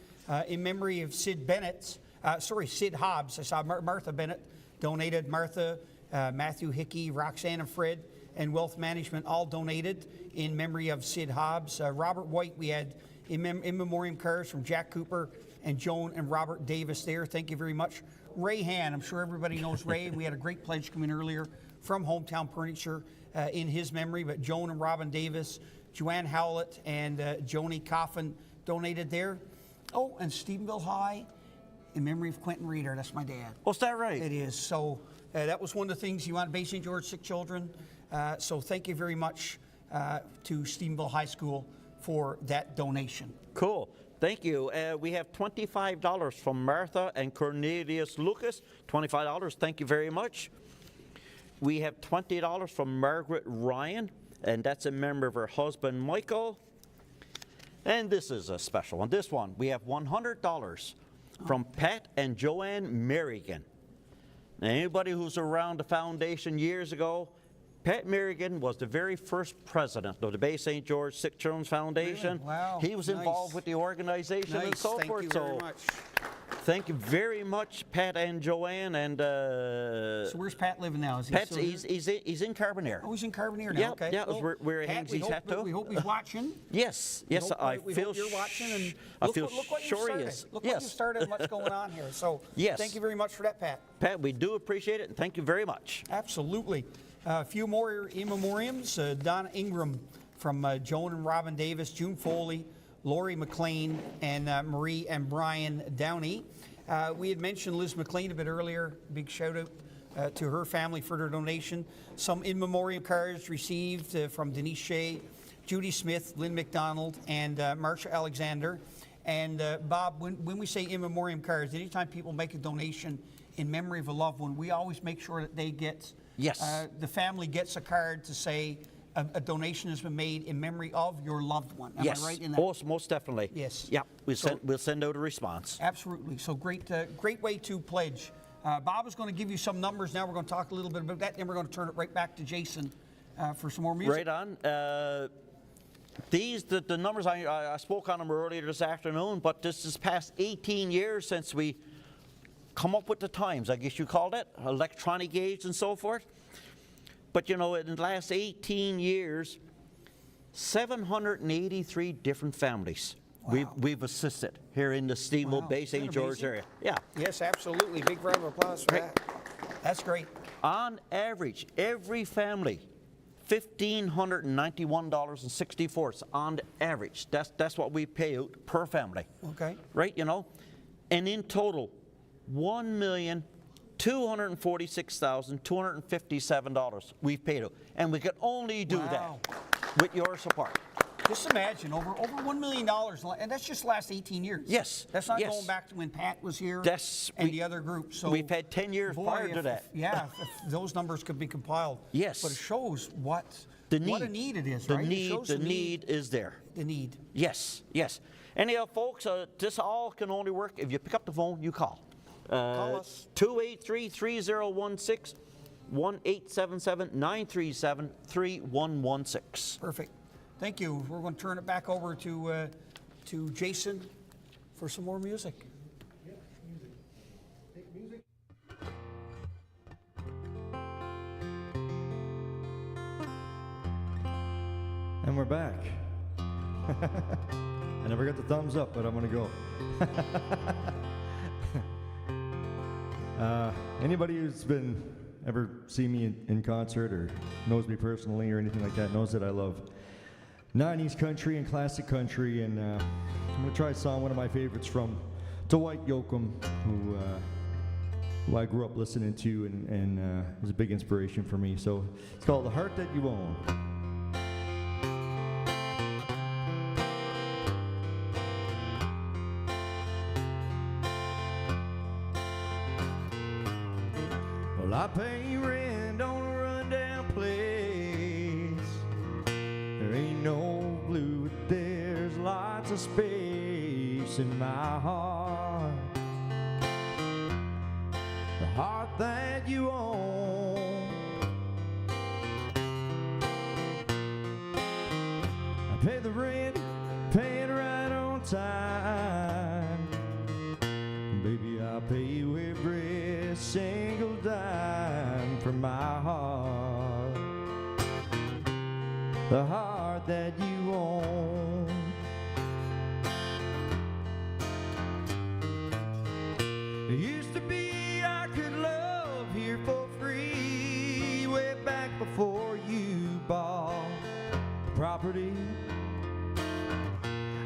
In memory of Sid Bennett. Sid Hobbs. I saw Martha Bennett donated. Martha, Matthew Hickey, Roxanne and Fred, and Wealth Management all donated in memory of Sid Hobbs. Robert White, we had in memoriam cards from Jack Cooper and Joan and Robert Davis there. Thank you very much. Ray Han, I'm sure everybody knows Ray. We had a great pledge come in earlier from Hometown Furniture in his memory, but Joan and Robin Davis, Joanne Howlett, and Joni Coffin donated there. Oh, and Stephenville High, in memory of Quentin Reeder. That's my dad. Oh, is that right? It is. So that was one of the things you want, Bay St. George Sick Children. So thank you very much to Stephenville High School for that donation. Cool. Thank you. We have $25 from Martha and Cornelius Lucas. $25. Thank you very much. We have $20 from Margaret Ryan, and that's in memory of her husband, Michael. And this is a special one. This one, we have $100 from Pat and Joanne Merrigan. Now, anybody who's around the foundation years ago, Pat Merrigan was the very first president of the Bay St. George Sick Children's Foundation. Really? Wow. He was involved with the organization and so forth. Thank you very much. Thank you very much, Pat and Joanne. And so where's Pat living now? Is he Pat's still here? he's in Carbonear. Oh, he's in Carbonear now. Yeah, Okay. yeah. Well, We're Pat, hangs he's at too. we hope he's watching. Yes, We yes. hope, I we feel hope you're watching, and I look feel what sure you he started. is. Look Yes. what you started and what's going on here. So yes. Thank you very much for that, Pat. Pat, we do appreciate it, and thank you very much. Absolutely. A few more immemoriams. Donna Ingram from Joan and Robin Davis, June Foley, Lori McLean, and Marie and Brian Downey. We had mentioned Liz McLean a bit earlier. Big shout out to her family for their donation. Some in memoriam cards received from Denise Shea, Judy Smith, Lynn McDonald, and Marsha Alexander. And Bob, when we say in memoriam cards, anytime people make a donation in memory of a loved one, we always make sure that they get, the family gets a card to say a donation has been made in memory of your loved one. Am Yes, I right in that? most definitely. Yes. Yeah, we'll send out a response. Absolutely. So great way to pledge. Bob is going to give you some numbers now. We're going to talk a little bit about that, then we're going to turn it right back to Jason for some more music. Right on. The numbers, I spoke on them earlier this afternoon, but this is past 18 years since we come up with the times, I guess you called it, electronic age and so forth. But you know, in the last 18 years, 783 different families we've assisted here in the Steamboat Bay, St. George area. Yeah. Yes, absolutely. Big round of applause for that. That's great. On average, every family, $1,591.64 on average. That's what we pay out per family. Okay. Right, you know? And in total, $1,246,257 we've paid out. And we can only do that with your support. Just imagine, over $1 million, and that's just the last 18 years. Yes. That's not yes. going back to when Pat was here and the other groups. So we've had 10 years prior to that. If those numbers could be compiled. Yes. But it shows what a need it is, the right? Need, the need is there. The need. Yes, yes. Anyhow, folks, this all can only work if you pick up the phone, you call. Call us. 283-3016, 1-877-937-3116. Perfect. Thank you. We're going to turn it back over to Jason for some more music. And we're back. I never got the thumbs up, but I'm going to go. Anybody who's ever seen me in concert or knows me personally or anything like that knows that I love 90s country and classic country, and I'm going to try a song, one of my favorites from Dwight Yoakam, who I grew up listening to and was a big inspiration for me. So it's called The Heart That You Own. Well, I pay rent on a rundown place. There ain't no blue, but there's lots of space in my heart. The heart that you own. I pay the rent, pay it right on time. Baby, I pay you every single dime from my heart. The heart that you own. It used to be I could love here for free, way back before you bought the property.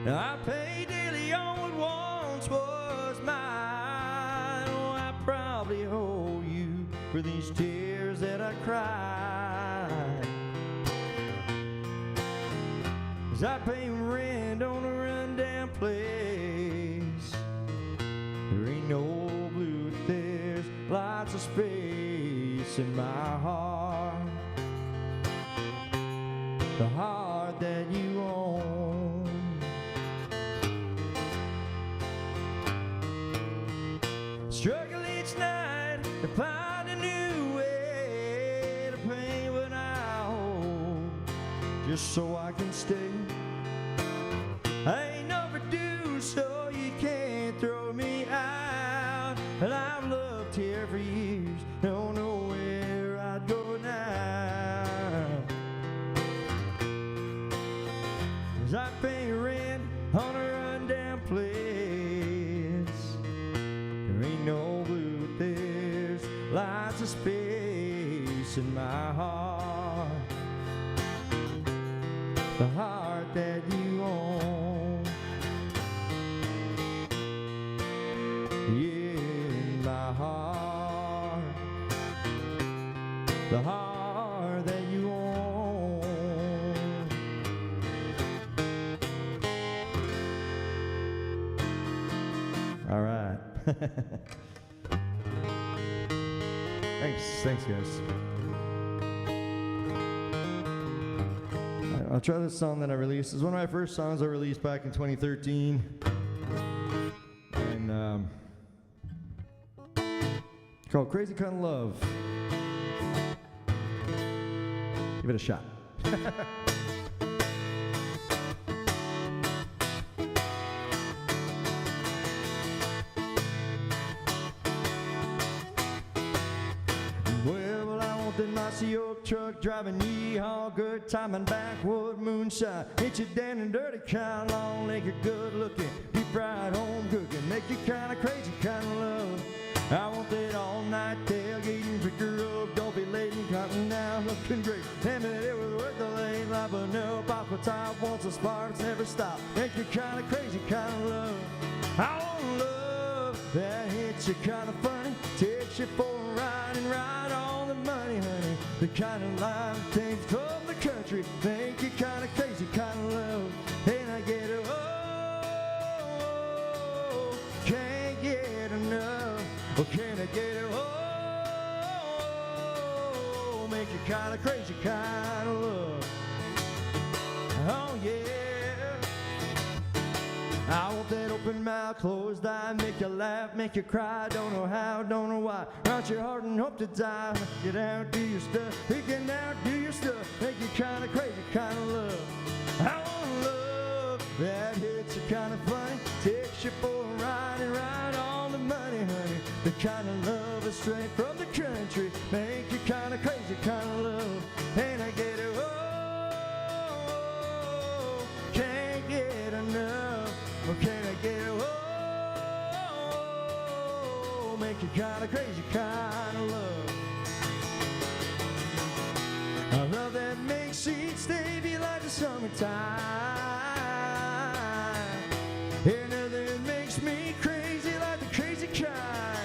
Now I pay daily on what once was mine. Oh, I probably owe you for these tears that I cried. 'Cause I pay rent on a rundown place. There ain't no blue, but there's lots of space in my heart. The heart that you own. Struggle each night to find a new way to pay what I owe, just so I can stay. I ain't overdue, so you can't throw me out. here for years, don't know where I'd go now. 'Cause I pay rent on a rundown place. There ain't no blue, but there's lots of space in my heart. The heart that you own. Yeah, in my heart. The heart that you own. All right. Thanks guys. I'll try this song that I released. It's one of my first songs I released back in 2013. And it's called Crazy Kind of Love. Give it a shot. Well, I want that mossy oak truck driving yeehaw, good time and backwood moonshine. Hit you down and dirty kind, long legged, good looking, deep fried home cooking, make you kind of crazy kind of love. I want that all night tailgating, pick her up, don't be late and cotton down, looking great. Damn it, it was worth the late, lapping up off the top, once the sparks never stop. Make you kind of crazy kind of love. I want love that hits you kind of funny, takes you for a ride and ride on the money, honey. The kind of life that came from the country, make you kind of crazy kind of love. And I get it, oh, can't get enough. Oh, can I get it, oh, make you kind of crazy kind of love. Oh, yeah. I want that open mouth, closed eye, make you laugh, make you cry, don't know how, don't know why. Round your heart and hope to die. Get out, do your stuff, get out, do your stuff, make you kind of crazy kind of love. I want love that hits you kind of funny, takes you for a ride and ride on the money, honey. The kind of love is straight from the country, make you kind of crazy kind of love. And I get it, oh, can't get enough. Or can I get it, oh, make you kind of crazy kind of love. A love that makes sweet stay be like the summertime. And that makes me crazy like the crazy kind.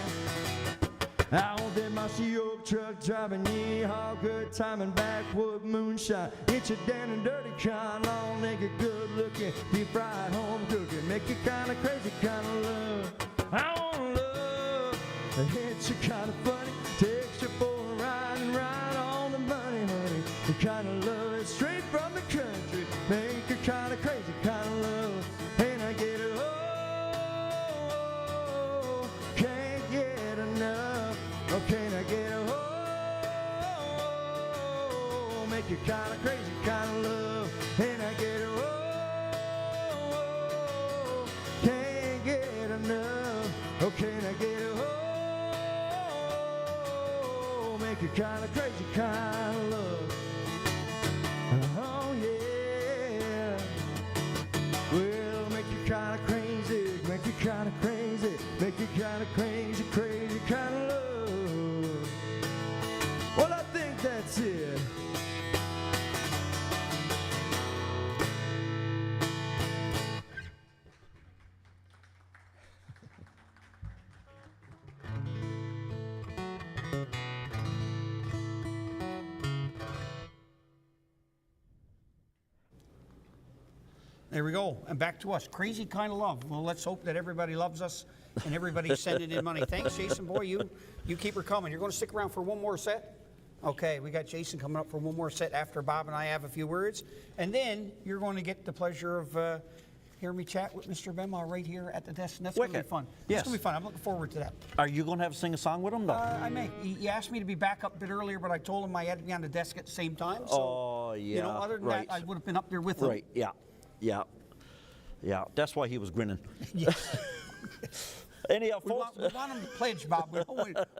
I want that mossy oak truck driving yeehaw, good time and backwood moonshine. Hit you down and dirty kind, long legged, good looking, deep fried home cooking, make you kind of crazy kind of love. I want love that hits you kind of funny, takes you for a ride and ride on the money, honey. The kind of love that's straight from the country, make you kind of crazy kind of love. And I get it, oh, can't get enough. Oh, can I get it, oh, make you kind of crazy kind of love. And I get it, oh, can't get enough. Oh, can I get it, oh, make you kind of crazy kind of love. Oh, yeah. Well, make you kind of crazy, make you kind of crazy, make you kind of crazy, crazy kind of love. Well, I think that's it. There we go. And back to us. Crazy kind of love. Well, let's hope that everybody loves us and everybody's sending in money. Thanks, Jason. Boy, you keep her coming. You're going to stick around for one more set? Okay, we got Jason coming up for one more set after Bob and I have a few words. And then you're going to get the pleasure of hearing me chat with Mr. Bema right here at the desk. And that's going to be fun. Yes. It's going to be fun. I'm looking forward to that. Are you going to have to sing a song with him, though? I may. He asked me to be back up a bit earlier, but I told him I had to be on the desk at the same time. So, oh, yeah. You know, other than that, I would have been up there with him. Right, yeah. Yeah. Yeah, that's why he was grinning. Yes. Anyhow, we want them to pledge, Bob. We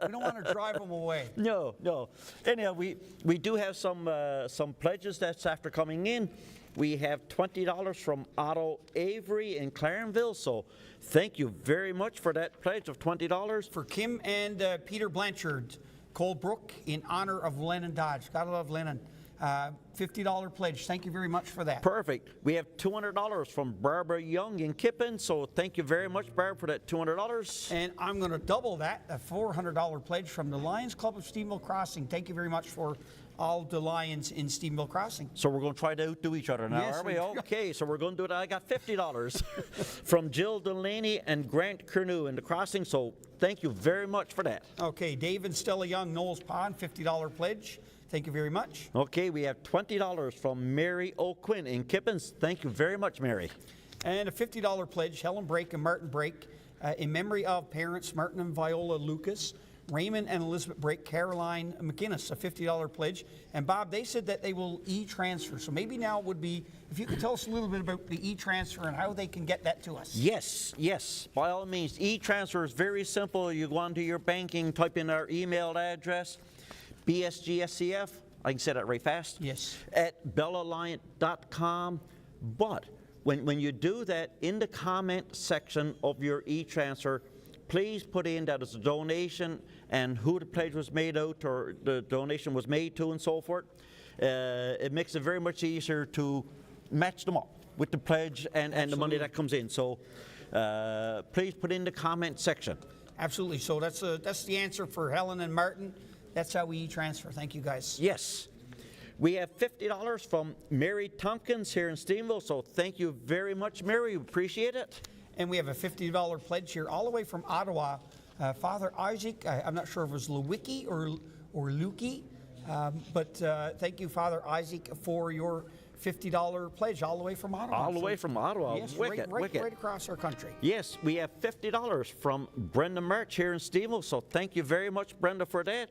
don't want to drive them away. No. Anyhow, we do have some pledges that's after coming in. We have $20 from Otto Avery in Clarenville, so thank you very much for that pledge of $20. For Kim and Peter Blanchard, Colebrook, in honor of Lennon Dodge. Gotta love Lennon. $50 pledge. Thank you very much for that. Perfect. We have $200 from Barbara Young in Kippen, so thank you very much, Barbara, for that $200. And I'm going to double that, a $400 pledge from the Lions Club of Stephenville Crossing. Thank you very much for all the Lions in Stephenville Crossing. So we're going to try to outdo each other now, Yes, are we? we- Okay, so we're going to do it. I got $50 from Jill Delaney and Grant Kernew in the Crossing, so thank you very much for that. Okay, Dave and Stella Young, Knowles Pond, $50 pledge. Thank you very much. Okay, we have $20 from Mary O'Quinn in Kippens. Thank you very much, Mary. And a $50 pledge, Helen Brake and Martin Brake, in memory of parents Martin and Viola Lucas, Raymond and Elizabeth Brake, Caroline McInnes, a $50 pledge. And Bob, they said that they will e-transfer. So maybe now would be, if you could tell us a little bit about the e-transfer and how they can get that to us. Yes, by all means. E-transfer is very simple. You go onto your banking, type in our email address, BSGSCF, I can say that right fast. Yes. At bellalliant.com. But when you do that, in the comment section of your e-transfer, please put in that it's a donation and who the pledge was made out or the donation was made to and so forth. It makes it very much easier to match them up with the pledge and the money that comes in. So please put in the comment section. Absolutely. So that's the answer for Helen and Martin. That's how we transfer. Thank you, guys. Yes. We have $50 from Mary Tompkins here in Stephenville, so thank you very much, Mary. We appreciate it. And we have a $50 pledge here all the way from Ottawa. Father Isaac, I'm not sure if it was Lewicki or Lukey, but thank you, Father Isaac, for your $50 pledge all the way from Ottawa. All the way from Ottawa. Yes, Wicked. right across our country. Yes, we have $50 from Brenda March here in Stephenville, so thank you very much, Brenda, for that.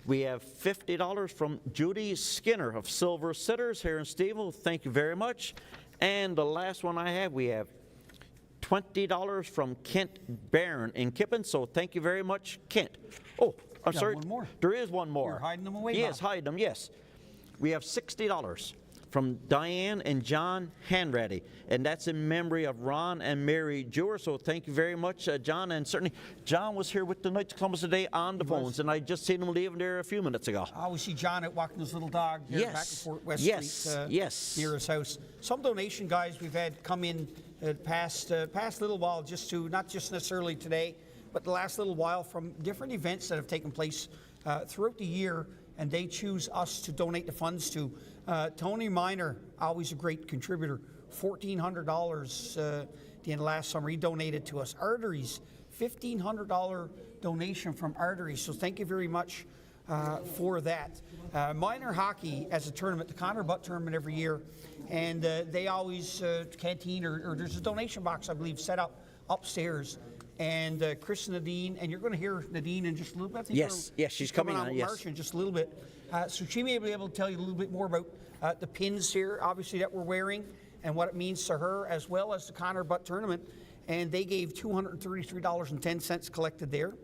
We have $50 from Judy Skinner of Silver Sitters here in Stephenville. Thank you very much. And the last one I have, we have $20 from Kent Barron in Kippen, so thank you very much, Kent. Oh, I'm sorry. One more. There is one more. You're hiding them away, Yes, Bob. hiding them, yes. We have $60 from Diane and John Hanratty, and that's in memory of Ron and Mary Jewer. So thank you very much, John, and certainly John was here with the Knights of Columbus today on the phones, and I just seen him leaving there a few minutes ago. We see John out walking his little dog there Yes. back and forth West Yes. Street Yes. near his house. Some donation guys we've had come in past little while, just to not just necessarily today, but the last little while from different events that have taken place throughout the year, and they choose us to donate the funds to. Tony Miner, always a great contributor, $1,400 at the end of last summer. He donated to us. Arteries, $1,500 donation from Arteries. So thank you very much for that. Minor hockey as a tournament, the Connor Butt tournament every year, and they always canteen or there's a donation box I believe set up upstairs. And Chris and Nadine, and you're going to hear Nadine in just a little bit. I think Yes, she's coming on on, with yes. Marcia in just a little bit. So she may be able to tell you a little bit more about the pins here, obviously, that we're wearing and what it means to her, as well as the Connor Butt tournament. And they gave $233.10 collected there.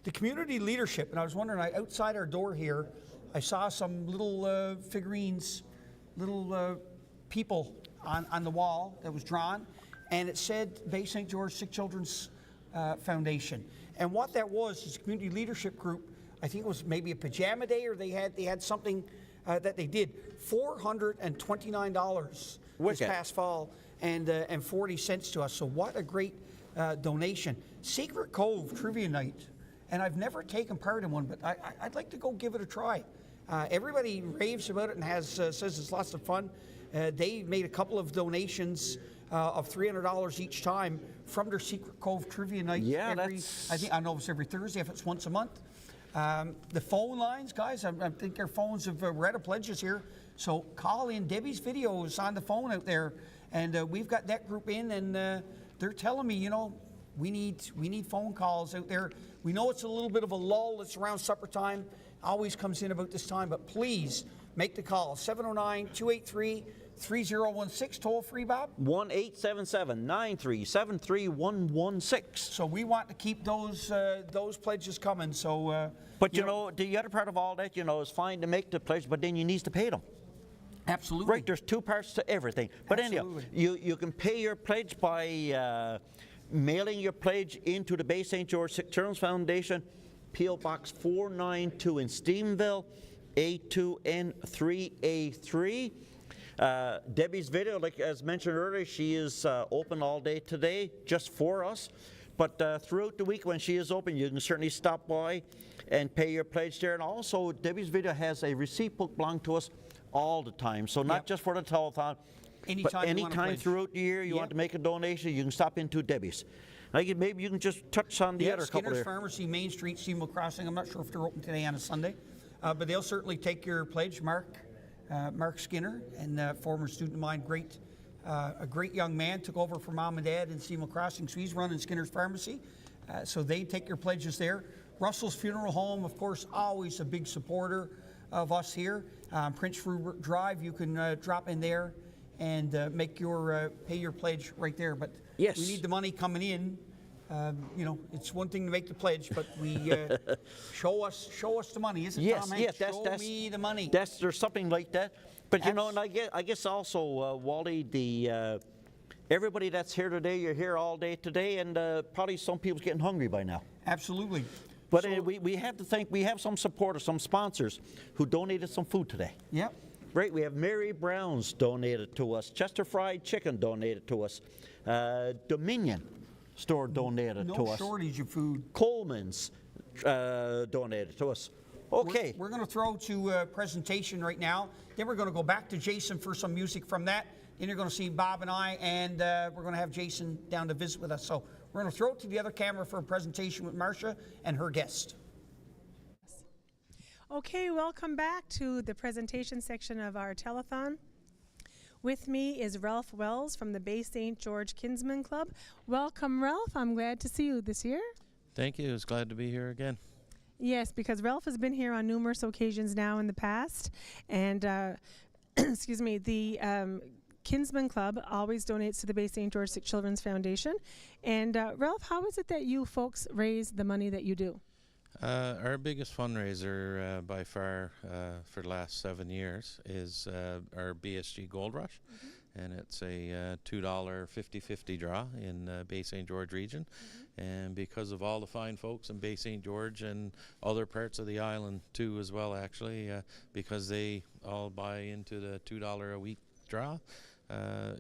The community leadership, and I was wondering, outside our door here, I saw some little figurines, little people on the wall that was drawn, and it said Bay St. George Sick Children's Foundation. And what that was is a community leadership group. I think it was maybe a pajama day, or they had something that they did. $429 this Wicked. past fall, and 40 cents to us. So what a great donation. Secret Cove Trivia Night, and I've never taken part in one, but I'd like to go give it a try. Everybody raves about it and says it's lots of fun. They made a couple of donations of $300 each time from their Secret Cove Trivia Night. Yeah, I know it's every Thursday, if it's once a month. The phone lines, guys, I think their phones have read a pledges here. So call in. Debbie's video is on the phone out there, and we've got that group in, and they're telling me, we need phone calls out there. We know it's a little bit of a lull. It's around supper time. Always comes in about this time, but please make the call. 709-283 3016 toll free, Bob? 1-877-937-3116. So we want to keep those pledges coming. So, but you know, the other part of all that, you know, is fine to make the pledge, but then you need to pay them. Absolutely. Right, there's two parts to everything. But anyhow, you can pay your pledge by mailing your pledge into the Bay St. George Sick Children's Foundation, P.O. Box 492 in Stephenville, A2N3A3. Debbie's video, like as mentioned earlier, she is open all day today just for us. But throughout the week when she is open, you can certainly stop by and pay your pledge there. And also, Debbie's video has a receipt book belonging to us all the time. So not just for the telethon, but anytime throughout the year you want to make a donation, you can stop into Debbie's. Maybe you can just touch on the other couple Skinner's there. Pharmacy, Main Street, Seymour Crossing. I'm not sure if they're open today on a Sunday, but they'll certainly take your pledge. Mark Skinner, and former student of mine, a great young man, took over for Mom and Dad in Seymour Crossing, so he's running Skinner's Pharmacy. So they take your pledges there. Russell's Funeral Home, of course, always a big supporter of us here. Prince Rupert Drive, you can drop in there and make your pay your pledge right there. But we need the money coming in. You know, it's one thing to make the pledge, but we show us the money, isn't it, Tom Hanks? Show me the money. There's something like that. But you know, and I guess also, Wally, everybody that's here today, you're here all day today, and probably some people's getting hungry by now. Absolutely. But we have to think, we have some supporters, some sponsors who donated some food today. Yep. Right, we have Mary Brown's donated to us, Chester Fried Chicken donated to us, Dominion store donated to us. No shortage of food. Coleman's donated to us. Okay. We're going to throw to presentation right now. Then we're going to go back to Jason for some music from that. Then you're going to see Bob and I, and we're going to have Jason down to visit with us. So we're going to throw it to the other camera for a presentation with Marcia and her guest. Okay, welcome back to the presentation section of our telethon. With me is Ralph Wells from the Bay St. George Kinsman Club. Welcome, Ralph. I'm glad to see you this year. Thank you. It's glad to be here again. Yes, because Ralph has been here on numerous occasions now in the past. And, excuse me, the Kinsman Club always donates to the Bay St. George Sick Children's Foundation. And, Ralph, how is it that you folks raise the money that you do? Our biggest fundraiser by far for the last 7 years is our BSG Gold Rush, and it's a $2 50-50 draw in Bay St. George region. And because of all the fine folks in Bay St. George and other parts of the island too as well, actually, because they all buy into the $2 a week draw,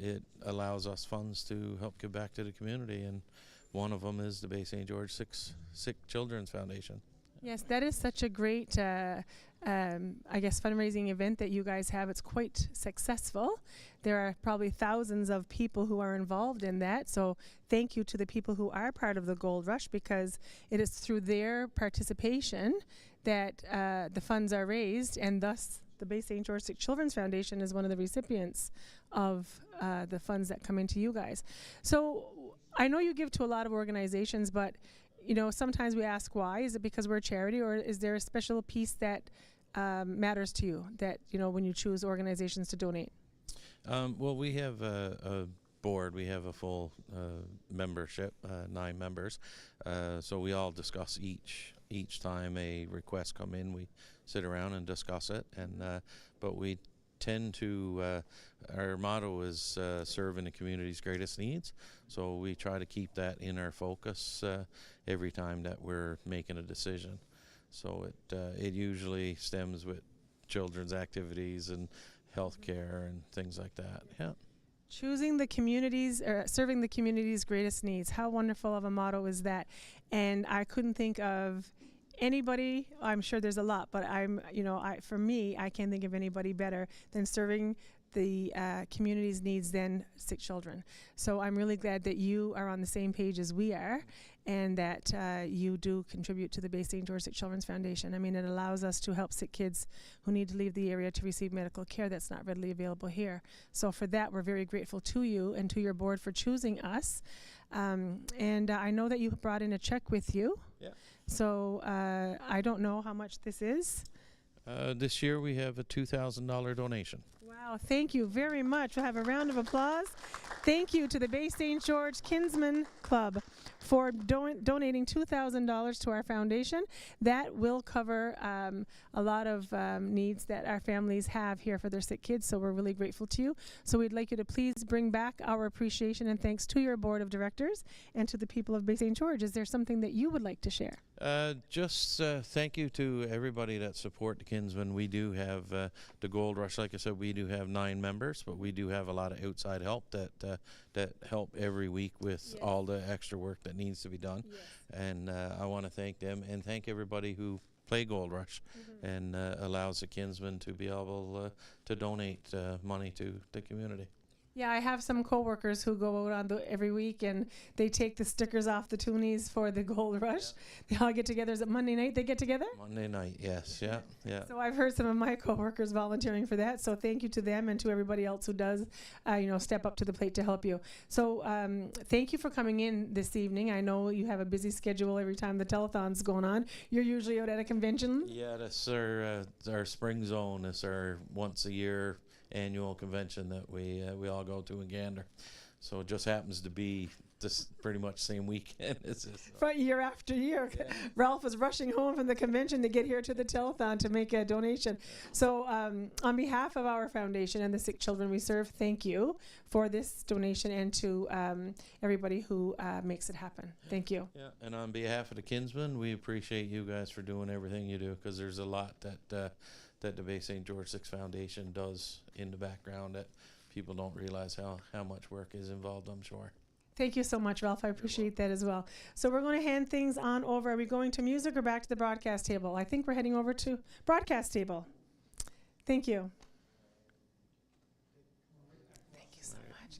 it allows us funds to help give back to the community, and one of them is the Bay St. George Sick Children's Foundation. Yes, that is such a great, I guess, fundraising event that you guys have. It's quite successful. There are probably thousands of people who are involved in that. So thank you to the people who are part of the Gold Rush, because it is through their participation that the funds are raised, and thus the Bay St. George Sick Children's Foundation is one of the recipients of the funds that come into you guys. So I know you give to a lot of organizations, but you know, sometimes we ask why. Is it because we're a charity, or is there a special piece that matters to you, that, you know, when you choose organizations to donate? Well, we have a board. We have a full membership, 9 members. So we all discuss each time a request come in. We sit around and discuss it, and but we tend to, our motto is serving the community's greatest needs. So we try to keep that in our focus every time that we're making a decision. So it usually stems with children's activities and healthcare and things like that. Yeah. Choosing the communities, or serving the community's greatest needs. How wonderful of a motto is that? And I couldn't think of anybody, I'm sure there's a lot, but for me, I can't think of anybody better than serving the community's needs than sick children. So I'm really glad that you are on the same page as we are, and that you do contribute to the Bay St. George Sick Children's Foundation. I mean, it allows us to help sick kids who need to leave the area to receive medical care that's not readily available here. So for that, we're very grateful to you and to your board for choosing us. And I know that you brought in a check with you. Yeah. So I don't know how much this is. This year we have a $2,000 donation. Wow, thank you very much. We'll have a round of applause. Thank you to the Bay St. George Kinsman Club for donating $2,000 to our foundation. That will cover a lot of needs that our families have here for their sick kids, so we're really grateful to you. So we'd like you to please bring back our appreciation and thanks to your board of directors and to the people of Bay St. George. Is there something that you would like to share? Just thank you to everybody that support the Kinsman. We do have the Gold Rush. Like I said, we do have 9 members, but we do have a lot of outside help that help every week with all the extra work that needs to be done. And I want to thank them and thank everybody who play Gold Rush and allows the Kinsman to be able to donate money to the community. Yeah, I have some coworkers who go out on every week and they take the stickers off the toonies for the Gold Rush. They all get together. Is it Monday night they get together? Monday night, yes, yeah. So I've heard some of my coworkers volunteering for that. So thank you to them and to everybody else who does, step up to the plate to help you. So thank you for coming in this evening. I know you have a busy schedule every time the telethon's going on. You're usually out at a convention. Yeah, that's our spring zone. It's our once a year annual convention that we all go to in Gander. So it just happens to be this pretty much same weekend. It's Year after year. Yeah. Ralph was rushing home from the convention to get here to the telethon to make a donation. So on behalf of our foundation and the sick children we serve, thank you for this donation and to everybody who makes it happen. Thank you. Yeah, and on behalf of the Kinsmen, we appreciate you guys for doing everything you do, because there's a lot that the Bay St. George 6 Foundation does in the background that people don't realize how much work is involved, I'm sure. Thank you so much, Ralph. I appreciate that as well. So we're going to hand things on over. Are we going to music or back to the broadcast table? I think we're heading over to broadcast table. Thank you. Thank you so much.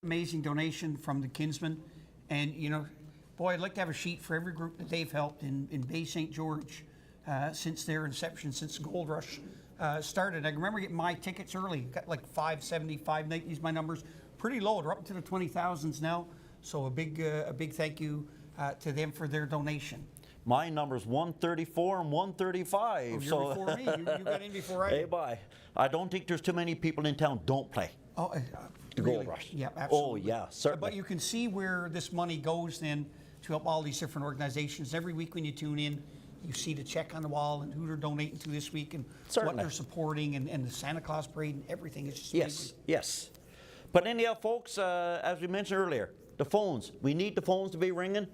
Amazing donation from the Kinsmen. And, boy, I'd like to have a sheet for every group that they've helped in Bay St. George. Since their inception, since the Gold Rush started. I remember getting my tickets early. Got like $5.70, $5.90 is my numbers. Pretty low. They're up to the 20,000s now. So a big thank you to them for their donation. My number's 134 and 135. Oh, you're before me. You got in before I did. Hey, bye. I don't think there's too many people in town don't play. Oh, the really? Gold Rush. Yeah, absolutely. Oh, yeah, certainly. But you can see where this money goes then to help all these different organizations. Every week when you tune in, you see the check on the wall and who they're donating to this week and what they're supporting and the Santa Claus parade and everything. It's just yes. But anyhow, folks, as we mentioned earlier, the phones. We need the phones to be ringing.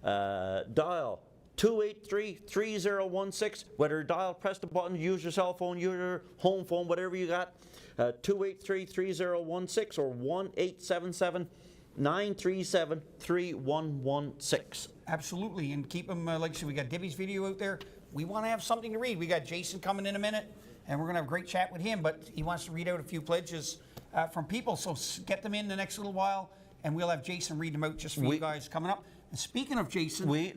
Dial 283-3016. Whether dial, press the button, use your cell phone, use your home phone, whatever you got. 283-3016 or 1-877-937-3116. Absolutely, and keep them, like I said, we got Debbie's video out there. We want to have something to read. We got Jason coming in a minute, and we're going to have a great chat with him, but he wants to read out a few pledges from people, so get them in the next little while, and we'll have Jason read them out just for you guys coming up. And speaking of Jason... We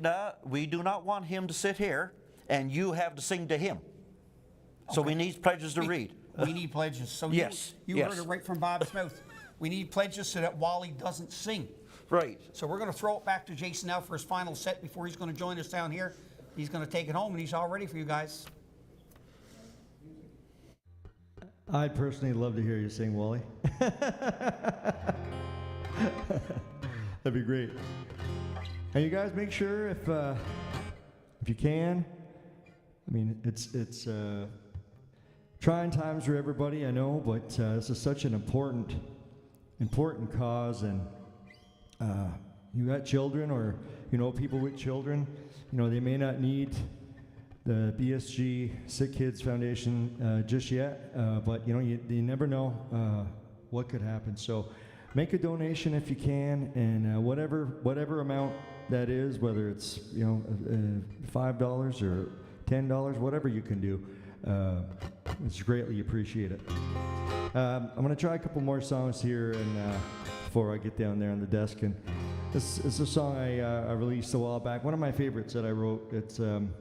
do not want him to sit here, and you have to sing to him. Okay. So we need pledges to read. We need pledges. So yes, you heard it right from Bob's mouth. We need pledges so that Wally doesn't sing. Right. So we're going to throw it back to Jason now for his final set before he's going to join us down here. He's going to take it home, and he's all ready for you guys. I'd personally love to hear you sing, Wally. That'd be great. And you guys make sure if you can. I mean, it's trying times for everybody, I know, but this is such an important cause, and you got children or people with children, they may not need the BSG Sick Kids Foundation just yet, but you never know what could happen. So make a donation if you can, and whatever amount that is, whether it's $5 or $10, whatever you can do, it's greatly appreciated. I'm gonna try a couple more songs here, and before I get down there on the desk, and this is a song I released a while back. One of my favorites that I wrote. It's something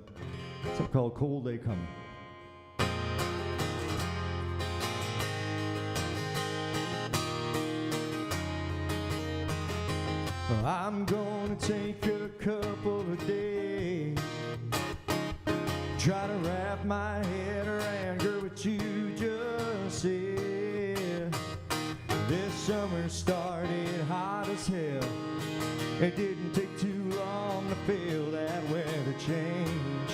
called "Cold Day Coming." I'm gonna take a couple of days, try to wrap my head around, girl, what you just started hot as hell. It didn't take too long to feel that weather change.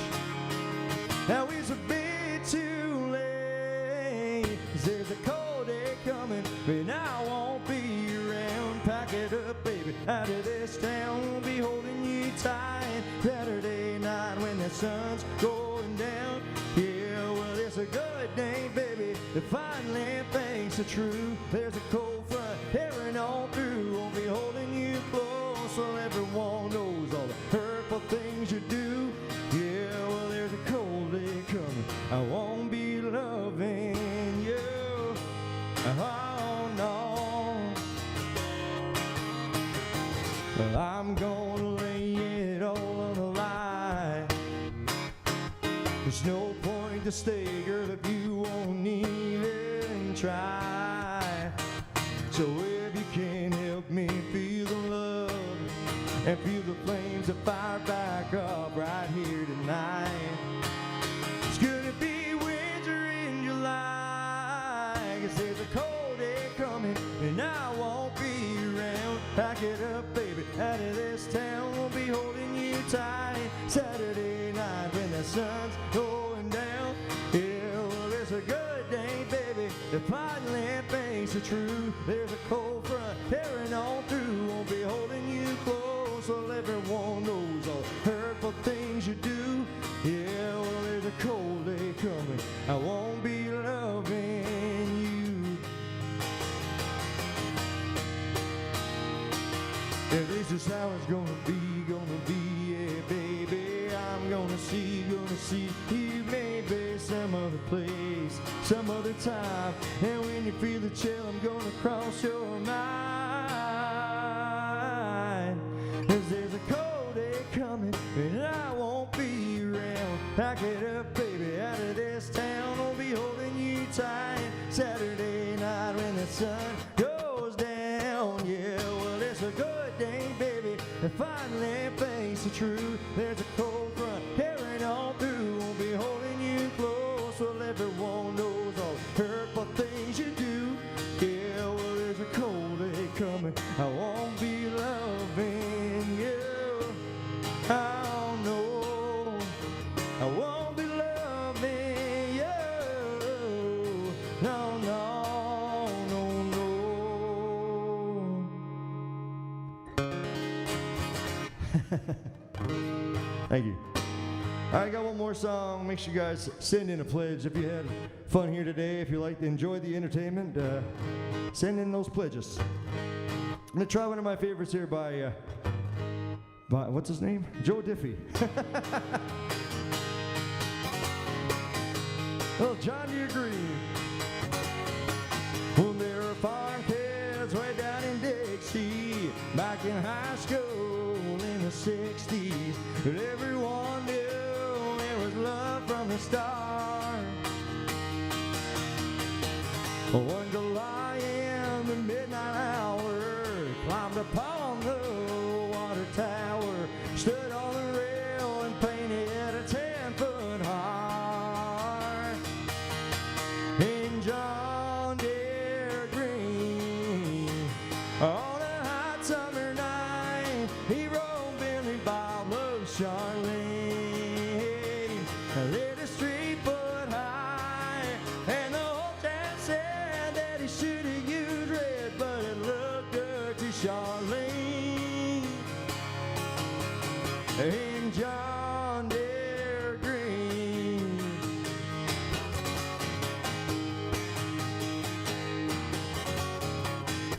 Now it's a bit too late, 'cause there's a cold day coming, and I won't be around. Pack it up, baby, out of this town. We'll be holding you tight Saturday night when the sun's going down. Yeah, well, it's a good day, baby, that finally things are true. There's a cold front tearing on through. Won't be holding you close so everyone knows all the hurtful things you do. Yeah, well, there's a cold day coming. I won't be loving you. Oh, no. Well, I'm gonna lay it all on the line. There's no point to stay, girl, if you won't even try. So if you can help me feel the love and feel the flames that fire back up right here tonight. It's gonna be winter in July, 'cause there's a cold day coming and I won't be around. Pack it up, baby, out of this town. We'll be holding you tight Saturday night when the sun's going down. Yeah, well, it's a good day, baby, the finally things are true. There's a cold front tearing on through. Won't be holding you close so everyone knows all the hurtful things you do. Yeah, well, there's a cold day coming. I won't be loving you. Yeah, this is how it's gonna be, yeah, baby. I'm gonna see you maybe some other place, some other time. And when you feel the chill, I'm gonna cross your mind. 'Cause there's a cold day coming and I won't be around. Pack it up, baby, out of this town. I'll be holding you tight Saturday night when the sun goes down. Yeah, well, it's a good day, baby, and finally things are true. There's a cold front tearing on through. Won't be holding you close, well, everyone knows all the hurtful things you do. Yeah, well, there's a cold day coming. I won't be loving you. Oh, no, I won't be loving you. No, no, no, no. Thank you. All right, I got one more song. Make sure you guys send in a pledge if you had fun here today. If you like to enjoy the entertainment, send in those pledges. I'm gonna try one of my favorites here by what's his name? Joe Diffie. Oh, John, do you agree? Well, there are farm kids way down in Dixie, back in high school in the 60s. But everyone knew there was love from the start. One July in the midnight hour, climbed upon the water tower, stood on the rail and painted a 10-foot heart. In John Deere green, on a hot summer night, he rode Billy Bob Love Charlene, lit a 3-foot high, and the whole town said that he should have used red, but it looked good to Charlene. In John Deere green.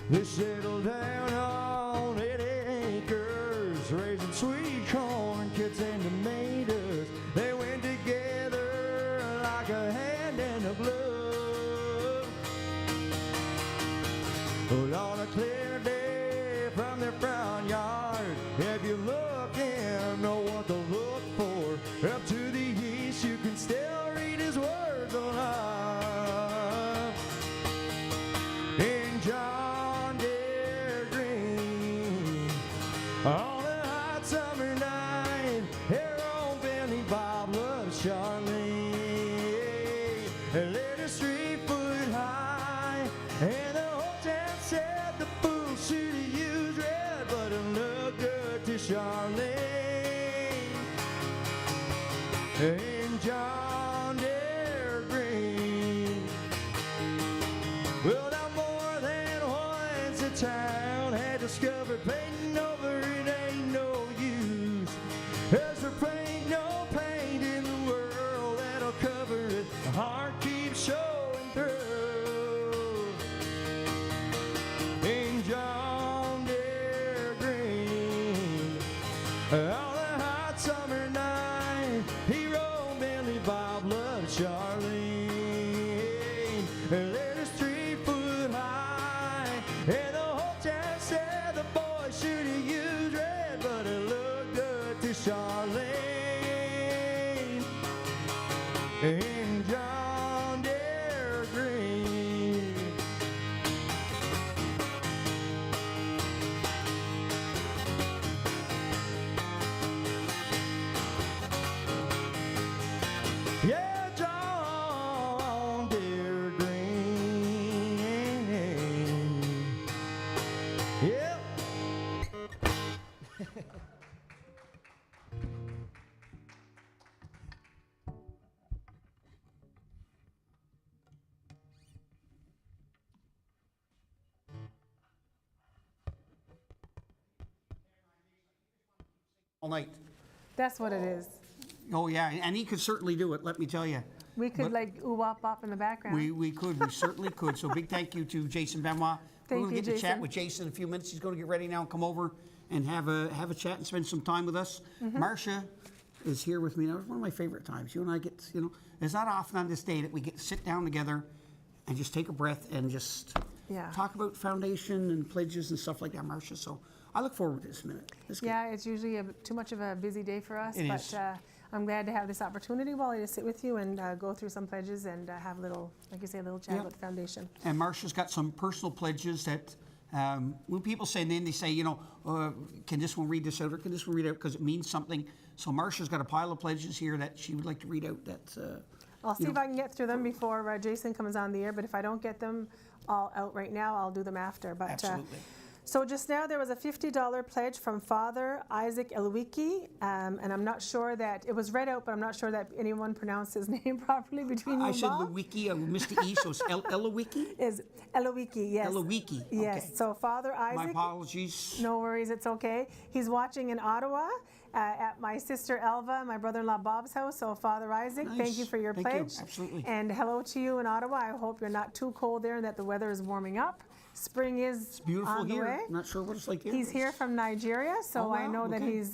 They settled down on 80 acres, raising sweet corn, kids and tomatoes. They went together like a hand and a glove. But on a clear day from their front yard, if you look and know what to look for, up to the east you can still read his words of love. In John Deere green, on a hot summer night, here on Billy Bob loves Charlene. They lit a 3-foot high, and the whole town said the food in John Deere Green. Well, now more than once a town had discovered painting over it ain't no use. There's ain't no paint in the world that'll cover it. The heart keeps showing through. In John Deere Green, on a hot summer night, he rode Billy Bob loved Charlene. They're just 3 foot high, and the whole town said the boy should have used red, but it looked good to Charlene. In John Deere Green. Yeah, John Deere Green. Yep. All night. That's what it is. Oh yeah, and he could certainly do it, let me tell you. We could But like ooh-wop bop in the background. we certainly could. So big thank you to Jason Benoit. Thank We're going you, to get to chat Jason. with Jason in a few minutes. He's going to get ready now and come over and have a chat and spend some time with us. Mhm. Marcia is here with me now. It's one of my favorite times. You and I get, it's not often on this day that we get to sit down together and just take a breath and just Yeah. talk about foundation and pledges and stuff like that, Marcia. So I look forward to this minute. Yeah, it's usually too much of a busy day for us, It but is. I'm glad to have this opportunity, Wally, to sit with you and go through some pledges and have a little, like you say, a little chat Yeah. about the foundation. And Marcia's got some personal pledges that when people say, and then they say, can this one read this out or can this one read out because it means something. So Marcia's got a pile of pledges here that she would like to read out. That I'll see if I can get through them before Jason comes on the air, but if I don't get them all out right now, I'll do them after. But, Absolutely. So just now there was a $50 pledge from Father Isaac Elwicki, and I'm not sure that, it was read out, but I'm not sure that anyone pronounced his name properly between you I and said Bob. Lewicki, I missed the E, so it's Elowicki? Is Elowicki, yes. Elowicki, Yes, okay. so Father Isaac. My apologies. No worries, it's okay. He's watching in Ottawa at my sister Elva and my brother-in-law Bob's house. So Father Isaac, Nice. thank you for your Thank you. pledge. Absolutely. And hello to you in Ottawa. I hope you're not too cold there and that the weather is warming up. Spring is Beautiful on the here. way. I'm not sure what it's like here. He's here from Nigeria, so Oh, I wow, know that okay. he's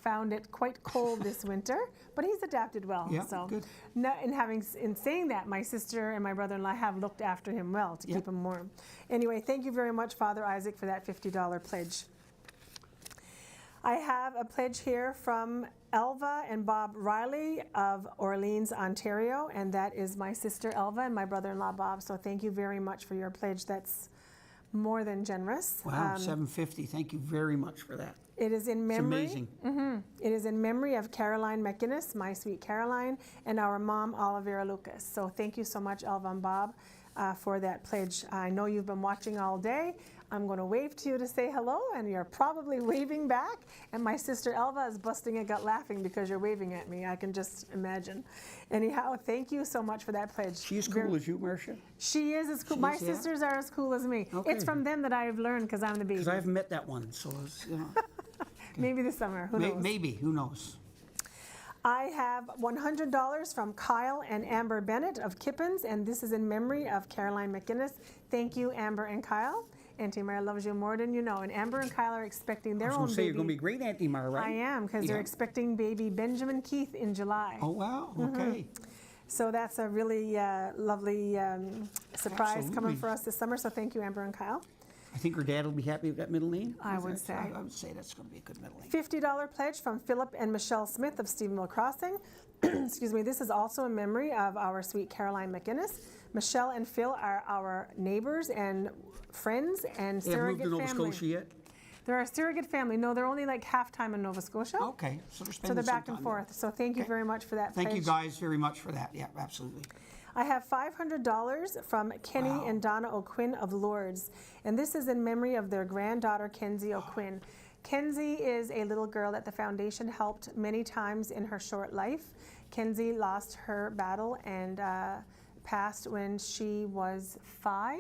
found it quite cold this winter, but he's adapted well. Yeah, so good. in saying that, my sister and my brother-in-law have looked after him well to keep him warm. Anyway, thank you very much, Father Isaac, for that $50 pledge. I have a pledge here from Elva and Bob Riley of Orleans, Ontario, and that is my sister Elva and my brother-in-law Bob. So thank you very much for your pledge. That's more than generous. Wow, $750. Thank you very much for that. It is in memory. It's amazing. It is in memory of Caroline McGinnis, my sweet Caroline, and our mom, Olivera Lucas. So thank you so much, Elva and Bob, for that pledge. I know you've been watching all day. I'm going to wave to you to say hello, and you're probably waving back. And my sister Elva is busting a gut laughing because you're waving at me. I can just imagine. Anyhow, thank you so much for that pledge. She's cool as you, Marcia? She is as cool. She My is, yeah? sisters are as cool as me. Okay. It's from them that I've learned because I'm the baby. Because I haven't met that one, so it's, Maybe this summer. Who knows? Maybe, who knows? I have $100 from Kyle and Amber Bennett of Kippens, and this is in memory of Caroline McGinnis. Thank you, Amber and Kyle. Auntie Mara loves you more than you know. And Amber and Kyle are expecting their I was own going to say, baby. you're going to be great, Auntie Mara, right? I am, because they're expecting baby Benjamin Keith in July. Oh, wow. Okay. So that's a really lovely surprise coming Absolutely. for us this summer. So thank you, Amber and Kyle. I think her dad will be happy with that middle name. I would say. I would say that's going to be a good middle name. $50 pledge from Philip and Michelle Smith of Stephenville Crossing. Excuse me. This is also in memory of our sweet Caroline McGinnis. Michelle and Phil are our neighbors and friends and They have moved surrogate to Nova family. Scotia yet? They're a surrogate family. No, they're only like half-time in Nova Scotia. Okay, so they're So spending they're some back and time forth. So thank you very much for that Thank pledge. you guys very much for that. Yeah, absolutely. I have $500 from Kenny and Donna O'Quinn of Lourdes, and this is in memory of their granddaughter, Kenzie O'Quinn. Kenzie is a little girl that the foundation helped many times in her short life. Kenzie lost her battle and passed when she was 5.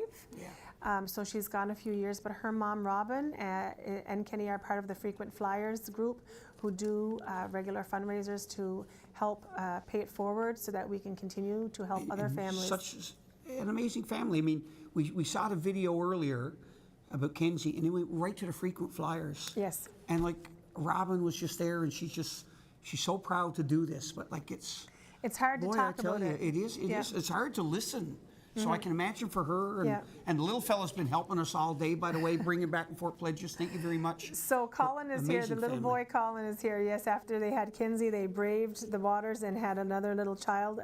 So she's gone a few years, but her mom, Robin, and Kenny are part of the Frequent Flyers group who do regular fundraisers to help pay it forward so that we can continue to help other families. Such an amazing family. I mean, we saw the video earlier about Kenzie, and it went right to the Frequent Flyers. Yes. And like Robin was just there, and she's so proud to do this, but like it's hard to talk about it. It is. It's hard to listen. So I can imagine for her, and, Yeah. and the little fella's been helping us all day, by the way, bringing back and forth pledges. Thank you very much. So Colin is here, the Amazing little family. boy Colin is here. Yes, after they had Kinsey, they braved the waters and had another little child,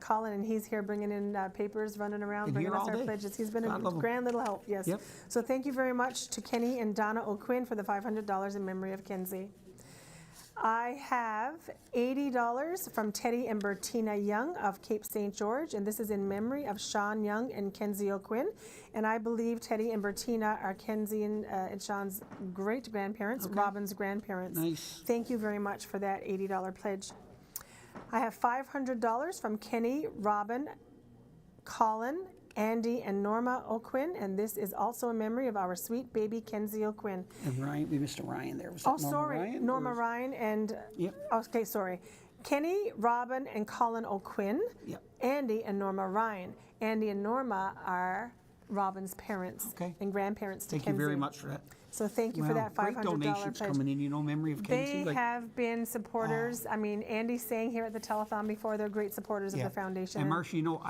Colin, and he's here bringing in papers, running around, Been bringing here us all our day. pledges. He's been God a love him. grand little help, yes. Yep. So thank you very much to Kenny and Donna O'Quinn for the $500 in memory of Kinsey. I have $80 from Teddy and Bertina Young of Cape St. George, and this is in memory of Sean Young and Kenzie O'Quinn. And I believe Teddy and Bertina are Kenzie and Sean's great-grandparents, Robin's grandparents. Nice. Thank you very much for that $80 pledge. I have $500 from Kenny, Robin, Colin, Andy, and Norma O'Quinn, and this is also in memory of our sweet baby Kenzie O'Quinn. And Ryan, we missed a Ryan there. Was that Oh, Norma sorry, Ryan? Norma Or- Ryan and, Yep. okay, sorry. Kenny, Robin, and Colin O'Quinn. Yep. Andy and Norma Ryan. Andy and Norma are Robin's parents and grandparents to Thank Kenzie. you very much for that. So thank you for Wow, that $500 great donations pledge. coming in, you know, memory of Kenzie. They like, have been supporters. I mean, Andy sang here at the telethon before. They're great supporters of the foundation. And Marcia, you know,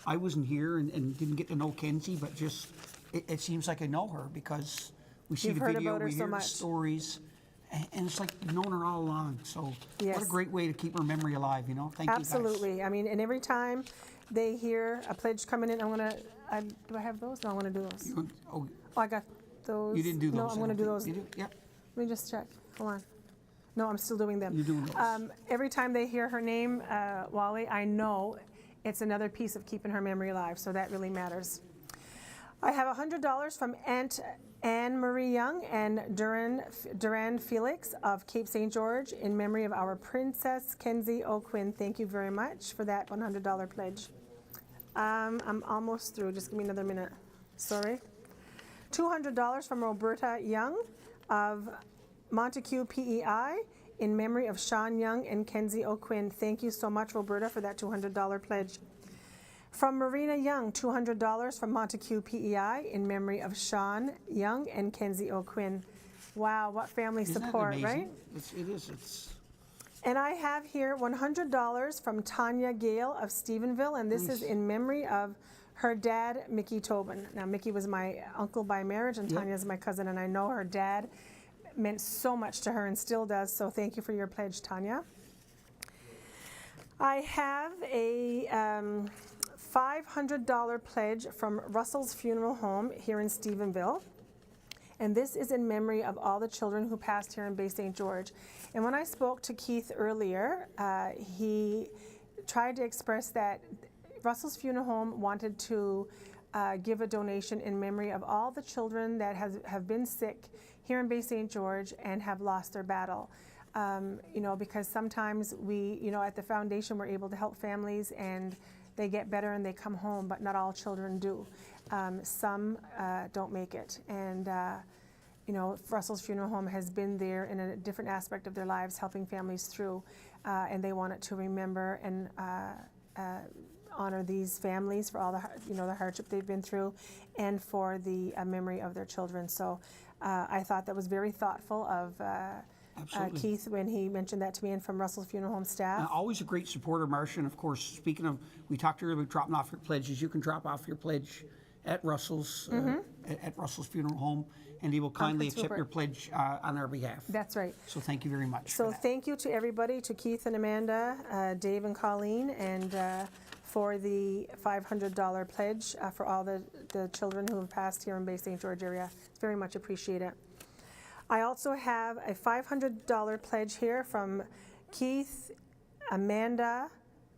I wasn't here and didn't get to know Kenzie, but just, it seems like I know her because we see You've the heard video, about her we so hear the much. stories, and it's like you've known her all along. So what Yes. a great way to keep her memory alive, you know? Thank you guys. Absolutely. I mean, and every time they hear a pledge coming in, do I have those? No, I want to do those. Oh, I got those. you didn't do those. No, I I'm going to don't do think. those. You do? Yep. Let me just check. Hold on. No, I'm still doing them. You're doing those. Every time they hear her name, Wally, I know it's another piece of keeping her memory alive, so that really matters. I have $100 from Aunt Anne Marie Young and Duran Felix of Cape St. George in memory of our Princess Kenzie O'Quinn. Thank you very much for that $100 pledge. I'm almost through. Just give me another minute. Sorry. $200 from Roberta Young of Montague PEI in memory of Sean Young and Kenzie O'Quinn. Thank you so much, Roberta, for that $200 pledge. From Marina Young, $200 from Montague PEI in memory of Sean Young and Kenzie O'Quinn. Wow, what family Isn't that support, amazing? right? It is. It's And I have here $100 from Tanya Gale of Stephenville, and this is Nice. in memory of her dad, Mickey Tobin. Now, Mickey was my uncle by marriage, and Yep. Tanya's my cousin, and I know her dad meant so much to her and still does, so thank you for your pledge, Tanya. I have a $500 pledge from Russell's Funeral Home here in Stephenville. And this is in memory of all the children who passed here in Bay St. George. And when I spoke to Keith earlier, he tried to express that Russell's Funeral Home wanted to give a donation in memory of all the children that have been sick here in Bay St. George and have lost their battle. You know, because sometimes we, you know, at the foundation, we're able to help families and they get better and they come home, but not all children do. Some don't make it. And, you know, Russell's Funeral Home has been there in a different aspect of their lives, helping families through, and they wanted to remember and honor these families for all the, you know, the hardship they've been through and for the memory of their children. So I thought that was very thoughtful of Absolutely. Keith when he mentioned that to me and from Russell's Funeral Home staff. Always a great supporter, Marcia. And of course, speaking of, we talked earlier about dropping off your pledges. You can drop off your pledge at Russell's at Russell's Funeral Home, and he will kindly Prince accept Rupert. your pledge on our behalf. That's right. So thank you very much. So thank you to everybody, to Keith and Amanda, Dave and Colleen, and for the $500 pledge for all the children who have passed here in Bay St. George area. It's very much appreciated. I also have a $500 pledge here from Keith, Amanda,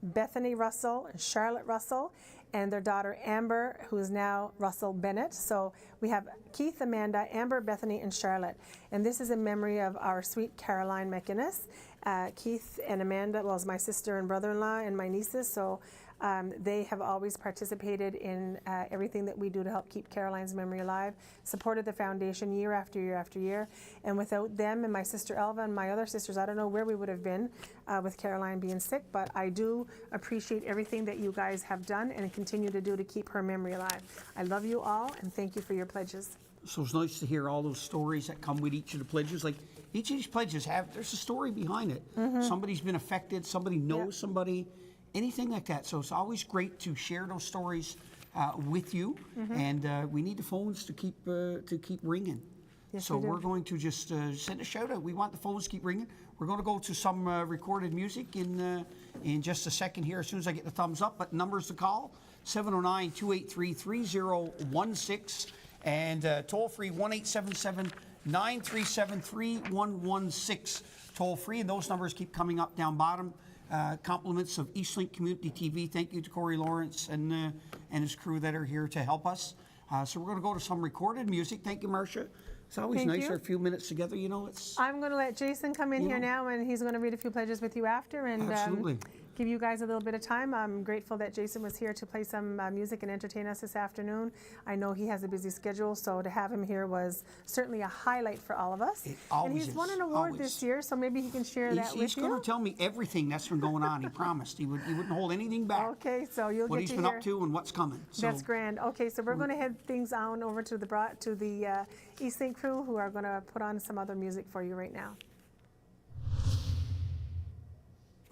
Bethany Russell and Charlotte Russell, and their daughter Amber, who is now Russell Bennett. So we have Keith, Amanda, Amber, Bethany, and Charlotte. And this is in memory of our sweet Caroline McInnes. Keith and Amanda, well, is my sister and brother-in-law and my nieces, so they have always participated in everything that we do to help keep Caroline's memory alive, supported the foundation year after year after year, and without them and my sister Elva and my other sisters, I don't know where we would have been with Caroline being sick, but I do appreciate everything that you guys have done and continue to do to keep her memory alive. I love you all, and thank you for your pledges. So it's nice to hear all those stories that come with each of the pledges. Like, each of these pledges there's a story behind it. Somebody's been affected, somebody knows somebody, anything like that. So it's always great to share those stories with you, and we need the phones to keep ringing. Yes, so we do. we're going to just send a shout out. We want the phones to keep ringing. We're going to go to some recorded music in just a second here as soon as I get the thumbs up. But numbers to call, 709-283-3016, and toll free 1-877-937-3116. Toll free, and those numbers keep coming up down bottom. Compliments of Eastlink Community TV. Thank you to Corey Lawrence and his crew that are here to help us. So we're going to go to some recorded music. Thank you, Marcia. It's always Thank nice you. for a few minutes together. You know, it's I'm going to let Jason come in here now, and he's going to read a few pledges with you after, and Absolutely. Give you guys a little bit of time. I'm grateful that Jason was here to play some music and entertain us this afternoon. I know he has a busy schedule, so to have him here was certainly a highlight for all of us. It always and he's is, won an award always. this year, so maybe he can share that with He's you. going to tell me everything that's been going on. He promised he wouldn't hold anything back. Okay, so you'll What get he's to been hear. up to and what's coming. So That's grand. Okay, so we're going to head things on over to the Eastlink crew, who are going to put on some other music for you right now.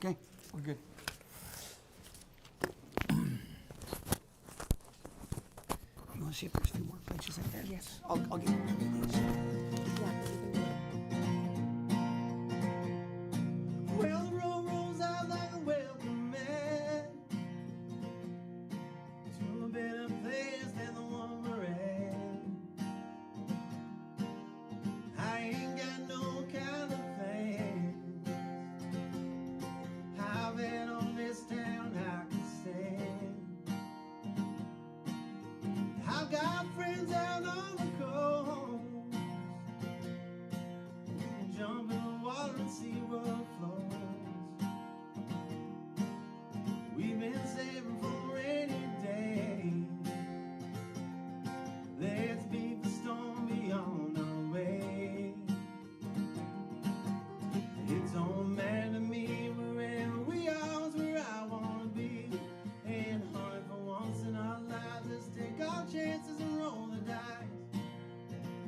Okay, we're good. You want to see if there's a few more pledges out there? Yes. I'll get one of these. Well, the road rolls out like a welcome mat to a better place than the one we're at. I ain't got no kind of plans. I've been on this town I can stand. I've got friends out on the coast. We can jump in the water and see what flows. We've been saving for a rainy day. Let's beat the storm beyond our way. It don't matter to me wherever we are is where I wanna be. And honey, for once in our lives, let's take our chances and roll the dice.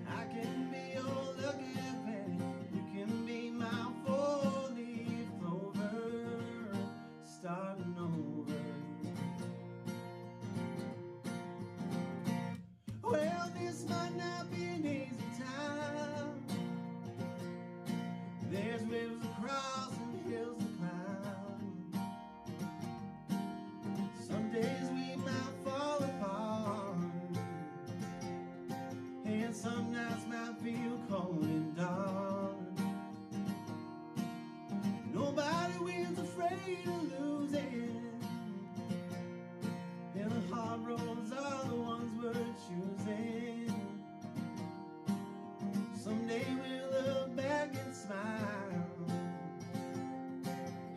I can be your lucky penny, you can be my four-leaf clover, starting over. Well, this might not be an easy time. There's rivers to cross and hills to climb. Some days we might fall apart, and some nights might feel cold and dark. Nobody wins afraid of losing, and the hard roads are the ones we're choosing. Someday we'll look back and smile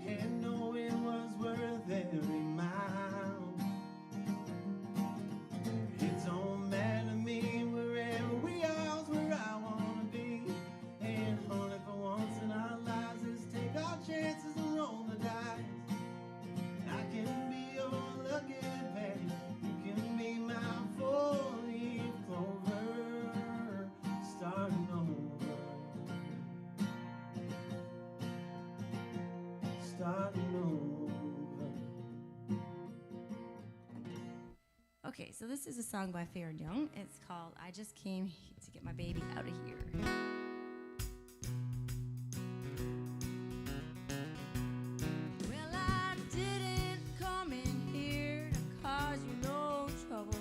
and know it was worth every mile. It don't matter to me wherever we are is where I wanna be. And honey, for once in our lives, let's take our chances and roll the dice. I can be your lucky penny, you can be my four-leaf clover, starting over, starting over. Okay, so this is a song by Fair and Young. It's called I Just Came to Get My Baby Out of Here. Well, I didn't come in here to cause you no trouble.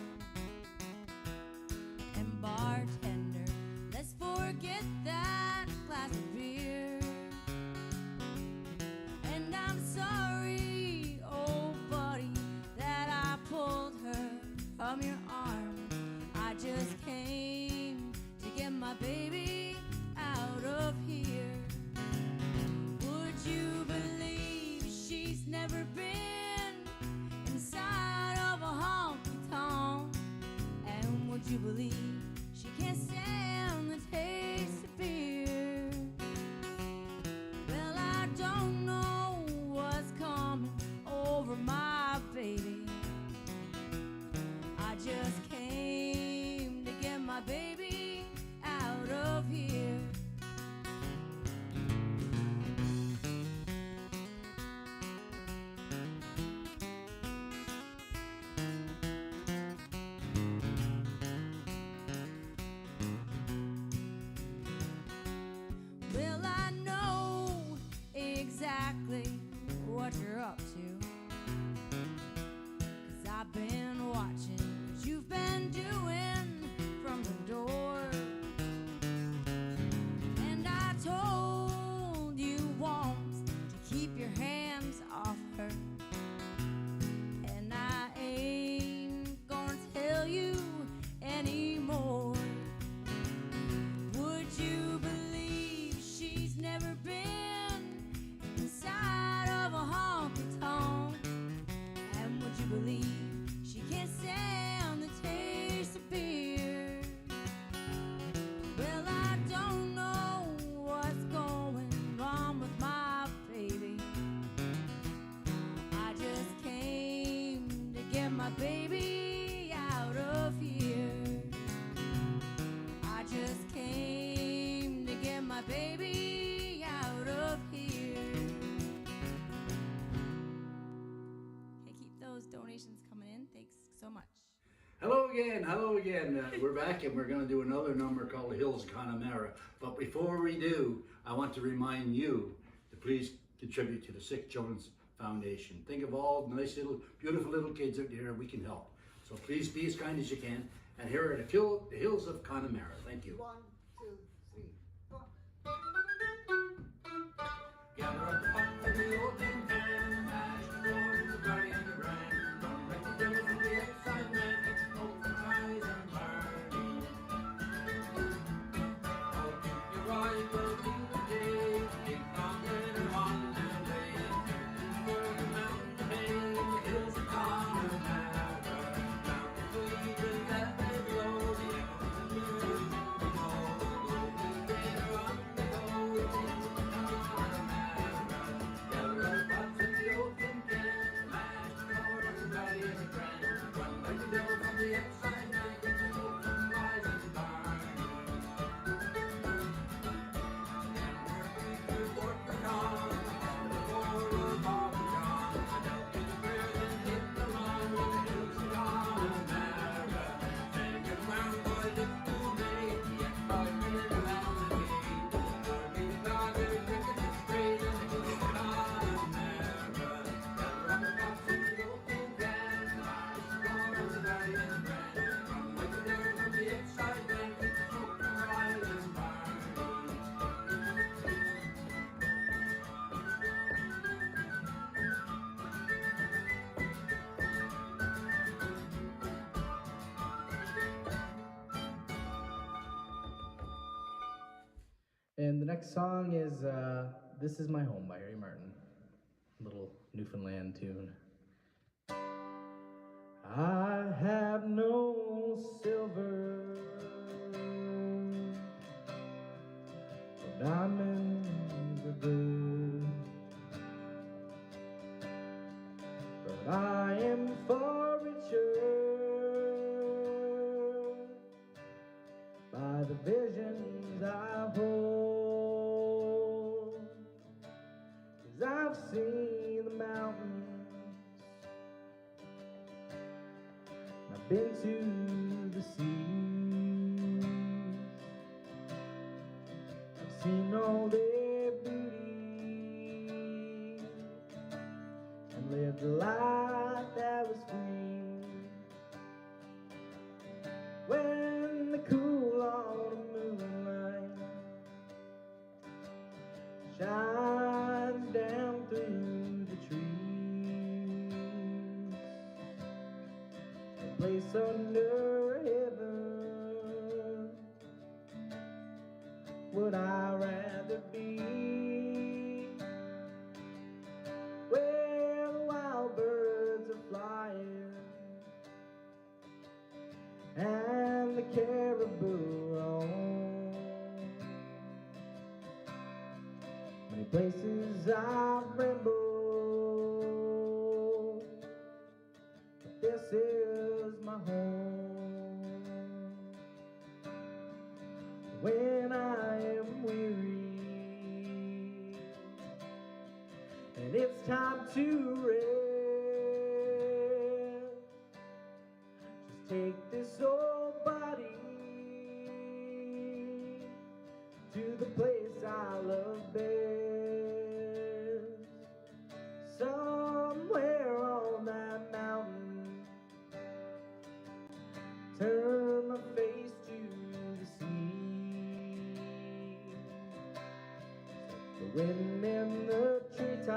And bartender, let's forget that glass of beer. And I'm sorry, oh Well, I know exactly what you're up to, 'cause I've been watching what you've been doing from the door. And I told you once to keep your hands off her, and I ain't gonna tell you anymore. Would you believe she's never been inside of a honky-tonk? And would you believe she can't stand the taste of beer? Well, I don't know what's going on with my baby. I just came to get my baby out of here. I just came to get my baby out of here. Okay, keep those donations coming in. Thanks so much. Hello again, hello again. We're back and we're going to do another number called The Hills of Connemara. But before we do, I want to remind you to please contribute to the Sick Children's Foundation. Think of all the nice little, beautiful little kids out there we can help. So please be as kind as you can. And here are the Hills of Connemara. Thank you. 1, 2, 3, 4. Gather up the pot for the old tin can, the mash, the corn, the berry, and the bran. Run like the devil from the outside man, get smoke from eyes and burning. Oh, keep your eyes open the day, keep on getting on the way. For the mountain bay, the hills of Connemara, mountain breezes that they blow, the echoes of the moon, we know the golden day on the go, the hills of Connemara. Gather up the pots and the old tin can, mash the corn and the berry and the bran. Run like the devil from the outside man, get the smoke from the eyes and burning. And we're free to work the dawn, the border of Barbican. I knelt to the prayers and hit the run with the hills of Connemara. Hang around, boy, look to me, the ex-boyfriend around the gate. Lord be the God, every cricket is straight and the hills of Connemara. Gather up the pots and the old tin can, mash the corn and the berry and the bran. Run like the devil from the outside man, keep the smoke from our eyes and burning. And the next song is This Is My Home by Harry Martin. Little Newfoundland tune. I have no silver or diamonds or gold, but I am far richer by the visions I hold. 'Cause I've seen the mountains, I've been to the seas, I've seen all their beauty and lived a life that was free. When the cool autumn moonlight shines down through the trees, a place under heaven would I rather be, where the wild birds are flying and the caribou roam. Many places I've rambled, but this is my home. When I am weary and it's time to rest, just take this old body to the place I pile of bears somewhere on that mountain. Turn my face to the sea. The wind in the treetops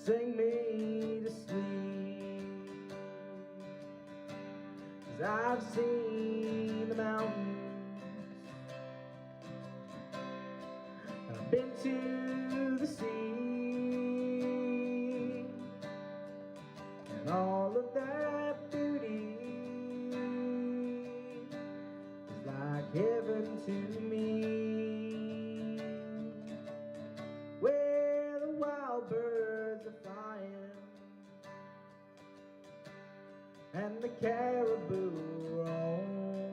sing me to sleep. 'Cause I've seen the mountains and I've been to the sea, and all of that beauty is like heaven to me. Where the wild birds are flying and the caribou roam.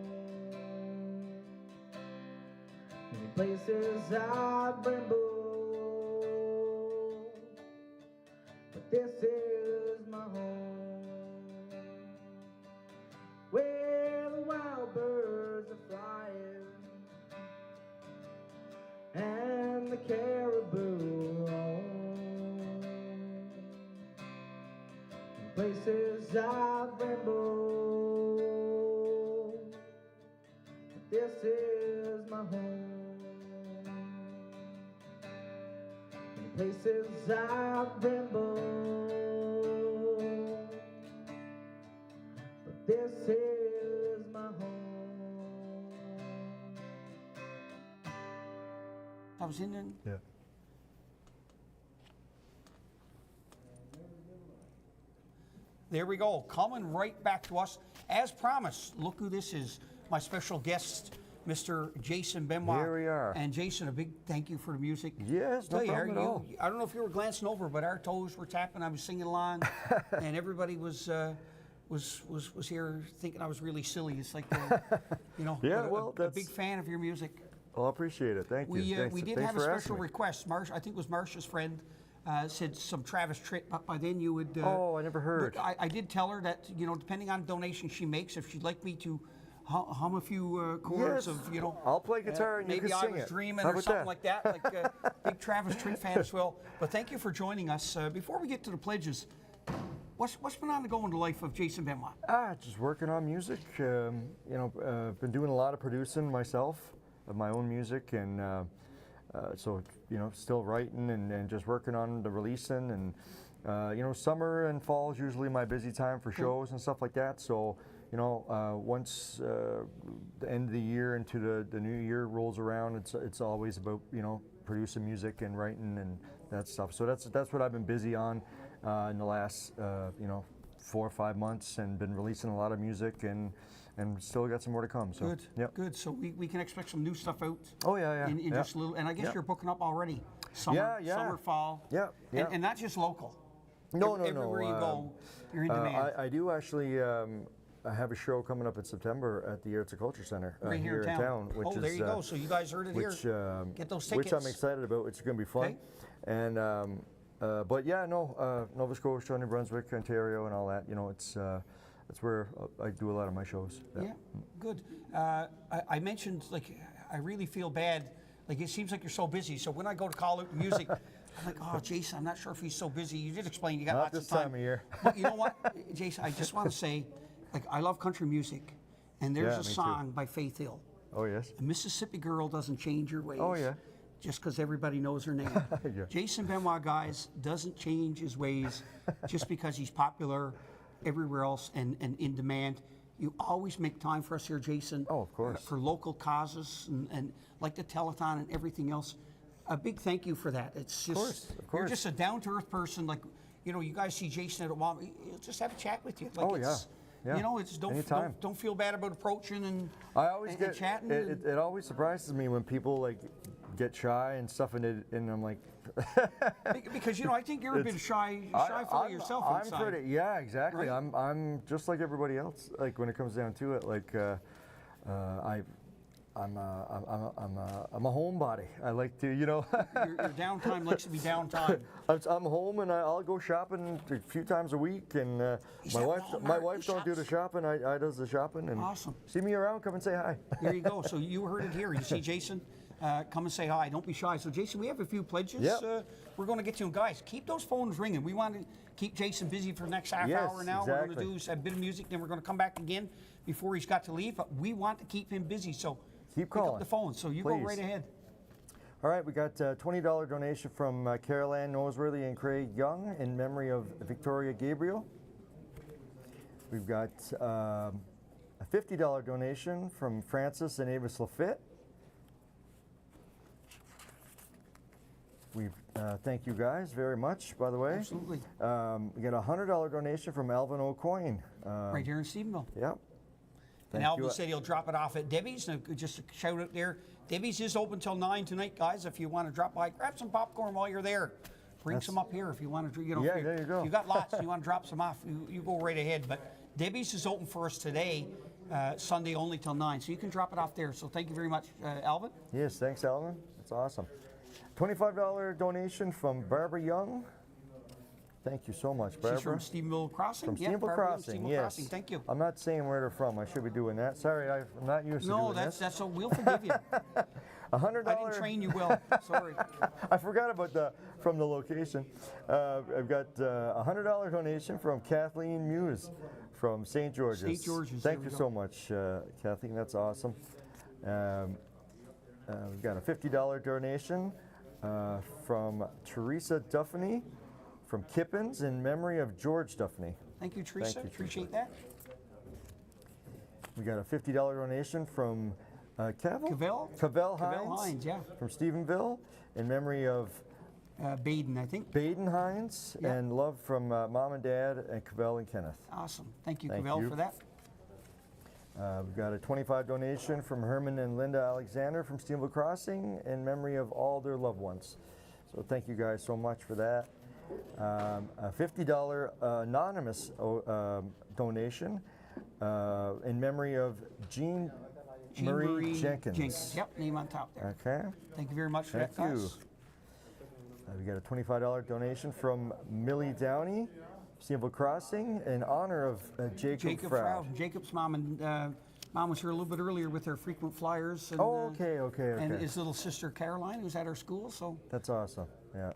Many places I've rambled, but this is my home. Where the wild birds are flying and the caribou roam. Places I've rambled, but this is my home. Places I've rambled, but this is my home. I was in then. Yeah. There we go, coming right back to us. As promised, look who this is, my special guest, Mr. Jason Benoit. Here we are. And Jason, a big thank you for the music. Yes, no problem at all. I don't know if you were glancing over, but our toes were tapping. I was singing along, and everybody was here thinking I was really silly. It's like, you know, Yeah, well, a big fan of your music. Well, I appreciate it. Thank you. We did have a special request. I think it was Marcia's friend. Said some Travis Tritt, but by then you would. Oh, I never heard. But I did tell her that, you know, depending on donation she makes, if she'd like me to hum a few chords Yes. of, you know. I'll play guitar and you maybe can I sing was it. dreaming How or about something that? like that, like big Travis Tritt fan as well. But thank you for joining us. Before we get to the pledges, what's been on the go in the life of Jason Benoit? Just working on music. You know, been doing a lot of producing myself of my own music, and so, you know, still writing and just working on the releasing. And you know, summer and fall is usually my busy time for shows and stuff like that. So, you know, once the end of the year into the new year rolls around, it's always about, you know, producing music and writing and that stuff. So that's what I've been busy on in the last you know, 4 or 5 months, and been releasing a lot of music and still got some more to come. So Good, yep. good. So we can expect some new stuff out. Oh yeah. In Yeah. just a little, and I guess Yeah. you're booking up already. Summer, Yeah. summer, fall. Yeah. And not just local. No. Everywhere you go, you're in demand. I do actually. I have a show coming up in September at the Arts and Culture Center Right here in town. which Oh, there you go. So you guys heard it here. Get those tickets. Which I'm excited about. It's going to be fun. Okay. And but yeah, no, Nova Scotia, New Brunswick, Ontario, and all that. You know, it's that's where I do a lot of my shows. Yeah, good. I mentioned, like, I really feel bad. Like, it seems like you're so busy. So when I go to call out music, I'm like, oh, Jason, I'm not sure if he's so busy. You did explain you got Not lots this of time. time of year. But you know what, Jason, I just want to say, like, I love country music, and there's Yeah, a me too. song by Faith Hill. Oh yes. A Mississippi Girl Doesn't Change Your Ways. Oh yeah. Just because everybody knows her name. Yeah. Jason Benoit, guys, doesn't change his ways just because he's popular everywhere else and in demand. You always make time for us here, Jason. Oh, of course. For local causes and like the telethon and everything else. A big thank you for that. It's just, of you're course. just a down-to-earth person. Like, you know, you guys see Jason at a while, he'll just have a chat with you. Like, Oh, yeah. Yeah. You know, it's Anytime. don't feel bad about approaching and I always and get chatting. it always surprises me when people like get shy and stuff, and I'm like, because you know, I think you're a bit shy for yourself I'm inside. pretty, yeah, exactly. Right? I'm just like everybody else. Like when it comes down to it, like I I'm a homebody. I like to, your downtime likes to be downtime. I'm home and I'll go shopping a few times a week, and my wife don't do the shopping. I does the shopping. And awesome. See me around. Come and say hi. There you go. So you heard it here. You see Jason. Come and say hi. Don't be shy. So, Jason, we have a few pledges. Yep. We're going to get to them. Guys, keep those phones ringing. We want to keep Jason busy for the next half hour now. Exactly. We're going to do a bit of music, then we're going to come back again before he's got to leave. But we want to keep him busy, so keep pick calling. up the phone. So you go right ahead. All right, we got a $20 donation from Carol Ann Noseworthy and Craig Young in memory of Victoria Gabriel. We've got a $50 donation from Francis and Avis Lafitte. We thank you guys very much, by the way. Absolutely. We got a $100 donation from Alvin O'Coin. Right here in Stephenville. Yep. And Alvin said he'll drop it off at Debbie's. And just a shout out there. Debbie's is open till 9 tonight, guys. If you want to drop by, grab some popcorn while you're there. Bring some up here if you want to. Yeah, there you go. If you got lots and you want to drop some off, you go right ahead. But Debbie's is open for us today, Sunday only till 9. So you can drop it off there. So thank you very much, Alvin. Yes, thanks, Alvin. That's awesome. $25 donation from Barbara Young. Thank you so much, Barbara. She's from Stephenville Crossing? From Yeah, Stephenville Barbara Crossing, Stephenville yes. Crossing. Thank you. I'm not saying where they're from. I should be doing that. Sorry, I'm not used to doing this. No, that's we'll forgive you. $100. I didn't train you well. Sorry. I forgot about from the location. I've got a $100 donation from Kathleen Muse from St. George's. St. George's. Thank you so much, Kathleen. That's awesome. We've got a $50 donation from Teresa Duffany from Kippens in memory of George Duffany. Thank you, Teresa. Thank you, Appreciate that. We got a $50 donation from Cavell Hines, yeah. from Stephenville in memory of Baden, I think. Baden Hines, Yeah. and love from Mom and Dad and Cavell and Kenneth. Awesome. Thank you, Thank Cavell, you. for that. We've got a $25 donation from Herman and Linda Alexander from Stephenville Crossing in memory of all their loved ones. So thank you guys so much for that. A $50 anonymous donation in memory of Jean Marie Jenkins. Yep, name on top there. Okay. Thank you very much for Thank that, you. guys. We got a $25 donation from Millie Downey, Stephenville Crossing, in honor of Jacob Froud. Jacob's mom and mom was here a little bit earlier with her frequent flyers. And, okay. And his little sister Caroline, who's at our school. So that's awesome. Yeah.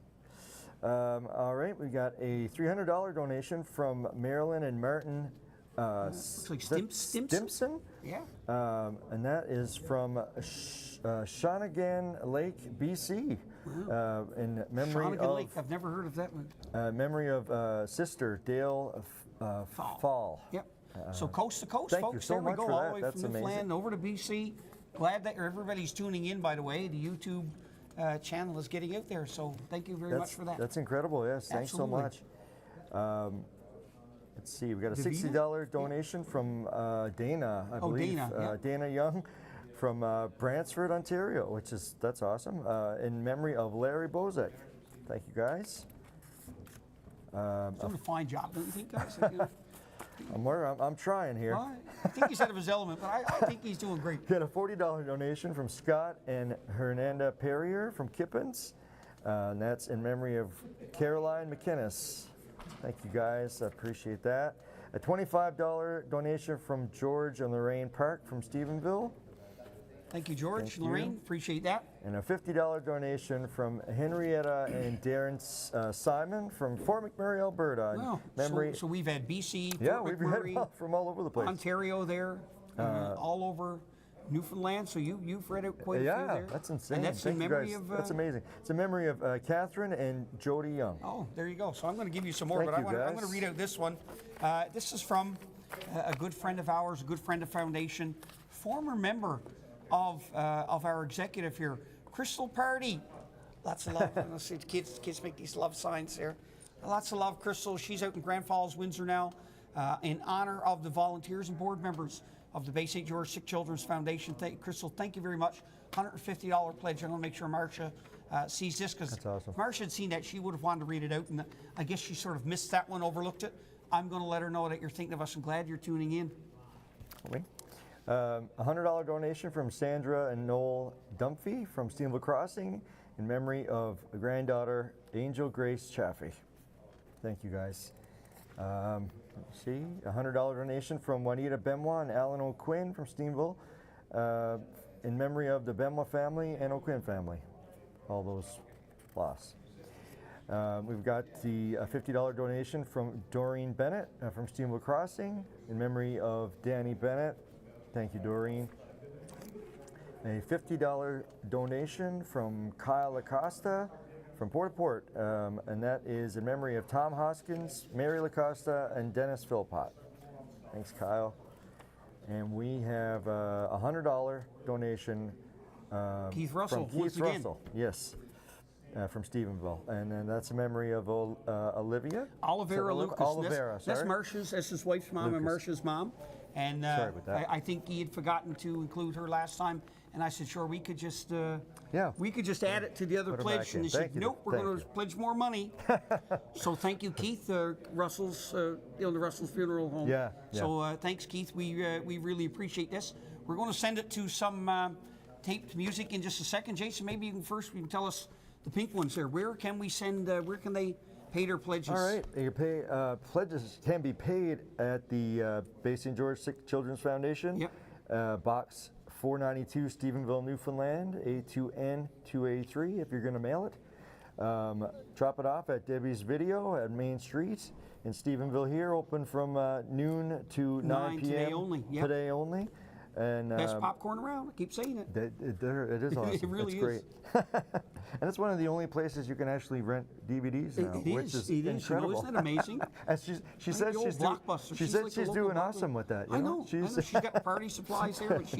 All right, we got a $300 donation from Marilyn and Martin looks like Stimson. Yeah. And that is from Shawnigan Lake, BC, in memory Shawnigan of Lake. I've never heard of that one. memory of sister Dale Fall. Yep. So coast to coast, Thank folks. you so there much we go, for all that. the way That's from Newfoundland amazing. over to BC. Glad that everybody's tuning in. By the way, the YouTube channel is getting out there. So thank you very much for that. That's incredible. Yes, thanks so Absolutely. much. Let's see, we got a Davina? $60 donation from Dana, I believe. Dana, yeah. Dana Young from Brantford, Ontario, that's awesome. In memory of Larry Bozek. Thank you, guys. He's doing a fine job, don't you think, guys? I'm trying here. Well, I think he's out of his element, but I think he's doing great. Got a $40 donation from Scott and Hernanda Perrier from Kippens. And that's in memory of Caroline McInnes. Thank you, guys. I appreciate that. A $25 donation from George and Lorraine Park from Stephenville. Thank you, George. Thank you. Lorraine, appreciate that. And a $50 donation from Henrietta and Darren Simon from Fort McMurray, Alberta. Wow. Memory. So we've had BC, Yeah, Fort we've had McMurray, from all over the place. Ontario there, all over Newfoundland. So you've read out quite a few Yeah, there. that's insane. And that's Thank in you, memory guys. of. That's amazing. It's in memory of Catherine and Jody Young. Oh, there you go. So I'm going to give you some more, Thank but you, I'm guys. going to read out this one. This is from a good friend of ours, a good friend of Foundation, former member of our executive here, Crystal Party. Lots of love. Let's see, the kids make these love signs here. Lots of love, Crystal. She's out in Grand Falls, Windsor now, in honor of the volunteers and board members of the Bay St. George Sick Children's Foundation. Crystal, thank you very much. $150 pledge. I'm going to make sure Marcia sees this, because awesome. if Marcia had seen that, she would have wanted to read it out, and I guess she sort of missed that one, overlooked it. I'm going to let her know that you're thinking of us and glad you're tuning in. Okay. $100 donation from Sandra and Noel Dumphy from Steenville Crossing in memory of a granddaughter, Angel Grace Chaffee. Thank you, guys. Let's see, a $100 donation from Juanita Benoit and Alan O'Quinn from Steenville in memory of the Benoit family and O'Quinn family, all those lost. We've got the $50 donation from Doreen Bennett from Steenville Crossing in memory of Danny Bennett. Thank you, Doreen. A $50 donation from Kyle Acosta from Port-au-Port, and that is in memory of Tom Hoskins, Mary Lacosta, and Dennis Philpott. Thanks, Kyle. And we have a $100 donation Keith Russell, from Keith Russell. Yes. From Stephenville, and then that's a memory of Olivia. Olivera Lucas. Olivera, That's sorry. Marcia's. That's his wife's mom Lucas. and Marcia's mom. And Sorry about that. I think he had forgotten to include her last time, and I said, sure, we could just we could just add it to the other Put her pledge. back And in. he said, Thank you. nope, we're Thank going to you. pledge more money. So thank you, Keith. Russell's, the Russell's Funeral Home. Yeah, So thanks, Keith. We really appreciate this. We're going to send it to some taped music in just a second. Jason, maybe you can tell us the pink ones there. Where can we send? Where can they pay their pledges? All right, you pay pledges can be paid at the Bay St. George Sick Children's Foundation. Yep. Box 492, Stephenville, Newfoundland, A2N2A3. If you're going to mail it, drop it off at Debbie's Video at Main Street in Stephenville. Here, open from noon to 9 p.m. today only. Yep. Today only. And Best popcorn around. I keep saying it. It is awesome. It really it's great. And it's one of the only places you can actually rent DVDs now, which is incredible. You know, isn't that amazing? And she said she's Blockbuster. she said like she's the doing local awesome with that. You I know. She's got party supplies there, but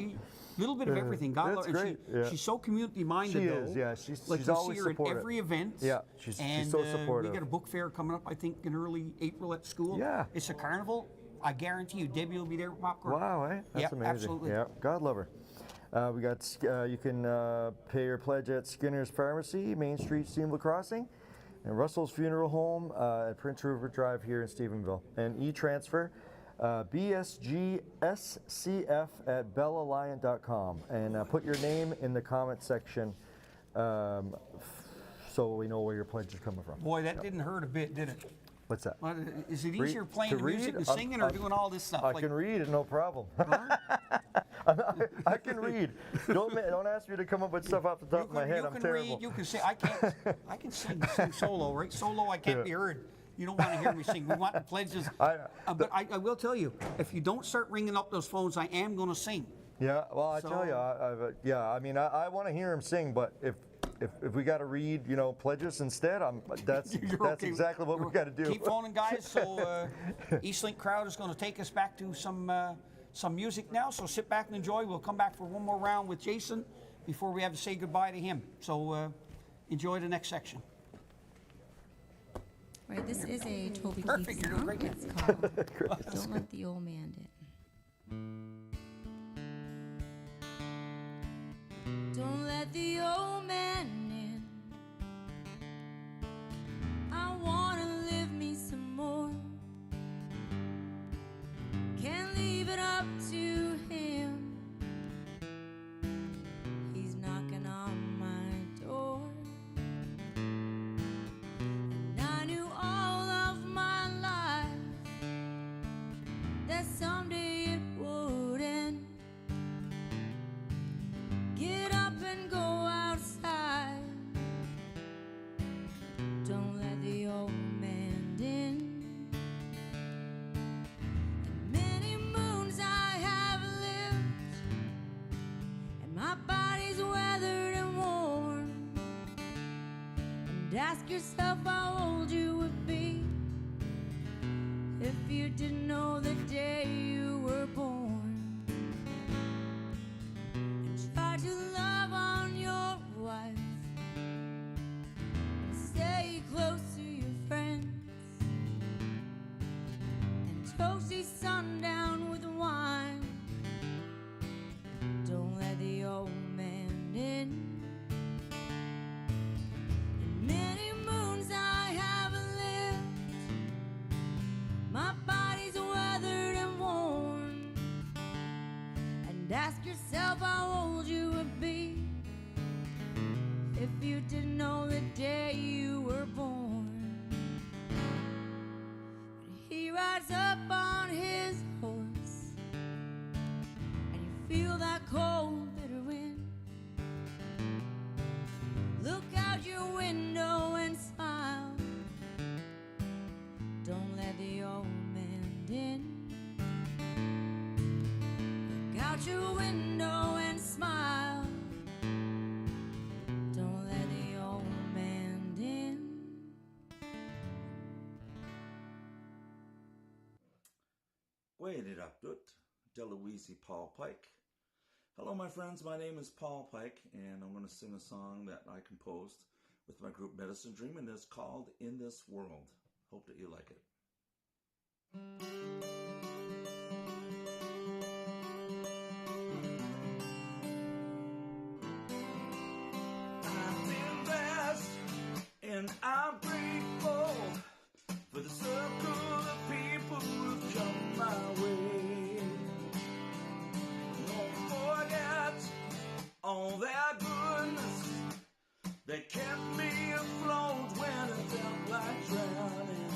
little bit of everything. God That's love, great. And she's so community minded. She though. is. Yeah, she's like always you see her supportive. at every event. Yeah, she's so supportive. We got a book fair coming up, I think, in early April at school. Yeah. It's a carnival. I guarantee you, Debbie will be there with popcorn. Wow, that's Yep, amazing. absolutely. Yeah, God love her. We got you can pay your pledge at Skinner's Pharmacy, Main Street, Stephenville Crossing, and Russell's Funeral Home at Prince Rupert Drive here in Stephenville. And e-transfer, BSGSCF at bellalliant.com, and put your name in the comment section so we know where your pledge is coming from. Boy, that didn't hurt a bit, did it? What's that? Well, is it easier playing the music and singing or doing all this stuff? I can read, no problem. I can read. Don't ask me to come up with stuff off the top of my head. I'm terrible. Read, you can sing. I can sing solo, right? Solo, I can't be heard. You don't want to hear me sing. We want the pledges. But I will tell you, if you don't start ringing up those phones, I am going to sing. Yeah, well, I tell you, I mean, I want to hear him sing, but if we got to read, pledges instead, that's okay. exactly what we got to do. Keep phoning, guys. So Eastlink crowd is going to take us back to some music now. So sit back and enjoy. We'll come back for one more round with Jason before we have to say goodbye to him. So enjoy the next section. Right, this is a Toby Perfect. Keith You're doing song. great. It's called Don't Let the Old Man In. Don't let the old man in. I wanna live me some more. Can't leave it up to him. He's knocking on my door. And I knew all of my life that someday it would end. Get up and go outside. Don't let the old man in. And many moons I have lived, and my body's weathered and worn. And ask yourself how old you would be if you didn't know the day you were born. Try to love on your wife and stay close to your friends and toast the sundown with wine. Don't let the old man in. And many moons I have lived, my body's weathered and worn. And you didn't know the day you were born. But he rides up on his horse, and you feel that cold, bitter wind. Look out your window and smile. Don't let the old man in. Look out your window and smile. Don't let the old man in. Wait it up, Dut. Deloise Paul Pike. Hello, my friends. My name is Paul Pike, and I'm going to sing a song that I composed with my group Medicine Dream, and it's called In This World. Hope that you like it. I've been blessed, and I'm grateful for the circle of people who've come my way. Don't forget all their goodness that kept me afloat when I felt like drowning.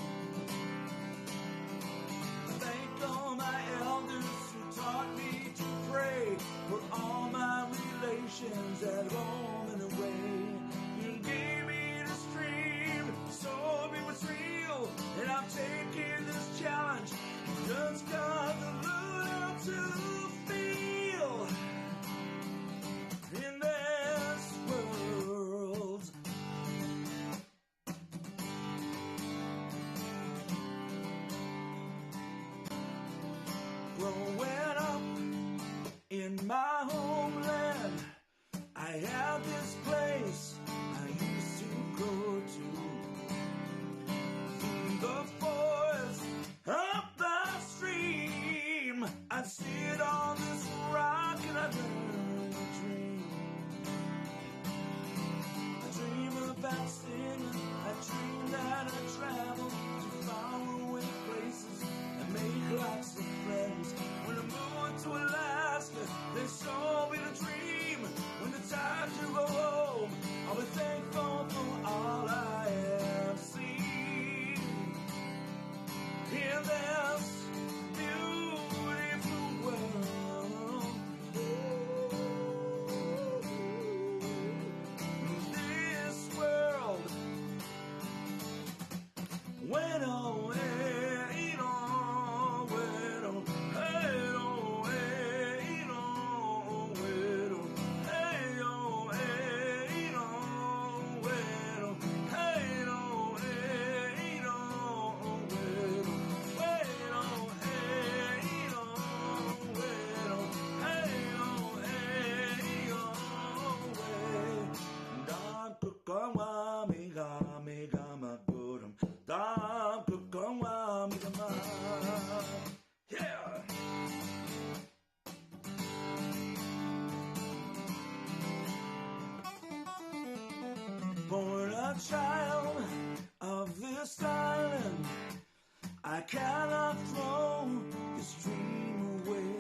Thank all my elders who taught me to pray for all my relations at home and away. You gave me the stream, so it was real, and I'm taking this challenge. Just got the love to feel in this world. Growing up in my homeland, I had this place I used to go to. Through the forest, up the stream, I'd sit on this rock and I'd learn to dream. I dream about singing, I dream that I travel to faraway places and make lots of friends. When I moved to Alaska, they showed me the dream. When the time to go home, I'll be thankful for all I have seen. In this beautiful world, this world went away. Yeah. Born a child of this island, I cannot throw this dream away.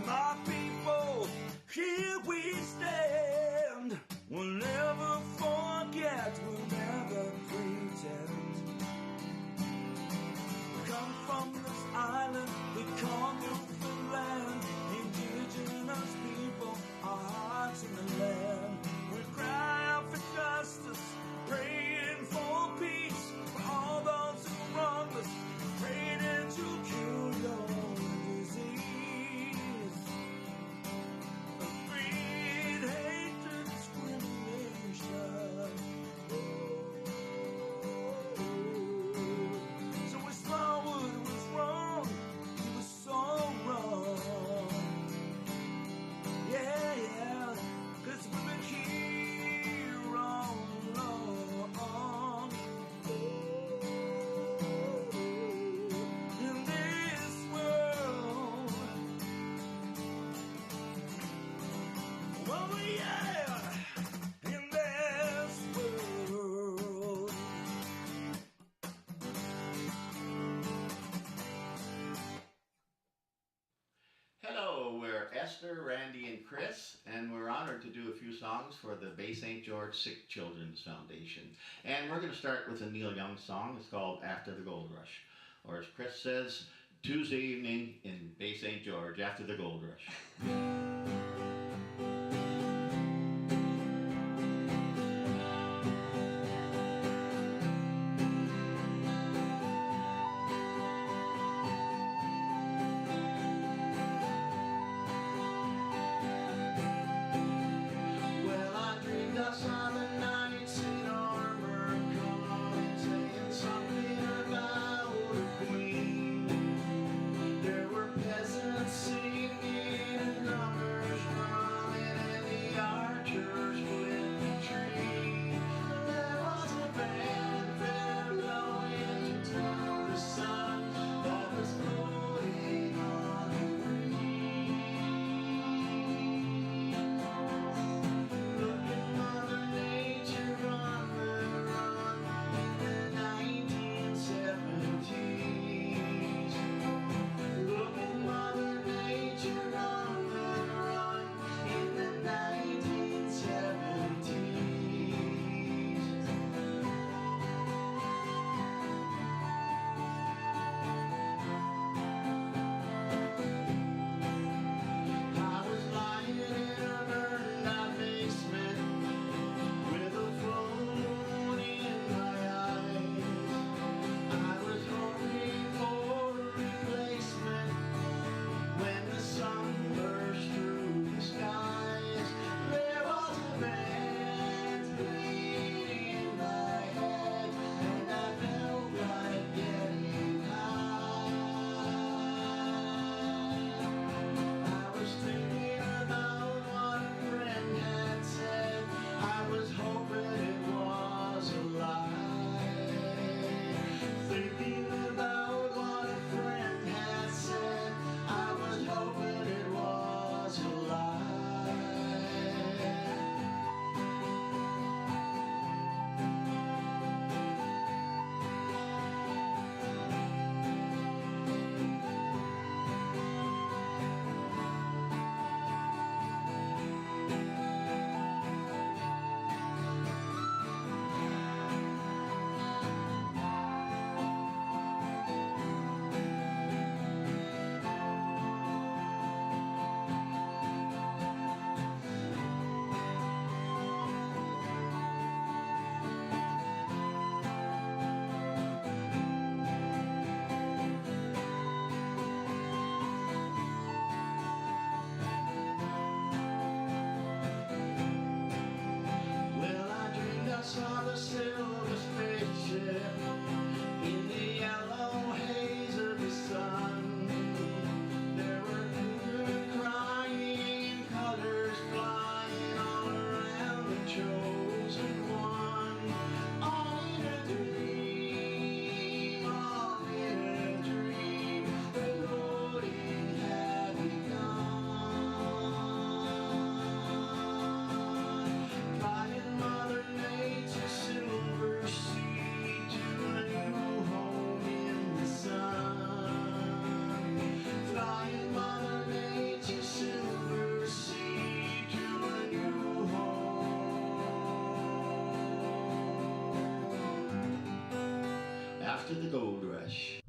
My people, here we stand. We'll never forget, we'll never pretend. We come from this island we call Newfoundland. Indigenous people, our hearts in the land. We cry out honored to do a few songs for the Bay St. George Sick Children's Foundation. And we're going to start with a Neil Young song. It's called After the Gold Rush. Or as Chris says, Tuesday evening in Bay St. George after the gold rush. Saw the silver spaceship in the yellow haze of the sun. There were children crying, colors flying all around the chosen one. All in a dream, all in a dream, the loading had begun. Flying Mother Nature, silver sea to a new home in the sun. Flying Mother Nature, silver sea to a new home. After the gold rush.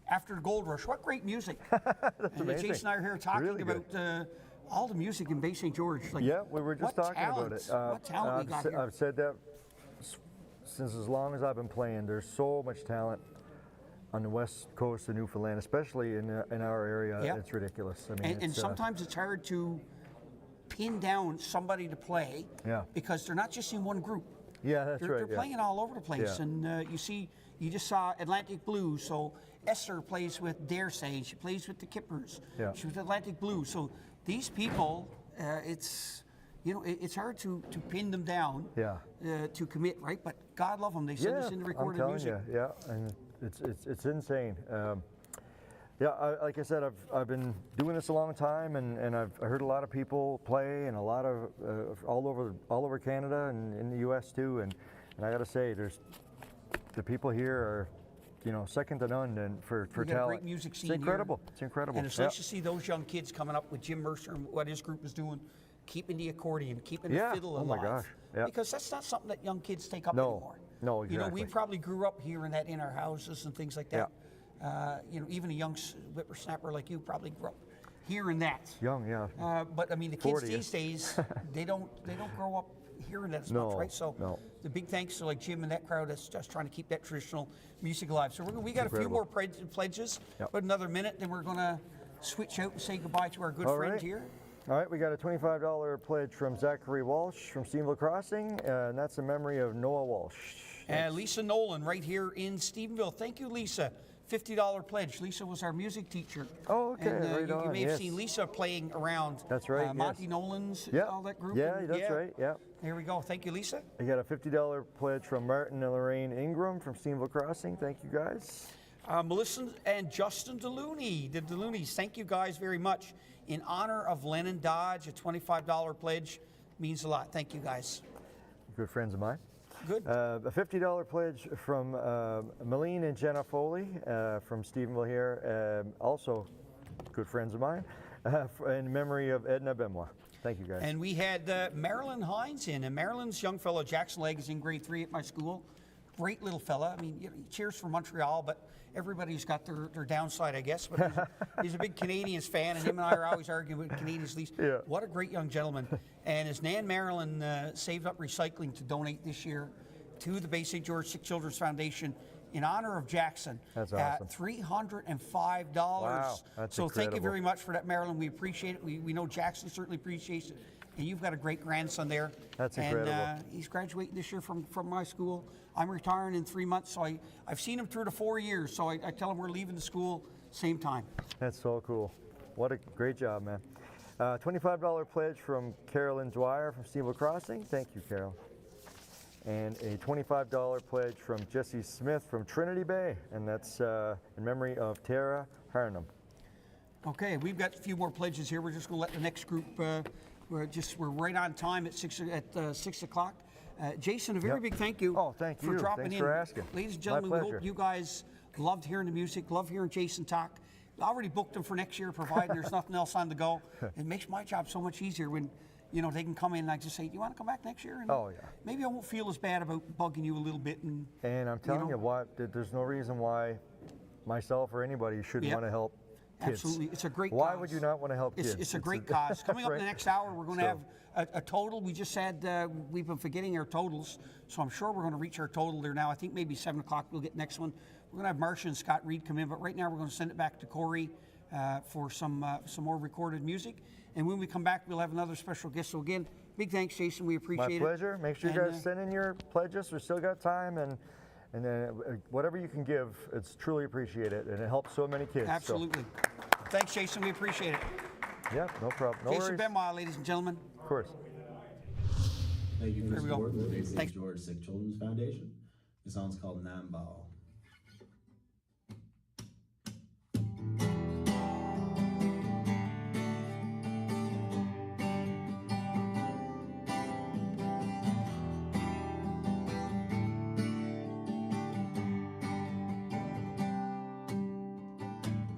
After the gold rush, what great music! That's amazing. Jason and I are here talking Really good. about all the music in Bay St. George. Like, Yeah, we were just what talking about it. What talent we got here. I've said that since as long as I've been playing. There's so much talent on the west coast of Newfoundland, especially in our area. Yeah. It's ridiculous. I mean, And sometimes it's hard to pin down somebody to play Yeah. because they're not just in one group. Yeah, that's They're, right. they're yeah. playing all over the place. Yeah. And you just saw Atlantic Blues. So Esther plays with Daresay. She plays with the Kippers. Yeah. She was Atlantic Blues. So these people, it's hard to pin them down. Yeah. To commit, right? But God love them. They send us in to record I'm music. telling you, yeah, and it's insane. Like I said, I've been doing this a long time, and I've heard a lot of people play, and a lot of all over Canada and in the U.S. too. And I got to say, the people here are second to none and for We got a talent. great music scene It's incredible. here. It's incredible. And it's nice to see those young kids coming up with Jim Mercer and what his group is doing, keeping the accordion, keeping the fiddle alive. Oh my gosh. Yeah. Because that's not something that young kids take up No. anymore. No, exactly. We probably grew up hearing that in our houses and things like that. Even a young whippersnapper like you probably grew up hearing that. Young, yeah. But I mean, the kids 40. these days, they don't grow up hearing that as No, much, right? So no. the big thanks to like Jim and that crowd that's just trying to keep that traditional music alive. So we got a few more pledges, but another minute, then we're going to switch out and say goodbye to our good All friend right. here. All right, we got a $25 pledge from Zachary Walsh from Stephenville Crossing, and that's in memory of Noah Walsh. Lisa Nolan right here in Stephenville. Thank you, Lisa. $50 pledge. Lisa was our music teacher. Oh, okay, And, right you on, may have yes. seen Lisa playing around. That's right, Monty yes. Nolan's, Yeah. all that group. Yeah, and that's right, yeah. There we go. Thank you, Lisa. We got a $50 pledge from Martin and Lorraine Ingram from Stephenville Crossing. Thank you, guys. Melissa and Justin DeLuny, the DeLuneys, thank you guys very much. In honor of Lennon Dodge, a $25 pledge means a lot. Thank you, guys. Good friends of mine. Good. A $50 pledge from Malene and Jenna Foley from Stephenville here, also good friends of mine, in memory of Edna Benoit. Thank you, guys. And we had Marilyn Hines in, and Marilyn's young fellow, Jackson Legg, is in grade 3 at my school. Great little fella. I mean, he cheers for Montreal, but everybody's got their downside, I guess. But he's a big Canadians fan, and him and I are always arguing with Canadians least. Yeah. What a great young gentleman. And his Nan Marilyn saved up recycling to donate this year to the Bay St. George Sick Children's Foundation in honor of Jackson. That's awesome. $305. Wow, that's so thank you incredible. very much for that, Marilyn. We appreciate it. We know Jackson certainly appreciates it. And you've got a great grandson there. That's incredible. And he's graduating this year from my school. I'm retiring in 3 months, so I've seen him through the 4 years. So I tell him we're leaving the school same time. That's so cool. What a great job, man. $25 pledge from Carolyn Dwyer from Stephenville Crossing. Thank you, Carol. And a $25 pledge from Jesse Smith from Trinity Bay, and that's in memory of Tara Harnum. Okay, we've got a few more pledges here. We're just going to let the next group. We're right on time at 6 o'clock. Jason, a very big thank you. Oh, thank you. For dropping Thanks in. for asking. Ladies and My gentlemen, we pleasure. hope you guys loved hearing the music, loved hearing Jason talk. I already booked him for next year, provided there's nothing else on the go. It makes my job so much easier when they can come in and I just say, do you want to come back next year? And Oh, yeah. maybe I won't feel as bad about bugging you a little bit. And I'm telling you what, there's no reason why myself or anybody shouldn't want to help kids. Absolutely. It's a great Why cause. would you not want to help kids? It's a great cause. Coming up in the Right. next hour, we're going to So- have a total. We just had, we've been forgetting our totals, so I'm sure we're going to reach our total there now. I think maybe 7 o'clock we'll get next one. We're going to have Marcia and Scott Reed come in, but right now we're going to send it back to Corey for some more recorded music. And when we come back, we'll have another special guest. So again, big thanks, Jason. We appreciate it. My pleasure. Make sure you And, guys send in your pledges. We still got time, and then whatever you can give, it's truly appreciated, and it helps so many kids. so- Absolutely. Thanks, Jason. We appreciate it. Yeah, no problem. No Jason worries. Benoit, ladies and gentlemen. Of course. Thank you for There we go. support with the St. Thanks. George Sick Children's Foundation. The song's called Nine Ball.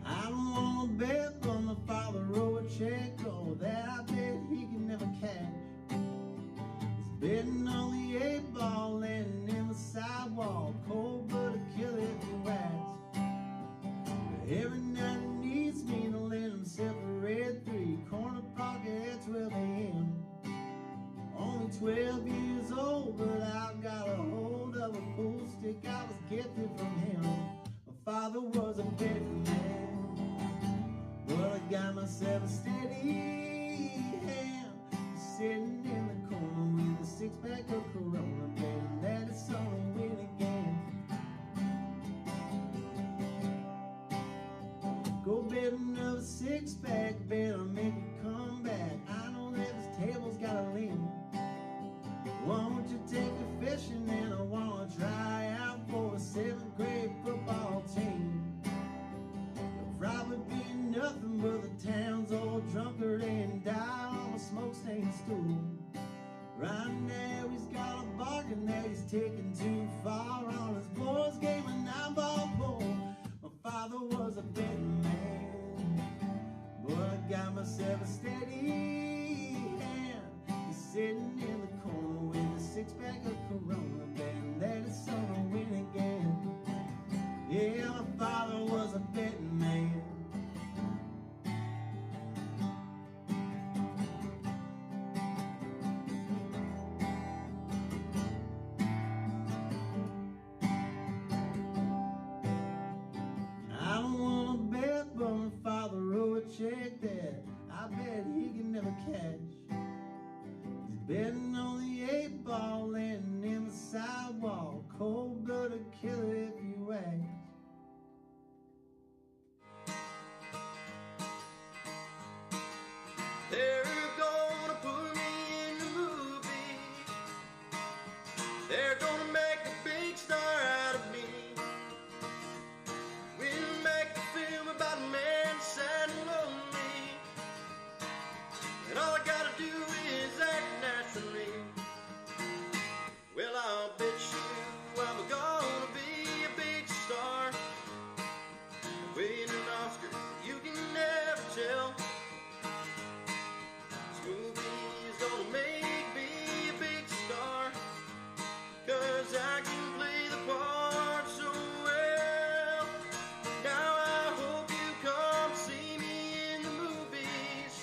I don't wanna bet, but my father wrote a check, oh, that I bet he can never cash. He's betting on the 8-ball landing in the sidewalk, cold-blooded killer who wax. Every night he needs me to lend himself a red 3 corner pocket at 12 a.m. Only 12 years old, but I've got a hold of a pool stick I was gifted from him. My father was a betting man, but I got myself a steady hand, sitting in the corner with a 6-pack of Corona, betting that it's on a win again. Go bet another 6-pack, better make a comeback. I know that this table's got a limit. Won't you take me fishing, and I wanna try out for a 7th grade football team. You'll probably be nothing but the town's old drunkard and die on a smoke stained stool. Right now he's got a bargain that he's taking too far. On his boys game of 9-ball pool. My father was a betting man, but I got myself a steady hand. He's sitting in the corner with a six-pack of Corona, betting that his son will win again. Yeah, my father was a betting man. I don't wanna bet, but my father wrote a check that I bet he can never cash. He's betting on the 8-ball landing in the sidewalk, cold-blooded killer if you ask. They're gonna put me in the movie. They're gonna make a big star out of me. We'll make a film about a man sad and lonely, and all I gotta do is act naturally. Well, I'll bet you I'm gonna be a big star, win an Oscar, you can never tell. This movie is gonna make me a big star, 'cause I can play the part so well. Now I hope you come see me in the movies,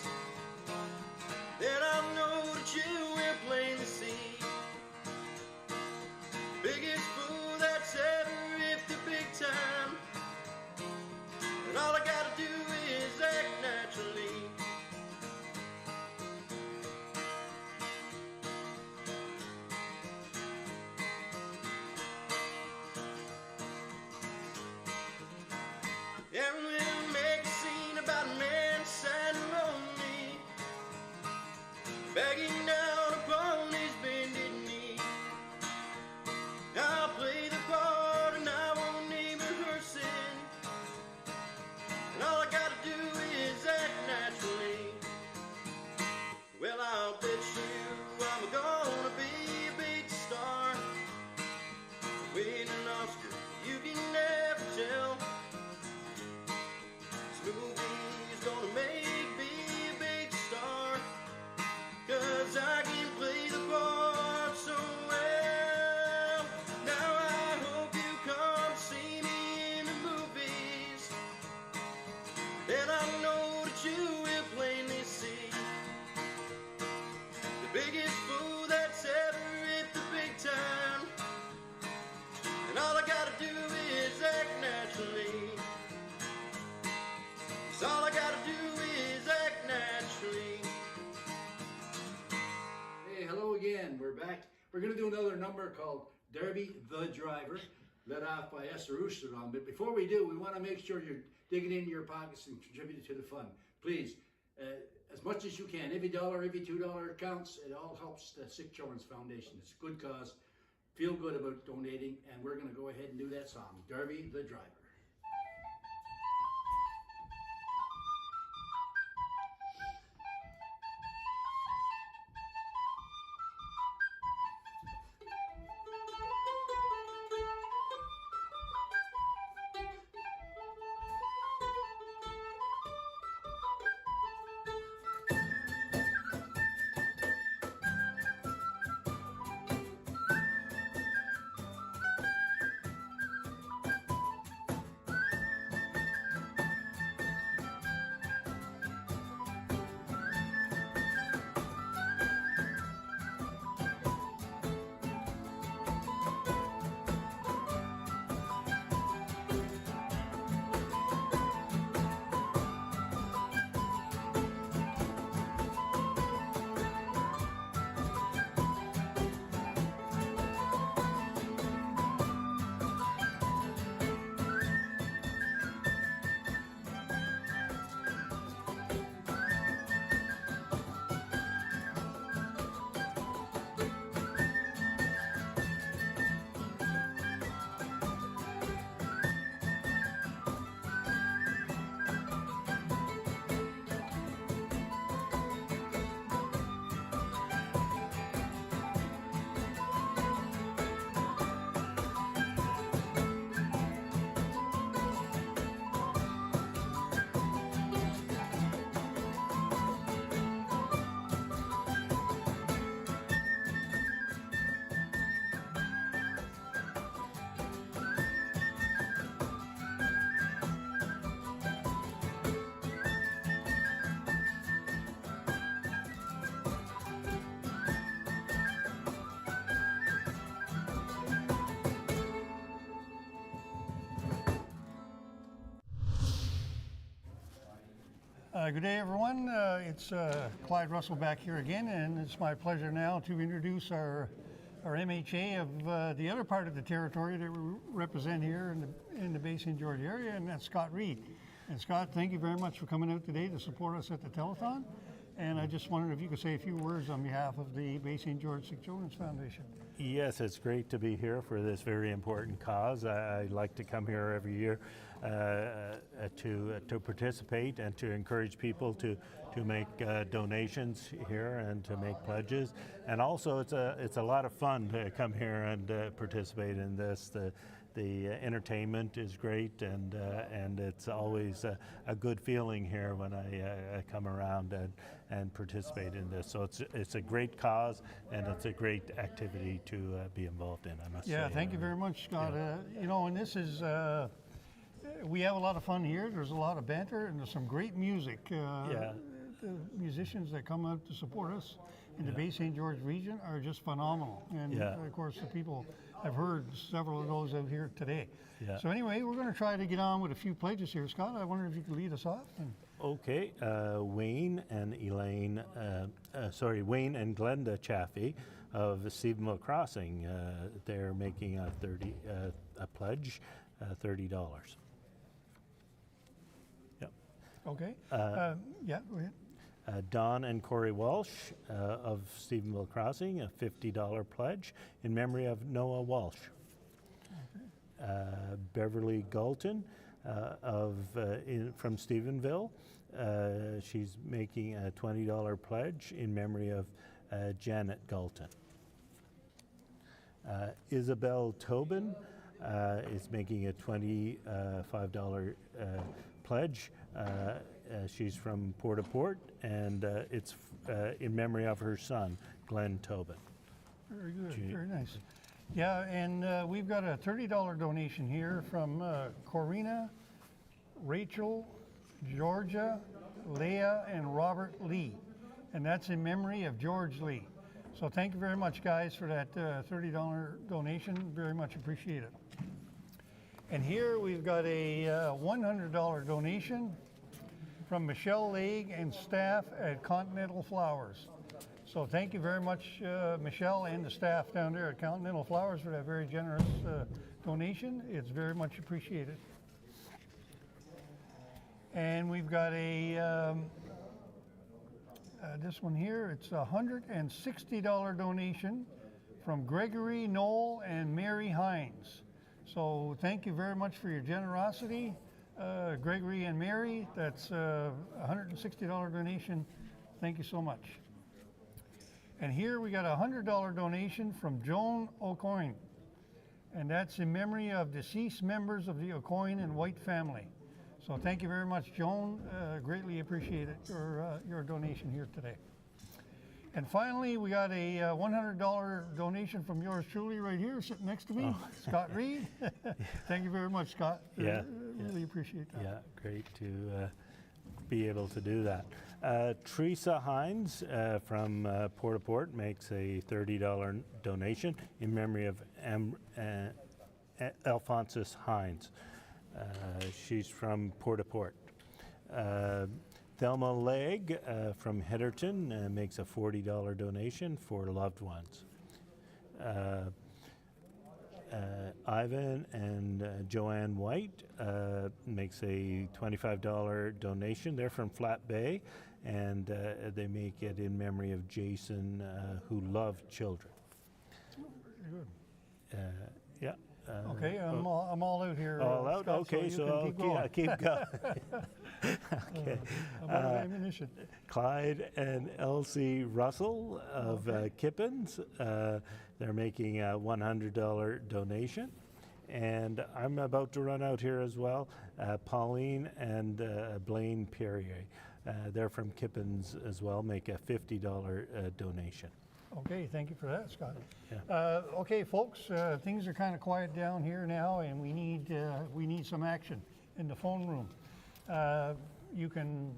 then I know that you will plainly see biggest fool that's ever hit the big time, and all I gotta do is act naturally. And we'll make a scene about a man sad and lonely, begging down upon his bended knee. I'll play the part and I won't need rehearsing, and all I gotta do is act naturally. Well, I'll bet you I'm gonna be a big star, win an Oscar, you can never tell. This movie's gonna make me a big star, 'cause I can play the part so well. Now I hope you come see me in the movies, then I know that you will plainly see the biggest fool that's ever hit the big time, and all I gotta do is act naturally. 'Cause all I gotta do is act naturally. Hey, hello again. We're back. We're going to do another number called Derby the Driver, led off by Esther Oosteron. But before we do, we want to make sure you're digging into your pockets and contributing to the fund. Please, as much as you can. Every dollar, every $2 counts. It all helps the Sick Children's Foundation. It's a good cause. Feel good about donating, and we're going to go ahead and do that song, Derby the Driver. Good day, everyone. It's Clyde Russell back here again, and it's my pleasure now to introduce our MHA of the other part of the territory that we represent here in the Bay St. George area, and that's Scott Reed. And Scott, thank you very much for coming out today to support us at the telethon. And I just wondered if you could say a few words on behalf of the Bay St. George Sick Children's Foundation. Yes, it's great to be here for this very important cause. I like to come here every year to participate and to encourage people to make donations here and to make pledges. And also, it's a lot of fun to come here and participate in this. The entertainment is great, and it's always a good feeling here when I come around and participate in this. So it's a great cause, and it's a great activity to be involved in, I must say. Yeah, thank you very much, Scott. Yeah. You know, and this is, we have a lot of fun here. There's a lot of banter, and there's some great music. Yeah. The musicians that come out to support us in the Bay St. George region are just phenomenal. And of course, the people have heard several of those out here today. Yeah. So anyway, we're going to try to get on with a few pledges here. Scott, I wonder if you could lead us off. Okay, Wayne and Wayne and Glenda Chaffee of Stephenville Crossing, they're making a pledge, $30. Yep. Okay. Yeah, go ahead. Don and Corey Walsh of Stephenville Crossing, a $50 pledge in memory of Noah Walsh. Okay. Beverly Galton from Stephenville, she's making a $20 pledge in memory of Janet Galton. Isabel Tobin is making a $25 pledge. She's from Port-au-Port, and it's in memory of her son, Glenn Tobin. Very good, very nice. Yeah, and we've got a $30 donation here from Corina, Rachel, Georgia, Leah, and Robert Lee. And that's in memory of George Lee. So thank you very much, guys, for that $30 donation. Very much appreciate it. And here we've got a $100 donation from Michelle Laig and staff at Continental Flowers. So thank you very much, Michelle and the staff down there at Continental Flowers, for that very generous donation. It's very much appreciated. And we've got a this one here. It's a $160 donation from Gregory Knoll and Mary Hines. So thank you very much for your generosity, Gregory and Mary. That's a $160 donation. Thank you so much. And here we got a $100 donation from Joan O'Coin, and that's in memory of deceased members of the O'Coin and White family. So thank you very much, Joan. Greatly appreciate it, your donation here today. And finally, we got a $100 donation from yours truly right here, sitting next to me, Scott Reed. Thank you very much, Scott. Really appreciate that. Yeah, great to be able to do that. Teresa Hines from Port-au-Port makes a $30 donation in memory of Alphonsus Hines. She's from Port-au-Port. Thelma Legg from Hedderton makes a $40 donation for loved ones. Ivan and Joanne White makes a $25 donation. They're from Flat Bay, and they make it in memory of Jason, who loved children. Very good. Yeah. Okay, I'm all out here. All out? Scott, Okay, so I'll keep going. Okay. I'm out of ammunition. Clyde and Elsie Russell of Kippens, they're making a $100 donation. And I'm about to run out here as well. Pauline and Blaine Perrier, they're from Kippens as well, make a $50 donation. Okay, thank you for that, Scott. Yeah. Okay, folks, things are kind of quiet down here now, and we need some action in the phone room. You can,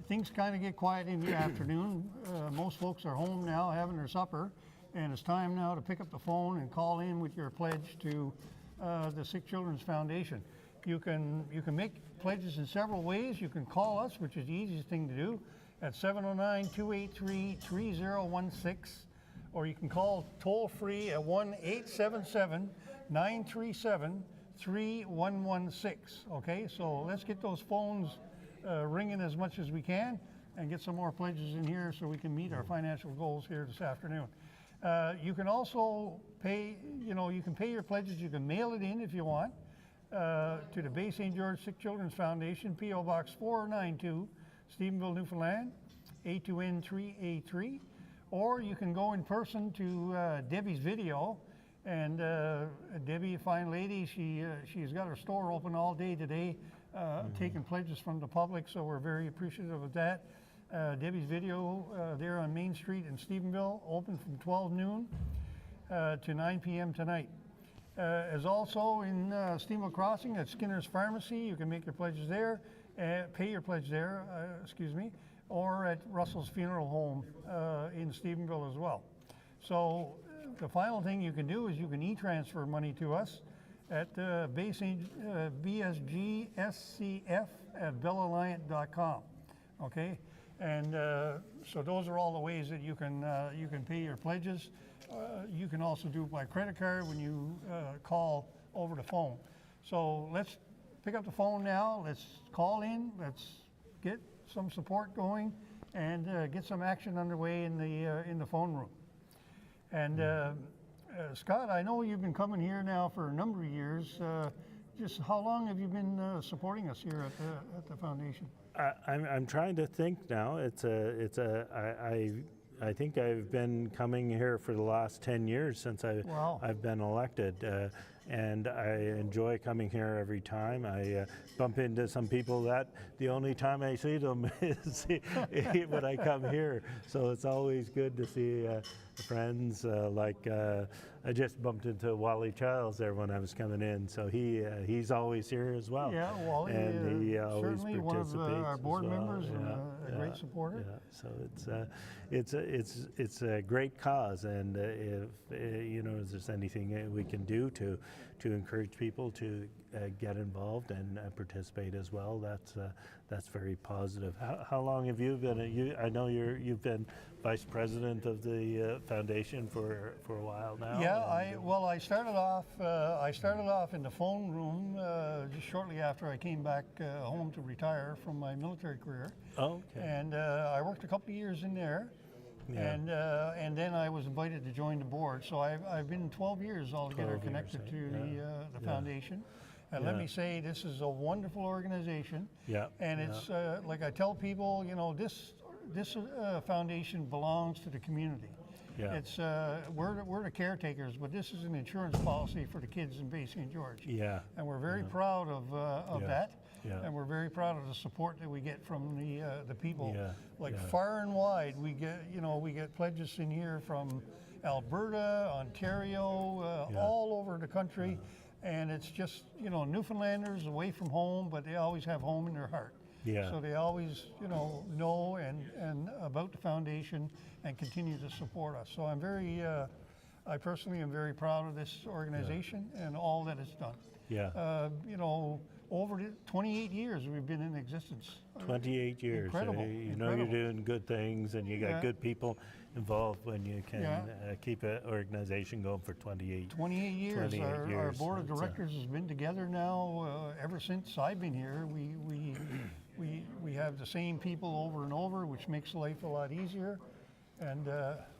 things kind of get quiet in the afternoon. Most folks are home now having their supper, and it's time now to pick up the phone and call in with your pledge to the Sick Children's Foundation. You can make pledges in several ways. You can call us, which is the easiest thing to do, at 709-283-3016, or you can call toll-free at 1-877-937-3116. Okay, so let's get those phones ringing as much as we can and get some more pledges in here so we can meet our financial goals here this afternoon. You can also pay, you can pay your pledges. You can mail it in if you want to the Bay St. George Sick Children's Foundation, P.O. Box 492, Stephenville, Newfoundland, A2N3A3. Or you can go in person to Debbie's video. And Debbie, a fine lady, she's got her store open all day today, taking pledges from the public, so we're very appreciative of that. Debbie's video there on Main Street in Stephenville, open from 12 noon to 9 p.m. tonight. As also in Stephenville Crossing at Skinner's Pharmacy, you can make your pledges there, pay your pledge there, or at Russell's Funeral Home in Stephenville as well. So the final thing you can do is you can e-transfer money to us at bsgscf@bellalliant.com. Okay, and so those are all the ways that you can pay your pledges. You can also do it by credit card when you call over the phone. So let's pick up the phone now. Let's call in. Let's get some support going and get some action underway in the phone room. And Scott, I know you've been coming here now for a number of years. Just how long have you been supporting us here at the foundation? I'm trying to think now. I think I've been coming here for the last 10 years since I've been elected, and I enjoy coming here every time. I bump into some people that the only time I see them is when I come here, so it's always good to see friends. I just bumped into Wally Childs there when I was coming in, so he's always here as well. Yeah, Wally, and he always certainly one of our board members and a great supporter. Yeah, so it's a great cause, and if if there's anything we can do to encourage people to get involved and participate as well, that's very positive. How long have you been? I know you've been vice president of the foundation for a while now. Yeah, I started off in the phone room just shortly after I came back home to retire from my military career. Oh, okay. And I worked a couple of years in there. Yeah. And then I was invited to join the board. So I've been 12 years altogether connected to the foundation. And let me say, this is a wonderful organization. Yeah. And it's like I tell people, this foundation belongs to the community. Yeah. It's we're the caretakers, but this is an insurance policy for the kids in Bay St. George. Yeah. And we're very proud of that. Yeah. And we're very proud of the support that we get from the people. Yeah. Far and wide, we get pledges in here from Alberta, Ontario, all over the country. And it's just, Newfoundlanders away from home, but they always have home in their heart. Yeah. So they always, know and about the foundation and continue to support us. So I personally am very proud of this organization and all that it's done. Yeah. Over the 28 years we've been in existence. 28 years. Incredible. You're doing good things, and you got good people involved when you can keep an organization going for 28 years. 28 Our board of directors has been together now ever since I've been here. We have the same people over and over, which makes life a lot easier. And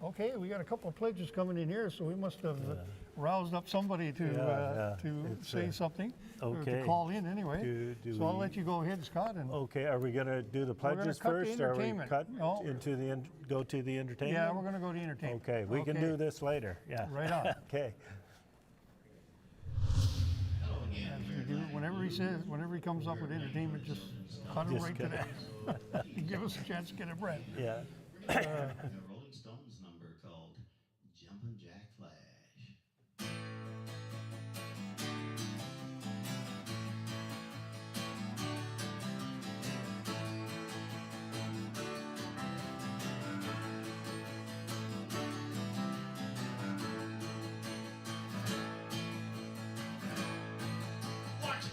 okay, we got a couple of pledges coming in here, so we must have roused up somebody to say something, or to call in anyway. So I'll let you go ahead, Scott. And okay, are we going to do the pledges first, or are we go to the entertainment? Yeah, we're going to go to entertainment. Okay, we can do this later. Yeah. Right on. Okay. Whenever he comes up with entertainment, just cut him right to that. Give us a chance to get a breath. Yeah. A Rolling Stones number called Jumpin' Jack Flash. Watch it.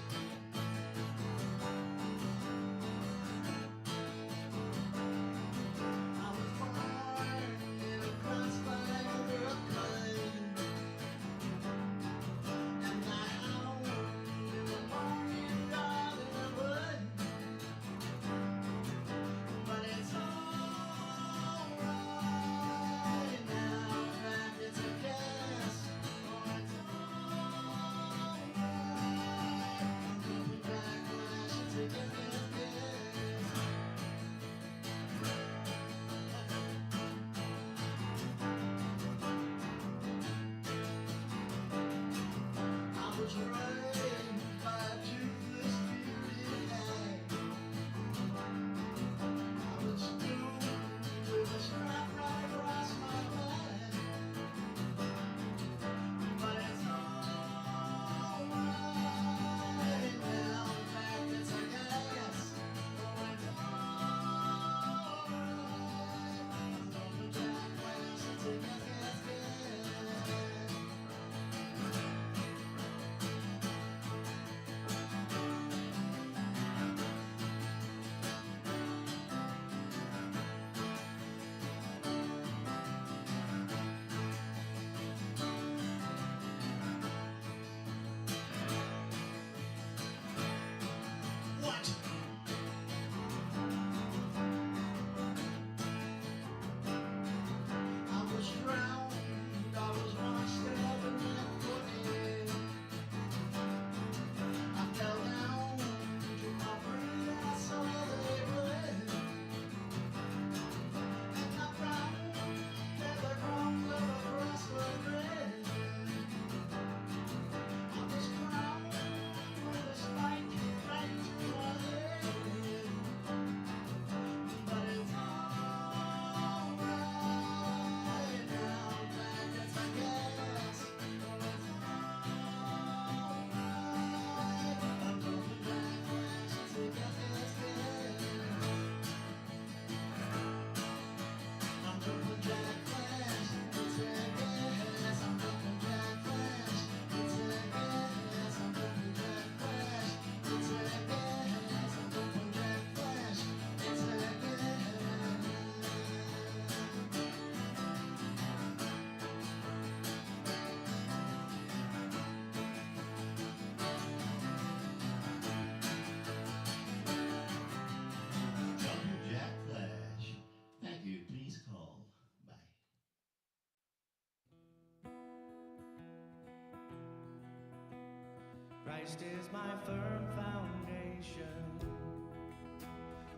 Christ is my firm foundation,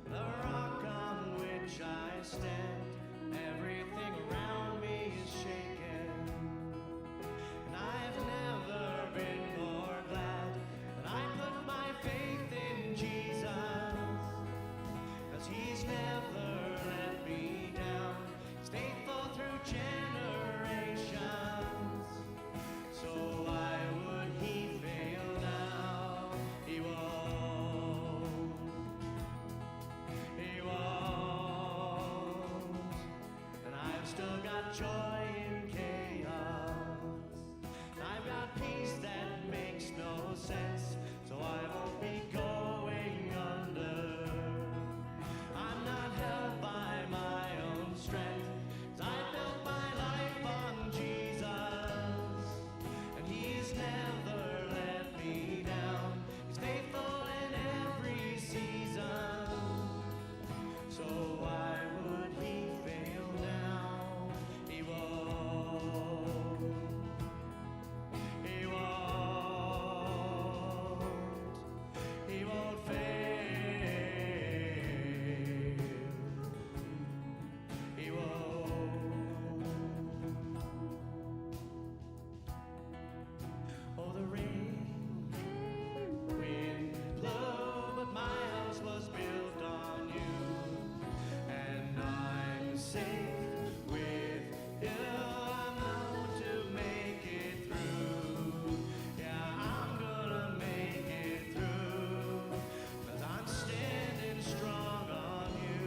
the rock on which I stand. Everything around me is shaken, and I've never been more glad that I put my faith in Jesus, 'cause he's never let me down. He's faithful through generations, so why would he fail now? He won't. He won't. And I've still got joy in chaos. I've got peace that makes no sense, so I won't be going under. I'm not held by my own strength, 'cause I built my life on Jesus, and he's never let me down. He's faithful in every season, so why would he fail now? He won't. He won't. He won't fail. He won't. Oh, the rain, wind blow, but my house was built on you, and I'm safe with you. I'm known to make it through. Yeah, I'm gonna make it through, 'cause I'm standing strong on you.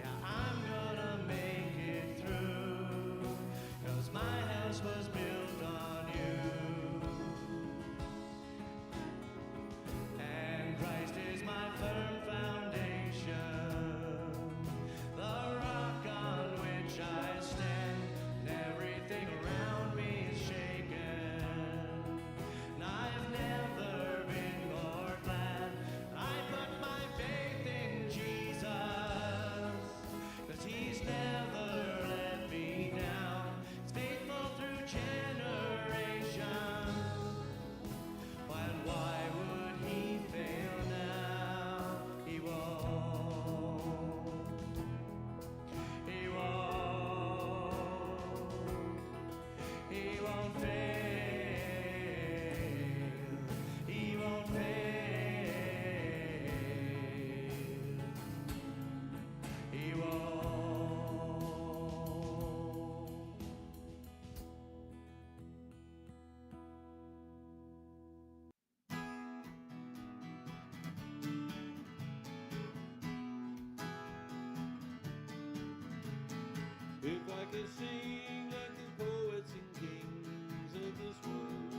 Yeah, I'm gonna make it through, 'cause my house was built on you. And Christ is my firm foundation, the rock on which I stand, and everything around me is shaken. And I've never been more glad I put my faith in Jesus, 'cause he's never let me down. He's faithful through generations. And why would he fail now? He won't. He won't. He won't fail. He won't fail. He won't. If I could sing like the poets and kings of this world,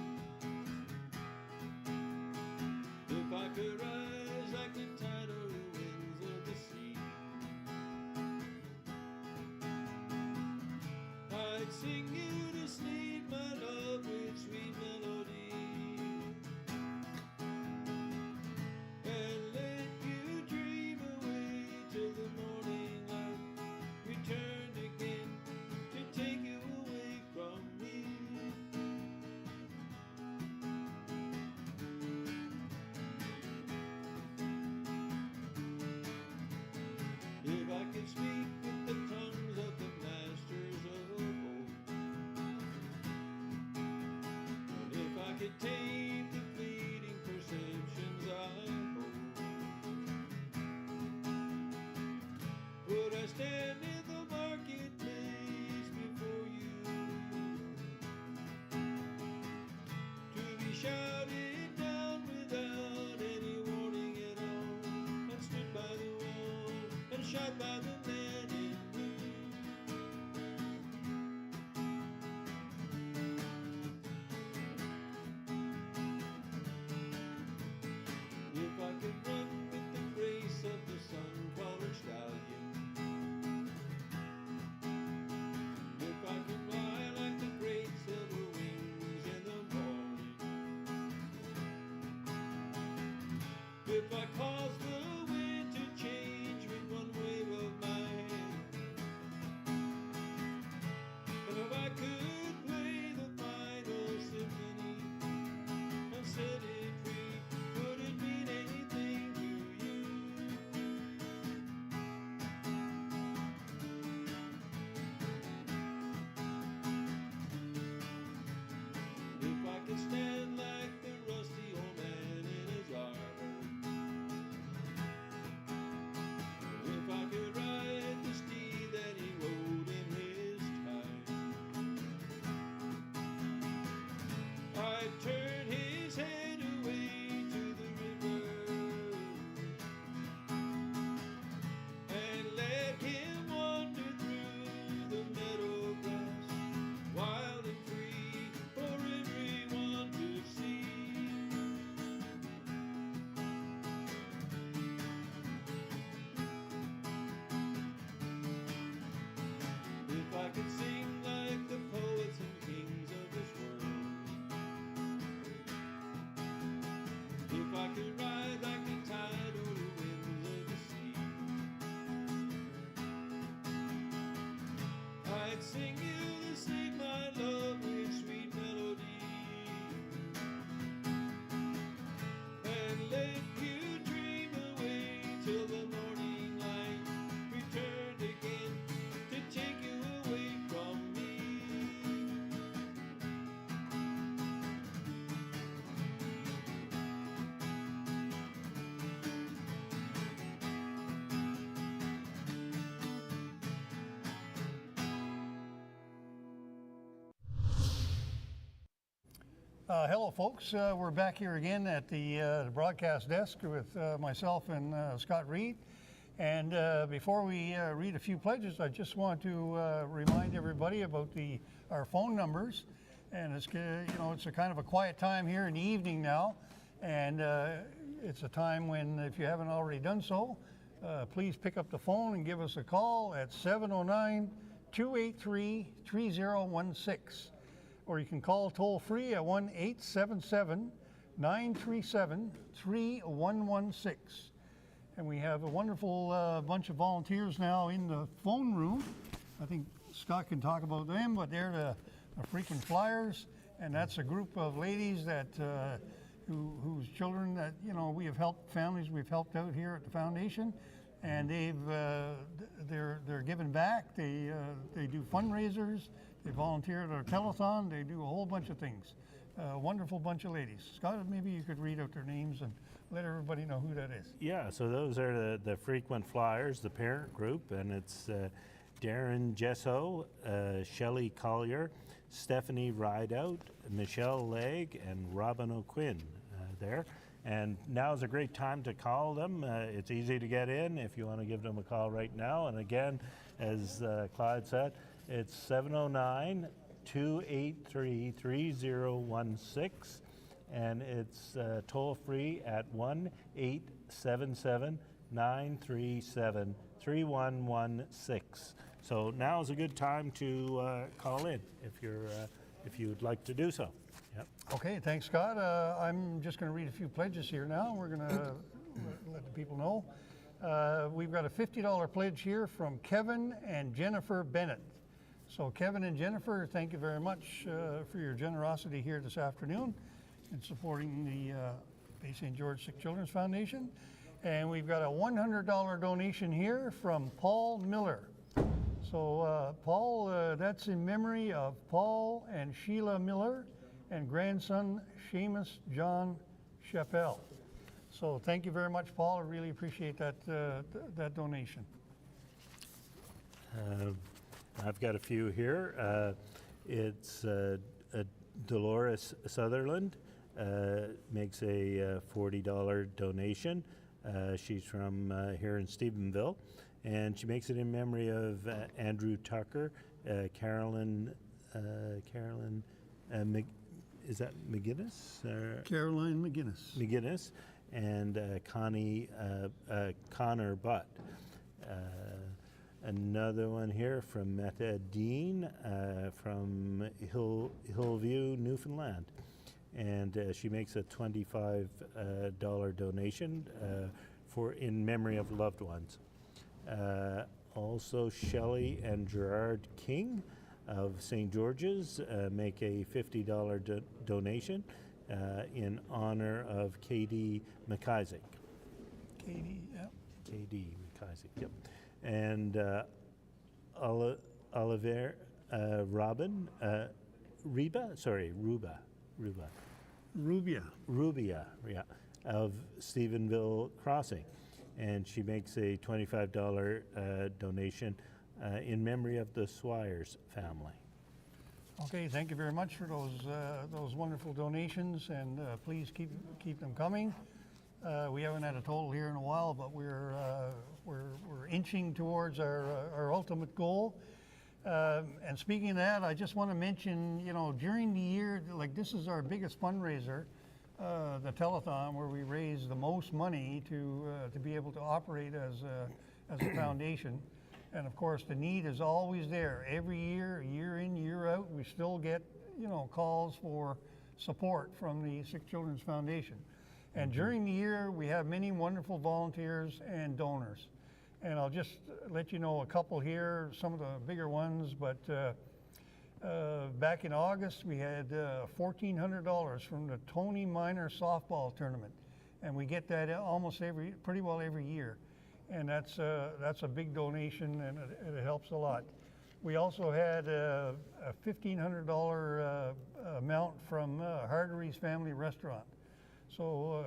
if I could rise like the tidal winds of the sea, I'd sing you to sleep, my love, with sweet melody, and let you dream away till the morning light returned again to take you away from me. If I could speak with the tongues of the masters of old, and if I could tame the fleeting perceptions I hold, would I stand in the marketplace before you to be shouted down without any warning at all, and stood by the wall and shot by the man in blue? If I could run with the grace of the sun-colored stallion, if I could fly like the great silver wings in the morning, if I caused the wind to change with one wave of my could stand like the rusty old man in his arbor. If I could ride the steed that he rode in his time, I'd turn his head away to the river and let him wander through the meadow grass, wild and free for everyone to see. If I could sing like the poets and kings of this world, if I could ride like the tide or the winds of the sea, I'd sing you the same, my love, with sweet melody, and let you dream away till the morning light returned again to take you away from me. Hello, folks. We're back here again at the broadcast desk with myself and Scott Reed. And before we read a few pledges, I just want to remind everybody about our phone numbers. And it's it's a kind of a quiet time here in the evening now, and it's a time when, if you haven't already done so, please pick up the phone and give us a call at 709-283-3016. Or you can call toll free at 1-877-937-3116. And we have a wonderful bunch of volunteers now in the phone room. I think Scott can talk about them, but they're the frequent flyers, and that's a group of ladies that whose children that we have helped, families we've helped out here at the foundation, and they're giving back. They do fundraisers. They volunteer at our telethon. They do a whole bunch of things. Wonderful bunch of ladies. Scott, maybe you could read out their names and let everybody know who that is. Yeah, so those are the frequent flyers, the parent group, and it's Darren Jesso, Shelley Collier, Stephanie Rideout, Michelle Legg, and Robin O'Quinn there. And now is a great time to call them. It's easy to get in if you want to give them a call right now. And again, as Clyde said, it's 709-283-3016, and it's toll free at 1-877-937-3116. So now is a good time to call in if you'd like to do so. Yep. Okay, thanks, Scott. I'm just going to read a few pledges here now. We're going to let the people know. We've got a $50 pledge here from Kevin and Jennifer Bennett. So Kevin and Jennifer, thank you very much for your generosity here this afternoon in supporting the Bay St. George Sick Children's Foundation. And we've got a $100 donation here from Paul Miller. So Paul, that's in memory of Paul and Sheila Miller and grandson Seamus John Chappelle. So thank you very much, Paul. I really appreciate that donation. I've got a few here. It's Dolores Sutherland makes a $40 donation. She's from here in Stephenville, and she makes it in memory of Andrew Tucker, Carolyn is that McGinnis? Caroline McGinnis. McGinnis, and Connor Butt. Another one here from Meta Dean from Hillview, Newfoundland. And she makes a $25 donation in memory of loved ones. Also, Shelley and Gerard King of St. George's make a $50 donation in honor of Katie McIsaac. Katie, yep. Katie McIsaac, yep. And Oliver Ruba Rubia, yeah, of Stephenville Crossing. And she makes a $25 donation in memory of the Swires family. Okay, thank you very much for those wonderful donations, and please keep them coming. We haven't had a total here in a while, but we're inching towards our ultimate goal. And speaking of that, I just want to mention, during the year, like this is our biggest fundraiser, the telethon, where we raise the most money to be able to operate as a foundation. And of course, the need is always there. Every year, year in, year out, we still get, calls for support from the Sick Children's Foundation. And during the year, we have many wonderful volunteers and donors. And I'll just let you know a couple here, some of the bigger ones, but back in August, we had $1,400 from the Tony Minor softball tournament. And we get that pretty well every year. And that's a big donation, and it helps a lot. We also had a $1,500 amount from Hardery's Family Restaurant. So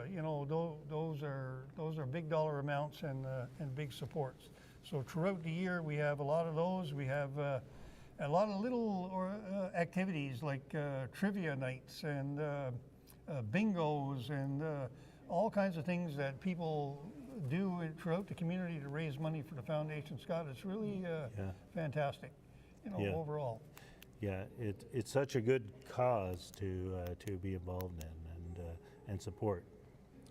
those are big dollar amounts and big supports. So throughout the year we have a lot of those. We have a lot of little activities like trivia nights and bingos and all kinds of things that people do throughout the community to raise money for the foundation. Scott, it's really fantastic, overall. Yeah, it's such a good cause to be involved in and support.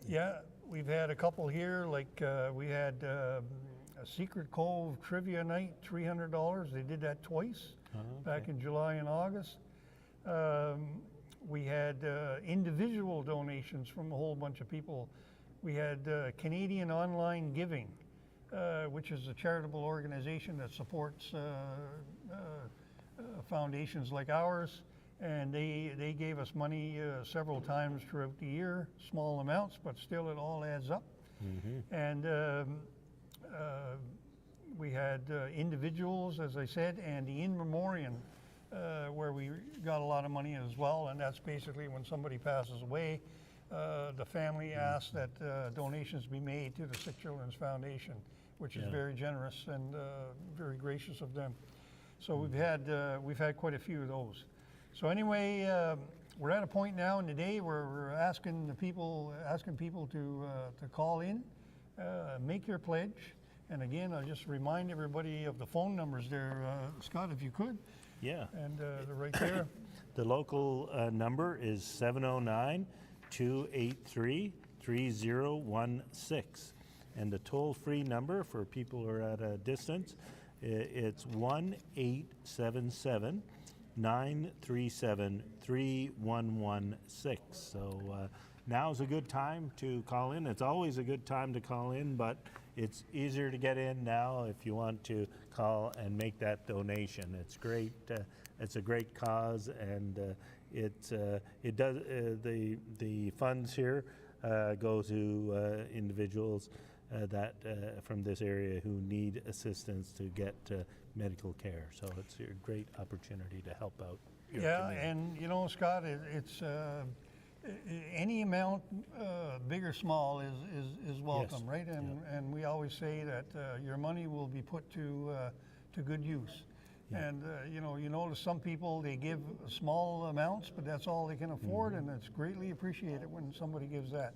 Yeah, we've had a couple here, like we had a Secret Cove trivia night, $300. They did that twice, back in July and August. We had individual donations from a whole bunch of people. We had Canadian Online Giving, which is a charitable organization that supports foundations like ours. And they gave us money several times throughout the year, small amounts, but still it all adds up. And we had individuals, as I said, and the in memoriam, where we got a lot of money as well. And that's basically when somebody passes away, the family asks that donations be made to the Sick Children's Foundation, which is very generous and very gracious of them. So we've had quite a few of those. So anyway, we're at a point now in the day where we're asking people to call in, make your pledge, and again, I'll just remind everybody of the phone numbers there, Scott, if you could. Yeah. And they're right there. The local number is 709-283-3016, and the toll-free number for people who are at a distance, it's 1-877. 937-3116. So now's a good time to call in. It's always a good time to call in, but it's easier to get in now if you want to call and make that donation. It's great. It's a great cause, and it does the funds here go to individuals that from this area who need assistance to get medical care. So it's a great opportunity to help out your community. And Scott, it's any amount, big or small, is welcome, right? And we always say that your money will be put to good use. And you notice some people, they give small amounts, but that's all they can afford, and it's greatly appreciated when somebody gives that.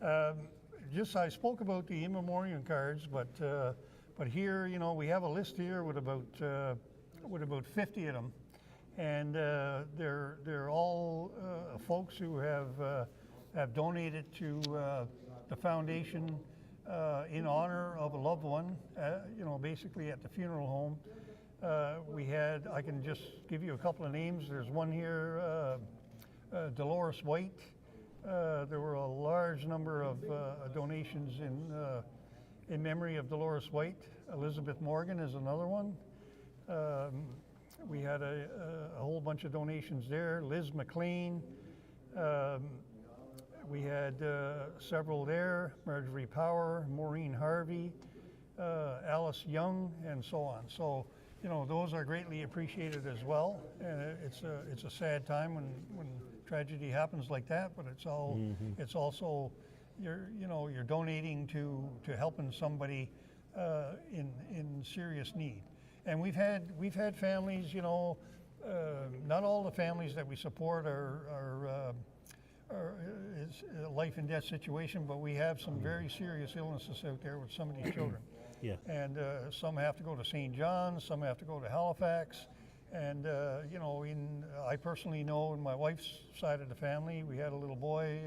I spoke about the in memoriam cards, but here, we have a list here with about 50 of them, and they're all folks who have donated to the foundation in honor of a loved one, basically at the funeral home. I can just give you a couple of names. There's one here, Dolores White. There were a large number of donations in memory of Dolores White. Elizabeth Morgan is another one. We had a whole bunch of donations there. Liz McLean. We had several there. Marjorie Power, Maureen Harvey, Alice Young, and so on. So you know, those are greatly appreciated as well. It's a sad time when tragedy happens like that, but it's all it's also you're donating to helping somebody in serious need. And we've had families, you know, not all the families that we support are it's a life and death situation, but we have some very serious illnesses out there with some of these children. Yeah. And some have to go to St. John's, some have to go to Halifax. And, you know, I personally know in my wife's side of the family, we had a little boy,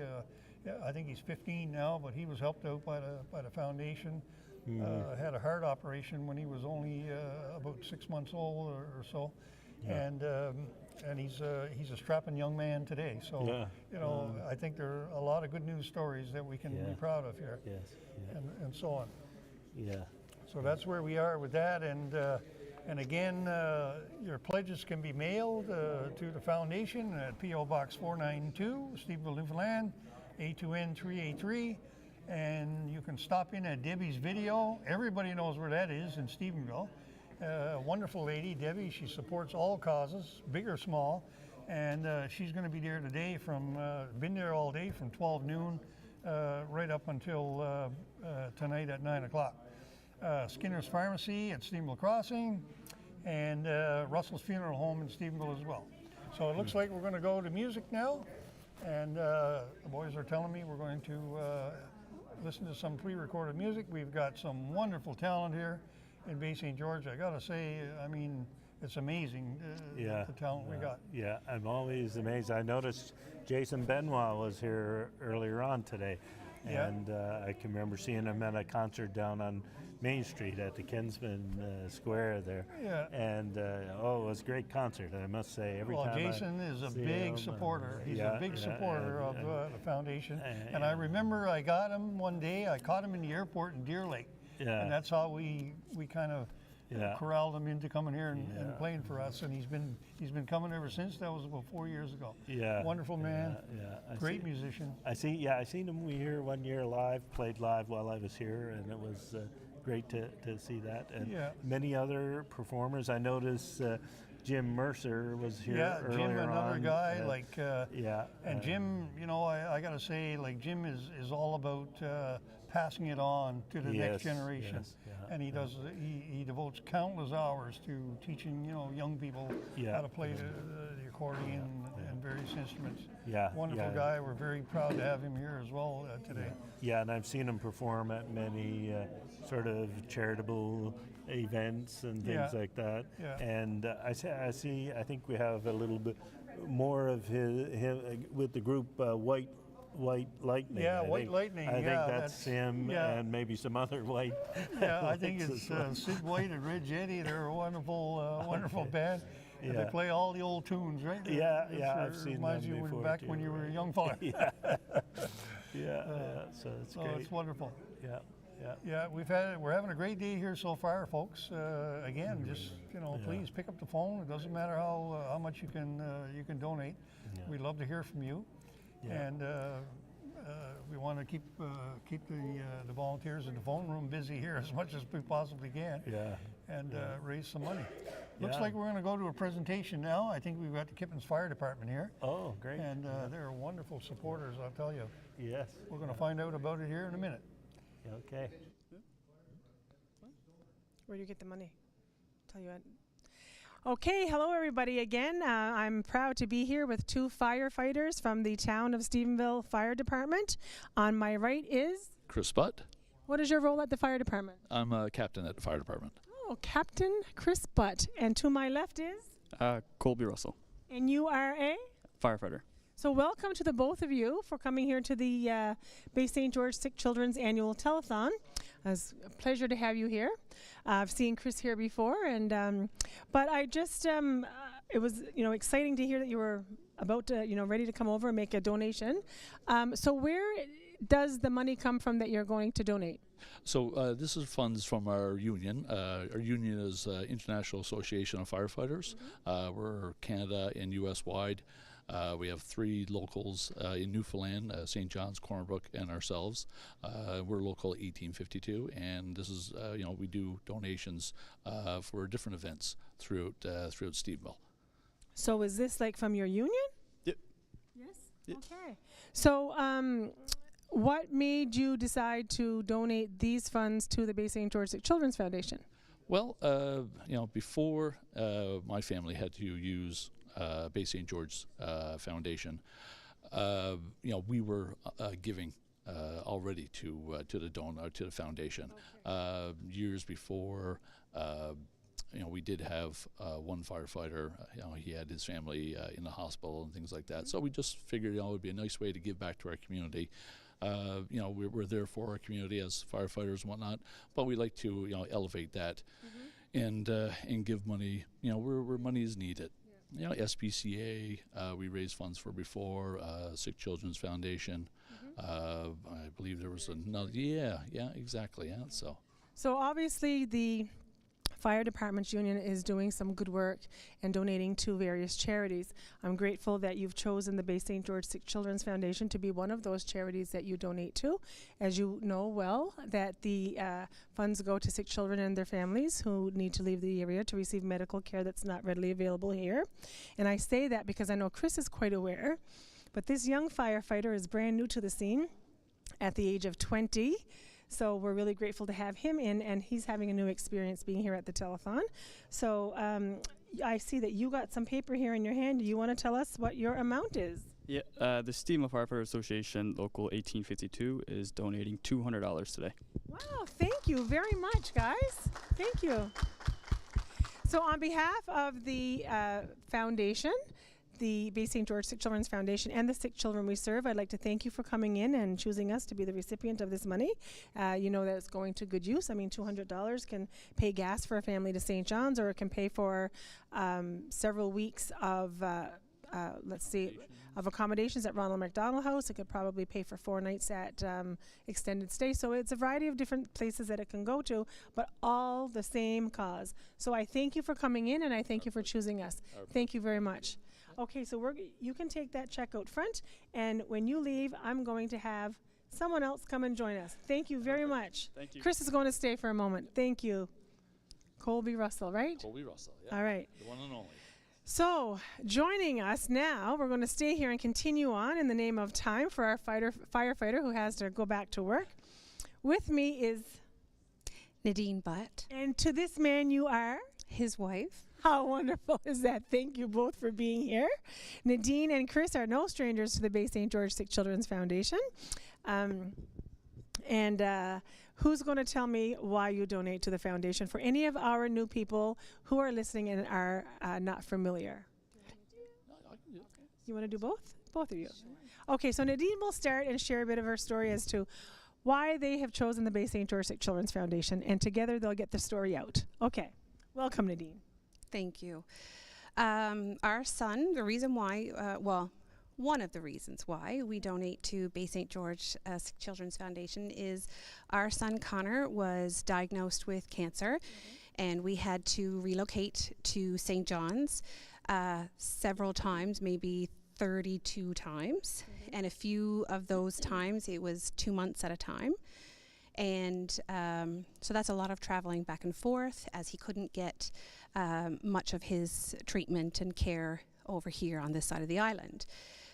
I think he's 15 now, but he was helped out by the foundation. Had a heart operation when he was only about 6 months old or so. Yeah. And he's a strapping young man today. So, you know, I think there are a lot of good news stories that we can be proud of here. Yes. And so on. Yeah. So that's where we are with that. And again, your pledges can be mailed to the foundation at P.O. Box 492, Stephenville, Newfoundland, A2N 383. And you can stop in at Debbie's Video. Everybody knows where that is in Stephenville. A wonderful lady, Debbie. She supports all causes, big or small. And she's going to be there today been there all day from 12 noon right up until tonight at 9 o'clock. Skinner's Pharmacy at Stephenville Crossing, and Russell's Funeral Home in Stephenville as well. So it looks like we're going to go to music now, and the boys are telling me we're going to listen to some pre-recorded music. We've got some wonderful talent here in Bay St. George. I got to say, I mean, it's amazing the talent we got. Yeah, I'm always amazed. I noticed Jason Benoit was here earlier on today. And I can remember seeing him at a concert down on Main Street at the Kinsman Square there. Yeah. And it was a great concert, I must say. Every time Jason is a big supporter. He's a big supporter of the foundation. And I remember I got him one day. I caught him in the airport in Deer Lake. Yeah. And that's how we kind of corralled him into coming here and playing for us. And he's been coming ever since. That was about 4 years ago. Yeah. Wonderful man. Great musician. I seen him here 1 year live, played live while I was here, and it was great to see that. And many other performers. I noticed Jim Mercer was here earlier Jim, another on. guy, and Jim, you know, I got to say, like, Jim is all about passing it on to the next generation. And he does. He devotes countless hours to teaching, you know, young people how to play the accordion and various instruments. Wonderful guy. We're very proud to have him here as well today. Yeah, and I've seen him perform at many sort of charitable events and things like that. And I think we have a little bit more of him with the group White Lightning. Yeah, White Lightning. I think that's him and maybe some other white. I think it's Sid White and Red Jetty. They're a wonderful band. And they play all the old tunes, right? I've seen them reminds you before back too. when you were a young fella. So it's great. It's wonderful. Yeah, we're having a great day here so far, folks. Again, just please pick up the phone. It doesn't matter how much you can donate. We'd love to hear from you. And we want to keep the volunteers in the phone room busy here as much as we possibly can. And raise some money. Looks like we're going to go to a presentation now. I think we've got the Kippens Fire Department here. Oh, great. And they're wonderful supporters, I'll tell you. Yes. We're going to find out about it here in a minute. Okay. Where do you get the money? Tell you what. Okay, hello everybody again. I'm proud to be here with two firefighters from the town of Stephenville Fire Department. On my right is Chris Butt. What is your role at the fire department? I'm a captain at the fire department. Oh, Captain Chris Butt. And to my left is? Colby Russell. And you are a? Firefighter. So welcome to the both of you for coming here to the Bay St. George Sick Children's Annual Telethon. It's a pleasure to have you here. I've seen Chris here before, and but I just it was exciting to hear that you were about to ready to come over and make a donation. So where does the money come from that you're going to donate? So this is funds from our union. Our union is International Association of Firefighters. We're Canada and U.S. wide. We have 3 locals in Newfoundland, St. John's, Cornerbrook, and ourselves. We're local 1852, and this is, we do donations for different events throughout Steveville. So is this like from your union? Yep. Yes? Yep. Okay. So what made you decide to donate these funds to the Bay St. George Sick Children's Foundation? Well, before my family had to use Bay St. George Foundation, we were giving already to the foundation. Okay. Years before, we did have one firefighter. He had his family in the hospital and things like that. Mm-hmm. So we just figured, it would be a nice way to give back to our community. We're there for our community as firefighters and whatnot, but we like to elevate that, and give money where money is needed. Yeah. SPCA we raised funds for before, Sick Children's Foundation. I believe there was another. Yeah, exactly. Yeah, so obviously the Fire Department's Union is doing some good work and donating to various charities. I'm grateful that you've chosen the Bay St. George Sick Children's Foundation to be one of those charities that you donate to. As you know well, that the funds go to sick children and their families who need to leave the area to receive medical care that's not readily available here. And I say that because I know Chris is quite aware, but this young firefighter is brand new to the scene at the age of 20. So we're really grateful to have him in, and he's having a new experience being here at the telethon. So I see that you got some paper here in your hand. Do you want to tell us what your amount is? Yeah, the Steveville Firefighter Association, Local 1852, is donating $200 today. Wow, thank you very much, guys. Thank you. So on behalf of the foundation, the Bay St. George Sick Children's Foundation, and the sick children we serve, I'd like to thank you for coming in and choosing us to be the recipient of this money. You know that it's going to good use. I mean, $200 can pay gas for a family to St. John's, or it can pay for several weeks of, of accommodations at Ronald McDonald House. It could probably pay for 4 nights at extended stay. So it's a variety of different places that it can go to, but all the same cause. So I thank you for coming in, and I thank you for choosing us. Thank you very much. Okay, so you can take that check out front, and when you leave, I'm going to have someone else come and join us. Thank you very much. Thank you. Chris is going to stay for a moment. Thank you. Colby Russell, right? Colby Russell, yeah. All right. The one and only. So, joining us now, we're going to stay here and continue on in the name of time for our firefighter who has to go back to work. With me is Nadine Butt. And to this man you are? His wife. How wonderful is that? Thank you both for being here. Nadine and Chris are no strangers to the Bay St. George Sick Children's Foundation. Who's going to tell me why you donate to the foundation for any of our new people who are listening and are not familiar? You want to do both? Both of you. Okay, so Nadine will start and share a bit of her story as to why they have chosen the Bay St. George Sick Children's Foundation, and together they'll get the story out. Okay, welcome, Nadine. Thank you. Our son, the reason why, one of the reasons why we donate to Bay St. George Sick Children's Foundation is our son Connor was diagnosed with cancer, and we had to relocate to St. John's several times, maybe 32 times, and a few of those times it was 2 months at a time. And so that's a lot of traveling back and forth, as he couldn't get much of his treatment and care over here on this side of the island.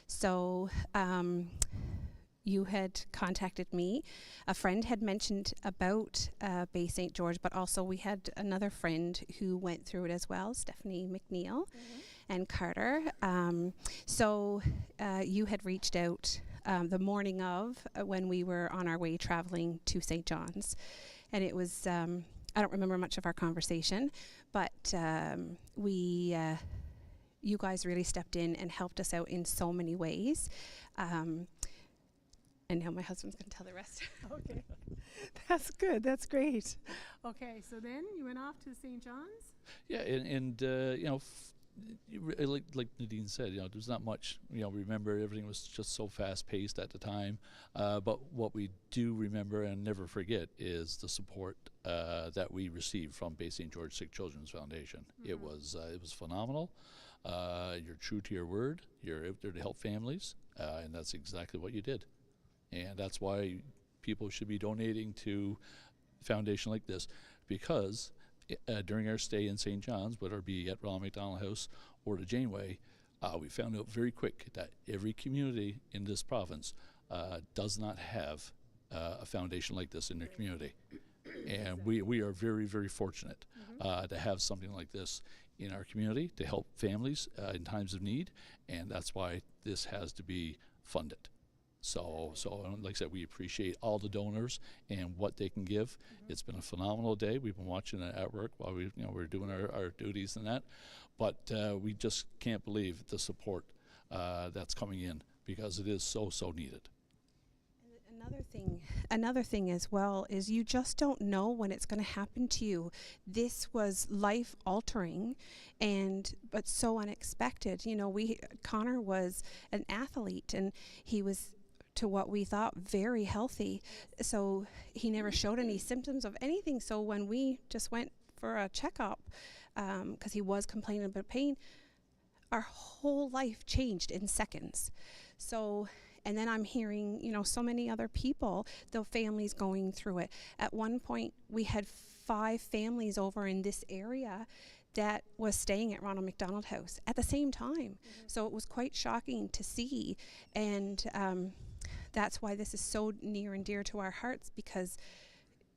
So you had contacted me. A friend had mentioned about Bay St. George, but also we had another friend who went through it as well, Stephanie McNeil and Carter. So you had reached out the morning of when we were on our way traveling to St. John's. And it was, I don't remember much of our conversation, but you guys really stepped in and helped us out in so many ways. And now my husband's going to tell the rest. Okay. That's good. That's great. Okay, so then you went off to St. John's? Yeah, and like Nadine said, there's not much, remember everything was just so fast paced at the time. But what we do remember and never forget is the support that we received from Bay St. George Sick Children's Foundation. It was phenomenal. You're true to your word. You're out there to help families, and that's exactly what you did. And that's why people should be donating to a foundation like this, because during our stay in St. John's, whether it be at Ronald McDonald House or the Janeway, we found out very quick that every community in this province does not have a foundation like this in their community. And we are very, very fortunate to have something like this in our community to help families in times of need, and that's why this has to be funded. So like I said, we appreciate all the donors and what they can give. It's been a phenomenal day. We've been watching it at work while we're doing our duties and that, but we just can't believe the support that's coming in, because it is so needed. Another thing as well is you just don't know when it's going to happen to you. This was life altering, but so unexpected. You know, Connor was an athlete, and he was, to what we thought, very healthy. So he never showed any symptoms of anything. So when we just went for a checkup, because he was complaining about pain, our whole life changed in seconds. So, and then I'm hearing, you know, so many other people, the families going through it. At one point, we had 5 families over in this area that was staying at Ronald McDonald House at the same time. So it was quite shocking to see. And that's why this is so near and dear to our hearts, because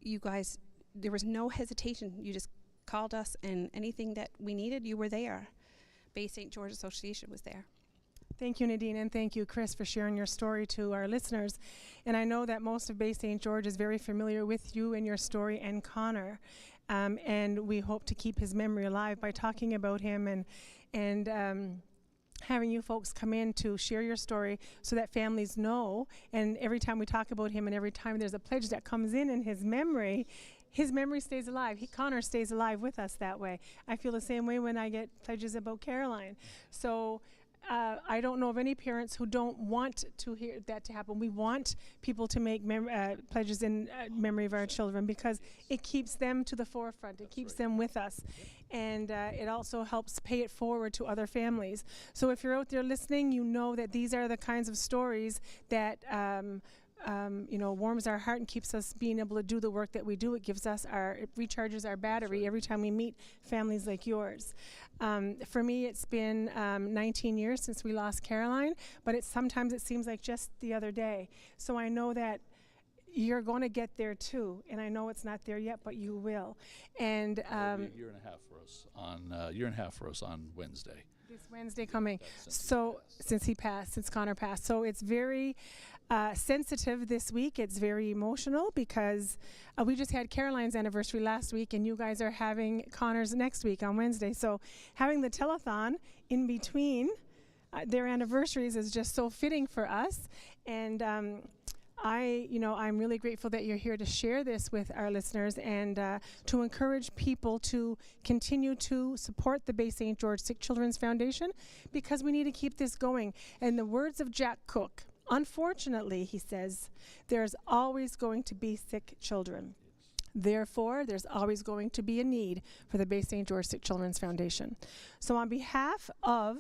you guys, there was no hesitation. You just called us, and anything that we needed, you were there. Bay St. George Association was there. Thank you, Nadine, and thank you, Chris, for sharing your story to our listeners. And I know that most of Bay St. George is very familiar with you and your story and Connor. And we hope to keep his memory alive by talking about him and having you folks come in to share your story so that families know. And every time we talk about him and every time there's a pledge that comes in his memory stays alive. Connor stays alive with us that way. I feel the same way when I get pledges about Caroline. So I don't know of any parents who don't want to hear that to happen. We want people to make pledges in memory of our children, because it keeps them to the forefront. It keeps them with us. And it also helps pay it forward to other families. So if you're out there listening, you know that these are the kinds of stories that warms our heart and keeps us being able to do the work that we do. It recharges our battery every time we meet families like yours. For me, it's been 19 years since we lost Caroline, but sometimes it seems like just the other day. So I know that you're going to get there too, and I know it's not there yet, but you will. And It'll be a year and a half for us on Wednesday. This Wednesday coming. So since Connor passed. So it's very sensitive this week. It's very emotional, because we just had Caroline's anniversary last week, and you guys are having Connor's next week on Wednesday. So having the telethon in between their anniversaries is just so fitting for us. And I'm really grateful that you're here to share this with our listeners and to encourage people to continue to support the Bay St. George Sick Children's Foundation, because we need to keep this going. In the words of Jack Cook, unfortunately, he says, there's always going to be sick children. Therefore, there's always going to be a need for the Bay St. George Sick Children's Foundation. So on behalf of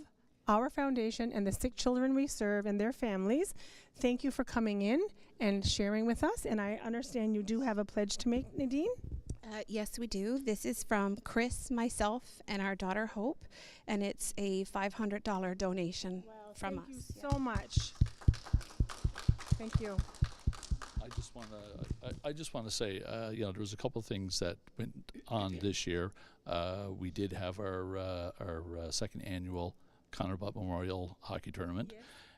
our foundation and the sick children we serve and their families, thank you for coming in and sharing with us. And I understand you do have a pledge to make, Nadine? Yes, we do. This is from Chris, myself, and our daughter Hope, and it's a $500 donation from us. Thank you so much. Thank you. I just want to say, there was a couple of things that went on this year. We did have our second annual Connor Butt Memorial Hockey Tournament,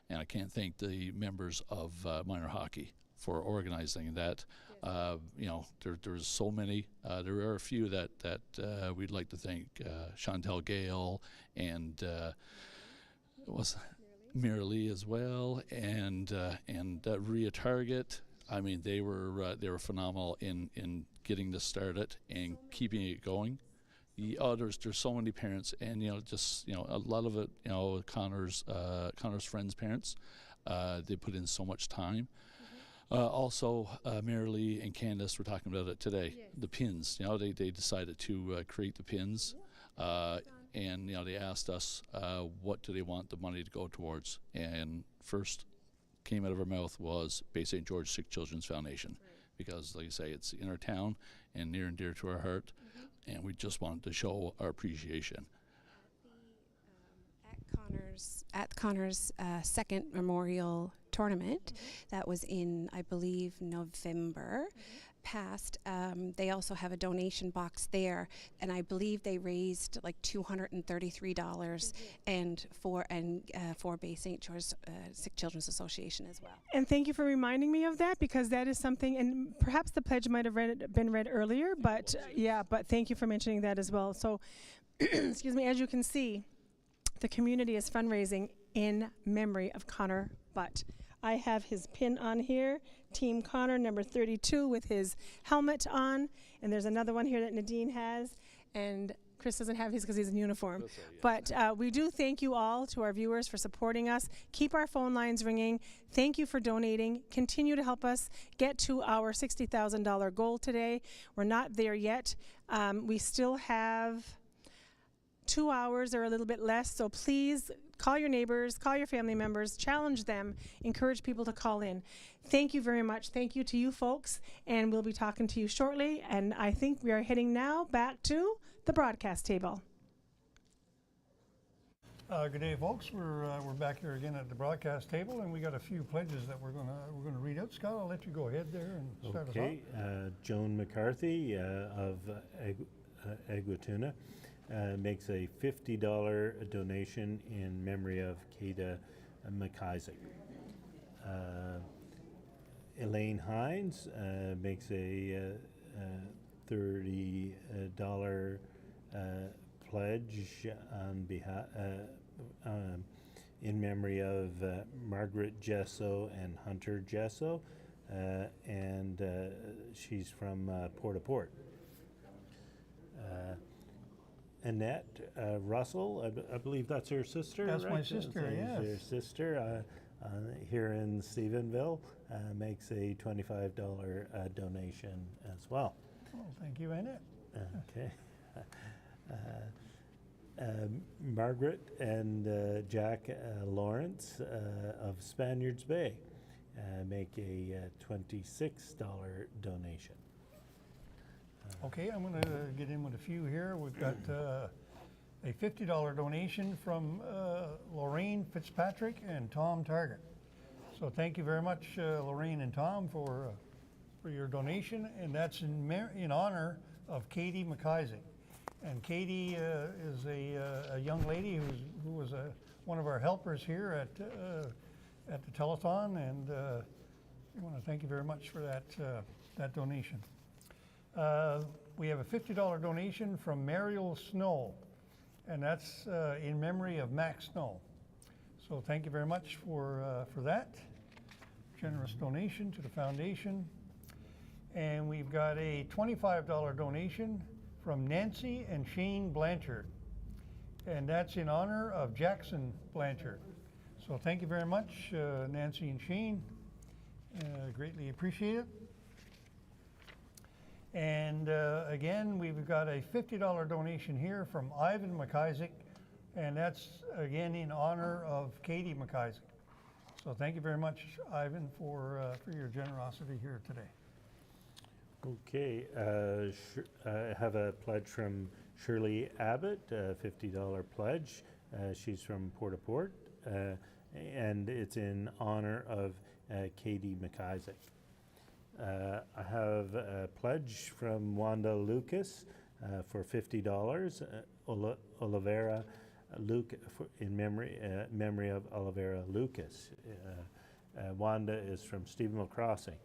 and I can't thank the members of minor hockey for organizing that. There's so many. There are a few that we'd like to thank: Chantel Gale and Miralee as well, and Rhea Target. I mean, they were phenomenal in getting this started and keeping it going. There's so many parents, and a lot of it, Connor's friends' parents, they put in so much time. Also, Miralee and Candace were talking about it today. Yes. The pins, they decided to create the pins, and they asked us what do they want the money to go towards, and first came out of our mouth was Bay St. George Sick Children's Foundation, because like I say, it's in our town and near and dear to our heart, and we just wanted to show our appreciation. At Connor's second memorial tournament, that was in, I believe, November past, they also have a donation box there, and I believe they raised like $233 for Bay St. George Sick Children's Association as well. And thank you for reminding me of that, because that is something, and perhaps the pledge might have been read earlier, but yeah, but thank you for mentioning that as well. So, excuse me, as you can see, the community is fundraising in memory of Connor Butt. I have his pin on here, Team Connor, number 32, with his helmet on. And there's another one here that Nadine has. And Chris doesn't have his because he's in uniform. But we do thank you all, to our viewers, for supporting us. Keep our phone lines ringing. Thank you for donating. Continue to help us get to our $60,000 goal today. We're not there yet. We still have 2 hours or a little bit less, so please call your neighbors, call your family members, challenge them, encourage people to call in. Thank you very much. Thank you to you folks, and we'll be talking to you shortly. And I think we are heading now back to the broadcast table. Good day, folks. We're back here again at the broadcast table, and we got a few pledges that we're gonna read out. Scott, I'll let you go ahead there and start us off. Okay, Joan McCarthy of Aguatuna makes a $50 donation in memory of Kada McIsaac. Elaine Hines makes a $30 pledge on behalf in memory of Margaret Jesso and Hunter Jesso, and she's from Port-au-Port. Annette Russell, I believe that's her sister. That's right? my sister, yes. Her sister here in Stephenville makes a $25 donation as well. Oh, thank you, Annette. Okay. Margaret and Jack Lawrence of Spaniards Bay make a $26 donation. Okay, I'm going to get in with a few here. We've got a $50 donation from Lorraine Fitzpatrick and Tom Target. So thank you very much, Lorraine and Tom, for your donation, and that's in honor of Katie McIsaac. And Katie is a young lady who was one of our helpers here at the telethon, and I want to thank you very much for that donation. We have a $50 donation from Mariel Snow, and that's in memory of Max Snow. So thank you very much for that generous donation to the foundation. And we've got a $25 donation from Nancy and Shane Blanchard, and that's in honor of Jackson Blanchard. So thank you very much, Nancy and Shane. Greatly appreciate it. And again, we've got a $50 donation here from Ivan McIsaac, and that's again in honor of Katie McIsaac. So thank you very much, Ivan, for your generosity here today. Okay, I have a pledge from Shirley Abbott, a $50 pledge. She's from Port-au-Port, and it's in honor of Katie McIsaac. I have a pledge from Wanda Lucas for $50. Olivera Luke in memory of Olivera Lucas. Wanda is from Stephenville Crossing.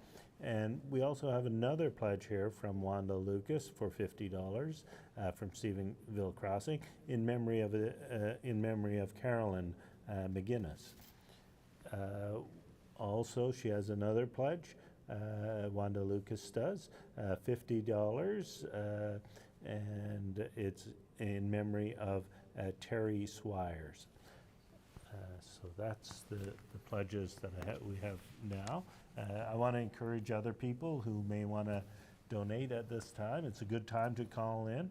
And we also have another pledge here from Wanda Lucas for $50 from Stephenville Crossing in memory of Carolyn McGinnis. Also, she has another pledge. Wanda Lucas does $50, and it's in memory of Terry Swires. So that's the pledges that we have now. I want to encourage other people who may want to donate at this time. It's a good time to call in.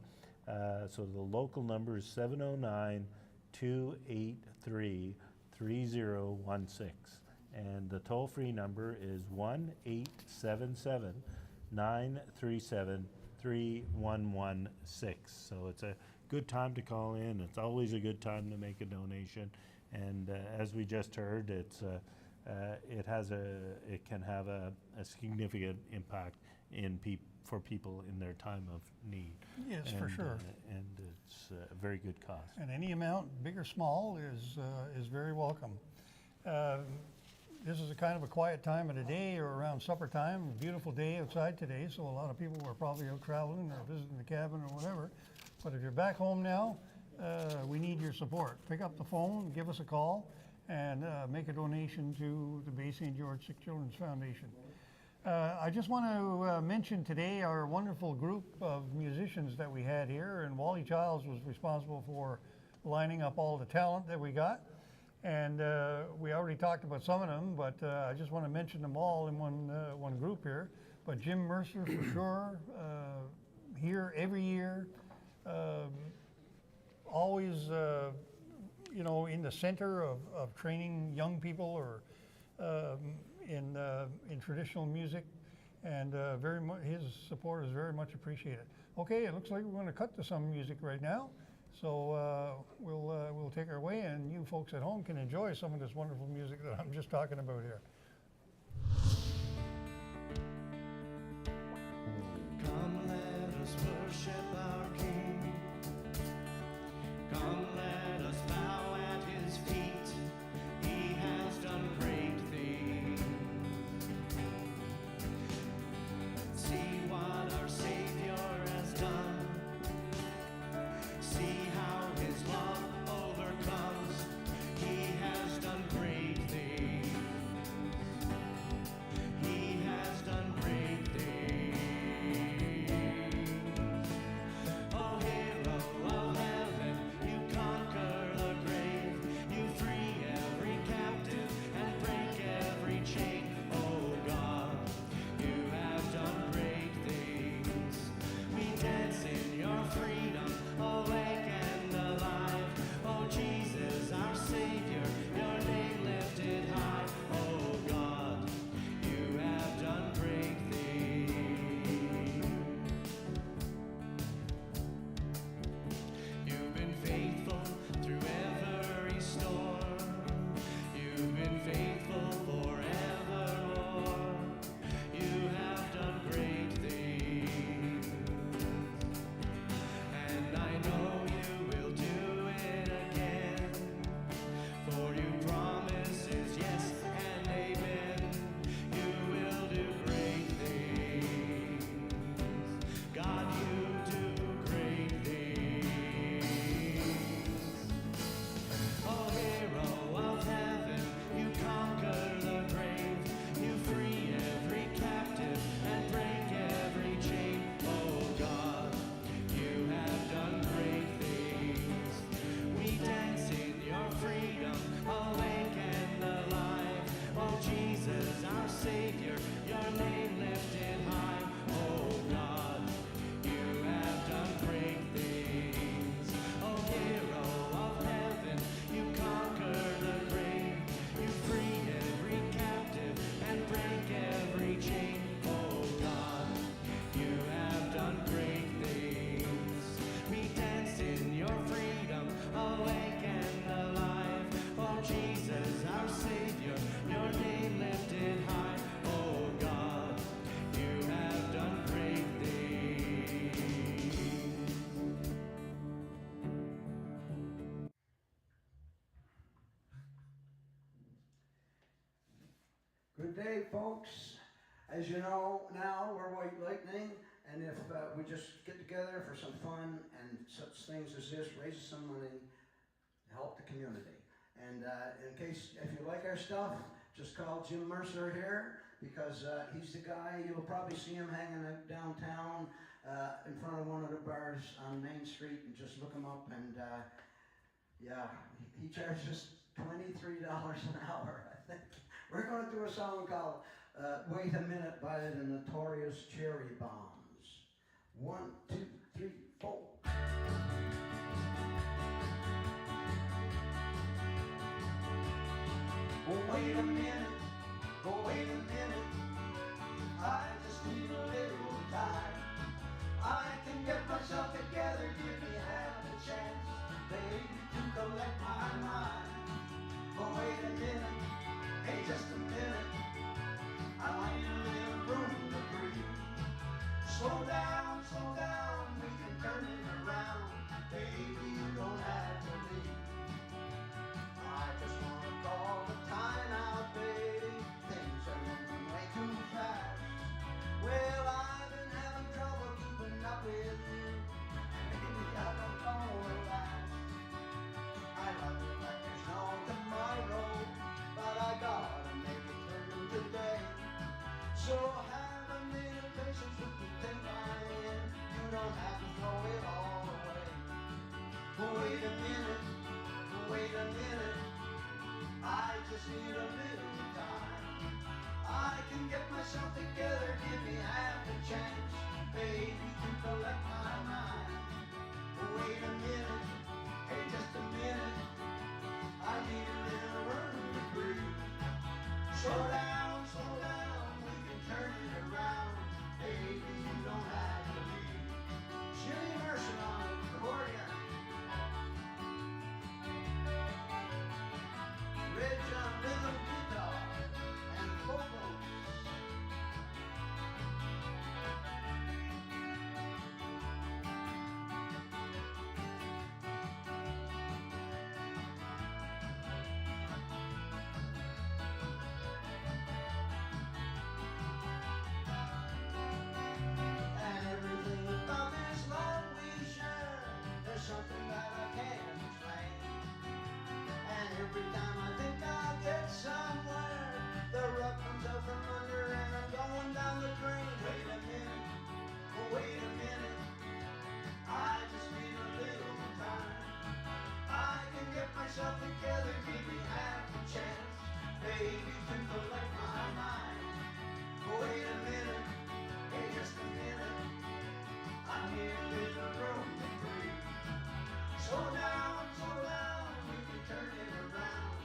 So the local number is 709-283-3016. And the toll-free number is 1-877-937-3116. So it's a good time to call in. It's always a good time to make a donation. And as we just heard, it can have a significant impact for people in their time of need. Yes, for sure. And it's a very good cause. And any amount, big or small, is very welcome. This is a kind of a quiet time of the day, or around supper time. A beautiful day outside today, so a lot of people were probably out traveling or visiting the cabin or whatever. But if you're back home now, we need your support. Pick up the phone, give us a call, and make a donation to the Bay St. George Sick Children's Foundation. I just want to mention today our wonderful group of musicians that we had here, and Wally Childs was responsible for lining up all the talent that we got. And we already talked about some of them, but I just want to mention them all in one group here. But Jim Mercer, for sure, here every year, always, in the center of training young people or in traditional music, and his support is very much appreciated. Okay, it looks like we're going to cut to some music right now. So we'll take our way, and you folks at home can enjoy some of this wonderful music that I'm just talking about here. Come, let us worship our King. Come, let us bow at his feet. He has done great things. See what our Savior has done. See how his love overcomes. He has done great things. He has done great things. Oh, hero of heaven, you conquer the grave. You free every captive and break every chain. Oh God, you have done great things. We dance in your freedom, awake and alive. Oh Jesus, our Savior, your name lifted high. Oh God, you have done great things. You've been faithful through every storm. You've been faithful forevermore. You have done great things. And I know you will do it again. For your promises, yes and amen. You will do great things. God, you do great things. Oh, hero of heaven, you conquer the grave. You free every captive and break every chain. Oh God, you have done great things. We dance in your freedom, awake and alive. Oh Jesus, our Savior, your name lifted high. Oh God, you have done great things. Oh hero of heaven, you conquer the grave. You free every captive and break every chain. Oh God, you have done great things. We dance in your freedom, awake and alive. Oh Jesus, our Savior, your name lifted high. Oh God, you have done great things. Good day, folks. As you know, now we're White Lightning, and if we just get together for some fun and such things as this, raise some money to help the community. And in case, if you like our stuff, just call Jim Mercer here, because he's the guy. You'll probably see him hanging out downtown in front of one of the bars on Main Street, and just look him up. And yeah, he charges $23 an hour, I think. We're going to do a song called Wait a Minute by the Notorious Cherry Bombs. 1, 2, 3, 4. Oh, wait a minute, oh, wait a minute, I just need a little time. I can get myself together, give me half a chance, baby, to collect my mind. Oh, wait a minute, hey, just a minute, I need a little room to breathe. Slow down, we can turn it around, baby, you don't have to leave. I just want to call the time out, baby, things are moving way too fast. Well, I've been having trouble keeping up with you, maybe I don't know where last. I love you like there's no tomorrow, but I gotta make it through today. So have a little patience with the thing I'm in, you don't have to throw it all away. Wait a minute, wait a minute, I just need a little time. I can get myself together, give me half a chance, baby, to collect my mind. Wait a minute, hey, just a minute, I need a little room to breathe. Slow down, we can turn it around, baby, you don't have to leave. Jimmy Mercer on the accordion. Ridge on rhythm guitar and vocals. And everything about this love we share, there's something that I can't explain. And every time I think I'll get somewhere, the rug comes out from under and I'm going down the drain. Wait a minute, wait a minute, I just need a little time. I can get myself together, give me half a chance, baby, to collect my mind. Wait a minute, hey, just a minute, I need a little room to breathe. Slow down, we can turn it around,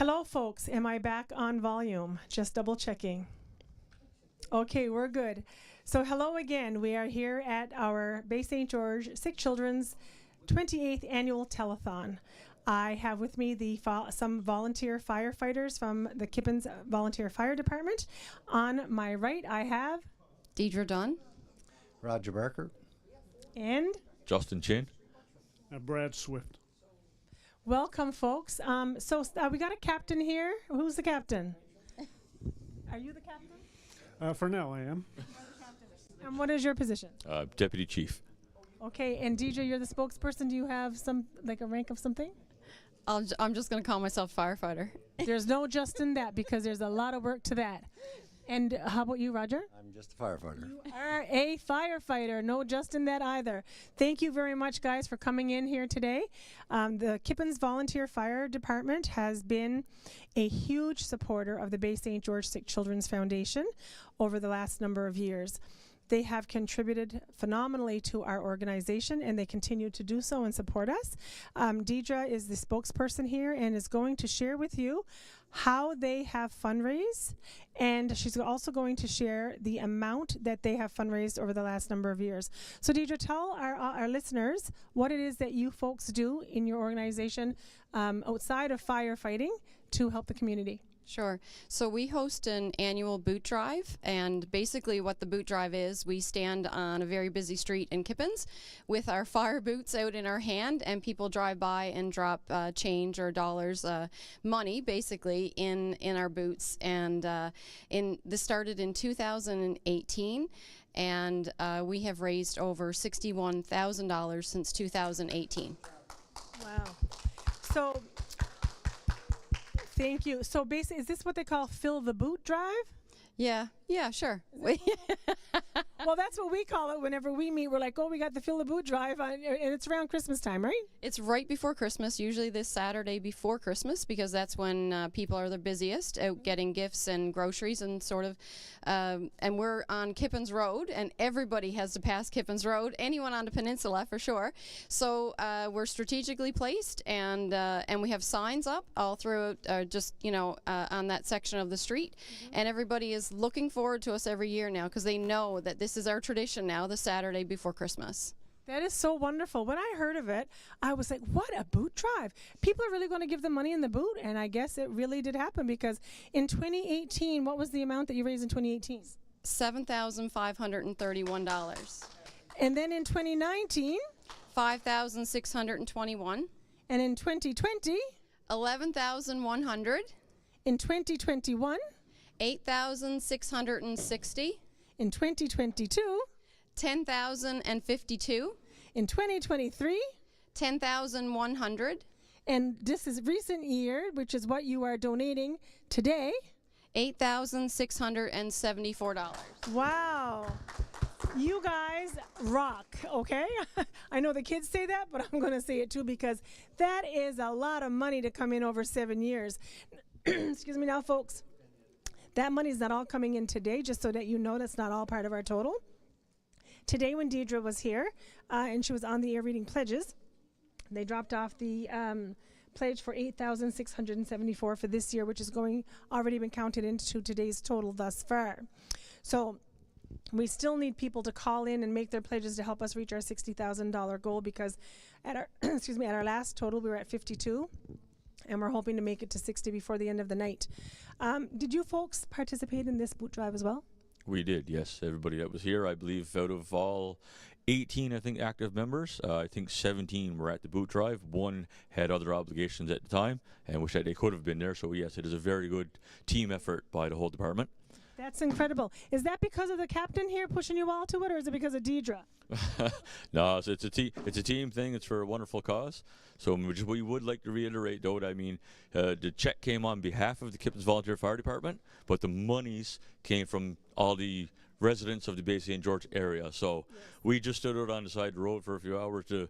Hello, folks. Am I back on volume? Just double checking. Okay, we're good. So hello again. We are here at our Bay St. George Sick Children's 28th Annual Telethon. I have with me some volunteer firefighters from the Kippens Volunteer Fire Department. On my right, I have Deidre Dunn, Roger Barker, and Justin Chin, Brad Swift. Welcome, folks. We got a captain here. Who's the captain? Are you the captain? For now, I am. And what is your position? Deputy Chief. Okay, and DJ, you're the spokesperson. Do you have a rank of something? I'm just going to call myself firefighter. There's no just in that because there's a lot of work to that. And how about you, Roger? I'm just a firefighter. You are a firefighter. No just in that either. Thank you very much, guys, for coming in here today. The Kippens Volunteer Fire Department has been a huge supporter of the Bay St. George Sick Children's Foundation over the last number of years. They have contributed phenomenally to our organization, and they continue to do so and support us. Deidre is the spokesperson here and is going to share with you how they have fundraised, and she's also going to share the amount that they have fundraised over the last number of years. So Deidre, tell our listeners what it is that you folks do in your organization outside of firefighting to help the community. Sure. So we host an annual boot drive, and basically what the boot drive is, we stand on a very busy street in Kippens with our fire boots out in our hand, and people drive by and drop change or dollars, money basically in our boots. And this started in 2018, and we have raised over $61,000 since 2018. Wow. So thank you. So basically, is this what they call fill the boot drive? Yeah, sure. Well, that's what we call it whenever we meet. We're like, oh, we got the fill the boot drive, and it's around Christmas time, right? It's right before Christmas, usually this Saturday before Christmas, because that's when people are the busiest, out getting gifts and groceries and sort of, and we're on Kippens Road, and everybody has to pass Kippens Road, anyone on the peninsula for sure. So we're strategically placed, and we have signs up all throughout, on that section of the street, and everybody is looking forward to us every year now because they know that this is our tradition now, the Saturday before Christmas. That is so wonderful. When I heard of it, I was like, what, a boot drive? People are really going to give them money in the boot? And I guess it really did happen because in 2018, what was the amount that you raised in 2018? $7,531. And then in 2019? $5,621. And in 2020? $11,100. In 2021? $8,660. In 2022? $10,052. In 2023? $10,100. And this is recent year, which is what you are donating today. $8,674. Wow. You guys rock, okay? I know the kids say that, but I'm going to say it too because that is a lot of money to come in over 7 years. Excuse me now, folks. That money is not all coming in today, just so that you know that's not all part of our total. Today when Deidre was here and she was on the air reading pledges, they dropped off the pledge for $8,674 for this year, which is already been counted into today's total thus far. So we still need people to call in and make their pledges to help us reach our $60,000 goal because at our at our last total we were at 52. And we're hoping to make it to 60 before the end of the night. Did you folks participate in this boot drive as well? We did, yes. Everybody that was here, I believe, out of all 18, I think, active members, I think 17 were at the boot drive. One had other obligations at the time and wish that they could have been there. So, yes, it is a very good team effort by the whole department. That's incredible. Is that because of the captain here pushing you all to it, or is it because of Deidre? No, it's a team thing. It's for a wonderful cause. So we would like to reiterate, though, the check came on behalf of the Kippens Volunteer Fire Department, but the monies came from all the residents of the Bay St. George area. So we just stood out on the side of the road for a few hours to,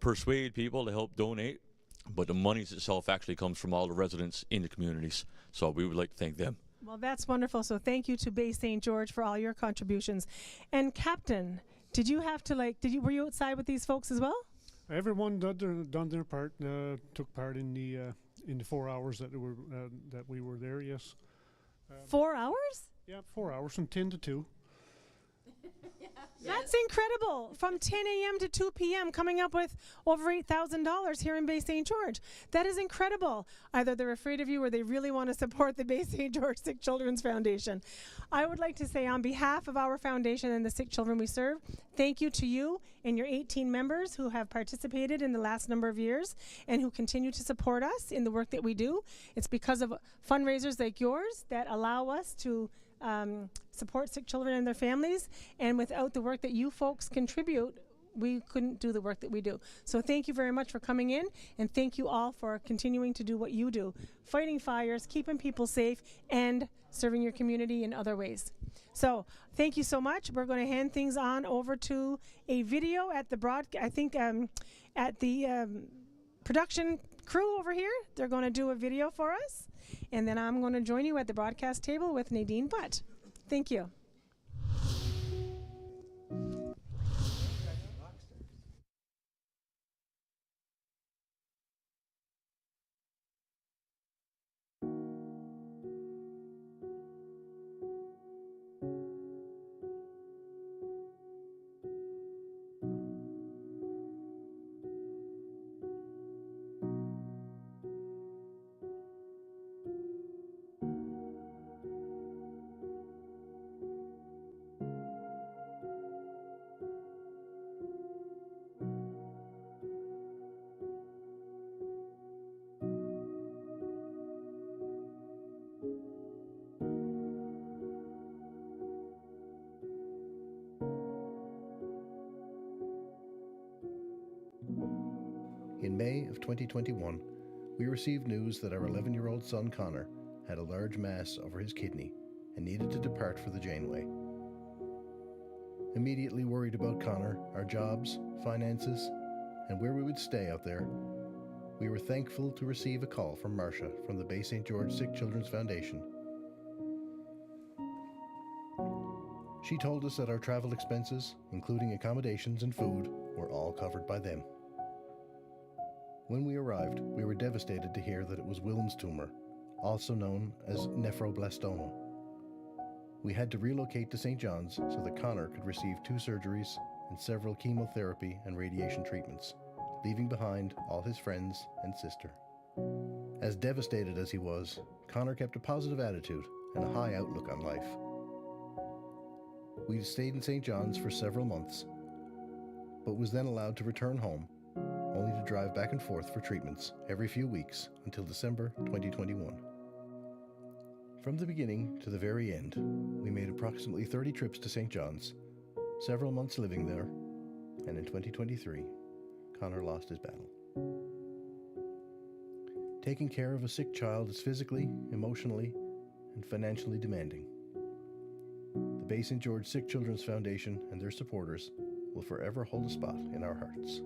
persuade people to help donate. But the monies itself actually comes from all the residents in the communities. So we would like to thank them. Well, that's wonderful. So thank you to Bay St. George for all your contributions. And Captain, did you have to were you outside with these folks as well? Everyone done their part, took part in the in the 4 hours that we were there. Yes. 4 hours? Yeah, 4 hours from 10 to 2. That's incredible. From 10 a.m. to 2 p.m. coming up with over $8,000 here in Bay St. George. That is incredible. Either they're afraid of you or they really want to support the Bay St. George Sick Children's Foundation. I would like to say on behalf of our foundation and the sick children we serve, thank you to you and your 18 members who have participated in the last number of years and who continue to support us in the work that we do. It's because of fundraisers like yours that allow us to support sick children and their families, and without the work that you folks contribute, we couldn't do the work that we do. So thank you very much for coming in, and thank you all for continuing to do what you do, fighting fires, keeping people safe, and serving your community in other ways. So thank you so much. We're going to hand things on over to a video at the at the production crew over here. They're going to do a video for us. And then I'm going to join you at the broadcast table with Nadine Butt. Thank you. In May of 2021, we received news that our 11-year-old son Connor had a large mass over his kidney and needed to depart for the Janeway. Immediately worried about Connor, our jobs, finances, and where we would stay out there, we were thankful to receive a call from Marcia from the Bay St. George Sick Children's Foundation. She told us that our travel expenses, including accommodations and food, were all covered by them. When we arrived, we were devastated to hear that it was Wilms tumor, also known as nephroblastoma. We had to relocate to St. John's so that Connor could receive 2 surgeries and several chemotherapy and radiation treatments, leaving behind all his friends and sister. As devastated as he was, Connor kept a positive attitude and a high outlook on life. We stayed in St. John's for several months, but was then allowed to return home, only to drive back and forth for treatments every few weeks until December 2021. From the beginning to the very end, we made approximately 30 trips to St. John's, several months living there, and in 2023, Connor lost his battle. Taking care of a sick child is physically, emotionally, and financially demanding. The Bay St. George Sick Children's Foundation and their supporters will forever hold a spot in our hearts.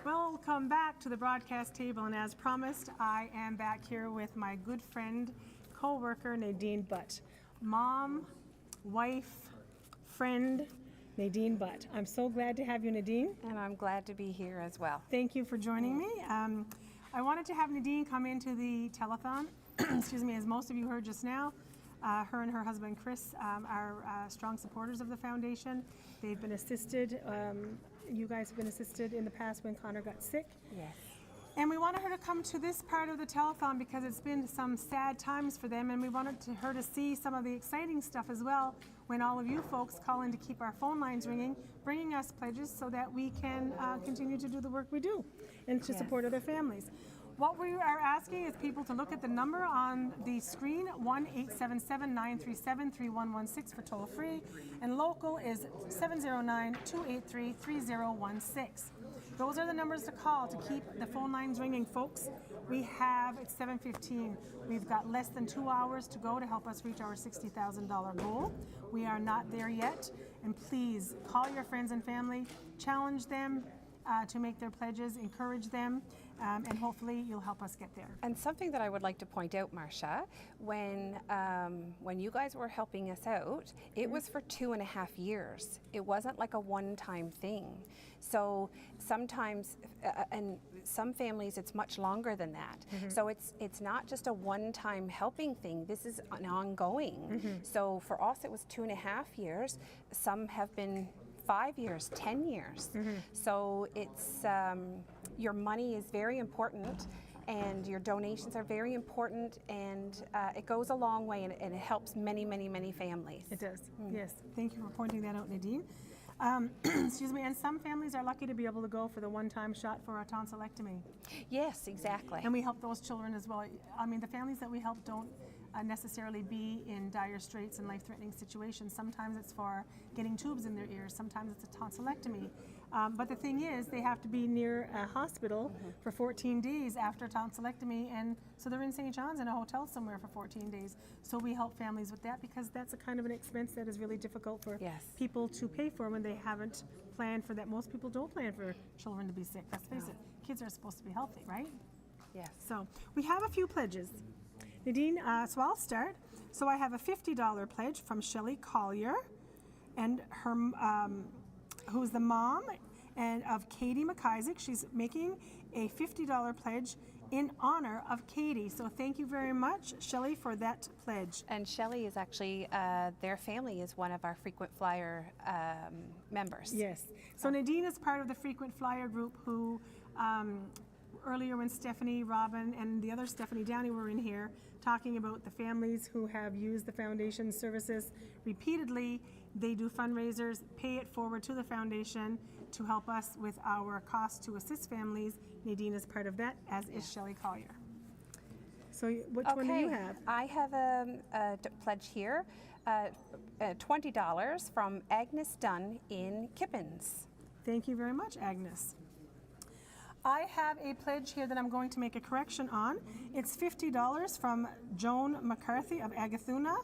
Welcome back to the broadcast table, and as promised, I am back here with my good friend, co-worker Nadine Butt. Mom, wife, friend, Nadine Butt. I'm so glad to have you, Nadine. And I'm glad to be here as well. Thank you for joining me. I wanted to have Nadine come into the telethon. Excuse me, as most of you heard just now, her and her husband Chris are strong supporters of the foundation. They've been assisted. You guys have been assisted in the past when Connor got sick. Yes. And we wanted her to come to this part of the telethon because it's been some sad times for them, and we wanted her to see some of the exciting stuff as well when all of you folks call in to keep our phone lines ringing, bringing us pledges so that we can continue to do the work we do and to support other families. What we are asking is people to look at the number on the screen, 1-877-937-3116 for toll free, and local is 709-283-3016. Those are the numbers to call to keep the phone lines ringing, folks. It's 7:15. We've got less than 2 hours to go to help us reach our $60,000 goal. We are not there yet, and please call your friends and family, challenge them, to make their pledges, encourage them, and hopefully you'll help us get there. And something that I would like to point out, Marcia, when you guys were helping us out, it was for 2.5 years. It wasn't like a one-time thing. So sometimes, and some families, it's much longer than that. So it's not just a one-time helping thing. This is an ongoing. So for us, it was 2.5 years. Some have been 5 years, 10 years. So it's your money is very important, and your donations are very important, and it goes a long way, and it helps many, many, many families. It does, yes. Thank you for pointing that out, Nadine. Excuse me, and some families are lucky to be able to go for the one-time shot for a tonsillectomy. Yes, exactly. And we help those children as well. I mean, the families that we help don't necessarily be in dire straits and life-threatening situations. Sometimes it's for getting tubes in their ears. Sometimes it's a tonsillectomy. But the thing is, they have to be near a hospital for 14 days after tonsillectomy, and so they're in St. John's in a hotel somewhere for 14 days. So we help families with that, because that's a kind of an expense that is really difficult for people to pay for when they haven't planned for that. Most people don't plan for children to be sick. Let's face it, kids are supposed to be healthy, right? Yes. So we have a few pledges. Nadine, so I'll start. So I have a $50 pledge from Shelley Collier, and her, who's the mom and of Katie McIsaac. She's making a $50 pledge in honor of Katie. So thank you very much, Shelley, for that pledge. And Shelley is actually, their family is one of our frequent flyer members. Yes. So Nadine is part of the frequent flyer group who, earlier when Stephanie, Robin, and the other Stephanie Downey were in here talking about the families who have used the foundation services repeatedly, they do fundraisers, pay it forward to the foundation to help us with our cost to assist families. Nadine is part of that, as is Shelley Collier. So which one do you have? I have a pledge here, $20 from Agnes Dunn in Kippens. Thank you very much, Agnes. I have a pledge here that I'm going to make a correction on. It's $50 from Joan McCarthy of Agathuna,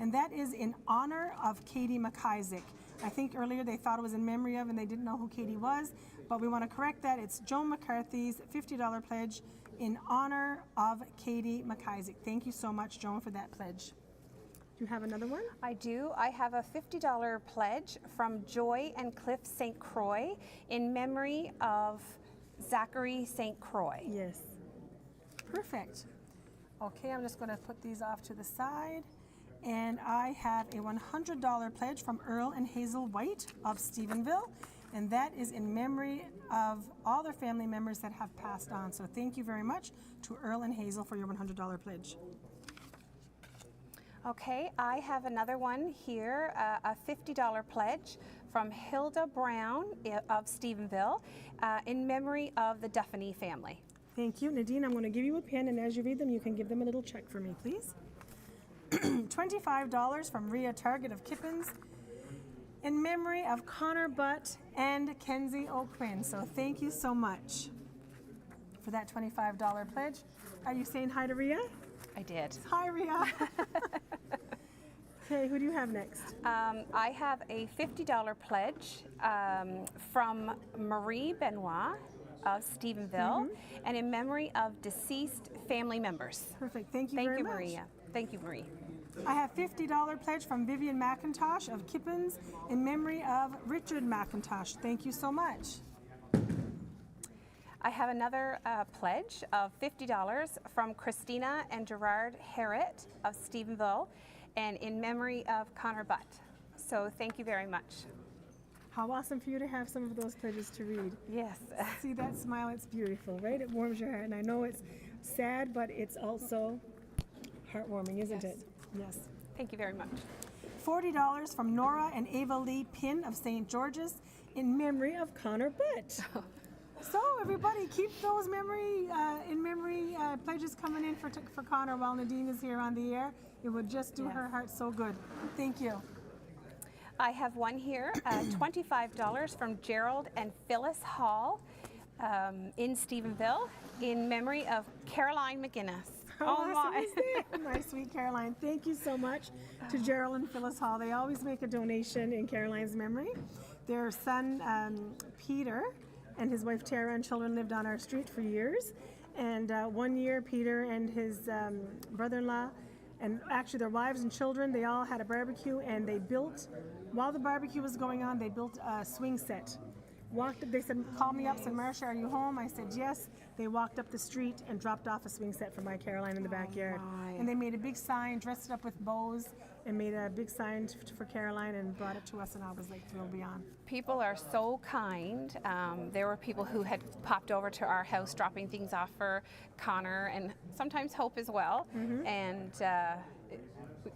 and that is in honor of Katie McIsaac. I think earlier they thought it was in memory of and they didn't know who Katie was, but we want to correct that. It's Joan McCarthy's $50 pledge in honor of Katie McIsaac. Thank you so much, Joan, for that pledge. Do you have another one? I do. I have a $50 pledge from Joy and Cliff St. Croix in memory of Zachary St. Croix. Yes. Perfect. Okay, I'm just going to put these off to the side. And I have a $100 pledge from Earl and Hazel White of Stephenville, and that is in memory of all their family members that have passed on. So thank you very much to Earl and Hazel for your $100 pledge. Okay, I have another one here, a $50 pledge from Hilda Brown of Stephenville in memory of the Duffany family. Thank you. Nadine, I'm going to give you a pen, and as you read them, you can give them a little check for me, please. $25 from Rhea Target of Kippens in memory of Connor Butt and Kenzie O'Quinn. So thank you so much for that $25 pledge. Are you saying hi to Rhea? I did. Hi, Rhea. Okay, who do you have next? I have a $50 pledge from Marie Benoit of Stephenville and in memory of deceased family members. Perfect. Thank you very much. Maria. Thank you, Marie. I have $50 pledge from Vivian McIntosh of Kippens in memory of Richard McIntosh. Thank you so much. I have another pledge of $50 from Christina and Gerard Harrett of Stephenville and in memory of Connor Butt. So thank you very much. How awesome for you to have some of those pledges to read. Yes. See that smile? It's beautiful, right? It warms your heart. And I know it's sad, but it's also heartwarming, isn't it? Yes. Thank you very much. $40 from Nora and Ava Lee Pinn of St. George's in memory of Connor Butt. So everybody, keep those pledges coming in for Connor while Nadine is here on the air. It would just do her heart so good. Thank you. I have one here, $25 from Gerald and Phyllis Hall in Stephenville in memory of Caroline McGinnis. Oh my. My sweet Caroline. Thank you so much to Gerald and Phyllis Hall. They always make a donation in Caroline's memory. Their son, Peter, and his wife Tara and children lived on our street for years. And one year, Peter and his brother-in-law, and actually their wives and children, they all had a barbecue, and they built, while the barbecue was going on, they built a swing set. They said, call me up, said, Marcia, are you home? I said, yes. They walked up the street and dropped off a swing set for my Caroline in the backyard. And they made a big sign, dressed it up with bows, and made a big sign for Caroline and brought it to us, and I was like thrilled beyond. People are so kind. There were people who had popped over to our house dropping things off for Connor and sometimes Hope as well. And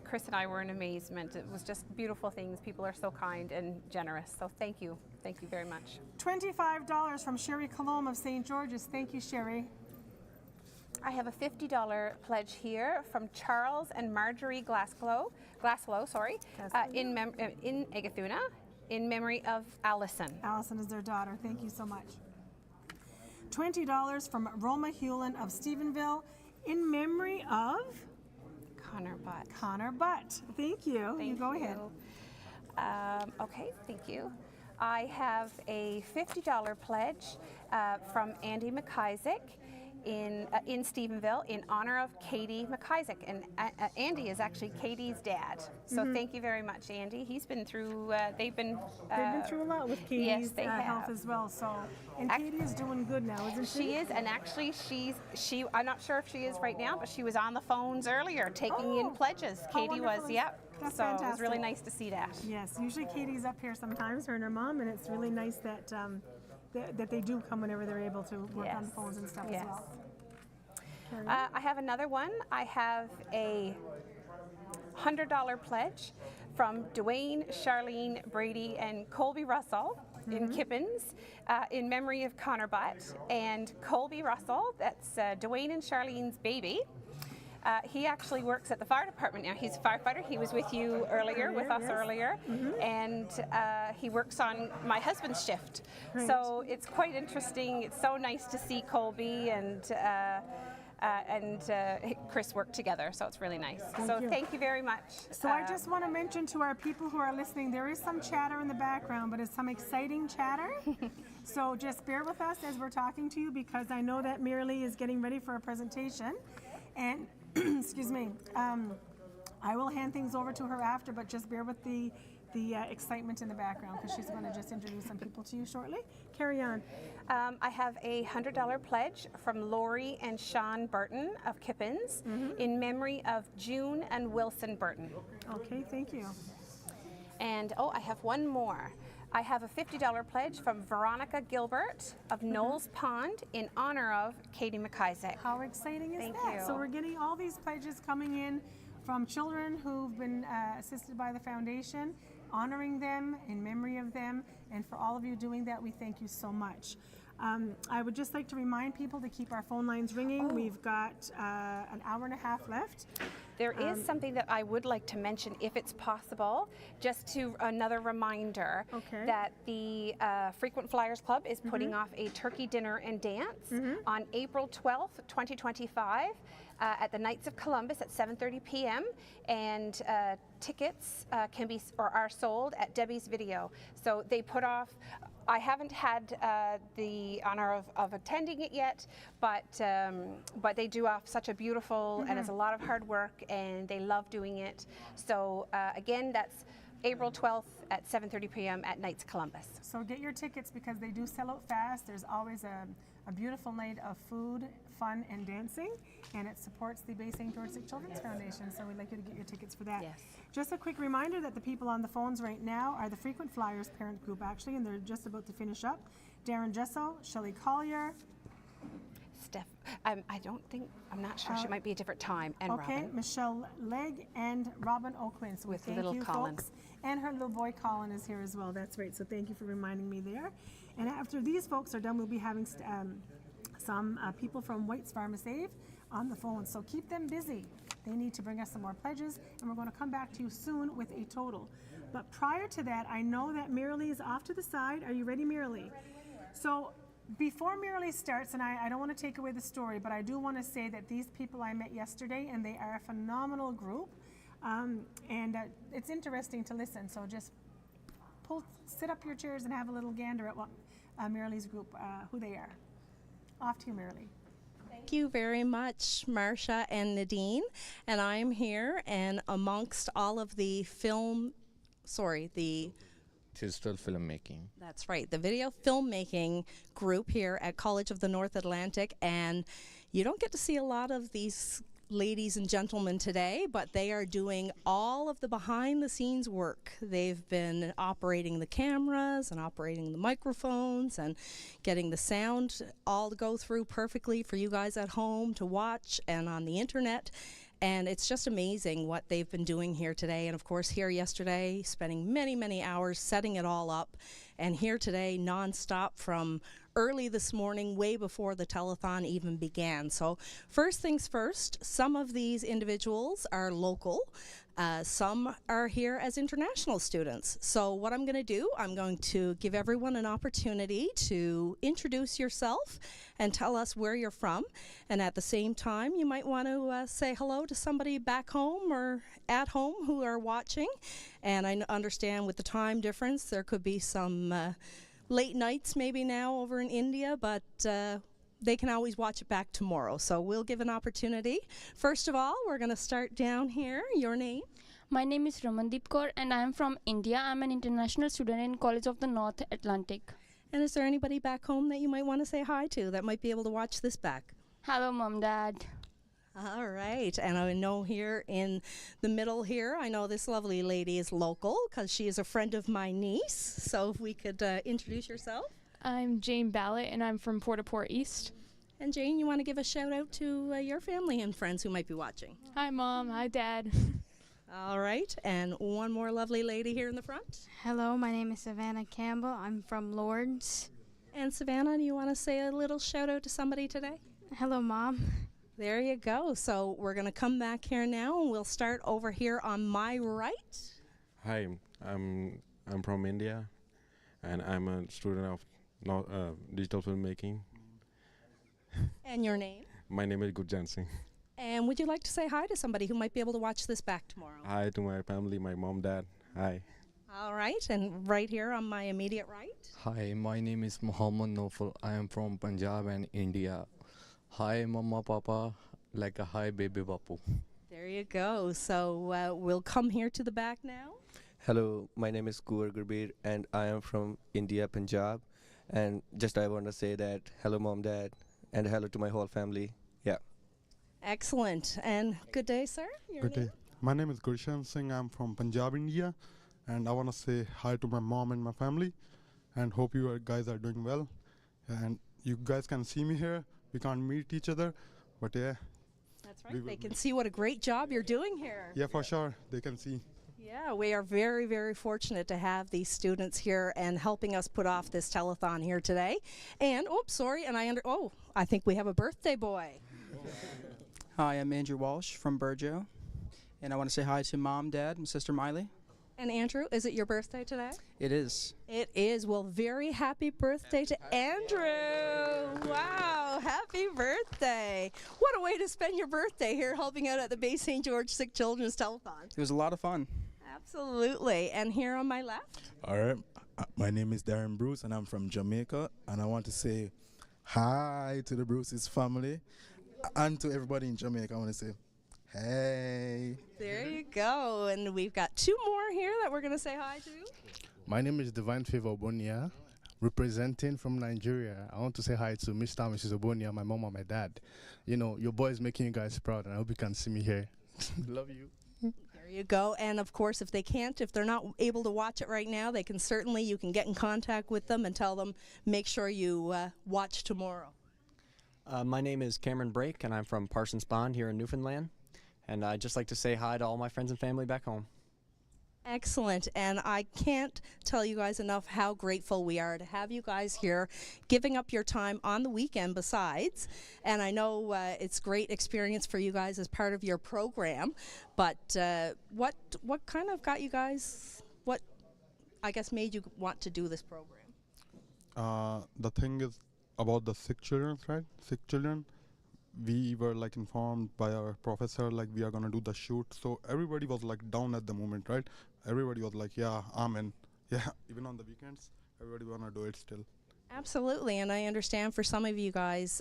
Chris and I were in amazement. It was just beautiful things. People are so kind and generous. So thank you. Thank you very much. $25 from Sherry Colomb of St. George's. Thank you, Sherry. I have a $50 pledge here from Charles and Marjorie Glasslow, in Agathuna, in memory of Allison. Allison is their daughter. Thank you so much. $20 from Roma Hewlin of Stephenville, in memory of Connor Butt. Connor Butt. Thank you. Thank you go ahead. Okay, thank you. I have a $50 pledge from Andy McIsaac in Stephenville in honor of Katie McIsaac. And Andy is actually Katie's dad. So thank you very much, Andy. He's been through, they've been through a lot with Katie's health as well. So, and Katie is doing good now, isn't she? She is, and actually I'm not sure if she is right now, but she was on the phones earlier taking in pledges. Katie was, That's so fantastic. it was really nice to see that. Yes, usually Katie's up here sometimes, her and her mom, and it's really nice that that they do come whenever they're able to work on the phones and stuff as well. I have another one. I have a $100 pledge from Dwayne, Charlene, Brady, and Colby Russell in Kippens in memory of Connor Butt. And Colby Russell, that's Dwayne and Charlene's baby. He actually works at the fire department now. He's a firefighter. He was with you earlier, with us earlier, and he works on my husband's shift. So it's quite interesting. It's so nice to see Colby and Chris work together, so it's really nice. Thank you very much. So I just want to mention to our people who are listening, there is some chatter in the background, but it's some exciting chatter. So just bear with us as we're talking to you, because I know that Miralee is getting ready for a presentation. And excuse me, I will hand things over to her after, but just bear with the excitement in the background, because she's going to just introduce some people to you shortly. Carry on. I have a $100 pledge from Lori and Sean Burton of Kippens in memory of June and Wilson Burton. Okay, thank you. And I have one more. I have a $50 pledge from Veronica Gilbert of Knowles Pond in honor of Katie McIsaac. How exciting is Thank that? you. So we're getting all these pledges coming in from children who've been assisted by the foundation, honoring them in memory of them, and for all of you doing that, we thank you so much. I would just like to remind people to keep our phone lines ringing. We've got an hour and a half left. There is something that I would like to mention, if it's possible, just to another reminder that the Frequent Flyers Club is putting off a turkey dinner and dance on April 12th, 2025 at the Knights of Columbus at 7:30 p.m. and tickets can be or are sold at Debbie's Video. So they put off. I haven't had the honor of attending it yet, but they do off such a beautiful and it's a lot of hard work, and they love doing it. So again, that's April 12th at 7:30 p.m. at Knights Columbus. So get your tickets, because they do sell out fast. There's always a beautiful night of food, fun, and dancing, and it supports the Bay St. George Sick Children's Foundation, so we'd like you to get your tickets for that. Yes. Just a quick reminder that the people on the phones right now are the Frequent Flyers parent group, actually, and they're just about to finish up. Darren Jesso, Shelley Collier. Steph, I'm not sure, she might be a different time, and Okay, Robin. Michelle Legg and Robin O'Quinn. So With thank little you, Colin. folks. And her little boy Colin is here as well. That's right. So thank you for reminding me there. And after these folks are done, we'll be having some people from White's Pharmasave on the phone. So keep them busy. They need to bring us some more pledges, and we're going to come back to you soon with a total. But prior to that, I know that Miralee is off to the side. Are you ready, Miralee? So before Miralee starts, and I don't want to take away the story, but I do want to say that these people I met yesterday, and they are a phenomenal group. And it's interesting to listen. So just sit up your chairs and have a little gander at what Marilee's group, who they are. Off to you, Marilee. Thank you very much, Marcia and Nadine. And I'm here, and amongst all of the digital filmmaking. That's right, the video filmmaking group here at College of the North Atlantic. And you don't get to see a lot of these ladies and gentlemen today, but they are doing all of the behind the scenes work. They've been operating the cameras and operating the microphones and getting the sound all to go through perfectly for you guys at home to watch and on the internet. And it's just amazing what they've been doing here today. And of course, here yesterday, spending many, many hours setting it all up. And here today, nonstop from early this morning, way before the telethon even began. So first things first, some of these individuals are local. Some are here as international students. So what I'm going to do, I'm going to give everyone an opportunity to introduce yourself and tell us where you're from. And at the same time, you might want to say hello to somebody back home or at home who are watching. And I understand with the time difference, there could be some late nights maybe now over in India, but they can always watch it back tomorrow. So we'll give an opportunity. First of all, we're going to start down here. Your name? My name is Ramandeep Kaur and I am from India. I'm an international student in College of the North Atlantic. And is there anybody back home that you might want to say hi to that might be able to watch this back? Hello, Mom, Dad. All right, and I know here in the middle here, I know this lovely lady is local because she is a friend of my niece. So if we could introduce yourself. I'm Jane Ballett, and I'm from Port-au-Port East. And Jane, you want to give a shout out to your family and friends who might be watching? Hi, Mom. Hi, Dad. All right, and one more lovely lady here in the front. Hello, my name is Savannah Campbell. I'm from Lords. And Savannah, do you want to say a little shout out to somebody today? Hello, Mom. There you go. So we're going to come back here now, and we'll start over here on my right. Hi, I'm from India, and I'm a student of digital filmmaking. And your name? My name is Gurjan Singh. And would you like to say hi to somebody who might be able to watch this back tomorrow? Hi to my family, my mom, dad. Hi. All right, and right here on my immediate right. Hi, my name is Muhammad Nofal. I am from Punjab and India. Hi, Mama, Papa, like a hi, baby Bapu. There you go. So we'll come here to the back now. Hello, my name is Kuwar Gurbir and I am from India, Punjab. And just I want to say that hello, Mom, Dad, and hello to my whole family. Yeah. Excellent. And good day, sir. Your Good name? day. My name is Gurshan Singh. I'm from Punjab, India. And I want to say hi to my mom and my family. And hope you guys are doing well. And you guys can see me here. We can't meet each other. But yeah. That's right. They can see what a great job you're doing here. Yeah, for sure. They can see. Yeah, we are very, very fortunate to have these students here and helping us put off this telethon here today. And, I think we have a birthday boy. Hi, I'm Andrew Walsh from Burjo, and I want to say hi to Mom, Dad, and Sister Miley. And Andrew, is it your birthday today? It is. It is. Well, very happy birthday to Andrew. Wow, happy birthday. What a way to spend your birthday here helping out at the Bay St. George Sick Children's Telethon. It was a lot of fun. Absolutely. And here on my left? All right. My name is Darren Bruce, and I'm from Jamaica. And I want to say hi to the Bruce's family and to everybody in Jamaica. I want to say, hey. There you go. And we've got two more here that we're going to say hi to. My name is Divine Favor Obonia, representing from Nigeria. I want to say hi to Mr. and Mrs. Obonia, my mom and my dad. You know, your boy is making you guys proud, and I hope you can see me here. Love you. There you go. And of course, if they're not able to watch it right now, you can get in contact with them and tell them, make sure you watch tomorrow. My name is Cameron Brake, and I'm from Parsons Pond here in Newfoundland. And I'd just like to say hi to all my friends and family back home. Excellent. And I can't tell you guys enough how grateful we are to have you guys here, giving up your time on the weekend besides. And I know it's great experience for you guys as part of your program. But what kind of got you guys, what I guess made you want to do this program? The thing is about the sick children, right? Sick children. We were like informed by our professor like we are gonna do the shoot. So everybody was like down at the moment, right? Everybody was like, yeah, I'm in. Yeah, even on the weekends, everybody wanna do it still. Absolutely, and I understand for some of you guys,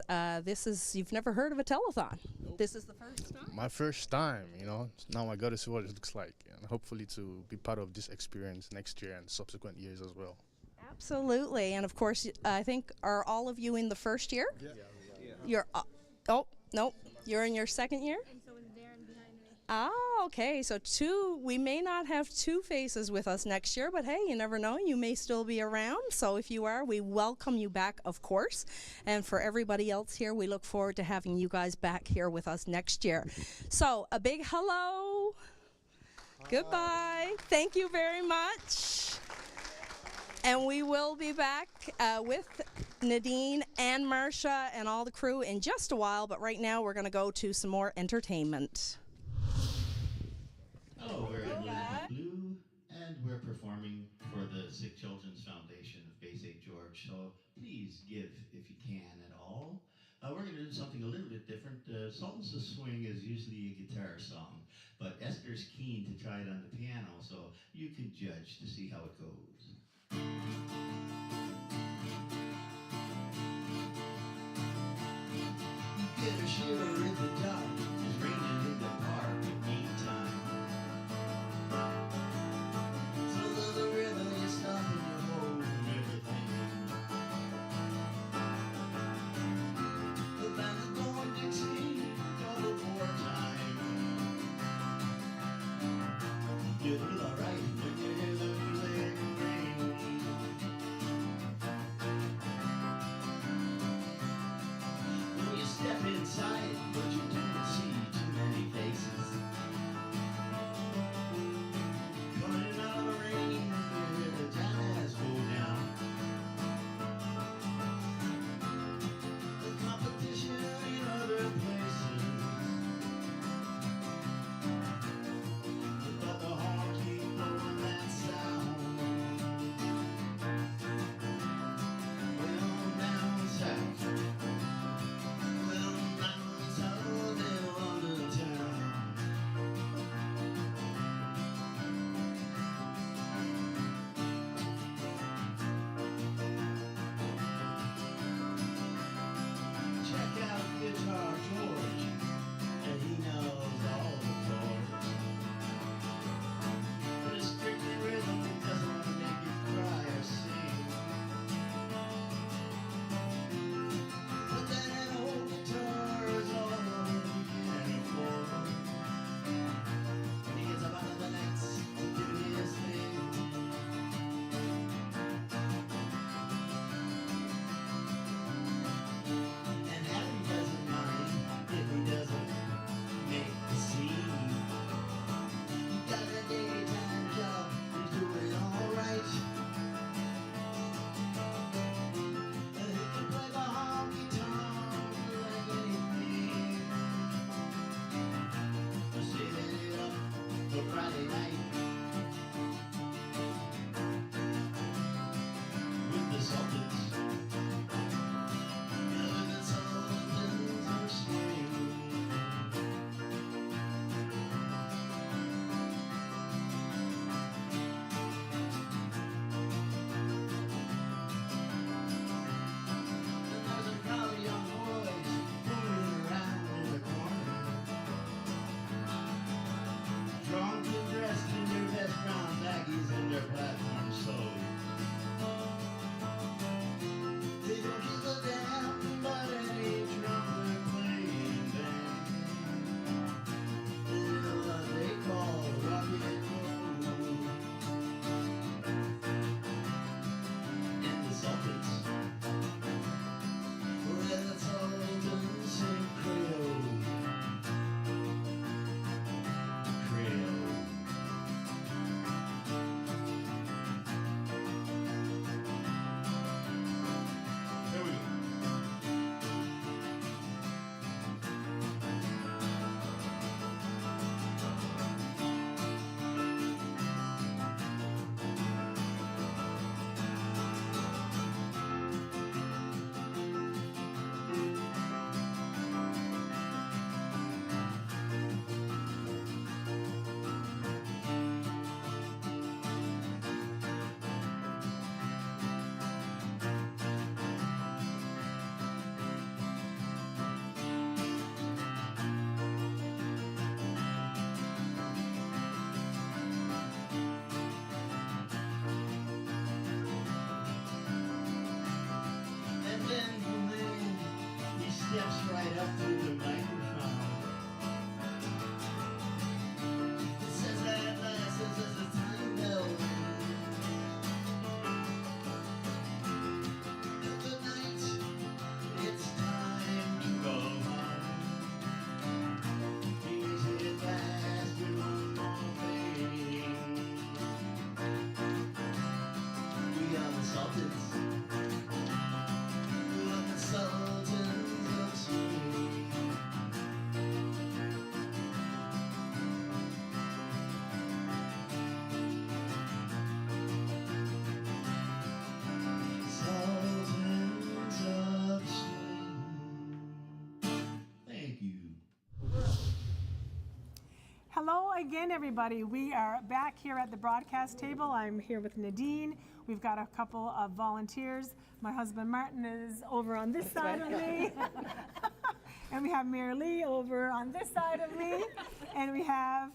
you've never heard of a telethon. This is the first time? My first time, you know. Now I got to see what it looks like, and hopefully to be part of this experience next year and subsequent years as well. Absolutely, and of course, I think, are all of you in the first year? Yeah. You're, no, you're in your second year? And so is Darren behind me. Ah, okay, so we may not have two faces with us next year, but hey, you never know, you may still be around. So if you are, we welcome you back, of course. And for everybody else here, we look forward to having you guys back here with us next year. So a big hello. Hi. Goodbye. Thank you very much. And we will be back with Nadine and Marcia and all the crew in just a while, but right now we're going to go to some more entertainment. Hello, we're in Blue, and we're performing for the Sick Children's Foundation of Bay St. George, so please give if you can at all. We're going to do something a little bit different. Sultans of Swing is usually a guitar song, but Esther's keen to try it on the piano, so you can judge to see how it goes. Get a shiver in the dark, it's raining in the park at meantime. So the rhythm is stopping your whole everything. The band is going Dixie, double for time. You feel alright when you hear the music ring. When you step inside, Hello again, everybody. We are back here at the broadcast table. I'm here with Nadine. We've got a couple of volunteers. My husband Martin is over on this side of me. And we have Mary Lee over on this side of me. And we have,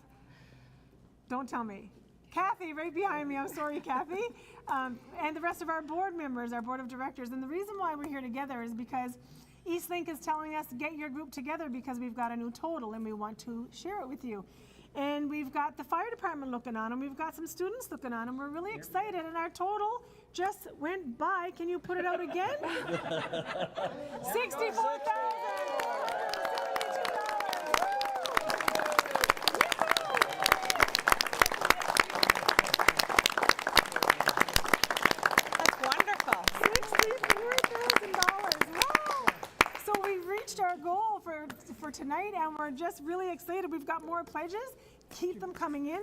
don't tell me, Kathy right behind me. I'm sorry, Kathy. And the rest of our board members, our board of directors. And the reason why we're here together is because Eastlink is telling us to get your group together because we've got a new total and we want to share it with you. And we've got the fire department looking on and we've got some students looking on and we're really excited, and our total just went by. Can you put it out again? That's wonderful. $64,000. Wow. So we've reached our goal for tonight, and we're just really excited. We've got more pledges. Keep them coming in.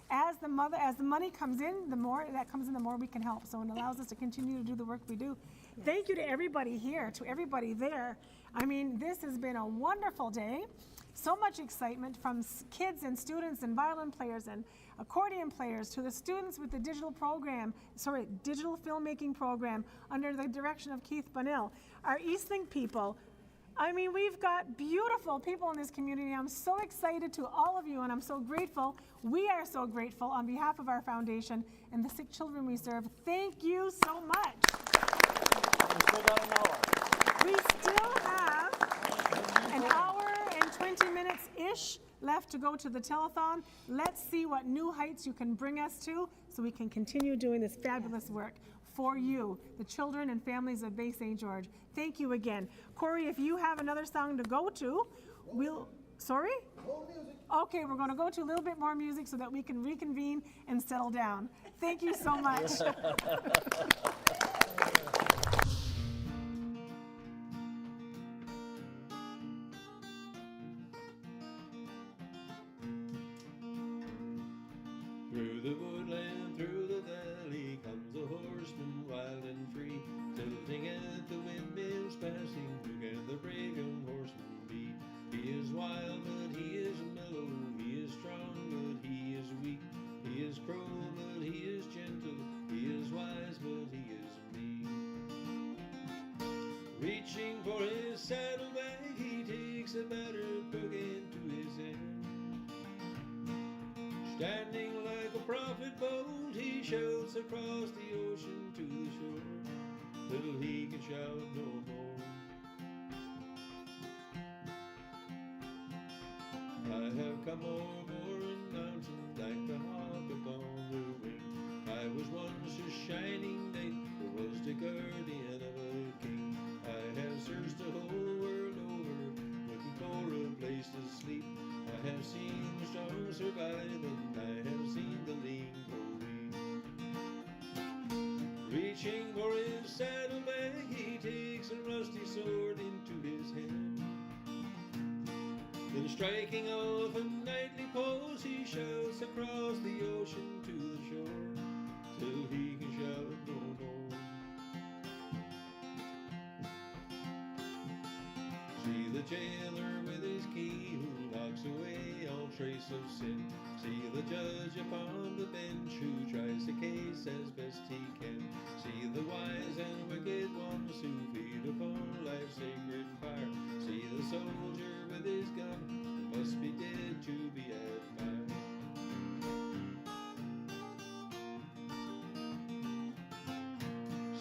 As the money comes in, the more that comes in, the more we can help. So it allows us to continue to do the work we do. Thank you to everybody here, to everybody there. I mean, this has been a wonderful day. So much excitement from kids and students and violin players and accordion players to the students with the digital filmmaking program under the direction of Keith Bunnell. Our Eastlink people. I mean, we've got beautiful people in this community. I'm so excited to all of you, and I'm so grateful. We are so grateful on behalf of our foundation and the sick children we serve. Thank you so much. We still have an hour and 20 minutes-ish left to go to the telethon. Let's see what new heights you can bring us to so we can continue doing this fabulous work for you, the children and families of Bay St. George. Thank you again. Corey, if you have another song to go to, sorry? Okay, we're going to go to a little bit more music so that we can reconvene and settle down. Thank you so much. Through the woodland, through the valley, comes a horseman wild and free, tilting at the windmills passing. Who can the brave young horseman be? He is wild, but he is mellow. He is strong, but he is weak. He is cruel, but he is gentle. He is wise, but he is meek. Reaching for his saddlebag, he takes a battered book into his hand. Standing like a prophet bold, he shouts across the ocean to the shore, till he can shout no more. I have come over in mountains like the hawk upon the wing. I was once a shining knight who was the guardian of a king. I have searched the whole world over, looking for a place to sleep. I have seen the strong survive and I have seen the lean grow weak. Reaching for his saddlebag, he takes a rusty sword into his hand. Then striking off a knightly pose, he shouts across the ocean to the shore, till he can shout no more. See the jailer with his key who locks away all trace of sin. See the judge upon the bench who tries the case as best he can. See the wise and wicked ones who feed upon life's sacred fire. See the soldier with his gun who must be dead to be admired.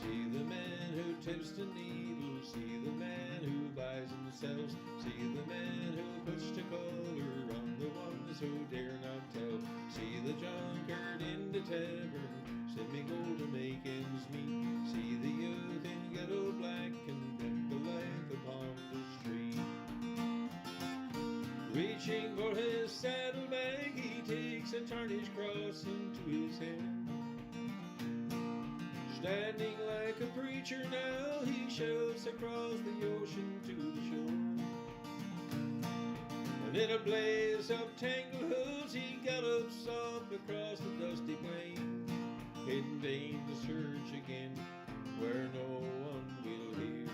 See the man who tips the needle. See the man who buys and sells. See the man who puts the collar on the ones who dare not tell. See the drunkard in the tavern, send me gold to make ends meet. See the youth in ghetto black condemned to life upon the street. Reaching for his saddlebag, he takes a tarnished cross into his hand. Standing like a preacher now, he shouts across the ocean to the shore. And in a blaze of tangled hooves, he gallops off across the dusty plain, in vain to search again where no one will hear.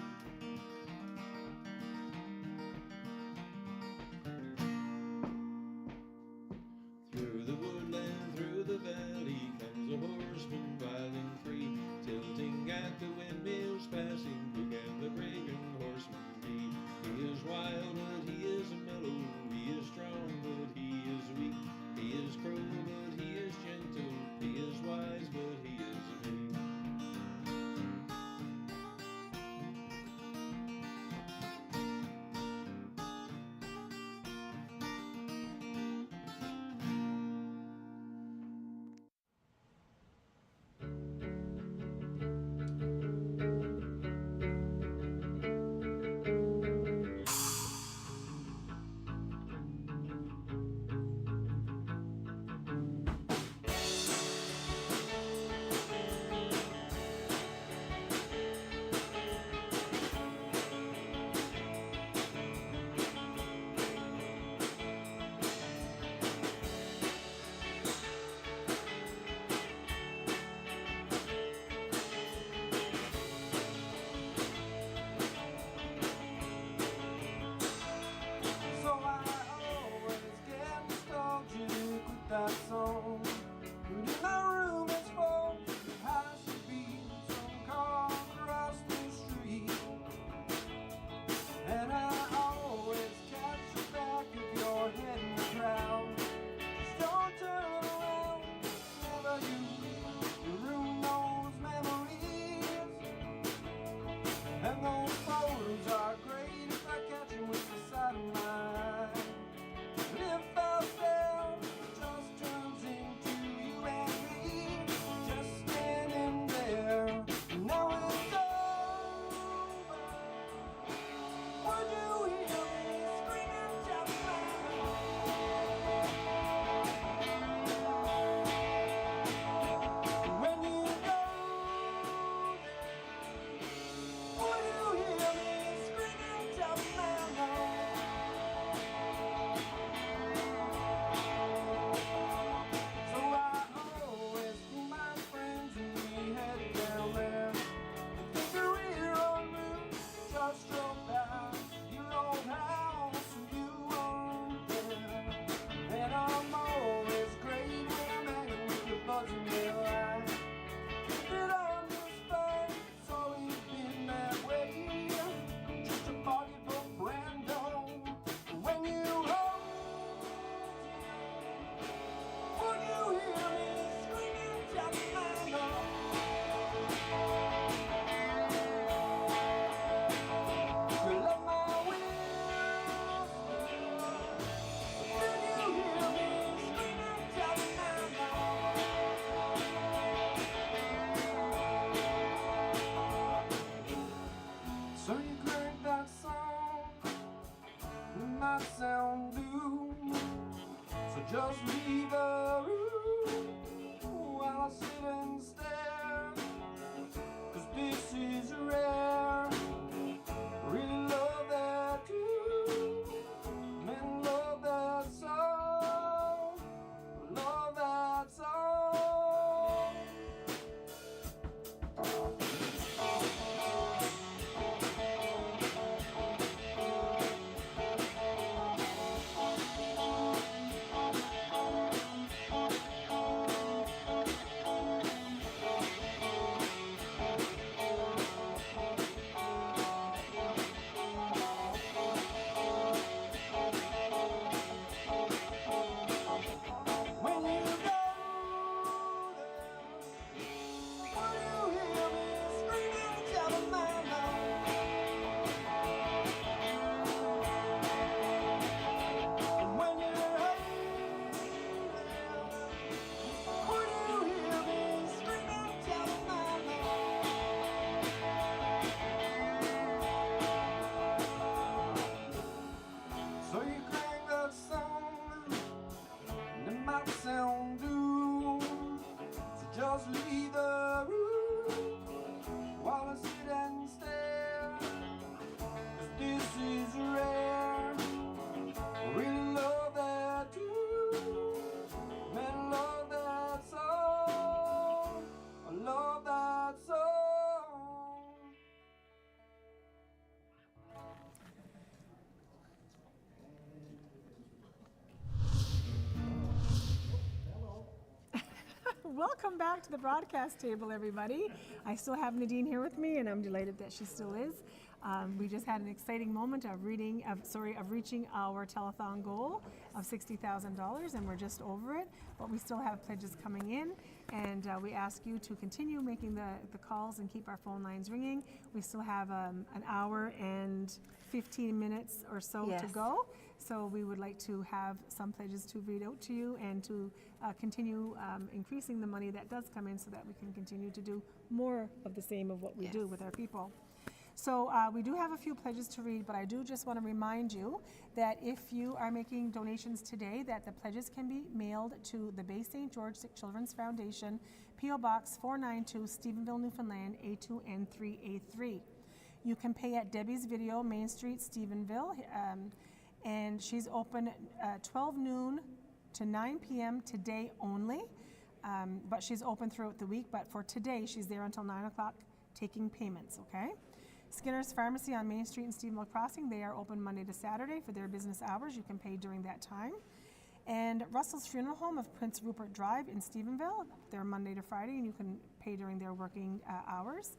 just leave the room while I sit and stare, 'cause this is rare. Really love that tune, men love that song, love that song. When you go there, will you hear me screaming, telling my love? And when you're there, will you hear me screaming, telling my love? So you crank that song, and it might sound doom, so just leave the room while I sit and stare, 'cause this is rare. Really love that tune, men love that song, I love that song. Welcome back to the broadcast table, everybody. I still have Nadine here with me, and I'm delighted that she still is. We just had an exciting moment of reaching our telethon goal of $60,000, and we're just over it. But we still have pledges coming in, and we ask you to continue making the calls and keep our phone lines ringing. We still have an hour and 15 minutes or so to go. So we would like to have some pledges to read out to you and to continue increasing the money that does come in so that we can continue to do more of the same of what we do with our people. So we do have a few pledges to read, but I do just want to remind you that if you are making donations today, that the pledges can be mailed to the Bay St. George Sick Children's Foundation, P.O. Box 492, Stephenville, Newfoundland, A2N3A3. You can pay at Debbie's Video, Main Street, Stephenville, and she's open 12 noon to 9 p.m. today only, but she's open throughout the week, but for today, she's there until 9 o'clock taking payments, okay? Skinner's Pharmacy on Main Street in Stephenville Crossing, they are open Monday to Saturday for their business hours. You can pay during that time. And Russell's Funeral Home of Prince Rupert Drive in Stephenville, they're Monday to Friday, and you can pay during their working hours.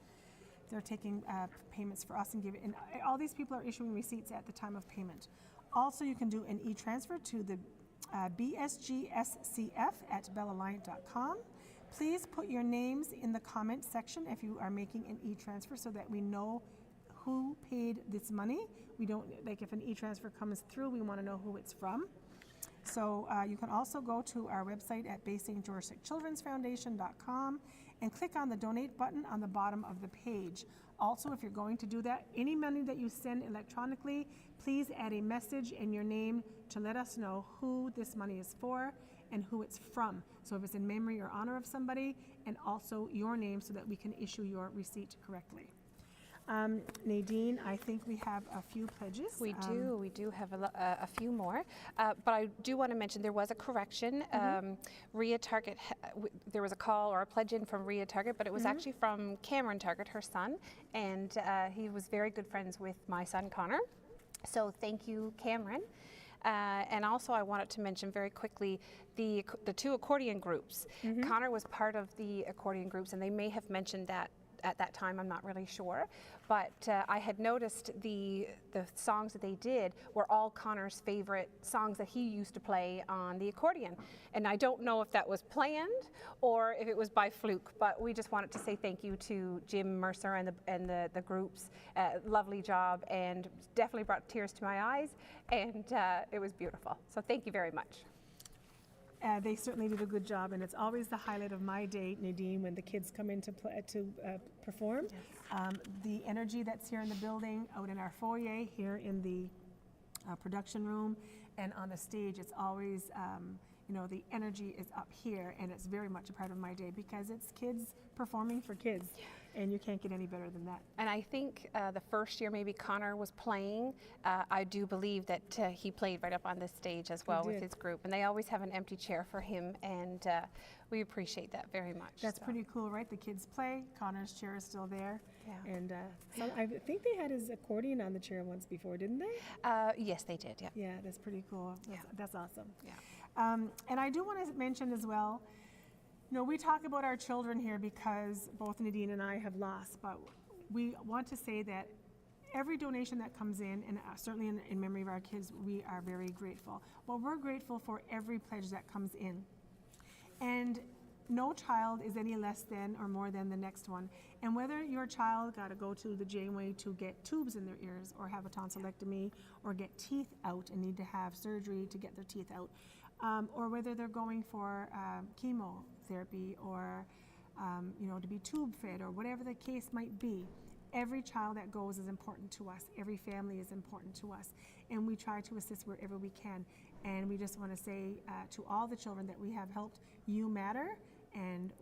They're taking payments for us and give it, and all these people are issuing receipts at the time of payment. Also, you can do an e-transfer to the bsgscf@bellalliant.com. Please put your names in the comment section if you are making an e-transfer so that we know who paid this money. We don't, like if an e-transfer comes through, we want to know who it's from. So you can also go to our website at BaySt.GeorgeSickChildren'sFoundation.com and click on the donate button on the bottom of the page. Also, if you're going to do that, any money that you send electronically, please add a message and your name to let us know who this money is for and who it's from. So if it's in memory or honor of somebody, and also your name so that we can issue your receipt correctly. Nadine, I think we have a few pledges. We do have a few more, but I do want to mention there was a correction. Rhea Target, there was a call or a pledge in from Rhea Target, but it was actually from Cameron Target, her son, and he was very good friends with my son Connor. So thank you, Cameron. And also I wanted to mention very quickly the two accordion groups. Connor was part of the accordion groups, and they may have mentioned that at that time, I'm not really sure, but I had noticed the songs that they did were all Connor's favorite songs that he used to play on the accordion. And I don't know if that was planned or if it was by fluke, but we just wanted to say thank you to Jim Mercer and the groups. Lovely job, and definitely brought tears to my eyes, and it was beautiful. So thank you very much. They certainly did a good job, and it's always the highlight of my day, Nadine, when the kids come in to perform. The energy that's here in the building, out in our foyer, here in the production room, and on the stage, it's always the energy is up here, and it's very much a part of my day because it's kids performing for kids, and you can't get any better than that. And I think the first year maybe Connor was playing, I do believe that he played right up on this stage as well with his group, and they always have an empty chair for him, and we appreciate that very much. That's pretty cool, right? The kids play, Connor's chair is still there, Yeah. and so I think they had his accordion on the chair once before, didn't they? Yes, they did, yeah. Yeah, that's pretty cool. That's awesome. Yeah. And I do want to mention as well, we talk about our children here because both Nadine and I have lost, but we want to say that every donation that comes in, and certainly in memory of our kids, we are very grateful. Well, we're grateful for every pledge that comes in. And no child is any less than or more than the next one. And whether your child got to go to the Janeway to get tubes in their ears or have a tonsillectomy or get teeth out and need to have surgery to get their teeth out, or whether they're going for chemotherapy or to be tube fed or whatever the case might be, every child that goes is important to us. Every family is important to us. And we try to assist wherever we can. And we just want to say to all the children that we have helped, you matter and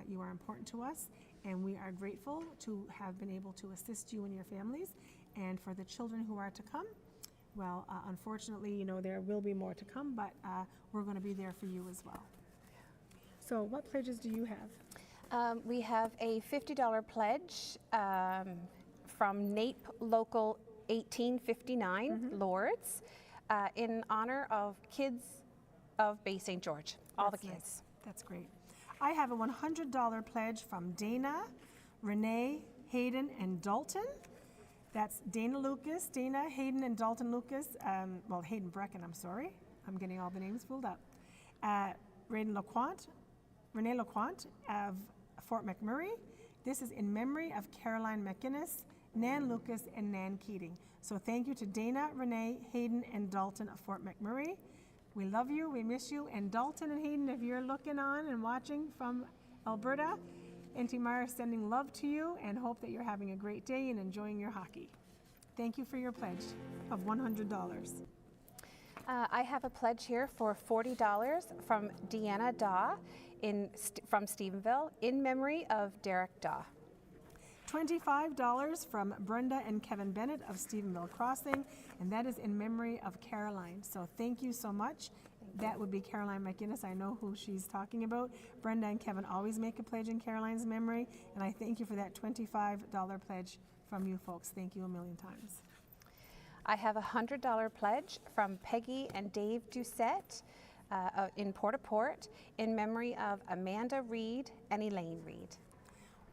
you are important to us. And we are grateful to have been able to assist you and your families. And for the children who are to come, well, unfortunately, there will be more to come, but we're going to be there for you as well. So what pledges do you have? We have a $50 pledge from NAPE Local 1859, Lords, in honor of kids of Bay St. George, all the kids. Nice. That's great. I have a $100 pledge from Dana, Renee, Hayden, and Dalton. That's Dana Lucas, Dana, Hayden, and Dalton Lucas. Hayden Brecken, I'm sorry. I'm getting all the names filled up. Renee LaQuant of Fort McMurray. This is in memory of Caroline McInnes, Nan Lucas, and Nan Keating. So thank you to Dana, Renee, Hayden, and Dalton of Fort McMurray. We love you, we miss you, and Dalton and Hayden, if you're looking on and watching from Alberta, Auntie Mara is sending love to you and hope that you're having a great day and enjoying your hockey. Thank you for your pledge of $100. I have a pledge here for $40 from Deanna Daw from Stephenville in memory of Derek Daw. $25 from Brenda and Kevin Bennett of Stephenville Crossing, and that is in memory of Caroline. So thank you so much. That would be Caroline McInnes. I know who she's talking about. Brenda and Kevin always make a pledge in Caroline's memory, and I thank you for that $25 pledge from you folks. Thank you a million times. I have a $100 pledge from Peggy and Dave Doucette in Port-au-Port in memory of Amanda Reed and Elaine Reed.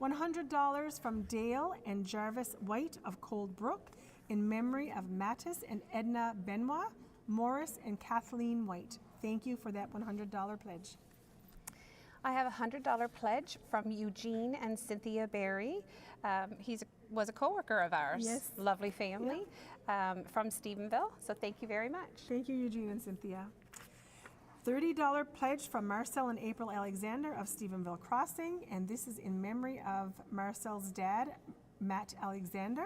$100 from Dale and Jarvis White of Cold Brook in memory of Mattis and Edna Benoit, Morris and Kathleen White. Thank you for that $100 pledge. I have a $100 pledge from Eugene and Cynthia Berry. He was a co-worker of ours. Yes. Lovely family from Stephenville. So thank you very much. Thank you, Eugene and Cynthia. $30 pledge from Marcel and April Alexander of Stephenville Crossing, and this is in memory of Marcel's dad, Matt Alexander.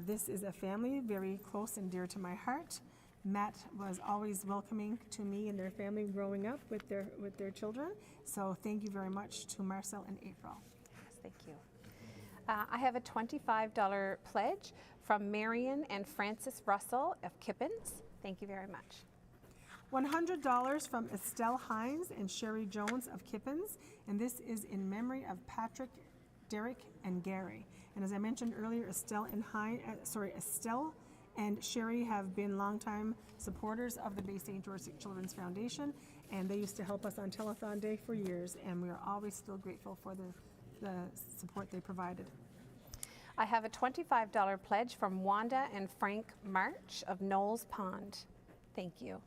This is a family very close and dear to my heart. Matt was always welcoming to me and their family growing up with their children. So thank you very much to Marcel and April. Yes, thank you. I have a $25 pledge from Marion and Francis Russell of Kippens. Thank you very much. $100 from Estelle Hines and Sherry Jones of Kippens, and this is in memory of Patrick, Derek, and Gary. And as I mentioned earlier, Estelle and Sherry have been longtime supporters of the Bay St. George Children's Foundation, and they used to help us on Telethon Day for years, and we are always still grateful for the support they provided. I have a $25 pledge from Wanda and Frank March of Knowles Pond. Thank you.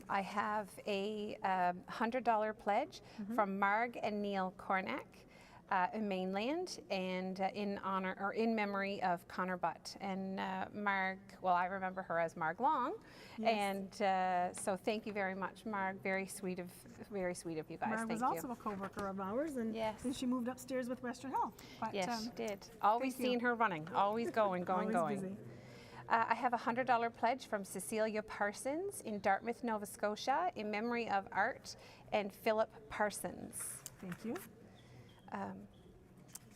I have a $100 pledge from Marg and Neil Cornack in Mainland, and in memory of Connor Butt. And Marg, well, I remember her as Marg Long, and so thank you very much, Marg. Very sweet of you guys. Marg was also a co-worker of ours, and then she moved upstairs with Western Health. But, yes, she did. Always seen her running, always going. Busy. I have a $100 pledge from Cecilia Parsons in Dartmouth, Nova Scotia, in memory of Art and Philip Parsons. Thank you.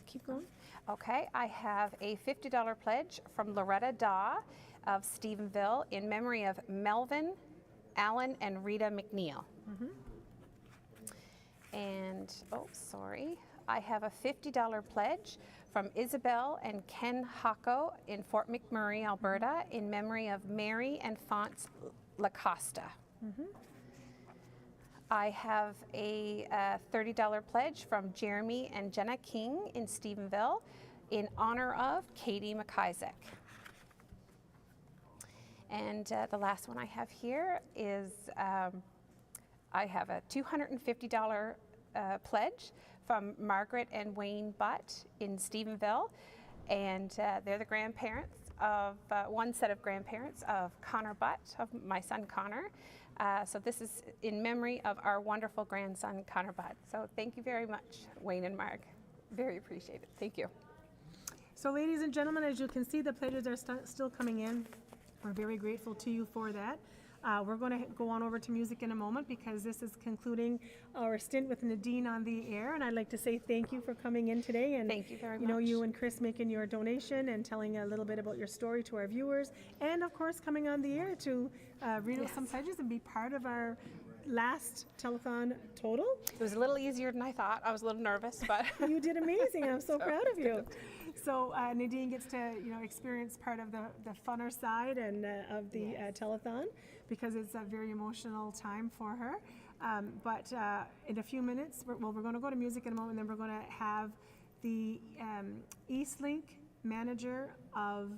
Keep going. Okay, I have a $50 pledge from Loretta Daw of Stephenville in memory of Melvin, Alan, and Rita McNeil. And, oh, sorry, I have a $50 pledge from Isabel and Ken Hocko in Fort McMurray, Alberta, in memory of Mary and Fonts Lacosta. I have a $30 pledge from Jeremy and Jenna King in Stephenville in honor of Katie McIsaac. And the last one I have here is I have a $250 pledge from Margaret and Wayne Butt in Stephenville, and they're the grandparents of one set of grandparents of Connor Butt, of my son Connor. So this is in memory of our wonderful grandson Connor Butt. So thank you very much, Wayne and Marg. Very appreciated. Thank you. So ladies and gentlemen, as you can see, the pledges are still coming in. We're very grateful to you for that. We're going to go on over to music in a moment because this is concluding our stint with Nadine on the air, and I'd like to say thank you for coming in today. And thank you very much. You know, you and Chris making your donation and telling a little bit about your story to our viewers, and of course coming on the air to read out some pledges and be part of our last telethon total. It was a little easier than I thought. I was a little nervous, but you did amazing. I'm so proud of you. So Nadine gets to experience part of the funner side and of the telethon, because it's a very emotional time for her. But in a few minutes, we're going to go to music in a moment, and then we're going to have the Eastlink manager of